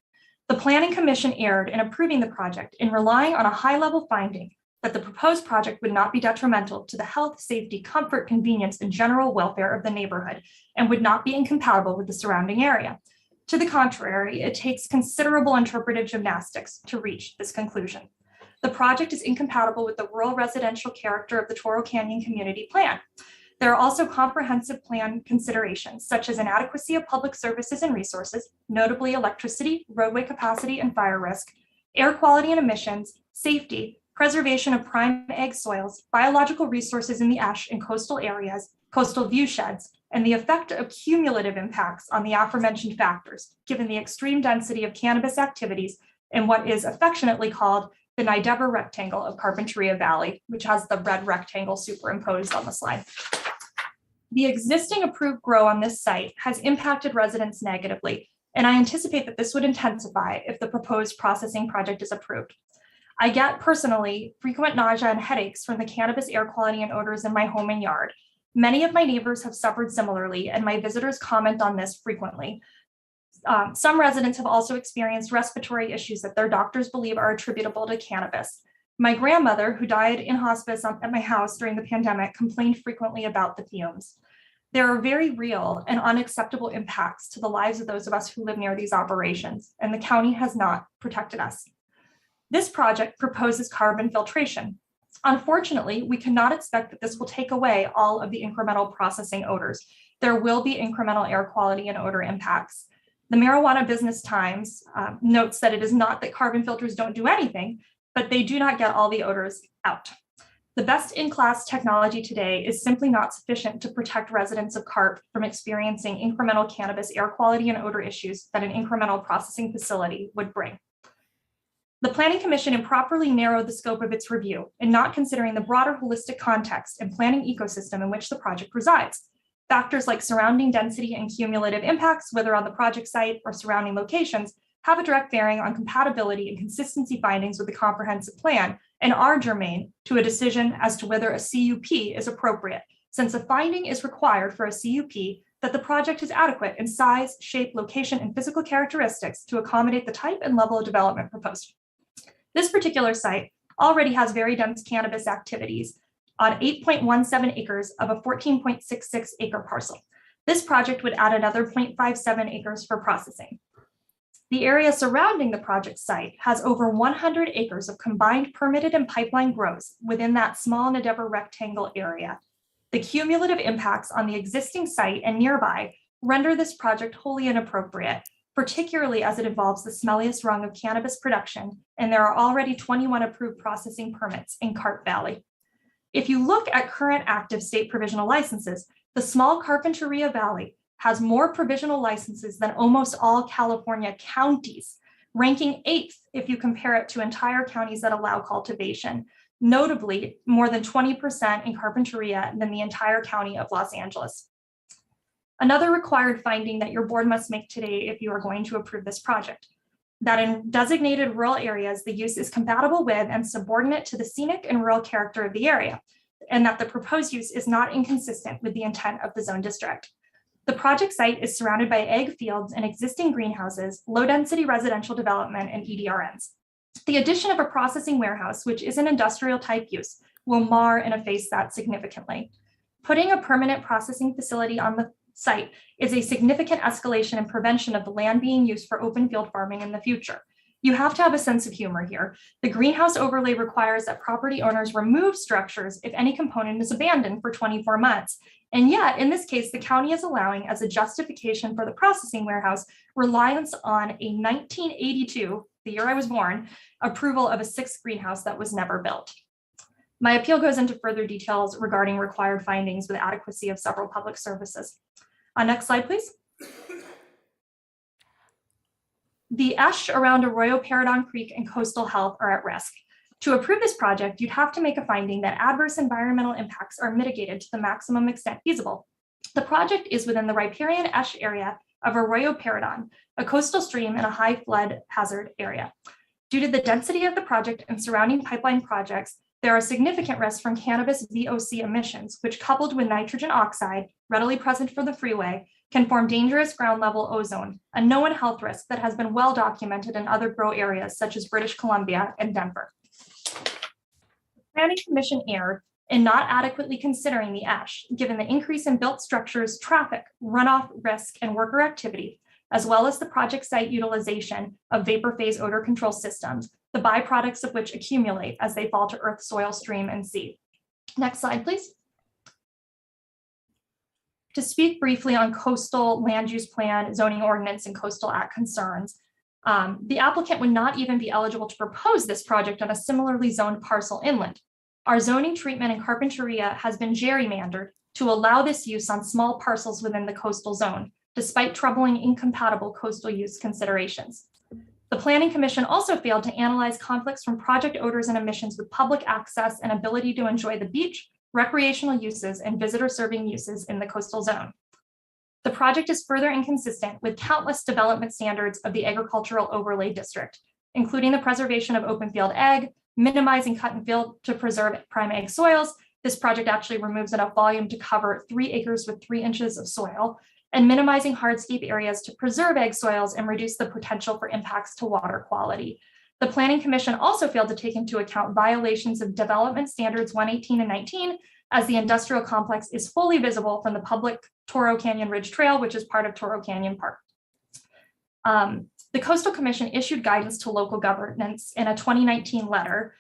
The Planning Commission erred in approving the project in relying on a high-level finding that the proposed project would not be detrimental to the health, safety, comfort, convenience, and general welfare of the neighborhood and would not be incompatible with the surrounding area. To the contrary, it takes considerable interpretive gymnastics to reach this conclusion. The project is incompatible with the rural residential character of the Toro Canyon Community Plan. There are also comprehensive plan considerations, such as inadequacy of public services and resources, notably electricity, roadway capacity and fire risk, air quality and emissions, safety, preservation of prime egg soils, biological resources in the ash and coastal areas, coastal view sheds, and the effect of cumulative impacts on the aforementioned factors, given the extreme density of cannabis activities in what is affectionately called the Nidever rectangle of Carpinteria Valley, which has the red rectangle superimposed on the slide. The existing approved grow on this site has impacted residents negatively, and I anticipate that this would intensify if the proposed processing project is approved. I get personally frequent nausea and headaches from the cannabis air quality and odors in my home and yard. Many of my neighbors have suffered similarly, and my visitors comment on this frequently. Some residents have also experienced respiratory issues that their doctors believe are attributable to cannabis. My grandmother, who died in hospice at my house during the pandemic, complained frequently about the fumes. There are very real and unacceptable impacts to the lives of those of us who live near these operations, and the county has not protected us. This project proposes carbon filtration. Unfortunately, we cannot expect that this will take away all of the incremental processing odors. There will be incremental air quality and odor impacts. The Marijuana Business Times notes that it is not that carbon filters don't do anything, but they do not get all the odors out. The best-in-class technology today is simply not sufficient to protect residents of CARP from experiencing incremental cannabis air quality and odor issues that an incremental processing facility would bring. The Planning Commission improperly narrowed the scope of its review in not considering the broader holistic context and planning ecosystem in which the project resides. Factors like surrounding density and cumulative impacts, whether on the project site or surrounding locations, have a direct bearing on compatibility and consistency findings with the comprehensive plan and are germane to a decision as to whether a CUP is appropriate, since a finding is required for a CUP that the project is adequate in size, shape, location, and physical characteristics to accommodate the type and level of development proposed. This particular site already has very dense cannabis activities on 8.17 acres of a 14.66 acre parcel. This project would add another 0.57 acres for processing. The area surrounding the project site has over 100 acres of combined permitted and pipeline grows within that small Endeavor rectangle area. The cumulative impacts on the existing site and nearby render this project wholly inappropriate, particularly as it involves the smelliest rung of cannabis production, and there are already 21 approved processing permits in Carp Valley. If you look at current active state provisional licenses, the small Carpinteria Valley has more provisional licenses than almost all California counties, ranking 8th if you compare it to entire counties that allow cultivation, notably more than 20% in Carpinteria than the entire county of Los Angeles. Another required finding that your board must make today if you are going to approve this project, that in designated rural areas, the use is compatible with and subordinate to the scenic and rural character of the area, and that the proposed use is not inconsistent with the intent of the zone district. The project site is surrounded by egg fields and existing greenhouses, low-density residential development, and EDRNs. The addition of a processing warehouse, which is an industrial type use, will mar and efface that significantly. Putting a permanent processing facility on the site is a significant escalation and prevention of the land being used for open field farming in the future. You have to have a sense of humor here. The greenhouse overlay requires that property owners remove structures if any component is abandoned for 24 months. And yet, in this case, the county is allowing as a justification for the processing warehouse reliance on a 1982, the year I was born, approval of a 6th greenhouse that was never built. My appeal goes into further details regarding required findings with adequacy of several public services. Next slide, please. The ESH around Arroyo Paradon Creek and coastal health are at risk. To approve this project, you'd have to make a finding that adverse environmental impacts are mitigated to the maximum extent feasible. The project is within the riparian ESH area of Arroyo Paradon, a coastal stream in a high flood hazard area. Due to the density of the project and surrounding pipeline projects, there are significant risks from cannabis VOC emissions, which coupled with nitrogen oxide, readily present for the freeway, can form dangerous ground level ozone, a known health risk that has been well documented in other grow areas such as British Columbia and Denver. The Planning Commission erred in not adequately considering the ESH, given the increase in built structures, traffic, runoff risk, and worker activity, as well as the project site utilization of vapor phase odor control systems, the byproducts of which accumulate as they fall to earth, soil, stream, and sea. Next slide, please. To speak briefly on coastal land use plan, zoning ordinance, and coastal act concerns, the applicant would not even be eligible to propose this project on a similarly zoned parcel inland. Our zoning treatment in Carpinteria has been gerrymandered to allow this use on small parcels within the coastal zone, despite troubling incompatible coastal use considerations. The Planning Commission also failed to analyze conflicts from project odors and emissions with public access and ability to enjoy the beach, recreational uses, and visitor serving uses in the coastal zone. The project is further inconsistent with countless development standards of the Agricultural Overlay District, including the preservation of open field egg, minimizing cut and fill to preserve prime egg soils. This project actually removes enough volume to cover 3 acres with 3 inches of soil, and minimizing hardscape areas to preserve egg soils and reduce the potential for impacts to water quality. The Planning Commission also failed to take into account violations of Development Standards 118 and 19, as the industrial complex is fully visible from the public Toro Canyon Ridge Trail, which is part of Toro Canyon Park. The Coastal Commission issued guidance to local governments in a 2019 letter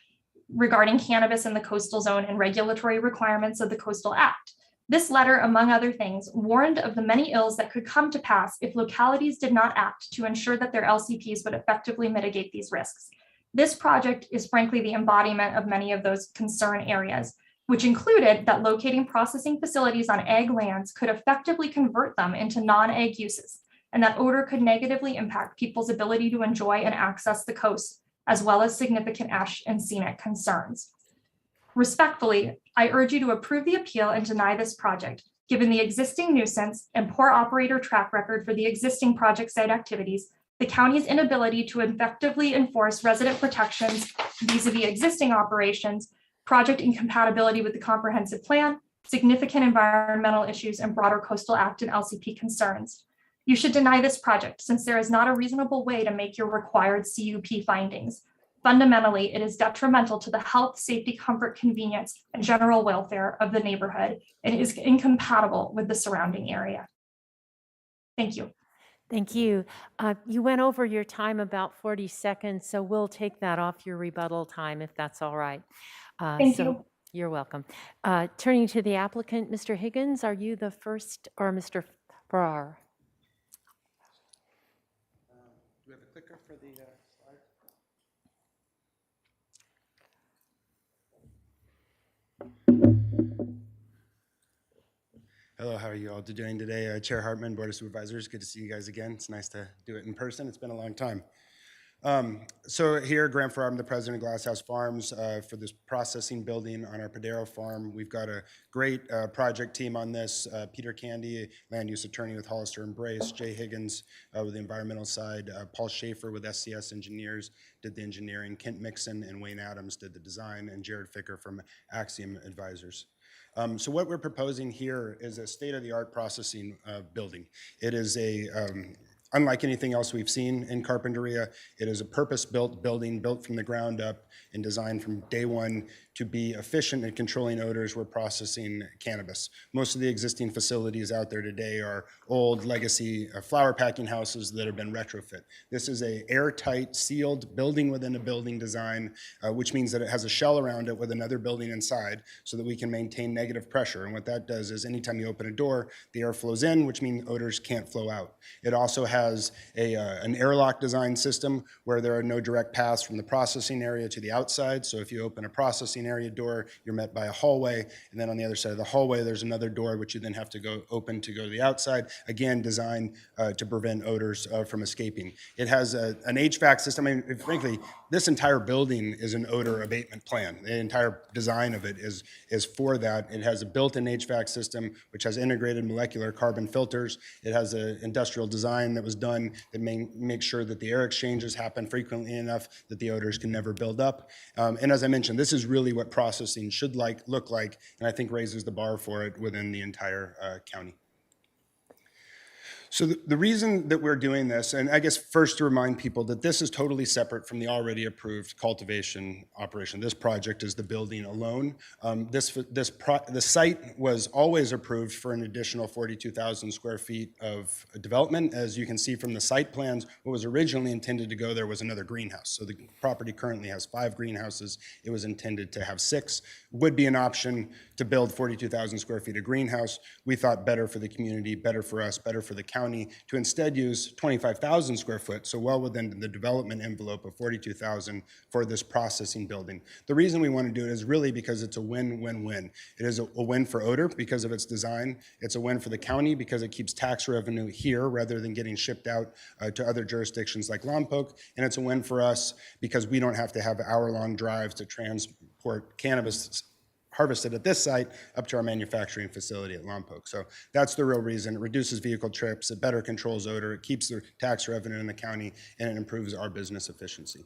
regarding cannabis in the coastal zone and regulatory requirements of the Coastal Act. This letter, among other things, warned of the many ills that could come to pass if localities did not act to ensure that their LCPs would effectively mitigate these risks. This project is frankly the embodiment of many of those concern areas, which included that locating processing facilities on ag lands could effectively convert them into non-ag uses, and that odor could negatively impact people's ability to enjoy and access the coast, as well as significant ash and scenic concerns. Respectfully, I urge you to approve the appeal and deny this project, given the existing nuisance and poor operator track record for the existing project site activities, the county's inability to effectively enforce resident protections vis-a-vis existing operations, project incompatibility with the comprehensive plan, significant environmental issues, and broader Coastal Act and LCP concerns. You should deny this project since there is not a reasonable way to make your required CUP findings. Fundamentally, it is detrimental to the health, safety, comfort, convenience, and general welfare of the neighborhood and is incompatible with the surrounding area. Thank you. Thank you. You went over your time about 40 seconds, so we'll take that off your rebuttal time if that's all right. Thank you. You're welcome. Turning to the applicant, Mr. Higgins, are you the first, or Mr. Farrar? Do we have a clicker for the slide? Hello, how are you all doing today? Chair Hartman, Board of Supervisors, good to see you guys again. It's nice to do it in person. It's been a long time. So here, Grant Farrar, I'm the president of Glasshouse Farms for this processing building on our Padero farm. We've got a great project team on this. Peter Candy, land use attorney with Hollister and Brace, Jay Higgins with the environmental side, Paul Schaefer with SCS Engineers did the engineering, Kent Mixon and Wayne Adams did the design, and Jared Ficker from Axiom Advisors. So what we're proposing here is a state-of-the-art processing building. It is a unlike anything else we've seen in Carpinteria, it is a purpose-built building, built from the ground up and designed from day one to be efficient at controlling odors. We're processing cannabis. Most of the existing facilities out there today are old legacy flower packing houses that have been retrofit. This is a airtight, sealed building within a building design, which means that it has a shell around it with another building inside so that we can maintain negative pressure. And what that does is anytime you open a door, the air flows in, which means odors can't flow out. It also has an airlock design system where there are no direct paths from the processing area to the outside. So if you open a processing area door, you're met by a hallway, and then on the other side of the hallway, there's another door which you then have to go open to go to the outside, again designed to prevent odors from escaping. It has an HVAC system. I mean, frankly, this entire building is an odor abatement plan. The entire design of it is for that. It has a built-in HVAC system which has integrated molecular carbon filters. It has an industrial design that was done that makes sure that the air exchanges happen frequently enough that the odors can never build up. And as I mentioned, this is really what processing should look like, and I think raises the bar for it within the entire county. So the reason that we're doing this, and I guess first to remind people that this is totally separate from the already approved cultivation operation. This project is the building alone. The site was always approved for an additional 42,000 square feet of development. As you can see from the site plans, what was originally intended to go there was another greenhouse. So the property currently has 5 greenhouses. It was intended to have 6. Would be an option to build 42,000 square feet of greenhouse. We thought better for the community, better for us, better for the county, to instead use 25,000 square foot, so well within the development envelope of 42,000 for this processing building. The reason we want to do it is really because it's a win-win-win. It is a win for odor because of its design. It's a win for the county because it keeps tax revenue here rather than getting shipped out to other jurisdictions like Lompoc. And it's a win for us because we don't have to have hour-long drives to transport cannabis harvested at this site up to our manufacturing facility at Lompoc. So that's the real reason. It reduces vehicle trips, it better controls odor, it keeps the tax revenue in the county, and it improves our business efficiency.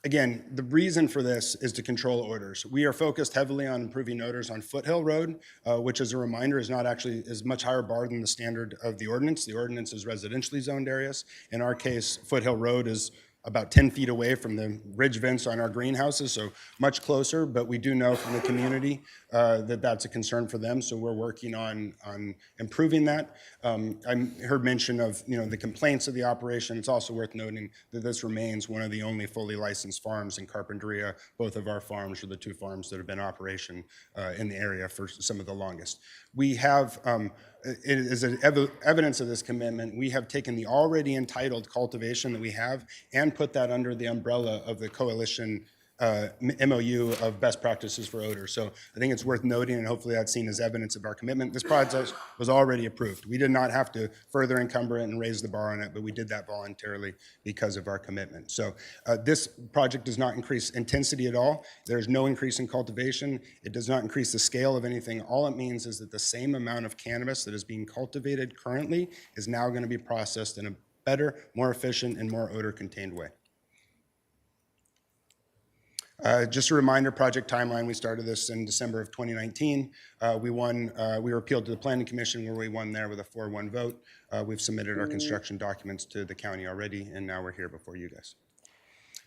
Again, the reason for this is to control odors. We are focused heavily on improving odors on Foothill Road, which, as a reminder, is not actually is much higher bar than the standard of the ordinance. The ordinance is residentially zoned areas. In our case, Foothill Road is about 10 feet away from the ridge vents on our greenhouses, so much closer, but we do know from the community that that's a concern for them, so we're working on improving that. I heard mention of the complaints of the operation. It's also worth noting that this remains one of the only fully licensed farms in Carpinteria. Both of our farms are the two farms that have been in operation in the area for some of the longest. We have, as evidence of this commitment, we have taken the already entitled cultivation that we have and put that under the umbrella of the coalition MOU of best practices for odor. So I think it's worth noting, and hopefully that's seen as evidence of our commitment. This project was already approved. We did not have to further encumber it and raise the bar on it, but we did that voluntarily because of our commitment. So this project does not increase intensity at all. There's no increase in cultivation. It does not increase the scale of anything. All it means is that the same amount of cannabis that is being cultivated currently is now going to be processed in a better, more efficient, and more odor-contained way. Just a reminder, project timeline, we started this in December of 2019. We were appealed to the Planning Commission where we won there with a 4-1 vote. We've submitted our construction documents to the county already, and now we're here before you guys.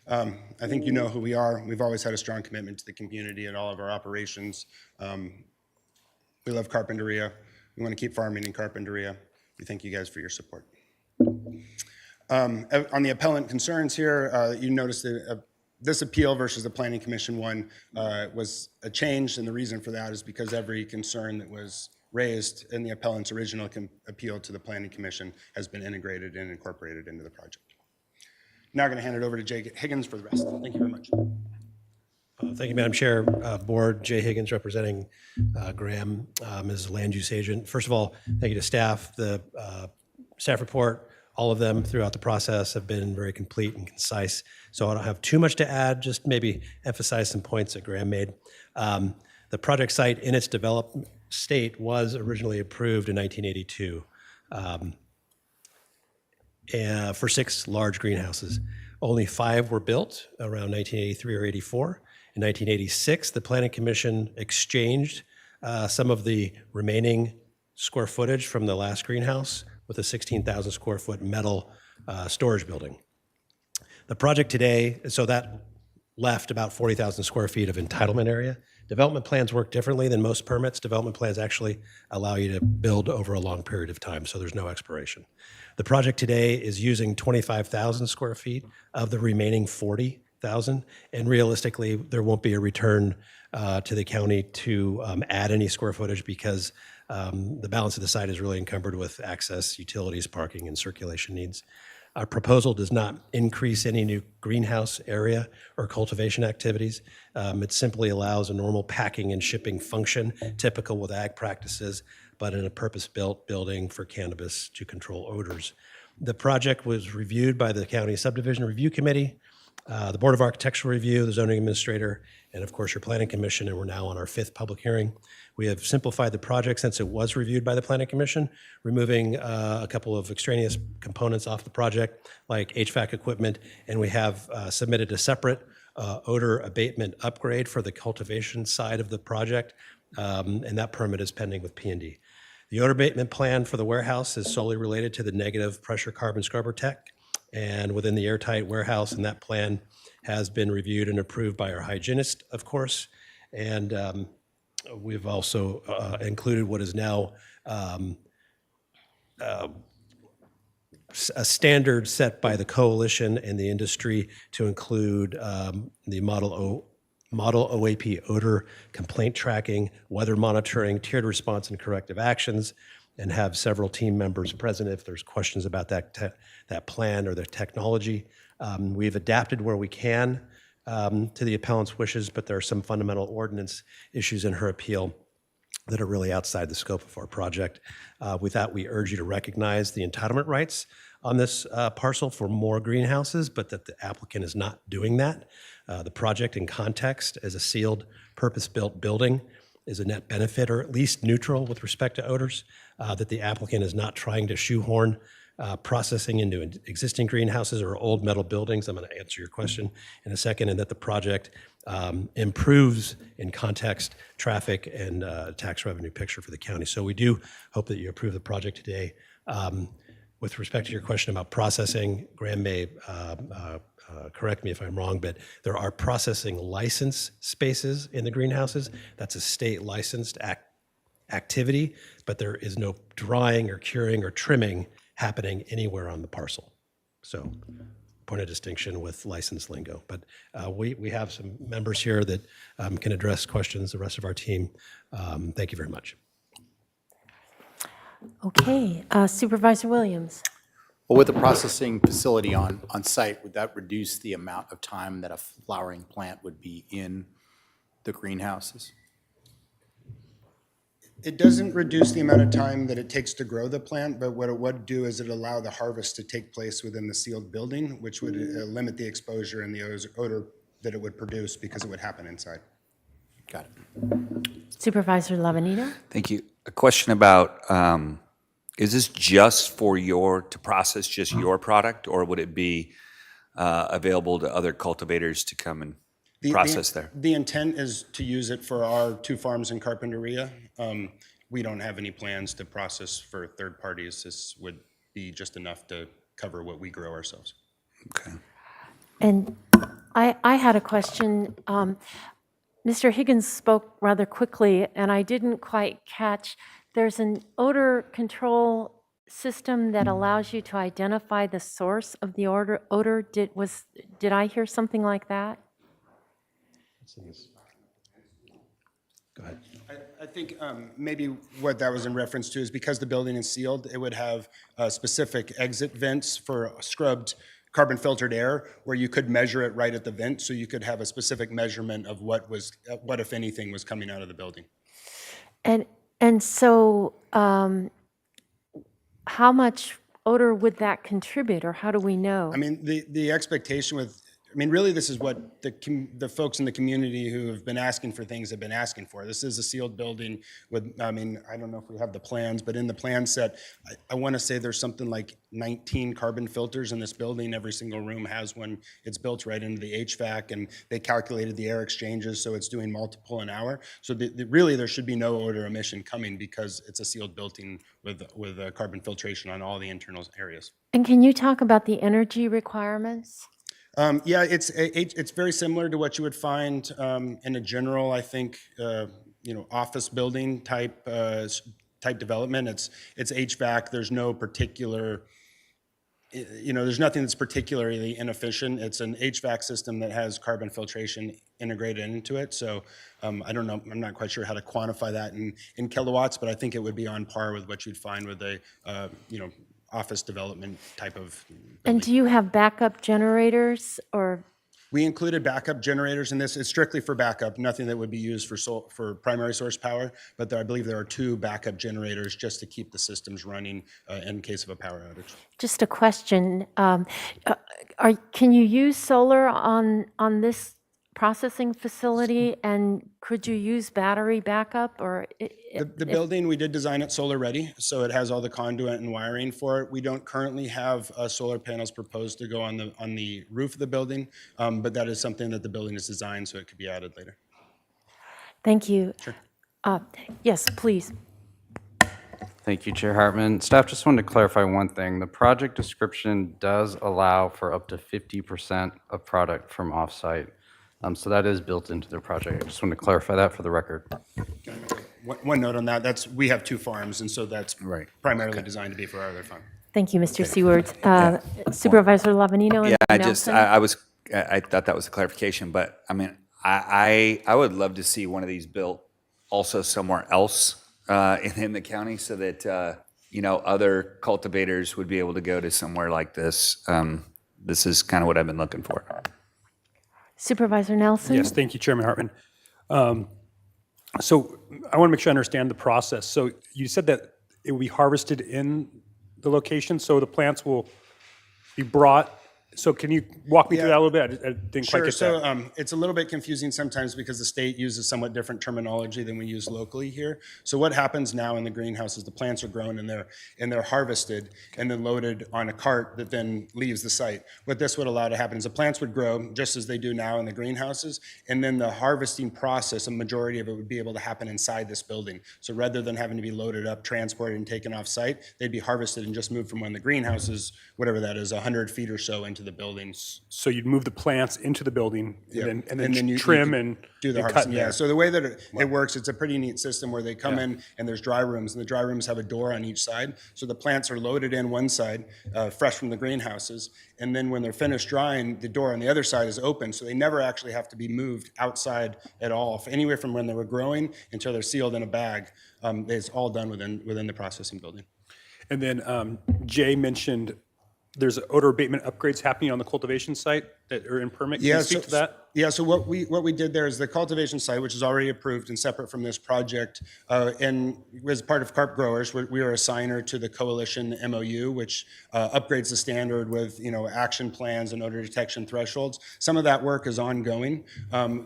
I think you know who we are. We've always had a strong commitment to the community and all of our operations. We love Carpinteria. We want to keep farming in Carpinteria. We thank you guys for your support. On the appellant concerns here, you notice that this appeal versus the Planning Commission one was a change, and the reason for that is because every concern that was raised in the appellant's original appeal to the Planning Commission has been integrated and incorporated into the project. Now I'm going to hand it over to Jay Higgins for the rest. Thank you very much. Thank you, Madam Chair. Board, Jay Higgins representing Graham as land use agent. First of all, thank you to staff. The staff report, all of them throughout the process have been very complete and concise. So I don't have too much to add, just maybe emphasize some points that Graham made. The project site in its developed state was originally approved in 1982 for 6 large greenhouses. Only 5 were built around 1983 or 84. In 1986, the Planning Commission exchanged some of the remaining square footage from the last greenhouse with a 16,000 square foot metal storage building. The project today, so that left about 40,000 square feet of entitlement area. Development plans work differently than most permits. Development plans actually allow you to build over a long period of time, so there's no expiration. The project today is using 25,000 square feet of the remaining 40,000, and realistically, there won't be a return to the county to add any square footage because the balance of the site is really encumbered with access, utilities, parking, and circulation needs. Our proposal does not increase any new greenhouse area or cultivation activities. It simply allows a normal packing and shipping function typical with ag practices, but in a purpose-built building for cannabis to control odors. The project was reviewed by the County Subdivision Review Committee, the Board of Architectural Review, the Zoning Administrator, and of course your Planning Commission, and we're now on our 5th public hearing. We have simplified the project since it was reviewed by the Planning Commission, removing a couple of extraneous components off the project, like HVAC equipment, and we have submitted a separate odor abatement upgrade for the cultivation side of the project, and that permit is pending with P&D. The odor abatement plan for the warehouse is solely related to the negative pressure carbon scrubber tech, and within the airtight warehouse, and that plan has been reviewed and approved by our hygienist, of course, and we've also included what is now a standard set by the coalition and the industry to include the Model OAP odor complaint tracking, weather monitoring, tiered response and corrective actions, and have several team members present if there's questions about that plan or the technology. We've adapted where we can to the appellant's wishes, but there are some fundamental ordinance issues in her appeal that are really outside the scope of our project. With that, we urge you to recognize the entitlement rights on this parcel for more greenhouses, but that the applicant is not doing that. The project in context as a sealed, purpose-built building is a net benefit, or at least neutral with respect to odors, that the applicant is not trying to shoehorn processing into existing greenhouses or old metal buildings. I'm going to answer your question in a second, and that the project improves in context, traffic, and tax revenue picture for the county. So we do hope that you approve the project today. With respect to your question about processing, Graham may correct me if I'm wrong, but there are processing license spaces in the greenhouses. That's a state licensed activity, but there is no drying or curing or trimming happening anywhere on the parcel. So point of distinction with license lingo. But we have some members here that can address questions, the rest of our team. Thank you very much. Okay, Supervisor Williams. Well, with the processing facility on site, would that reduce the amount of time that a flowering plant would be in the greenhouses? It doesn't reduce the amount of time that it takes to grow the plant, but what it would do is it allow the harvest to take place within the sealed building, which would limit the exposure and the odor that it would produce because it would happen inside. Got it. Supervisor Lavanito. Thank you. A question about, is this just for to process just your product, or would it be available to other cultivators to come and process there? The intent is to use it for our 2 farms in Carpinteria. We don't have any plans to process for third parties. This would be just enough to cover what we grow ourselves. Okay. And I had a question. Mr. Higgins spoke rather quickly, and I didn't quite catch. There's an odor control system that allows you to identify the source of the odor. Did I hear something like that? Go ahead. I think maybe what that was in reference to is because the building is sealed, it would have specific exit vents for scrubbed carbon filtered air where you could measure it right at the vent, so you could have a specific measurement of what if anything was coming out of the building. And so how much odor would that contribute, or how do we know? I mean, the expectation really this is what the folks in the community who have been asking for things have been asking for. This is a sealed building with, I don't know if we have the plans, but in the plan set, I want to say there's something like 19 carbon filters in this building. Every single room has one. It's built right into the HVAC, and they calculated the air exchanges, so it's doing multiple an hour. So really there should be no odor emission coming because it's a sealed building with carbon filtration on all the internal areas. And can you talk about the energy requirements? Yeah, it's very similar to what you would find in a general, I think, office building type development. It's HVAC. There's no particular, there's nothing that's particularly inefficient. It's an HVAC system that has carbon filtration integrated into it. So I don't know. I'm not quite sure how to quantify that in kilowatts, but I think it would be on par with what you'd find with a, office development type of building. And do you have backup generators, or? We included backup generators in this. It's strictly for backup, nothing that would be used for primary source power, but I believe there are 2 backup generators just to keep the systems running in case of a power outage. Just a question. Can you use solar on this processing facility, and could you use battery backup, or? The building, we did design it solar ready, so it has all the conduit and wiring for it. We don't currently have solar panels proposed to go on the roof of the building, but that is something that the building is designed so it could be added later. Thank you. Sure. Yes, please. Thank you, Chair Hartman. Staff just wanted to clarify one thing. The project description does allow for up to 50% of product from offsite. So that is built into the project. I just wanted to clarify that for the record. One note on that, we have 2 farms, and so that's primarily designed to be for our other farm. Thank you, Mr. Seward. Supervisor Lavanino? Yeah, I thought that was a clarification, but I would love to see one of these built also somewhere else in the county so that, other cultivators would be able to go to somewhere like this. This is kind of what I've been looking for. Supervisor Nelson? Yes, thank you, Chairman Hartman. So I want to make sure I understand the process. So you said that it will be harvested in the location, so the plants will be brought So can you walk me through that a little bit? I didn't quite Sure. get So that. it's a little bit confusing sometimes because the state uses somewhat different terminology than we use locally here. So what happens now in the greenhouse is the plants are grown and they're harvested and then loaded on a cart that then leaves the site. What this would allow to happen is the plants would grow just as they do now in the greenhouses, and then the harvesting process, a majority of it would be able to happen inside this building. So rather than having to be loaded up, transported, and taken off site, they'd be harvested and just moved from one of the greenhouses, whatever that is, 100 feet or so into the buildings. So you'd move the plants into the building Yeah. and then you trim could and do the and cut harvesting. in Yeah. there. So the way that it works, it's a pretty neat system where they come Yeah. in and there's dry rooms, and the dry rooms have a door on each side. So the plants are loaded in one side, fresh from the greenhouses, and then when they're finished drying, the door on the other side is open, so they never actually have to be moved outside at all, anywhere from when they were growing until they're sealed in a bag. It's all done within the processing building. And then Jay mentioned there's odor abatement upgrades happening on the cultivation site that are in permit. Can you speak to that? Yeah, so what we did there is the cultivation site, which is already approved and separate from this project, and as part of Carp Growers, we are a signer to the Coalition MOU, which upgrades the standard with action plans and odor detection thresholds. Some of that work is ongoing.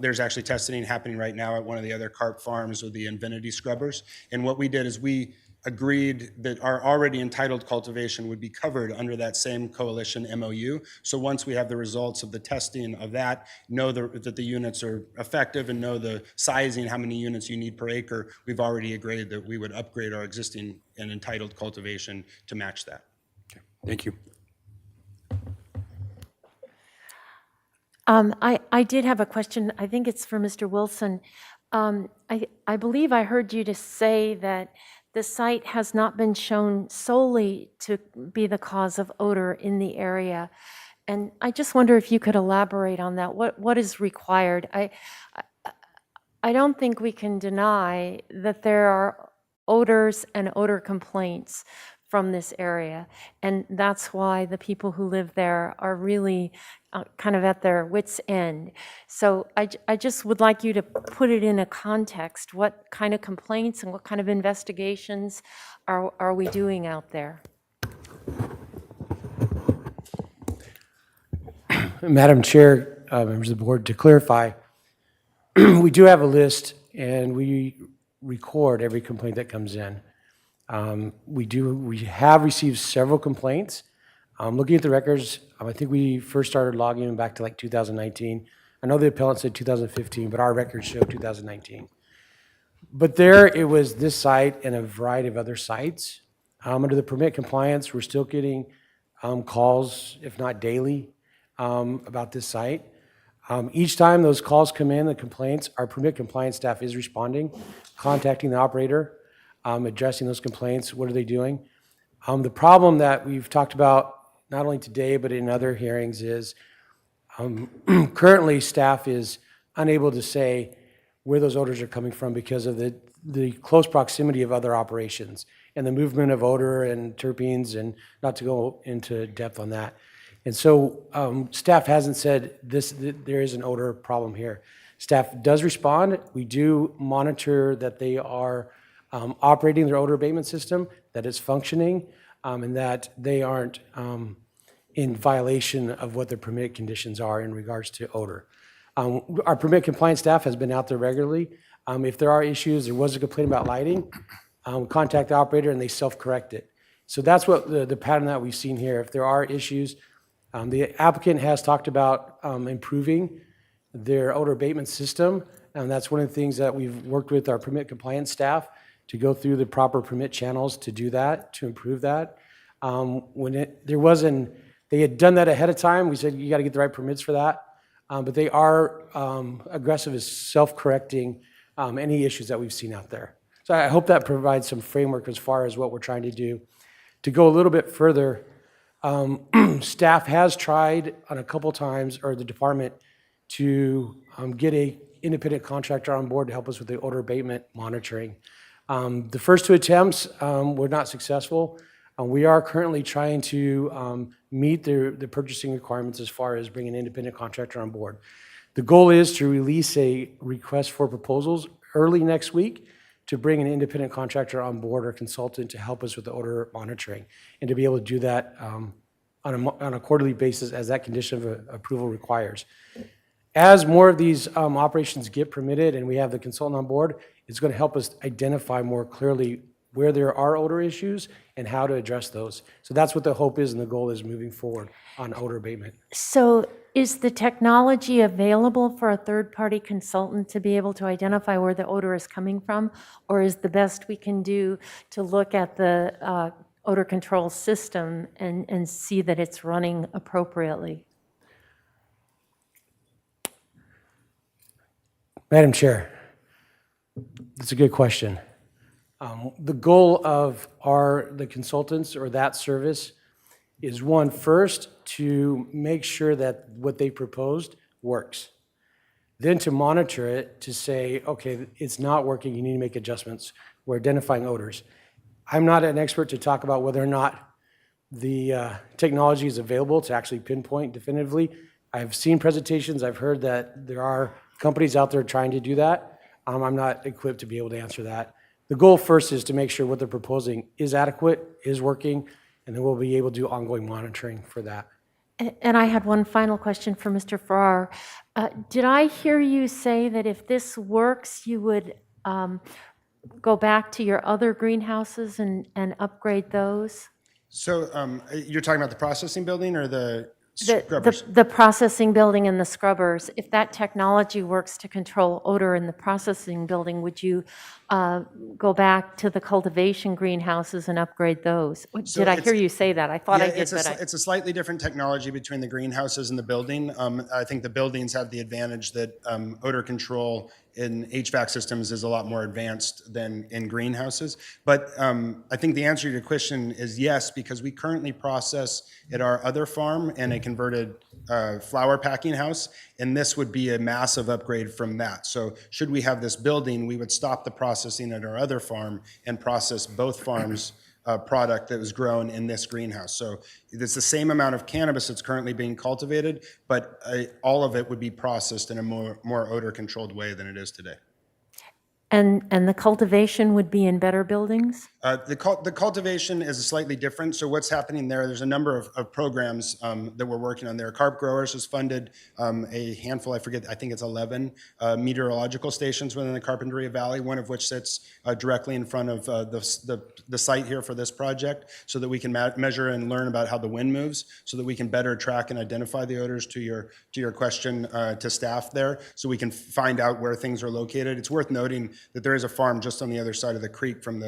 There's actually testing happening right now at one of the other carp farms with the Infinity scrubbers. And what we did is we agreed that our already entitled cultivation would be covered under that same coalition MOU. So once we have the results of the testing of that, know that the units are effective and know the sizing, how many units you need per acre, we've already agreed that we would upgrade our existing and entitled cultivation to match that. Okay. Thank you. I did have a question. I think it's for Mr. Wilson. I believe I heard you to say that the site has not been shown solely to be the cause of odor in the area. And I just wonder if you could elaborate on that. What is required? I don't think we can deny that there are odors and odor complaints from this area. And that's why the people who live there are really kind of at their wits' end. So I just would like you to put it in a context. What kind of complaints and what kind of investigations are we doing out there? Madam Chair, members of the board, to clarify, we do have a list and we record every complaint that comes in. We have received several complaints. Looking at the records, I think we first started logging them back to like 2019. I know the appellant said 2015, but our records show 2019. But there it was this site and a variety of other sites. Under the permit compliance, we're still getting calls, if not daily, about this site. Each time those calls come in, the complaints, our permit compliance staff is responding, contacting the operator, addressing those complaints. What are they doing? The problem that we've talked about not only today but in other hearings is currently staff is unable to say where those odors are coming from because of the close proximity of other operations and the movement of odor and terpenes, and not to go into depth on that. And so staff hasn't said there is an odor problem here. Staff does respond. We do monitor that they are operating their odor abatement system, that it's functioning, and that they aren't in violation of what their permit conditions are in regards to odor. Our permit compliance staff has been out there regularly. If there are issues, there was a complaint about lighting, contact the operator and they self-correct it. So that's what the pattern that we've seen here. If there are issues, the applicant has talked about improving their odor abatement system, and that's one of the things that we've worked with our permit compliance staff to go through the proper permit channels to do that, to improve that. They had done that ahead of time. We said, you got to get the right permits for that. But they are aggressive as self-correcting any issues that we've seen out there. So I hope that provides some framework as far as what we're trying to do. To go a little bit further, staff has tried on a couple times, or the department, to get a independent contractor on board to help us with the odor abatement monitoring. The first two attempts were not successful. We are currently trying to meet the purchasing requirements as far as bringing an independent contractor on board. The goal is to release a request for proposals early next week to bring an independent contractor on board or consultant to help us with the odor monitoring, and to be able to do that on a quarterly basis as that condition of approval requires. As more of these operations get permitted and we have the consultant on board, it's going to help us identify more clearly where there are odor issues and how to address those. So that's what the hope is and the goal is moving forward on odor abatement. So is the technology available for a third-party consultant to be able to identify where the odor is coming from? Or is the best we can do to look at the odor control system and see that it's running appropriately? Madam Chair, that's a good question. The goal of the consultants or that service is one, first, to make sure that what they proposed works. Then to monitor it to say, okay, it's not working, you need to make adjustments. We're identifying odors. I'm not an expert to talk about whether or not the technology is available to actually pinpoint definitively. I've seen presentations, I've heard that there are companies out there trying to do that. I'm not equipped to be able to answer that. The goal first is to make sure what they're proposing is adequate, is working, and then we'll be able to do ongoing monitoring for that. And I had one final question for Mr. Farrar. Did I hear you say that if this works, you would go back to your other greenhouses and upgrade those? So you're talking about the processing building or the scrubbers? The processing building and the scrubbers. If that technology works to control odor in the processing building, would you go back to the cultivation greenhouses and upgrade those? Did I hear you say that? I thought I did, but it's a slightly different technology between the greenhouses and the building. I think the buildings have the advantage that odor control in HVAC systems is a lot more advanced than in greenhouses. But I think the answer to your question is yes, because we currently process at our other farm in a converted flower packing house, and this would be a massive upgrade from that. So should we have this building, we would stop the processing at our other farm and process both farms' product that was grown in this greenhouse. So it's the same amount of cannabis that's currently being cultivated, but all of it would be processed in a more odor-controlled way than it is today. and the cultivation would be in better buildings? The cultivation is slightly different. So what's happening there's a number of programs that we're working on there. Carp Growers has funded a handful, I think it's 11 meteorological stations within the Carpinteria Valley, one of which sits directly in front of the site here for this project, so that we can measure and learn about how the wind moves, so that we can better track and identify the odors, to your question to staff there, so we can find out where things are located. It's worth noting that there is a farm just on the other side of the creek from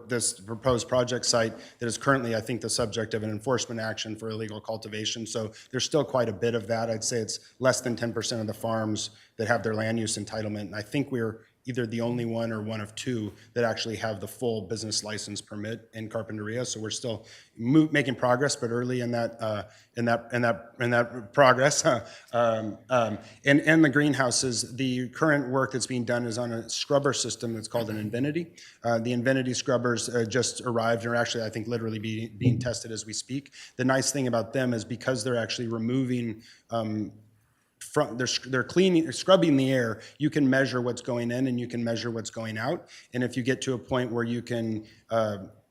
this proposed project site that is currently, I think, the subject of an enforcement action for illegal cultivation. So there's still quite a bit of that. I'd say it's less than 10% of the farms that have their land use entitlement. And I think we're either the only one or one of two that actually have the full business license permit in Carpinteria. So we're still making progress, but early in that progress. In the greenhouses, the current work that's being done is on a scrubber system that's called an Invinity. The Invinity scrubbers just arrived and are actually, I think, literally being tested as we speak. The nice thing about them is because they're actually removing they're cleaning, scrubbing the air, you can measure what's going in and you can measure what's going out. And if you get to a point where you can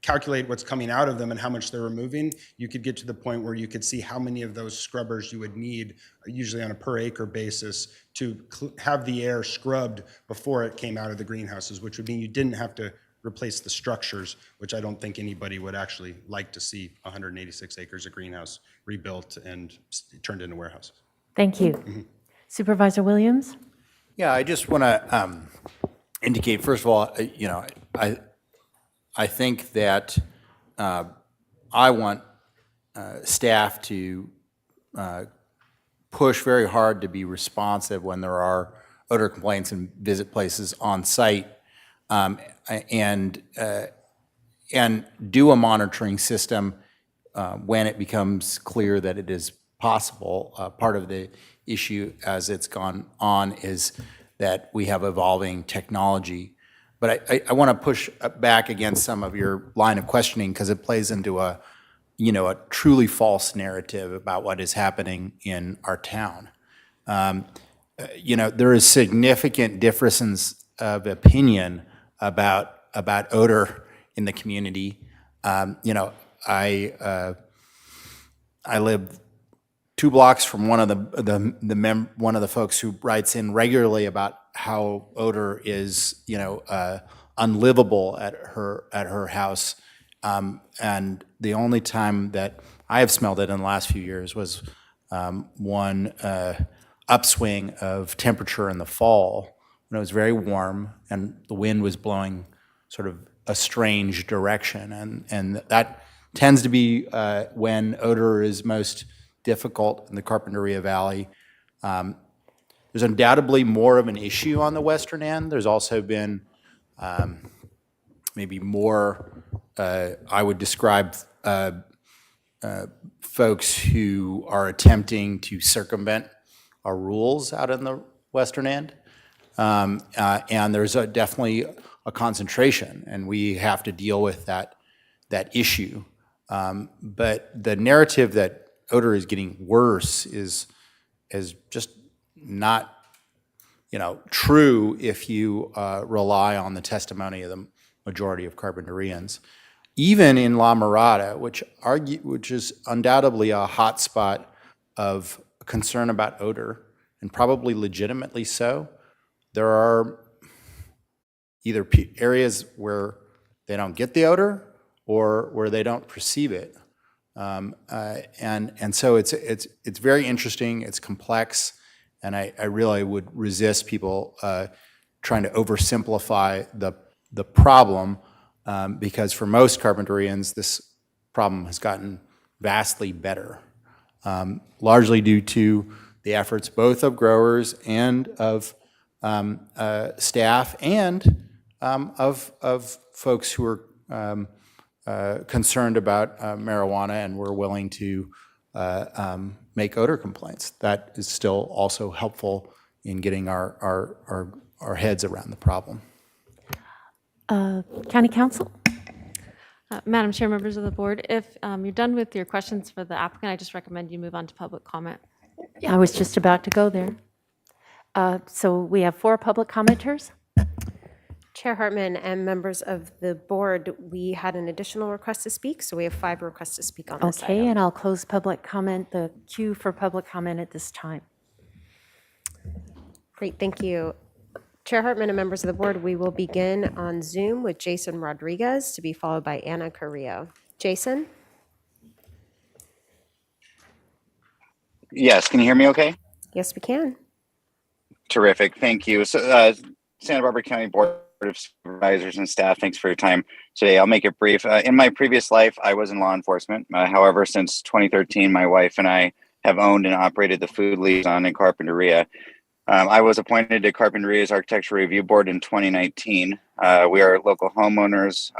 calculate what's coming out of them and how much they're removing, you could get to the point where you could see how many of those scrubbers you would need, usually on a per acre basis, to have the air scrubbed before it came out of the greenhouses, which would mean you didn't have to replace the structures, which I don't think anybody would actually like to see 186 acres of greenhouse rebuilt and turned into warehouses. Thank you. Mm-hmm. Supervisor Williams? Yeah, I just want to indicate, first of all, I think that I want staff to push very hard to be responsive when there are odor complaints and visit places on site, and do a monitoring system when it becomes clear that it is possible. Part of the issue as it's gone on is that we have evolving technology. But I want to push back against some of your line of questioning, because it plays into a truly false narrative about what is happening in our town. There is significant differences of opinion about odor in the community. I live 2 blocks from one of one of the folks who writes in regularly about how odor is, unlivable at her house. And the only time that I have smelled it in the last few years was one upswing of temperature in the fall when it was very warm and the wind was blowing sort of a strange direction. And that tends to be when odor is most difficult in the Carpinteria Valley. There's undoubtedly more of an issue on the western end. There's also been maybe more, I would describe folks who are attempting to circumvent our rules out in the western end. And there's definitely a concentration, and we have to deal with that issue. But the narrative that odor is getting worse is just not, true if you rely on the testimony of the majority of Carpinterians. Even in La Mirada, which is undoubtedly a hot spot of concern about odor, and probably legitimately so, there are either areas where they don't get the odor or where they don't perceive it. And so it's very interesting, it's complex, and I really would resist people trying to oversimplify the problem, because for most Carpinterians, this problem has gotten vastly better, largely due to the efforts both of growers and of staff and of folks who are concerned about marijuana and were willing to make odor complaints. That is still also helpful in getting our heads around the problem. County Council? Madam Chair, members of the board, if you're done with your questions for the applicant, I just recommend you move on to public comment. I was just about to go there. So we have 4 public commenters. Chair Hartman and members of the board, we had an additional request to speak, so we have 5 requests to speak on this Okay, item. and I'll close public comment, the queue for public comment at this time. Great, thank you. Chair Hartman and members of the board, we will begin on Zoom with Jason Rodriguez, to be followed by Anna Carrillo. Jason? Yes, can you hear me okay? Yes, we can. Terrific, thank you. So, Santa Barbara County Board of Supervisors and staff, thanks for your time today. I'll make it brief. In my previous life, I was in law enforcement. However, since 2013, my wife and I have owned and operated the food liaison in Carpinteria. I was appointed to Carpinteria's Architecture Review Board in 2019. We are local homeowners.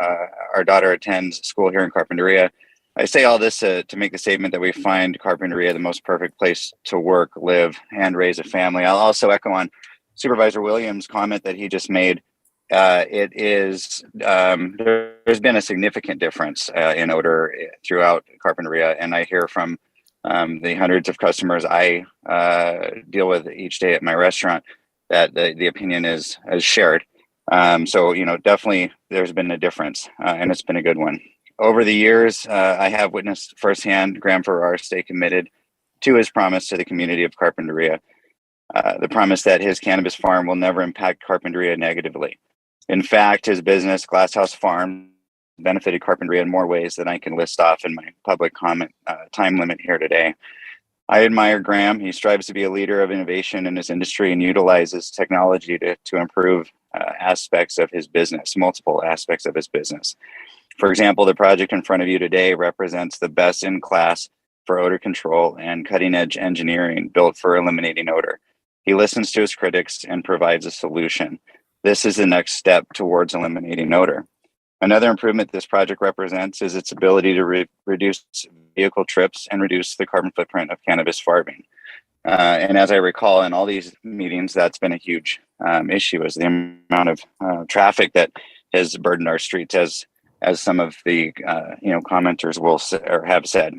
Our daughter attends school here in Carpinteria. I say all this to make the statement that we find Carpinteria the most perfect place to work, live, and raise a family. I'll also echo on Supervisor Williams' comment that he just made. It is, there's been a significant difference in odor throughout Carpinteria, and I hear from the hundreds of customers I deal with each day at my restaurant that the opinion is shared. So, definitely there's been a difference, and it's been a good one. Over the years, I have witnessed firsthand Graham Farrar stay committed to his promise to the community of Carpinteria, the promise that his cannabis farm will never impact Carpinteria negatively. In fact, his business, Glasshouse Farm, benefited Carpinteria in more ways than I can list off in my public comment time limit here today. I admire Graham. He strives to be a leader of innovation in his industry and utilizes technology to improve aspects of his business, multiple aspects of his business. For example, the project in front of you today represents the best in class for odor control and cutting edge engineering built for eliminating odor. He listens to his critics and provides a solution. This is the next step towards eliminating odor. Another improvement this project represents is its ability to reduce vehicle trips and reduce the carbon footprint of cannabis farming. And as I recall in all these meetings, that's been a huge issue, is the amount of traffic that has burdened our streets, as some of the commenters will say, or have said.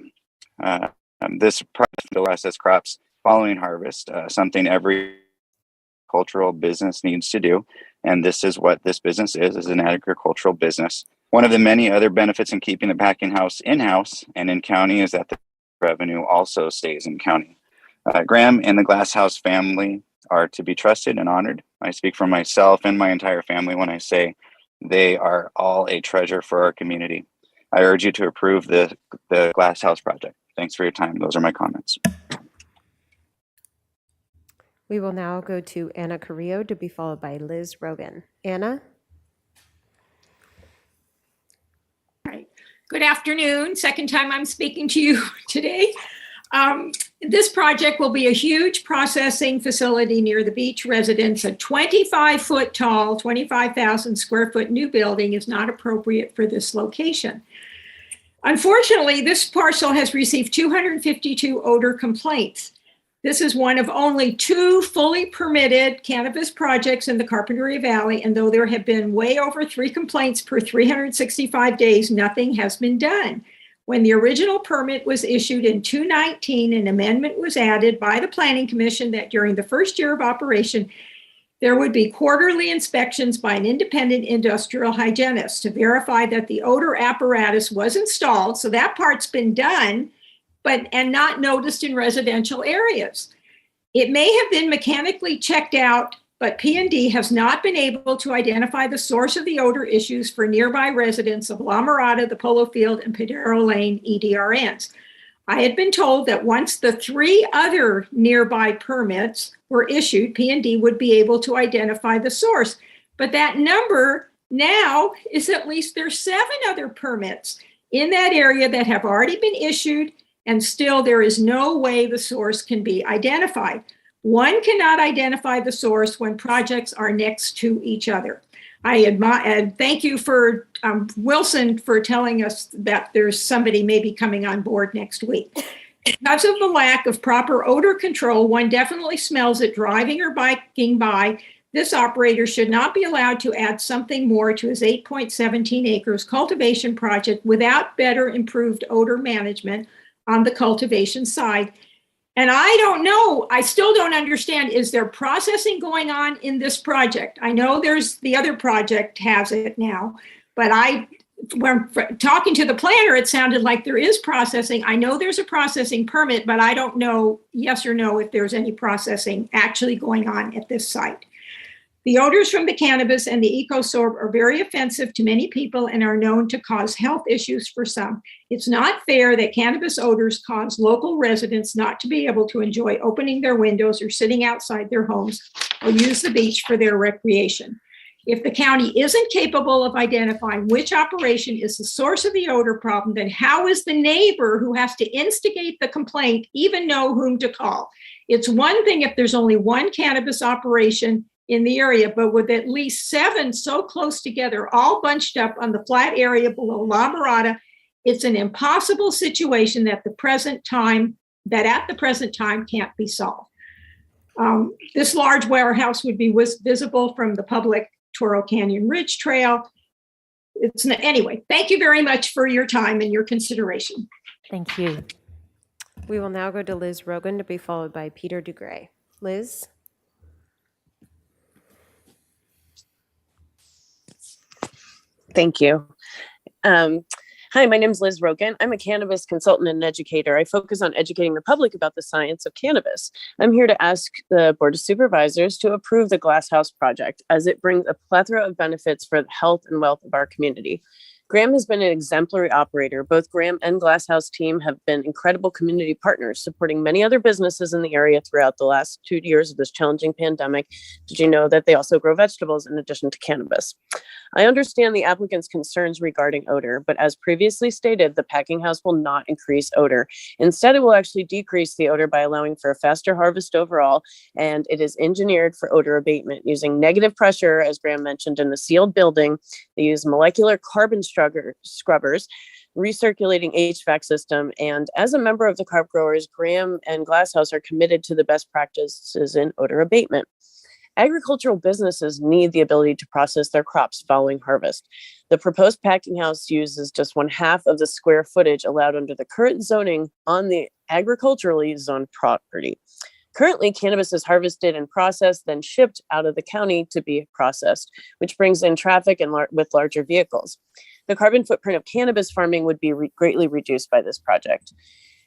This project will process crops following harvest, something every agricultural business needs to do. And this is what this business is an agricultural business. One of the many other benefits in keeping the packing house in-house and in county is that the revenue also stays in county. Graham and the Glasshouse family are to be trusted and honored. I speak for myself and my entire family when I say they are all a treasure for our community. I urge you to approve the Glasshouse project. Thanks for your time. Those are my comments. We will now go to Anna Carrillo to be followed by Liz Rogan. Anna? Good afternoon. Second time I'm speaking to you today. This project will be a huge processing facility near the beach residents. A 25-foot tall, 25,000 square foot new building is not appropriate for this location. Unfortunately, this parcel has received 252 odor complaints. This is one of only 2 fully permitted cannabis projects in the Carpinteria Valley, and though there have been way over 3 complaints per 365 days, nothing has been done. When the original permit was issued in 2019, an amendment was added by the Planning Commission that during the first year of operation, there would be quarterly inspections by an independent industrial hygienist to verify that the odor apparatus was installed. So that part's been done, and not noticed in residential areas. It may have been mechanically checked out, but P&D has not been able to identify the source of the odor issues for nearby residents of La Mirada, the Polo Field, and Padero Lane EDRNs. I had been told that once the 3 other nearby permits were issued, P&D would be able to identify the source. But that number now is at least there's 7 other permits in that area that have already been issued, and still there is no way the source can be identified. One cannot identify the source when projects are next to each other. I admire and thank you for Wilson for telling us that there's somebody maybe coming on board next week. Because of the lack of proper odor control, one definitely smells it driving or biking by. This operator should not be allowed to add something more to his 8.17 acres cultivation project without better improved odor management on the cultivation side. And I don't know, I still don't understand, is there processing going on in this project? I know there's the other project has it now, but when talking to the planner, it sounded like there is processing. I know there's a processing permit, but I don't know, yes or no, if there's any processing actually going on at this site. The odors from the cannabis and the EcoSorb are very offensive to many people and are known to cause health issues for some. It's not fair that cannabis odors cause local residents not to be able to enjoy opening their windows or sitting outside their homes or use the beach for their recreation. If the county isn't capable of identifying which operation is the source of the odor problem, then how is the neighbor who has to instigate the complaint even know whom to call? It's one thing if there's only one cannabis operation in the area, but with at least 7 so close together, all bunched up on the flat area below La Mirada, it's an impossible situation that at the present time can't be solved. This large warehouse would be visible from the public Toro Canyon Ridge Trail. Anyway, thank you very much for your time and your consideration. Thank you. We will now go to Liz Rogan to be followed by Peter DeGray. Liz? Thank you. Hi, my name is Liz Rogan. I'm a cannabis consultant and educator. I focus on educating the public about the science of cannabis. I'm here to ask the Board of Supervisors to approve the Glass House project as it brings a plethora of benefits for the health and wealth of our community. Graham has been an exemplary operator. Both Graham and Glass House team have been incredible community partners, supporting many other businesses in the area throughout the last 2 years of this challenging pandemic. Did you know that they also grow vegetables in addition to cannabis? I understand the applicant's concerns regarding odor, but as previously stated, the packing house will not increase odor. Instead, it will actually decrease the odor by allowing for a faster harvest overall, and it is engineered for odor abatement using negative pressure, as Graham mentioned, in the sealed building. They use molecular carbon scrubbers, recirculating HVAC system, and as a member of the carp growers, Graham and Glasshouse are committed to the best practices in odor abatement. Agricultural businesses need the ability to process their crops following harvest. The proposed packing house uses just 1/2 of the square footage allowed under the current zoning on the agriculturally zoned property. Currently, cannabis is harvested and processed, then shipped out of the county to be processed, which brings in traffic and with larger vehicles. The carbon footprint of cannabis farming would be greatly reduced by this project.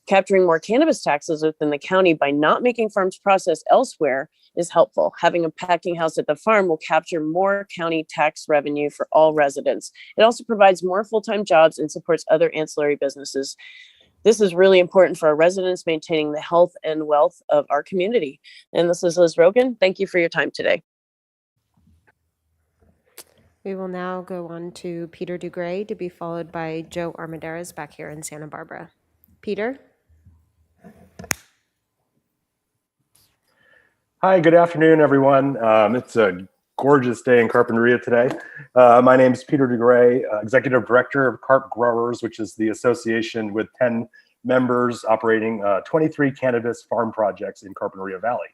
Capturing more cannabis taxes within the county by not making farms process elsewhere is helpful. Having a packing house at the farm will capture more county tax revenue for all residents. It also provides more full-time jobs and supports other ancillary businesses. This is really important for our residents, maintaining the health and wealth of our community. And this is Liz Rogan. Thank you for your time today. We will now go on to Peter DeGray, to be followed by Joe Armendariz back here in Santa Barbara. Peter? Hi, good afternoon, everyone. It's a gorgeous day in Carpinteria today. My name is Peter DeGray, Executive Director of Carp Growers, which is the association with 10 members operating 23 cannabis farm projects in Carpinteria Valley.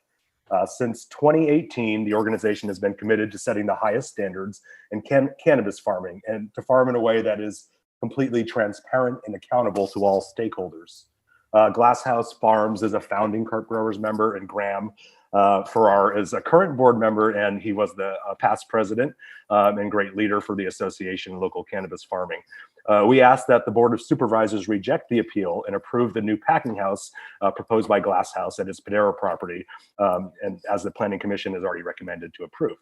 Since 2018, the organization has been committed to setting the highest standards in cannabis farming and to farm in a way that is completely transparent and accountable to all stakeholders. Glasshouse Farms is a founding Carp Growers member, and Graham Farrar is a current board member, and he was the past president and great leader for the association in local cannabis farming. We ask that the Board of Supervisors reject the appeal and approve the new packing house proposed by Glasshouse at its Padero property, and as the Planning Commission has already recommended to approve.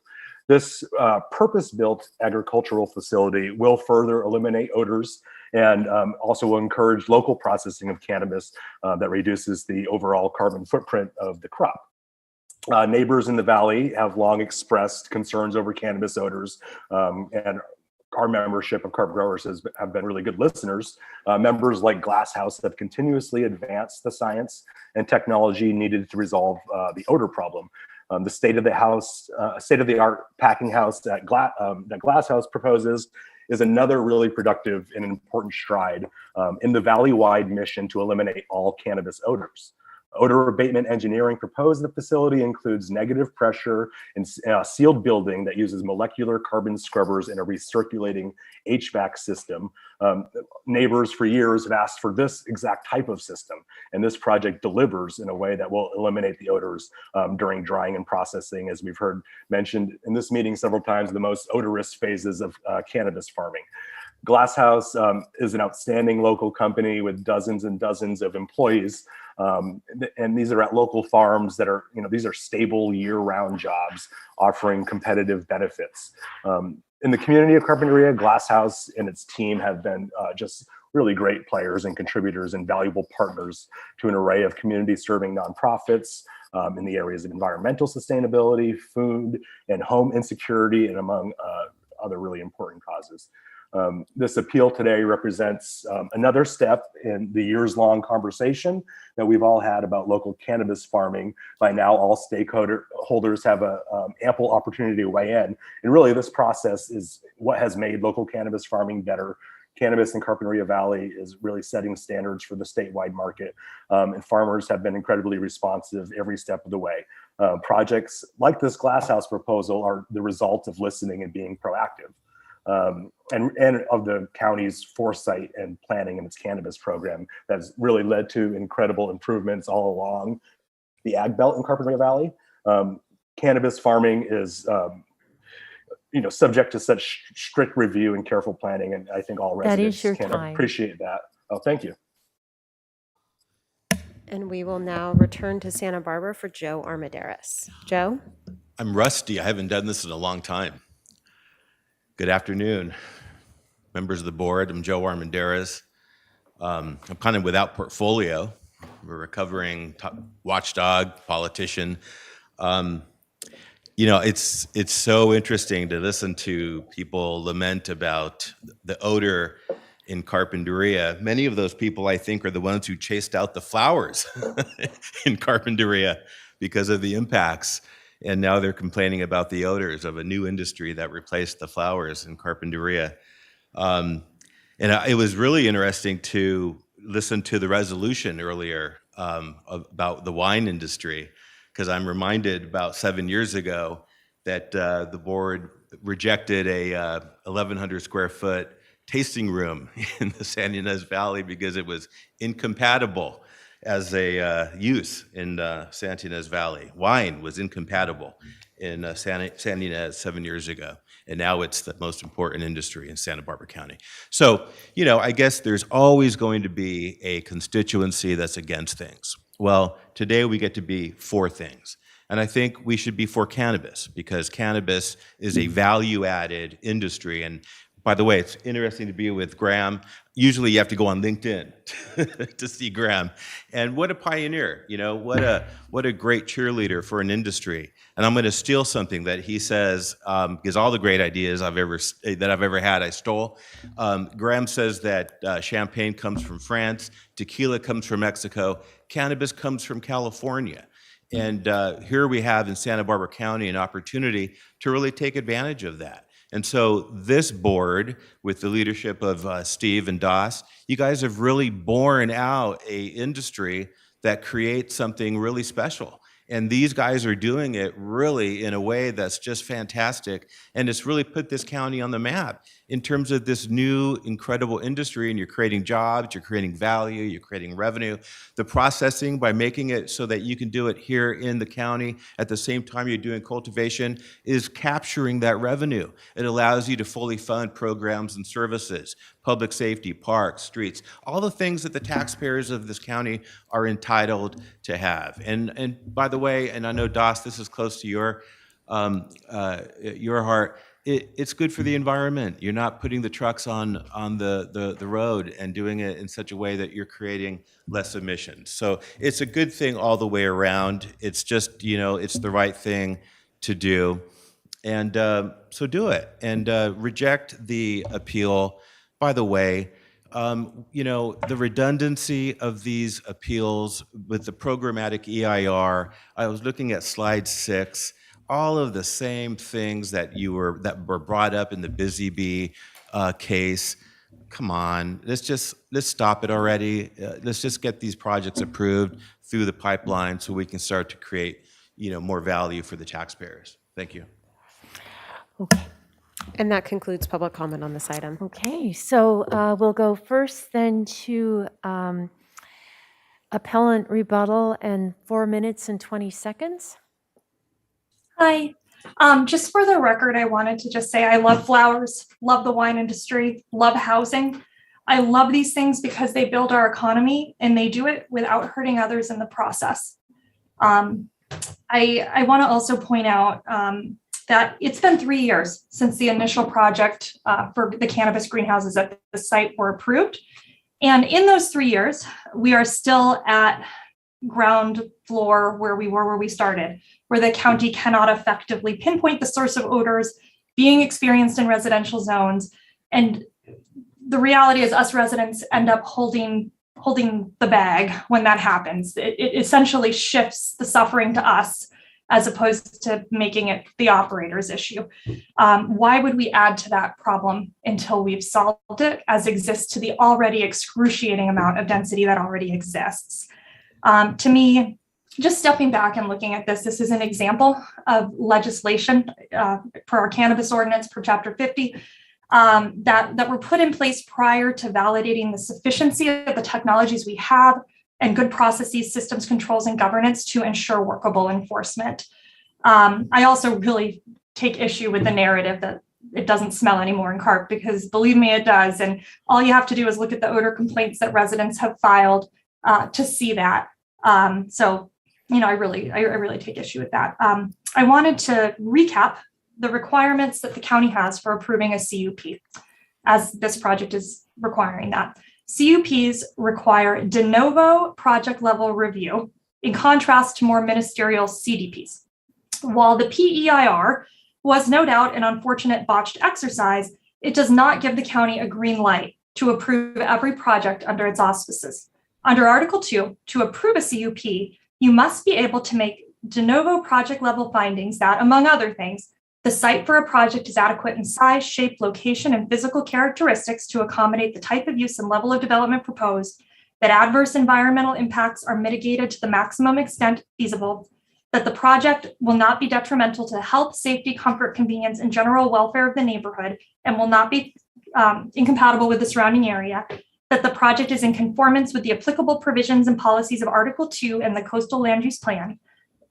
This purpose-built agricultural facility will further eliminate odors and also will encourage local processing of cannabis that reduces the overall carbon footprint of the crop. Neighbors in the valley have long expressed concerns over cannabis odors, and our membership of Carp Growers have been really good listeners. Members like Glasshouse have continuously advanced the science and technology needed to resolve the odor problem. The state-of-the-art packing house that Glasshouse proposes is another really productive and important stride in the valley-wide mission to eliminate all cannabis odors. Odor abatement engineering proposed in the facility includes negative pressure and sealed building that uses molecular carbon scrubbers and a recirculating HVAC system. Neighbors for years have asked for this exact type of system, and this project delivers in a way that will eliminate the odors during drying and processing, as we've heard mentioned in this meeting several times, the most odorous phases of cannabis farming. Glasshouse is an outstanding local company with dozens and dozens of employees. And these are at local farms that are, these are stable year-round jobs offering competitive benefits. In the community of Carpinteria, Glasshouse and its team have been just really great players and contributors and valuable partners to an array of community-serving nonprofits in the areas of environmental sustainability, food, and home insecurity, and among other really important causes. This appeal today represents another step in the years-long conversation that we've all had about local cannabis farming. By now, all stakeholders have an ample opportunity to weigh in. And really, this process is what has made local cannabis farming better. Cannabis in Carpinteria Valley is really setting standards for the statewide market, and farmers have been incredibly responsive every step of the way. Projects like this Glasshouse proposal are the result of listening and being proactive. And of the county's foresight and planning in its cannabis program that's really led to incredible improvements all along the ag belt in Carpinteria Valley. Cannabis farming is, subject to such strict review and careful planning, and I think all residents can appreciate that. Oh, thank you. And we will now return to Santa Barbara for Joe Armendariz. Joe? I'm rusty. I haven't done this in a long time. Good afternoon, members of the board. I'm Joe Armendariz. I'm kind of without portfolio. I'm a recovering watchdog, politician. It's so interesting to listen to people lament about the odor in Carpinteria. Many of those people, I think, are the ones who chased out the flowers in Carpinteria because of the impacts. And now they're complaining about the odors of a new industry that replaced the flowers in Carpinteria. It was really interesting to listen to the resolution earlier about the wine industry, because I'm reminded about 7 years ago that the board rejected a 1,100 square foot tasting room in the San Ynez Valley because it was incompatible as a use in Santa Ynez Valley. Wine was incompatible in Santa Ynez 7 years ago, and now it's the most important industry in Santa Barbara County. So, I guess there's always going to be a constituency that's against things. Well, today we get to be for things. And I think we should be for cannabis, because cannabis is a value-added industry. And by the way, it's interesting to be with Graham. Usually you have to go on LinkedIn to see Graham. And what a pioneer, what a great cheerleader for an industry. And I'm going to steal something that he says, because all the great ideas I've ever had, I stole. Graham says that champagne comes from France, tequila comes from Mexico, cannabis comes from California. And here we have in Santa Barbara County an opportunity to really take advantage of that. And so this board, with the leadership of Steve and Doss, you guys have really borne out an industry that creates something really special. And these guys are doing it really in a way that's just fantastic. And it's really put this county on the map in terms of this new incredible industry. And you're creating jobs, you're creating value, you're creating revenue. The processing, by making it so that you can do it here in the county at the same time you're doing cultivation, is capturing that revenue. It allows you to fully fund programs and services, public safety, parks, streets, all the things that the taxpayers of this county are entitled to have. And by the way, and I know, Doss, this is close to your heart, it's good for the environment. You're not putting the trucks on the road and doing it in such a way that you're creating less emissions. So it's a good thing all the way around. It's just, it's the right thing to do. And so do it and reject the appeal. By the way, the redundancy of these appeals with the programmatic EIR, I was looking at slide 6, all of the same things that were brought up in the Busy Bee case. Come on, let's stop it already. Let's just get these projects approved through the pipeline so we can start to create, more value for the taxpayers. Thank you. Okay. And that concludes public comment on this item. Okay, so we'll go first then to appellant rebuttal and 4 minutes and 20 seconds. Hi. Just for the record, I wanted to just say I love flowers, love the wine industry, love housing. I love these things because they build our economy and they do it without hurting others in the process. I want to also point out that it's been 3 years since the initial project for the cannabis greenhouses at the site were approved. And in those 3 years, we are still at ground floor where we started, where the county cannot effectively pinpoint the source of odors being experienced in residential zones. And the reality is us residents end up holding the bag when that happens. It essentially shifts the suffering to us as opposed to making it the operator's issue. Why would we add to that problem until we've solved it as exists to the already excruciating amount of density that already exists? To me, just stepping back and looking at this is an example of legislation for our cannabis ordinance per Chapter 50 that were put in place prior to validating the sufficiency of the technologies we have and good processes, systems, controls, and governance to ensure workable enforcement. I also really take issue with the narrative that it doesn't smell anymore in CARP, because believe me, it does. And all you have to do is look at the odor complaints that residents have filed to see that. So, I really take issue with that. I wanted to recap the requirements that the county has for approving a CUP, as this project is requiring that. CUPs require de novo project level review, in contrast to more ministerial CDPs. While the PEIR was no doubt an unfortunate botched exercise, it does not give the county a green light to approve every project under its auspices. Under Article 2, to approve a CUP, you must be able to make de novo project level findings that, among other things, the site for a project is adequate in size, shape, location, and physical characteristics to accommodate the type of use and level of development proposed, that adverse environmental impacts are mitigated to the maximum extent feasible, that the project will not be detrimental to health, safety, comfort, convenience, and general welfare of the neighborhood, and will not be incompatible with the surrounding area, that the project is in conformance with the applicable provisions and policies of Article 2 and the Coastal Land Use Plan,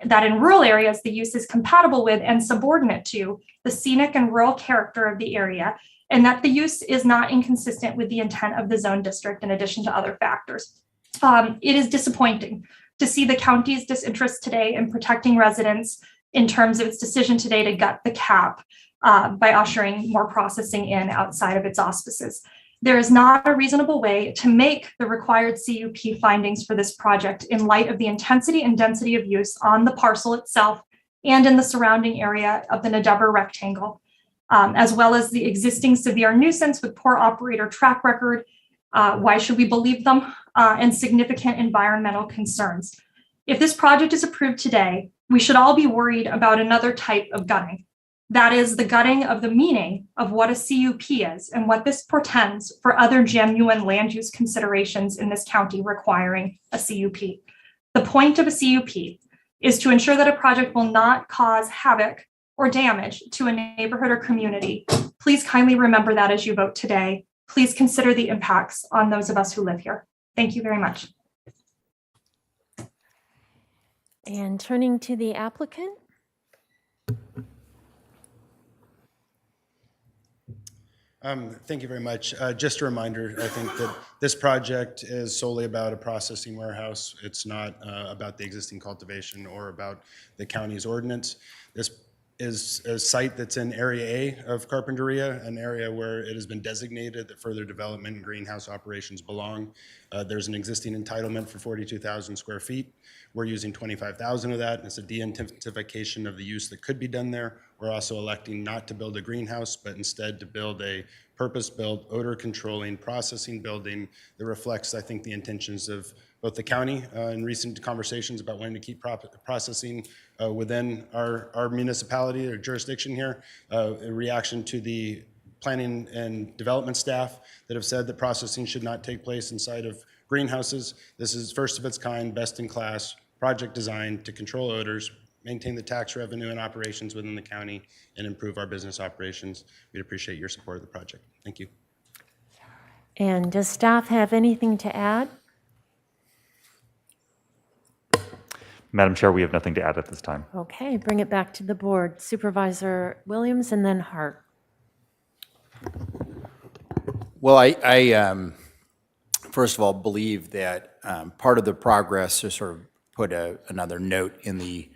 that in rural areas, the use is compatible with and subordinate to the scenic and rural character of the area, and that the use is not inconsistent with the intent of the zone district in addition to other factors. It is disappointing to see the county's disinterest today in protecting residents in terms of its decision today to gut the cap by ushering more processing in outside of its auspices. There is not a reasonable way to make the required CUP findings for this project in light of the intensity and density of use on the parcel itself and in the surrounding area of the Nadeber rectangle, as well as the existing severe nuisance with poor operator track record. Why should we believe them? And significant environmental concerns. If this project is approved today, we should all be worried about another type of gutting. That is the gutting of the meaning of what a CUP is and what this portends for other genuine land use considerations in this county requiring a CUP. The point of a CUP is to ensure that a project will not cause havoc or damage to a neighborhood or community. Please kindly remember that as you vote today. Please consider the impacts on those of us who live here. Thank you very much. And turning to the applicant. Thank you very much. Just a reminder, I think that this project is solely about a processing warehouse. It's not about the existing cultivation or about the county's ordinance. This is a site that's in Area A of Carpinteria, an area where it has been designated that further development and greenhouse operations belong. There's an existing entitlement for 42,000 square feet. We're using 25,000 of that, and it's a de-intensification of the use that could be done there. We're also electing not to build a greenhouse, but instead to build a purpose-built, odor-controlling, processing building that reflects, I think, the intentions of both the county in recent conversations about wanting to keep processing within our municipality or jurisdiction here, in reaction to the planning and development staff that have said that processing should not take place inside of greenhouses. This is first of its kind, best in class, project designed to control odors, maintain the tax revenue and operations within the county, and improve our business operations. We'd appreciate your support of the project. Thank you. And does staff have anything to add? Madam Chair, we have nothing to add at this time. Okay, bring it back to the board. Supervisor Williams and then Hart. Well, I first of all believe that part of the progress to sort of put another note in the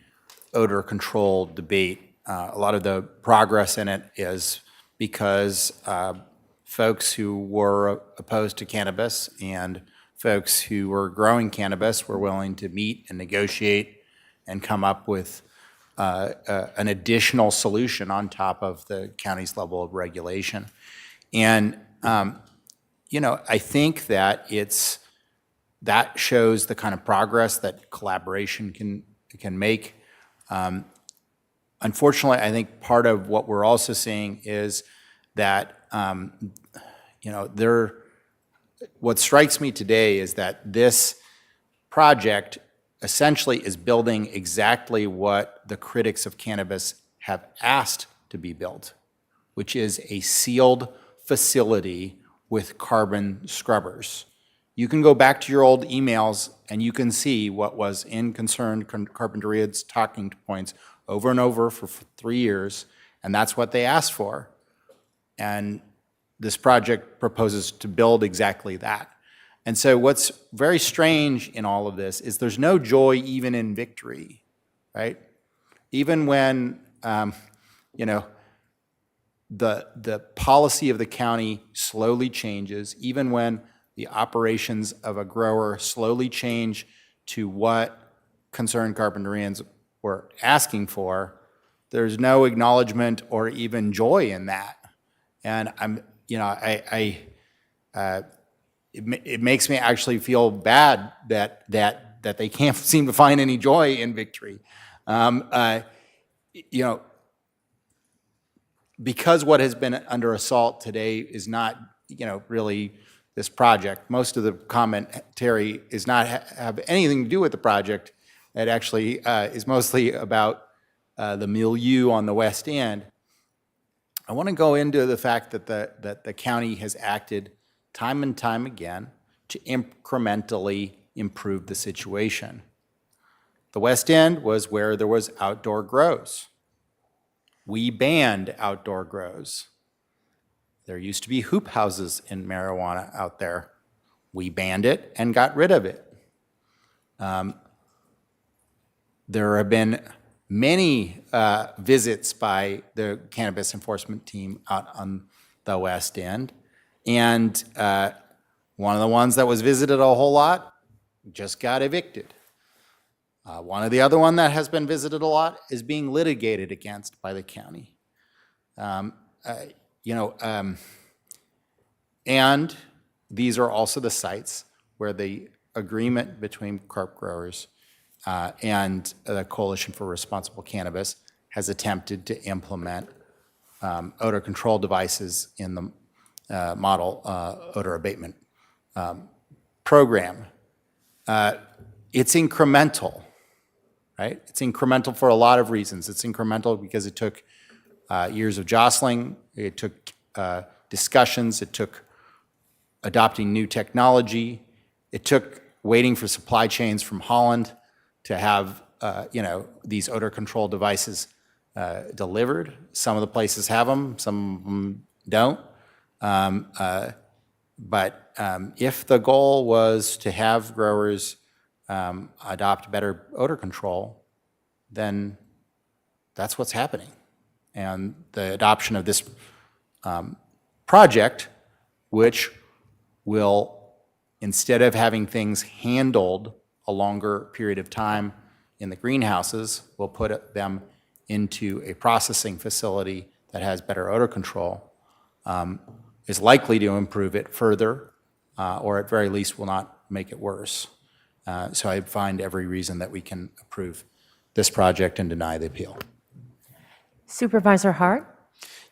odor control debate, a lot of the progress in it is because folks who were opposed to cannabis and folks who were growing cannabis were willing to meet and negotiate and come up with an additional solution on top of the county's level of regulation. And, you know, I think that that shows the kind of progress that collaboration can make. Unfortunately, I think part of what we're also seeing is that, you know, what strikes me today is that this project essentially is building exactly what the critics of cannabis have asked to be built, which is a sealed facility with carbon scrubbers. You can go back to your old emails and you can see what was in Concerned Carpinteria's talking points over and over for 3 years, and that's what they asked for. And this project proposes to build exactly that. And so what's very strange in all of this is there's no joy even in victory, right? Even when, you know, the policy of the county slowly changes, even when the operations of a grower slowly change to what Concerned Carpinterians were asking for, there's no acknowledgement or even joy in that. And it makes me actually feel bad that they can't seem to find any joy in victory. You know, because what has been under assault today is not, you know, really this project. Most of the commentary is not have anything to do with the project. It actually is mostly about the milieu on the West End. I want to go into the fact that the county has acted time and time again to incrementally improve the situation. The West End was where there was outdoor grows. We banned outdoor grows. There used to be hoop houses in marijuana out there. We banned it and got rid of it. There have been many visits by the cannabis enforcement team out on the West End. And one of the ones that was visited a whole lot just got evicted. One of the other one that has been visited a lot is being litigated against by the county. And these are also the sites where the agreement between carp growers and the Coalition for Responsible Cannabis has attempted to implement odor control devices in the model odor abatement program. It's incremental, right? It's incremental for a lot of reasons. It's incremental because it took years of jostling, it took discussions, it took adopting new technology, it took waiting for supply chains from Holland to have these odor control devices delivered. Some of the places have them, some of them don't. But if the goal was to have growers adopt better odor control, then that's what's happening. And the adoption of this project, which will, instead of having things handled a longer period of time in the greenhouses, will put them into a processing facility that has better odor control, is likely to improve it further, or at very least will not make it worse. So I find every reason that we can approve this project and deny the appeal. Supervisor Hart?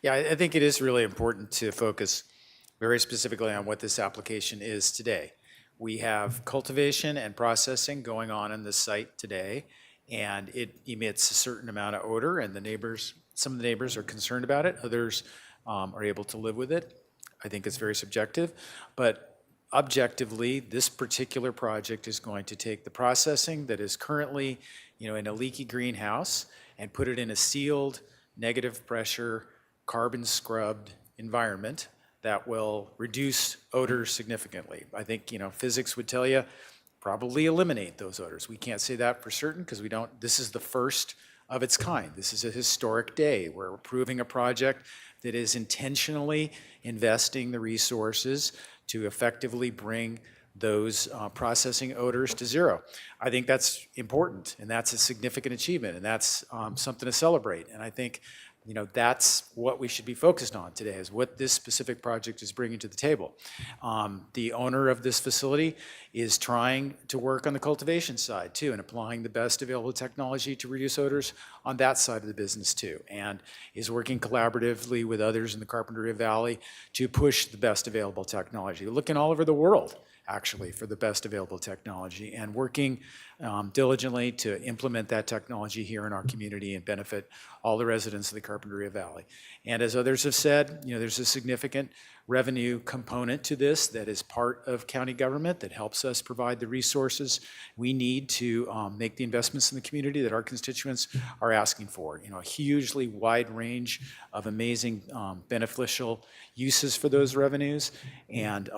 Yeah, I think it is really important to focus very specifically on what this application is today. We have cultivation and processing going on in this site today, and it emits a certain amount of odor, and some of the neighbors are concerned about it. Others are able to live with it. I think it's very subjective, but objectively, this particular project is going to take the processing that is currently, in a leaky greenhouse and put it in a sealed, negative pressure, carbon scrubbed environment that will reduce odors significantly. I think, physics would tell you probably eliminate those odors. We can't say that for certain because this is the first of its kind. This is a historic day. We're approving a project that is intentionally investing the resources to effectively bring those processing odors to zero. I think that's important, and that's a significant achievement, and that's something to celebrate. And I think, that's what we should be focused on today, is what this specific project is bringing to the table. The owner of this facility is trying to work on the cultivation side too, and applying the best available technology to reduce odors on that side of the business too, and is working collaboratively with others in the Carpinteria Valley to push the best available technology. They're looking all over the world, actually, for the best available technology, and working diligently to implement that technology here in our community and benefit all the residents of the Carpinteria Valley. And as others have said, there's a significant revenue component to this that is part of county government that helps us provide the resources we need to make the investments in the community that our constituents are asking for. A hugely wide range of amazing beneficial uses for those revenues. And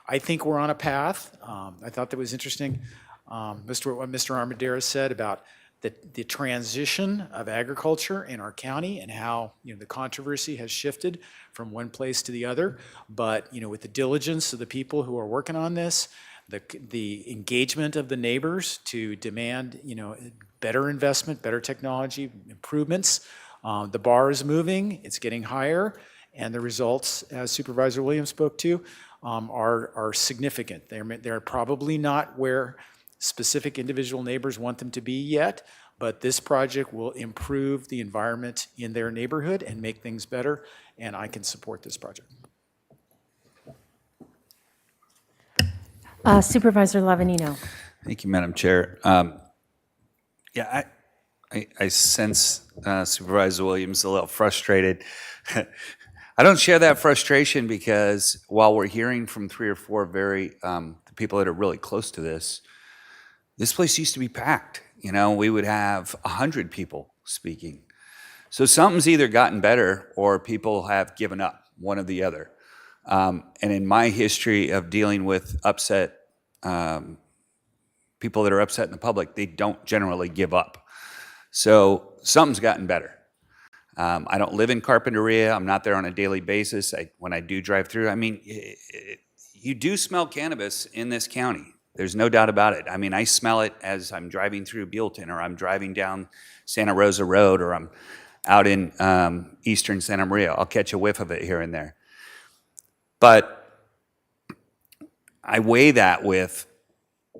I think we're on a path. I thought that was interesting, what Mr. Armendariz said about the transition of agriculture in our county and how the controversy has shifted from one place to the other. But with the diligence of the people who are working on this, the engagement of the neighbors to demand better investment, better technology, improvements, the bar is moving, it's getting higher, and the results, as Supervisor Williams spoke to, are significant. They're probably not where specific individual neighbors want them to be yet, but this project will improve the environment in their neighborhood and make things better, and I can support this project. Supervisor Lavanino. Thank you, Madam Chair. I sense Supervisor Williams a little frustrated. I don't share that frustration because while we're hearing from 3 or 4 very the people that are really close to this place used to be packed. You know, we would have 100 people speaking. So something's either gotten better or people have given up, one or the other. And in my history of dealing with upset people that are upset in the public, they don't generally give up. So something's gotten better. I don't live in Carpinteria. I'm not there on a daily basis. When I do drive through, I mean, you do smell cannabis in this county. There's no doubt about it. I mean, I smell it as I'm driving through Buellton, or I'm driving down Santa Rosa Road, or I'm out in eastern Santa Maria. I'll catch a whiff of it here and there. But I weigh that with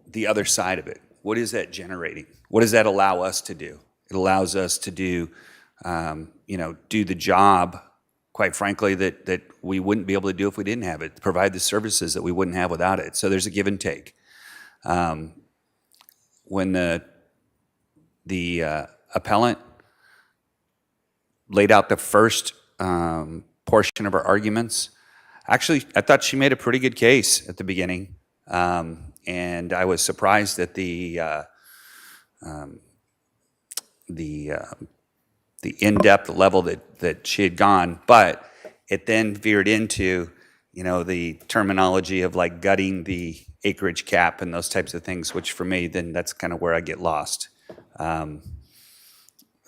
the other side of it. What is that generating? What does that allow us to do? It allows us to do do the job, quite frankly, that we wouldn't be able to do if we didn't have it, provide the services that we wouldn't have without it. So there's a give and take. When the appellant laid out the first portion of her arguments, actually, I thought she made a pretty good case at the beginning. And I was surprised at the in-depth level that she had gone, but it then veered into, the terminology of like gutting the acreage cap and those types of things, which for me, then that's kind of where I get lost.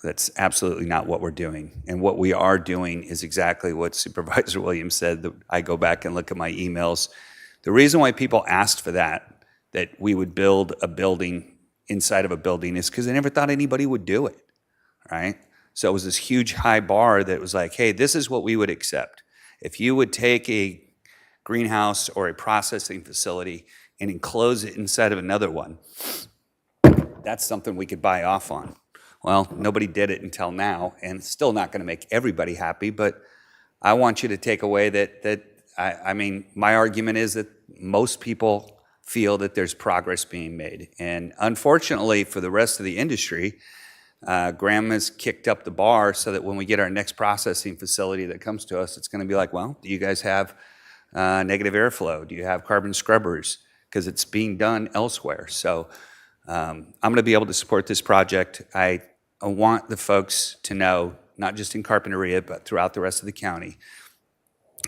That's absolutely not what we're doing. And what we are doing is exactly what Supervisor Williams said. That I go back and look at my emails. The reason why people asked for that we would build a building inside of a building, is because they never thought anybody would do it, right? So it was this huge high bar that was like, hey, this is what we would accept. If you would take a greenhouse or a processing facility and enclose it inside of another one, that's something we could buy off on. Well, nobody did it until now, and it's still not going to make everybody happy, but I want you to take away my argument is that most people feel that there's progress being made. And unfortunately for the rest of the industry, Graham has kicked up the bar so that when we get our next processing facility that comes to us, it's going to be like, well, do you guys have negative airflow? Do you have carbon scrubbers? Because it's being done elsewhere. So I'm going to be able to support this project. I want the folks to know, not just in Carpinteria, but throughout the rest of the county,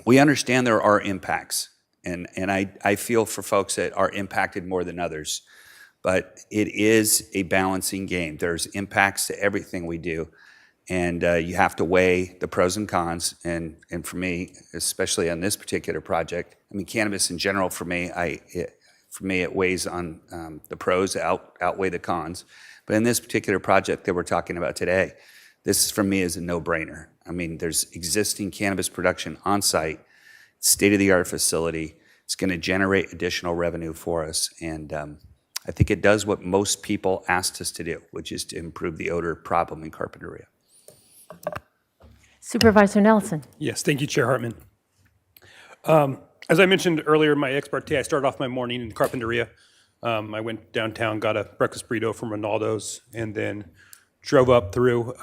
we understand there are impacts. And I feel for folks that are impacted more than others. But it is a balancing game. There's impacts to everything we do. And you have to weigh the pros and cons. And for me, especially on this particular project, I mean, cannabis in general, for me, it weighs on the pros outweigh the cons. But in this particular project that we're talking about today, this for me is a no-brainer. I mean, there's existing cannabis production on site, state-of-the-art facility. It's going to generate additional revenue for us. And I think it does what most people asked us to do, which is to improve the odor problem in Carpinteria. Supervisor Nelson. Yes, thank you, Chair Hartman. As I mentioned earlier in my ex parte, I started off my morning in Carpinteria. I went downtown, got a breakfast burrito from Ronaldo's, and then drove up through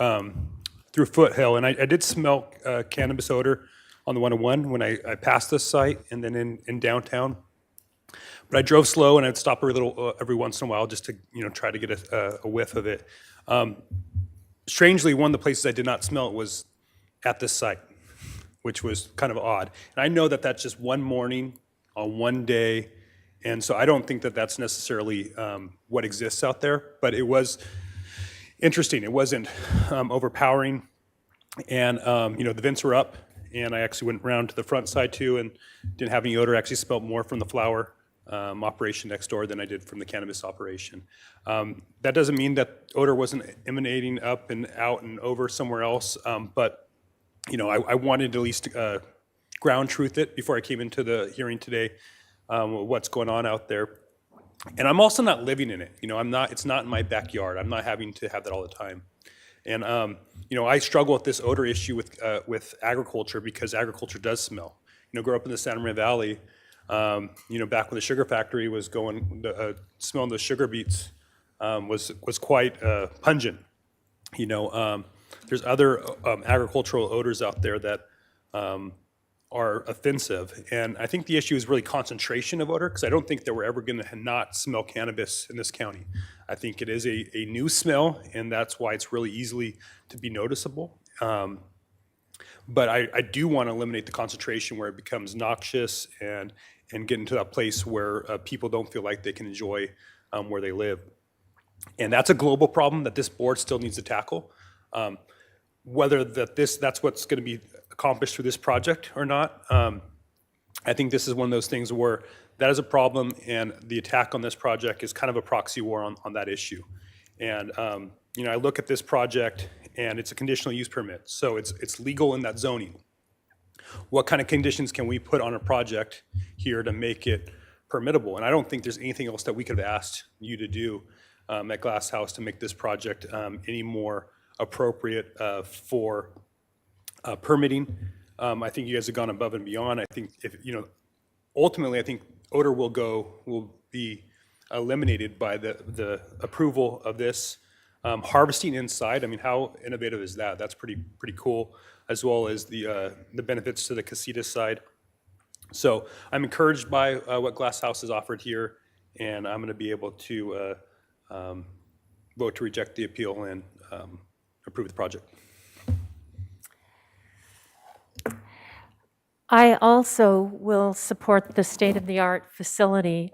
Foothill. And I did smell cannabis odor on the 101 when I passed this site, and then in downtown. But I drove slow, and I'd stop every once in a while just to try to get a whiff of it. Strangely, one of the places I did not smell it was at this site, which was kind of odd. And I know that that's just one morning on one day, and so I don't think that that's necessarily what exists out there. But it was interesting. It wasn't overpowering, and the vents were up. And I actually went around to the front side too and didn't have any odor. I actually smelled more from the flower operation next door than I did from the cannabis operation. That doesn't mean that odor wasn't emanating up and out and over somewhere else, but I wanted to at least ground truth it before I came into the hearing today, what's going on out there. And I'm also not living in it. It's not in my backyard. I'm not having to have that all the time. And I struggle with this odor issue with agriculture because agriculture does smell. Grew up in the Santa Maria Valley. Back when the sugar factory was going, the smell of the sugar beets was quite pungent. There's other agricultural odors out there that are offensive. And I think the issue is really concentration of odor, because I don't think that we're ever going to not smell cannabis in this county. I think it is a new smell, and that's why it's really easily to be noticeable. But I do want to eliminate the concentration where it becomes noxious and get into that place where people don't feel like they can enjoy where they live. And that's a global problem that this board still needs to tackle. Whether that's what's going to be accomplished through this project or not, I think this is one of those things where that is a problem, and the attack on this project is kind of a proxy war on that issue. And I look at this project, and it's a conditional use permit, so it's legal in that zoning. What kind of conditions can we put on a project here to make it permittable? And I don't think there's anything else that we could have asked you to do at Glass House to make this project any more appropriate for permitting. I think you guys have gone above and beyond. I think ultimately, I think odor will be eliminated by the approval of this. Harvesting inside, I mean, how innovative is that? That's pretty cool, as well as the benefits to the casita side. So I'm encouraged by what Glass House has offered here, and I'm going to be able to vote to reject the appeal and approve the project. I also will support the state-of-the-art facility,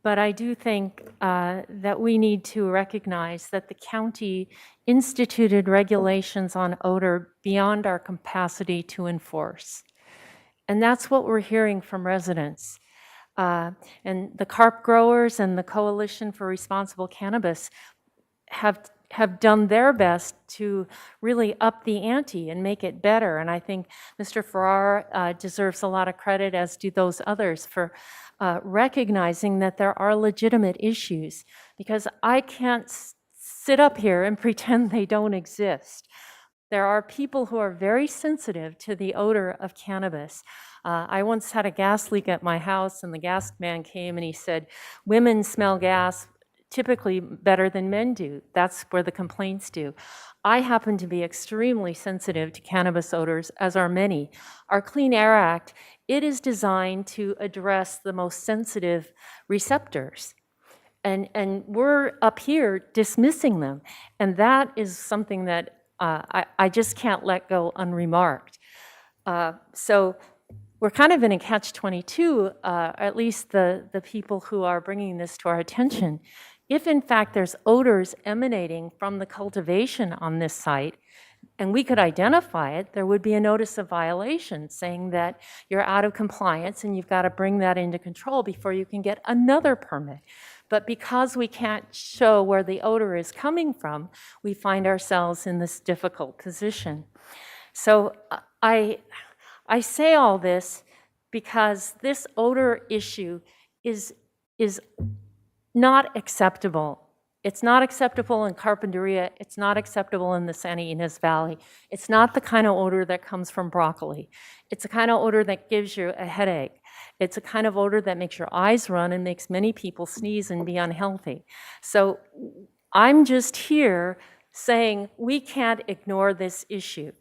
but I do think that we need to recognize that the county instituted regulations on odor beyond our capacity to enforce. And that's what we're hearing from residents. And the carp growers and the Coalition for Responsible Cannabis have done their best to really up the ante and make it better. And I think Mr. Farrar deserves a lot of credit, as do those others, for recognizing that there are legitimate issues, because I can't sit up here and pretend they don't exist. There are people who are very sensitive to the odor of cannabis. I once had a gas leak at my house, and the gas man came and he said, women smell gas typically better than men do. That's where the complaints do. I happen to be extremely sensitive to cannabis odors, as are many. Our Clean Air Act, it is designed to address the most sensitive receptors. And we're up here dismissing them. And that is something that I just can't let go unremarked. So we're kind of in a catch-22, at least the people who are bringing this to our attention. If in fact there's odors emanating from the cultivation on this site, and we could identify it, there would be a notice of violation saying that you're out of compliance and you've got to bring that into control before you can get another permit. But because we can't show where the odor is coming from, we find ourselves in this difficult position. So I say all this because this odor issue is not acceptable. It's not acceptable in Carpinteria. It's not acceptable in the Santa Ynez Valley. It's not the kind of odor that comes from broccoli. It's the kind of odor that gives you a headache. It's a kind of odor that makes your eyes run and makes many people sneeze and be unhealthy. So I'm just here saying we can't ignore this issue.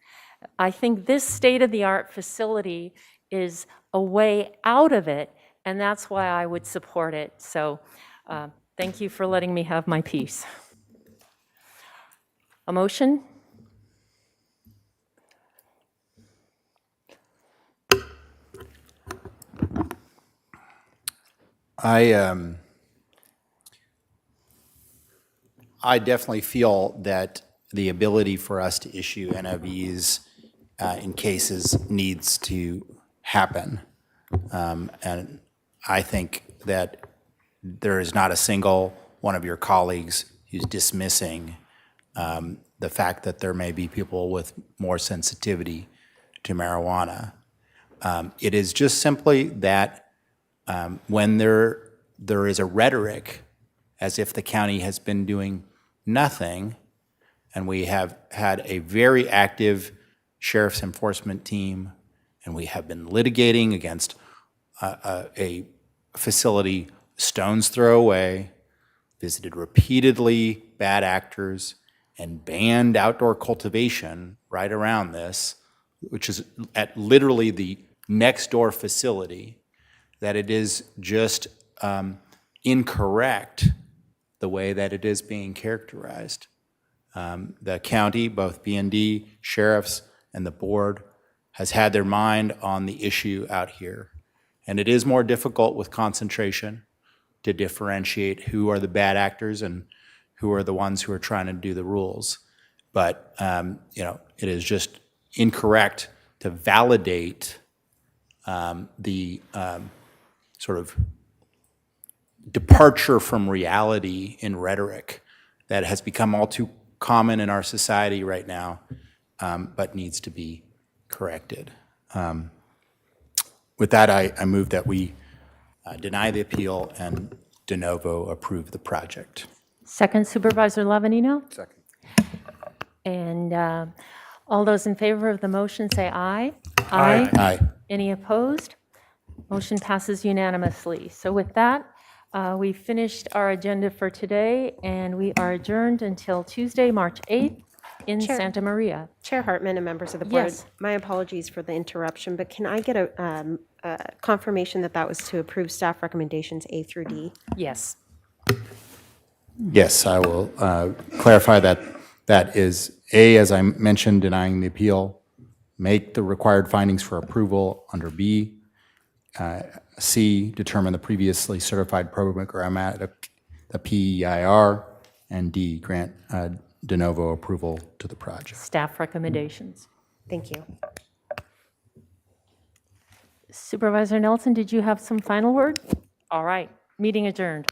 I think this state-of-the-art facility is a way out of it, and that's why I would support it. So thank you for letting me have my piece. A motion? I definitely feel that the ability for us to issue NOVs in cases needs to happen. And I think that there is not a single one of your colleagues who's dismissing the fact that there may be people with more sensitivity to marijuana. It is just simply that when there is a rhetoric as if the county has been doing nothing, and we have had a very active sheriff's enforcement team, and we have been litigating against a facility stone's throw away, visited repeatedly bad actors, and banned outdoor cultivation right around this, which is at literally the next door facility, that it is just incorrect the way that it is being characterized. The county, both B&D, sheriffs, and the board has had their mind on the issue out here. And it is more difficult with concentration to differentiate who are the bad actors and who are the ones who are trying to do the rules. But, it is just incorrect to validate the sort of departure from reality in rhetoric that has become all too common in our society right now, but needs to be corrected. With that, I move that we deny the appeal and de novo approve the project. Second, Supervisor Lavanino? Second. And all those in favor of the motion say aye. Aye. Aye. Any opposed? Motion passes unanimously. So with that, we finished our agenda for today, and we are adjourned until Tuesday, March 8th in Chair. Santa Maria. Chair Hartman and members of the board, Yes. my apologies for the interruption, but can I get a confirmation that that was to approve staff recommendations A through D? Yes. Yes, I will clarify that that is A, as I mentioned, denying the appeal, make the required findings for approval under B, C, determine the previously certified programmatic, the PEIR, and D, grant de novo approval to the project. Staff recommendations. Thank you. Supervisor Nelson, did you have some final word? All right, meeting adjourned.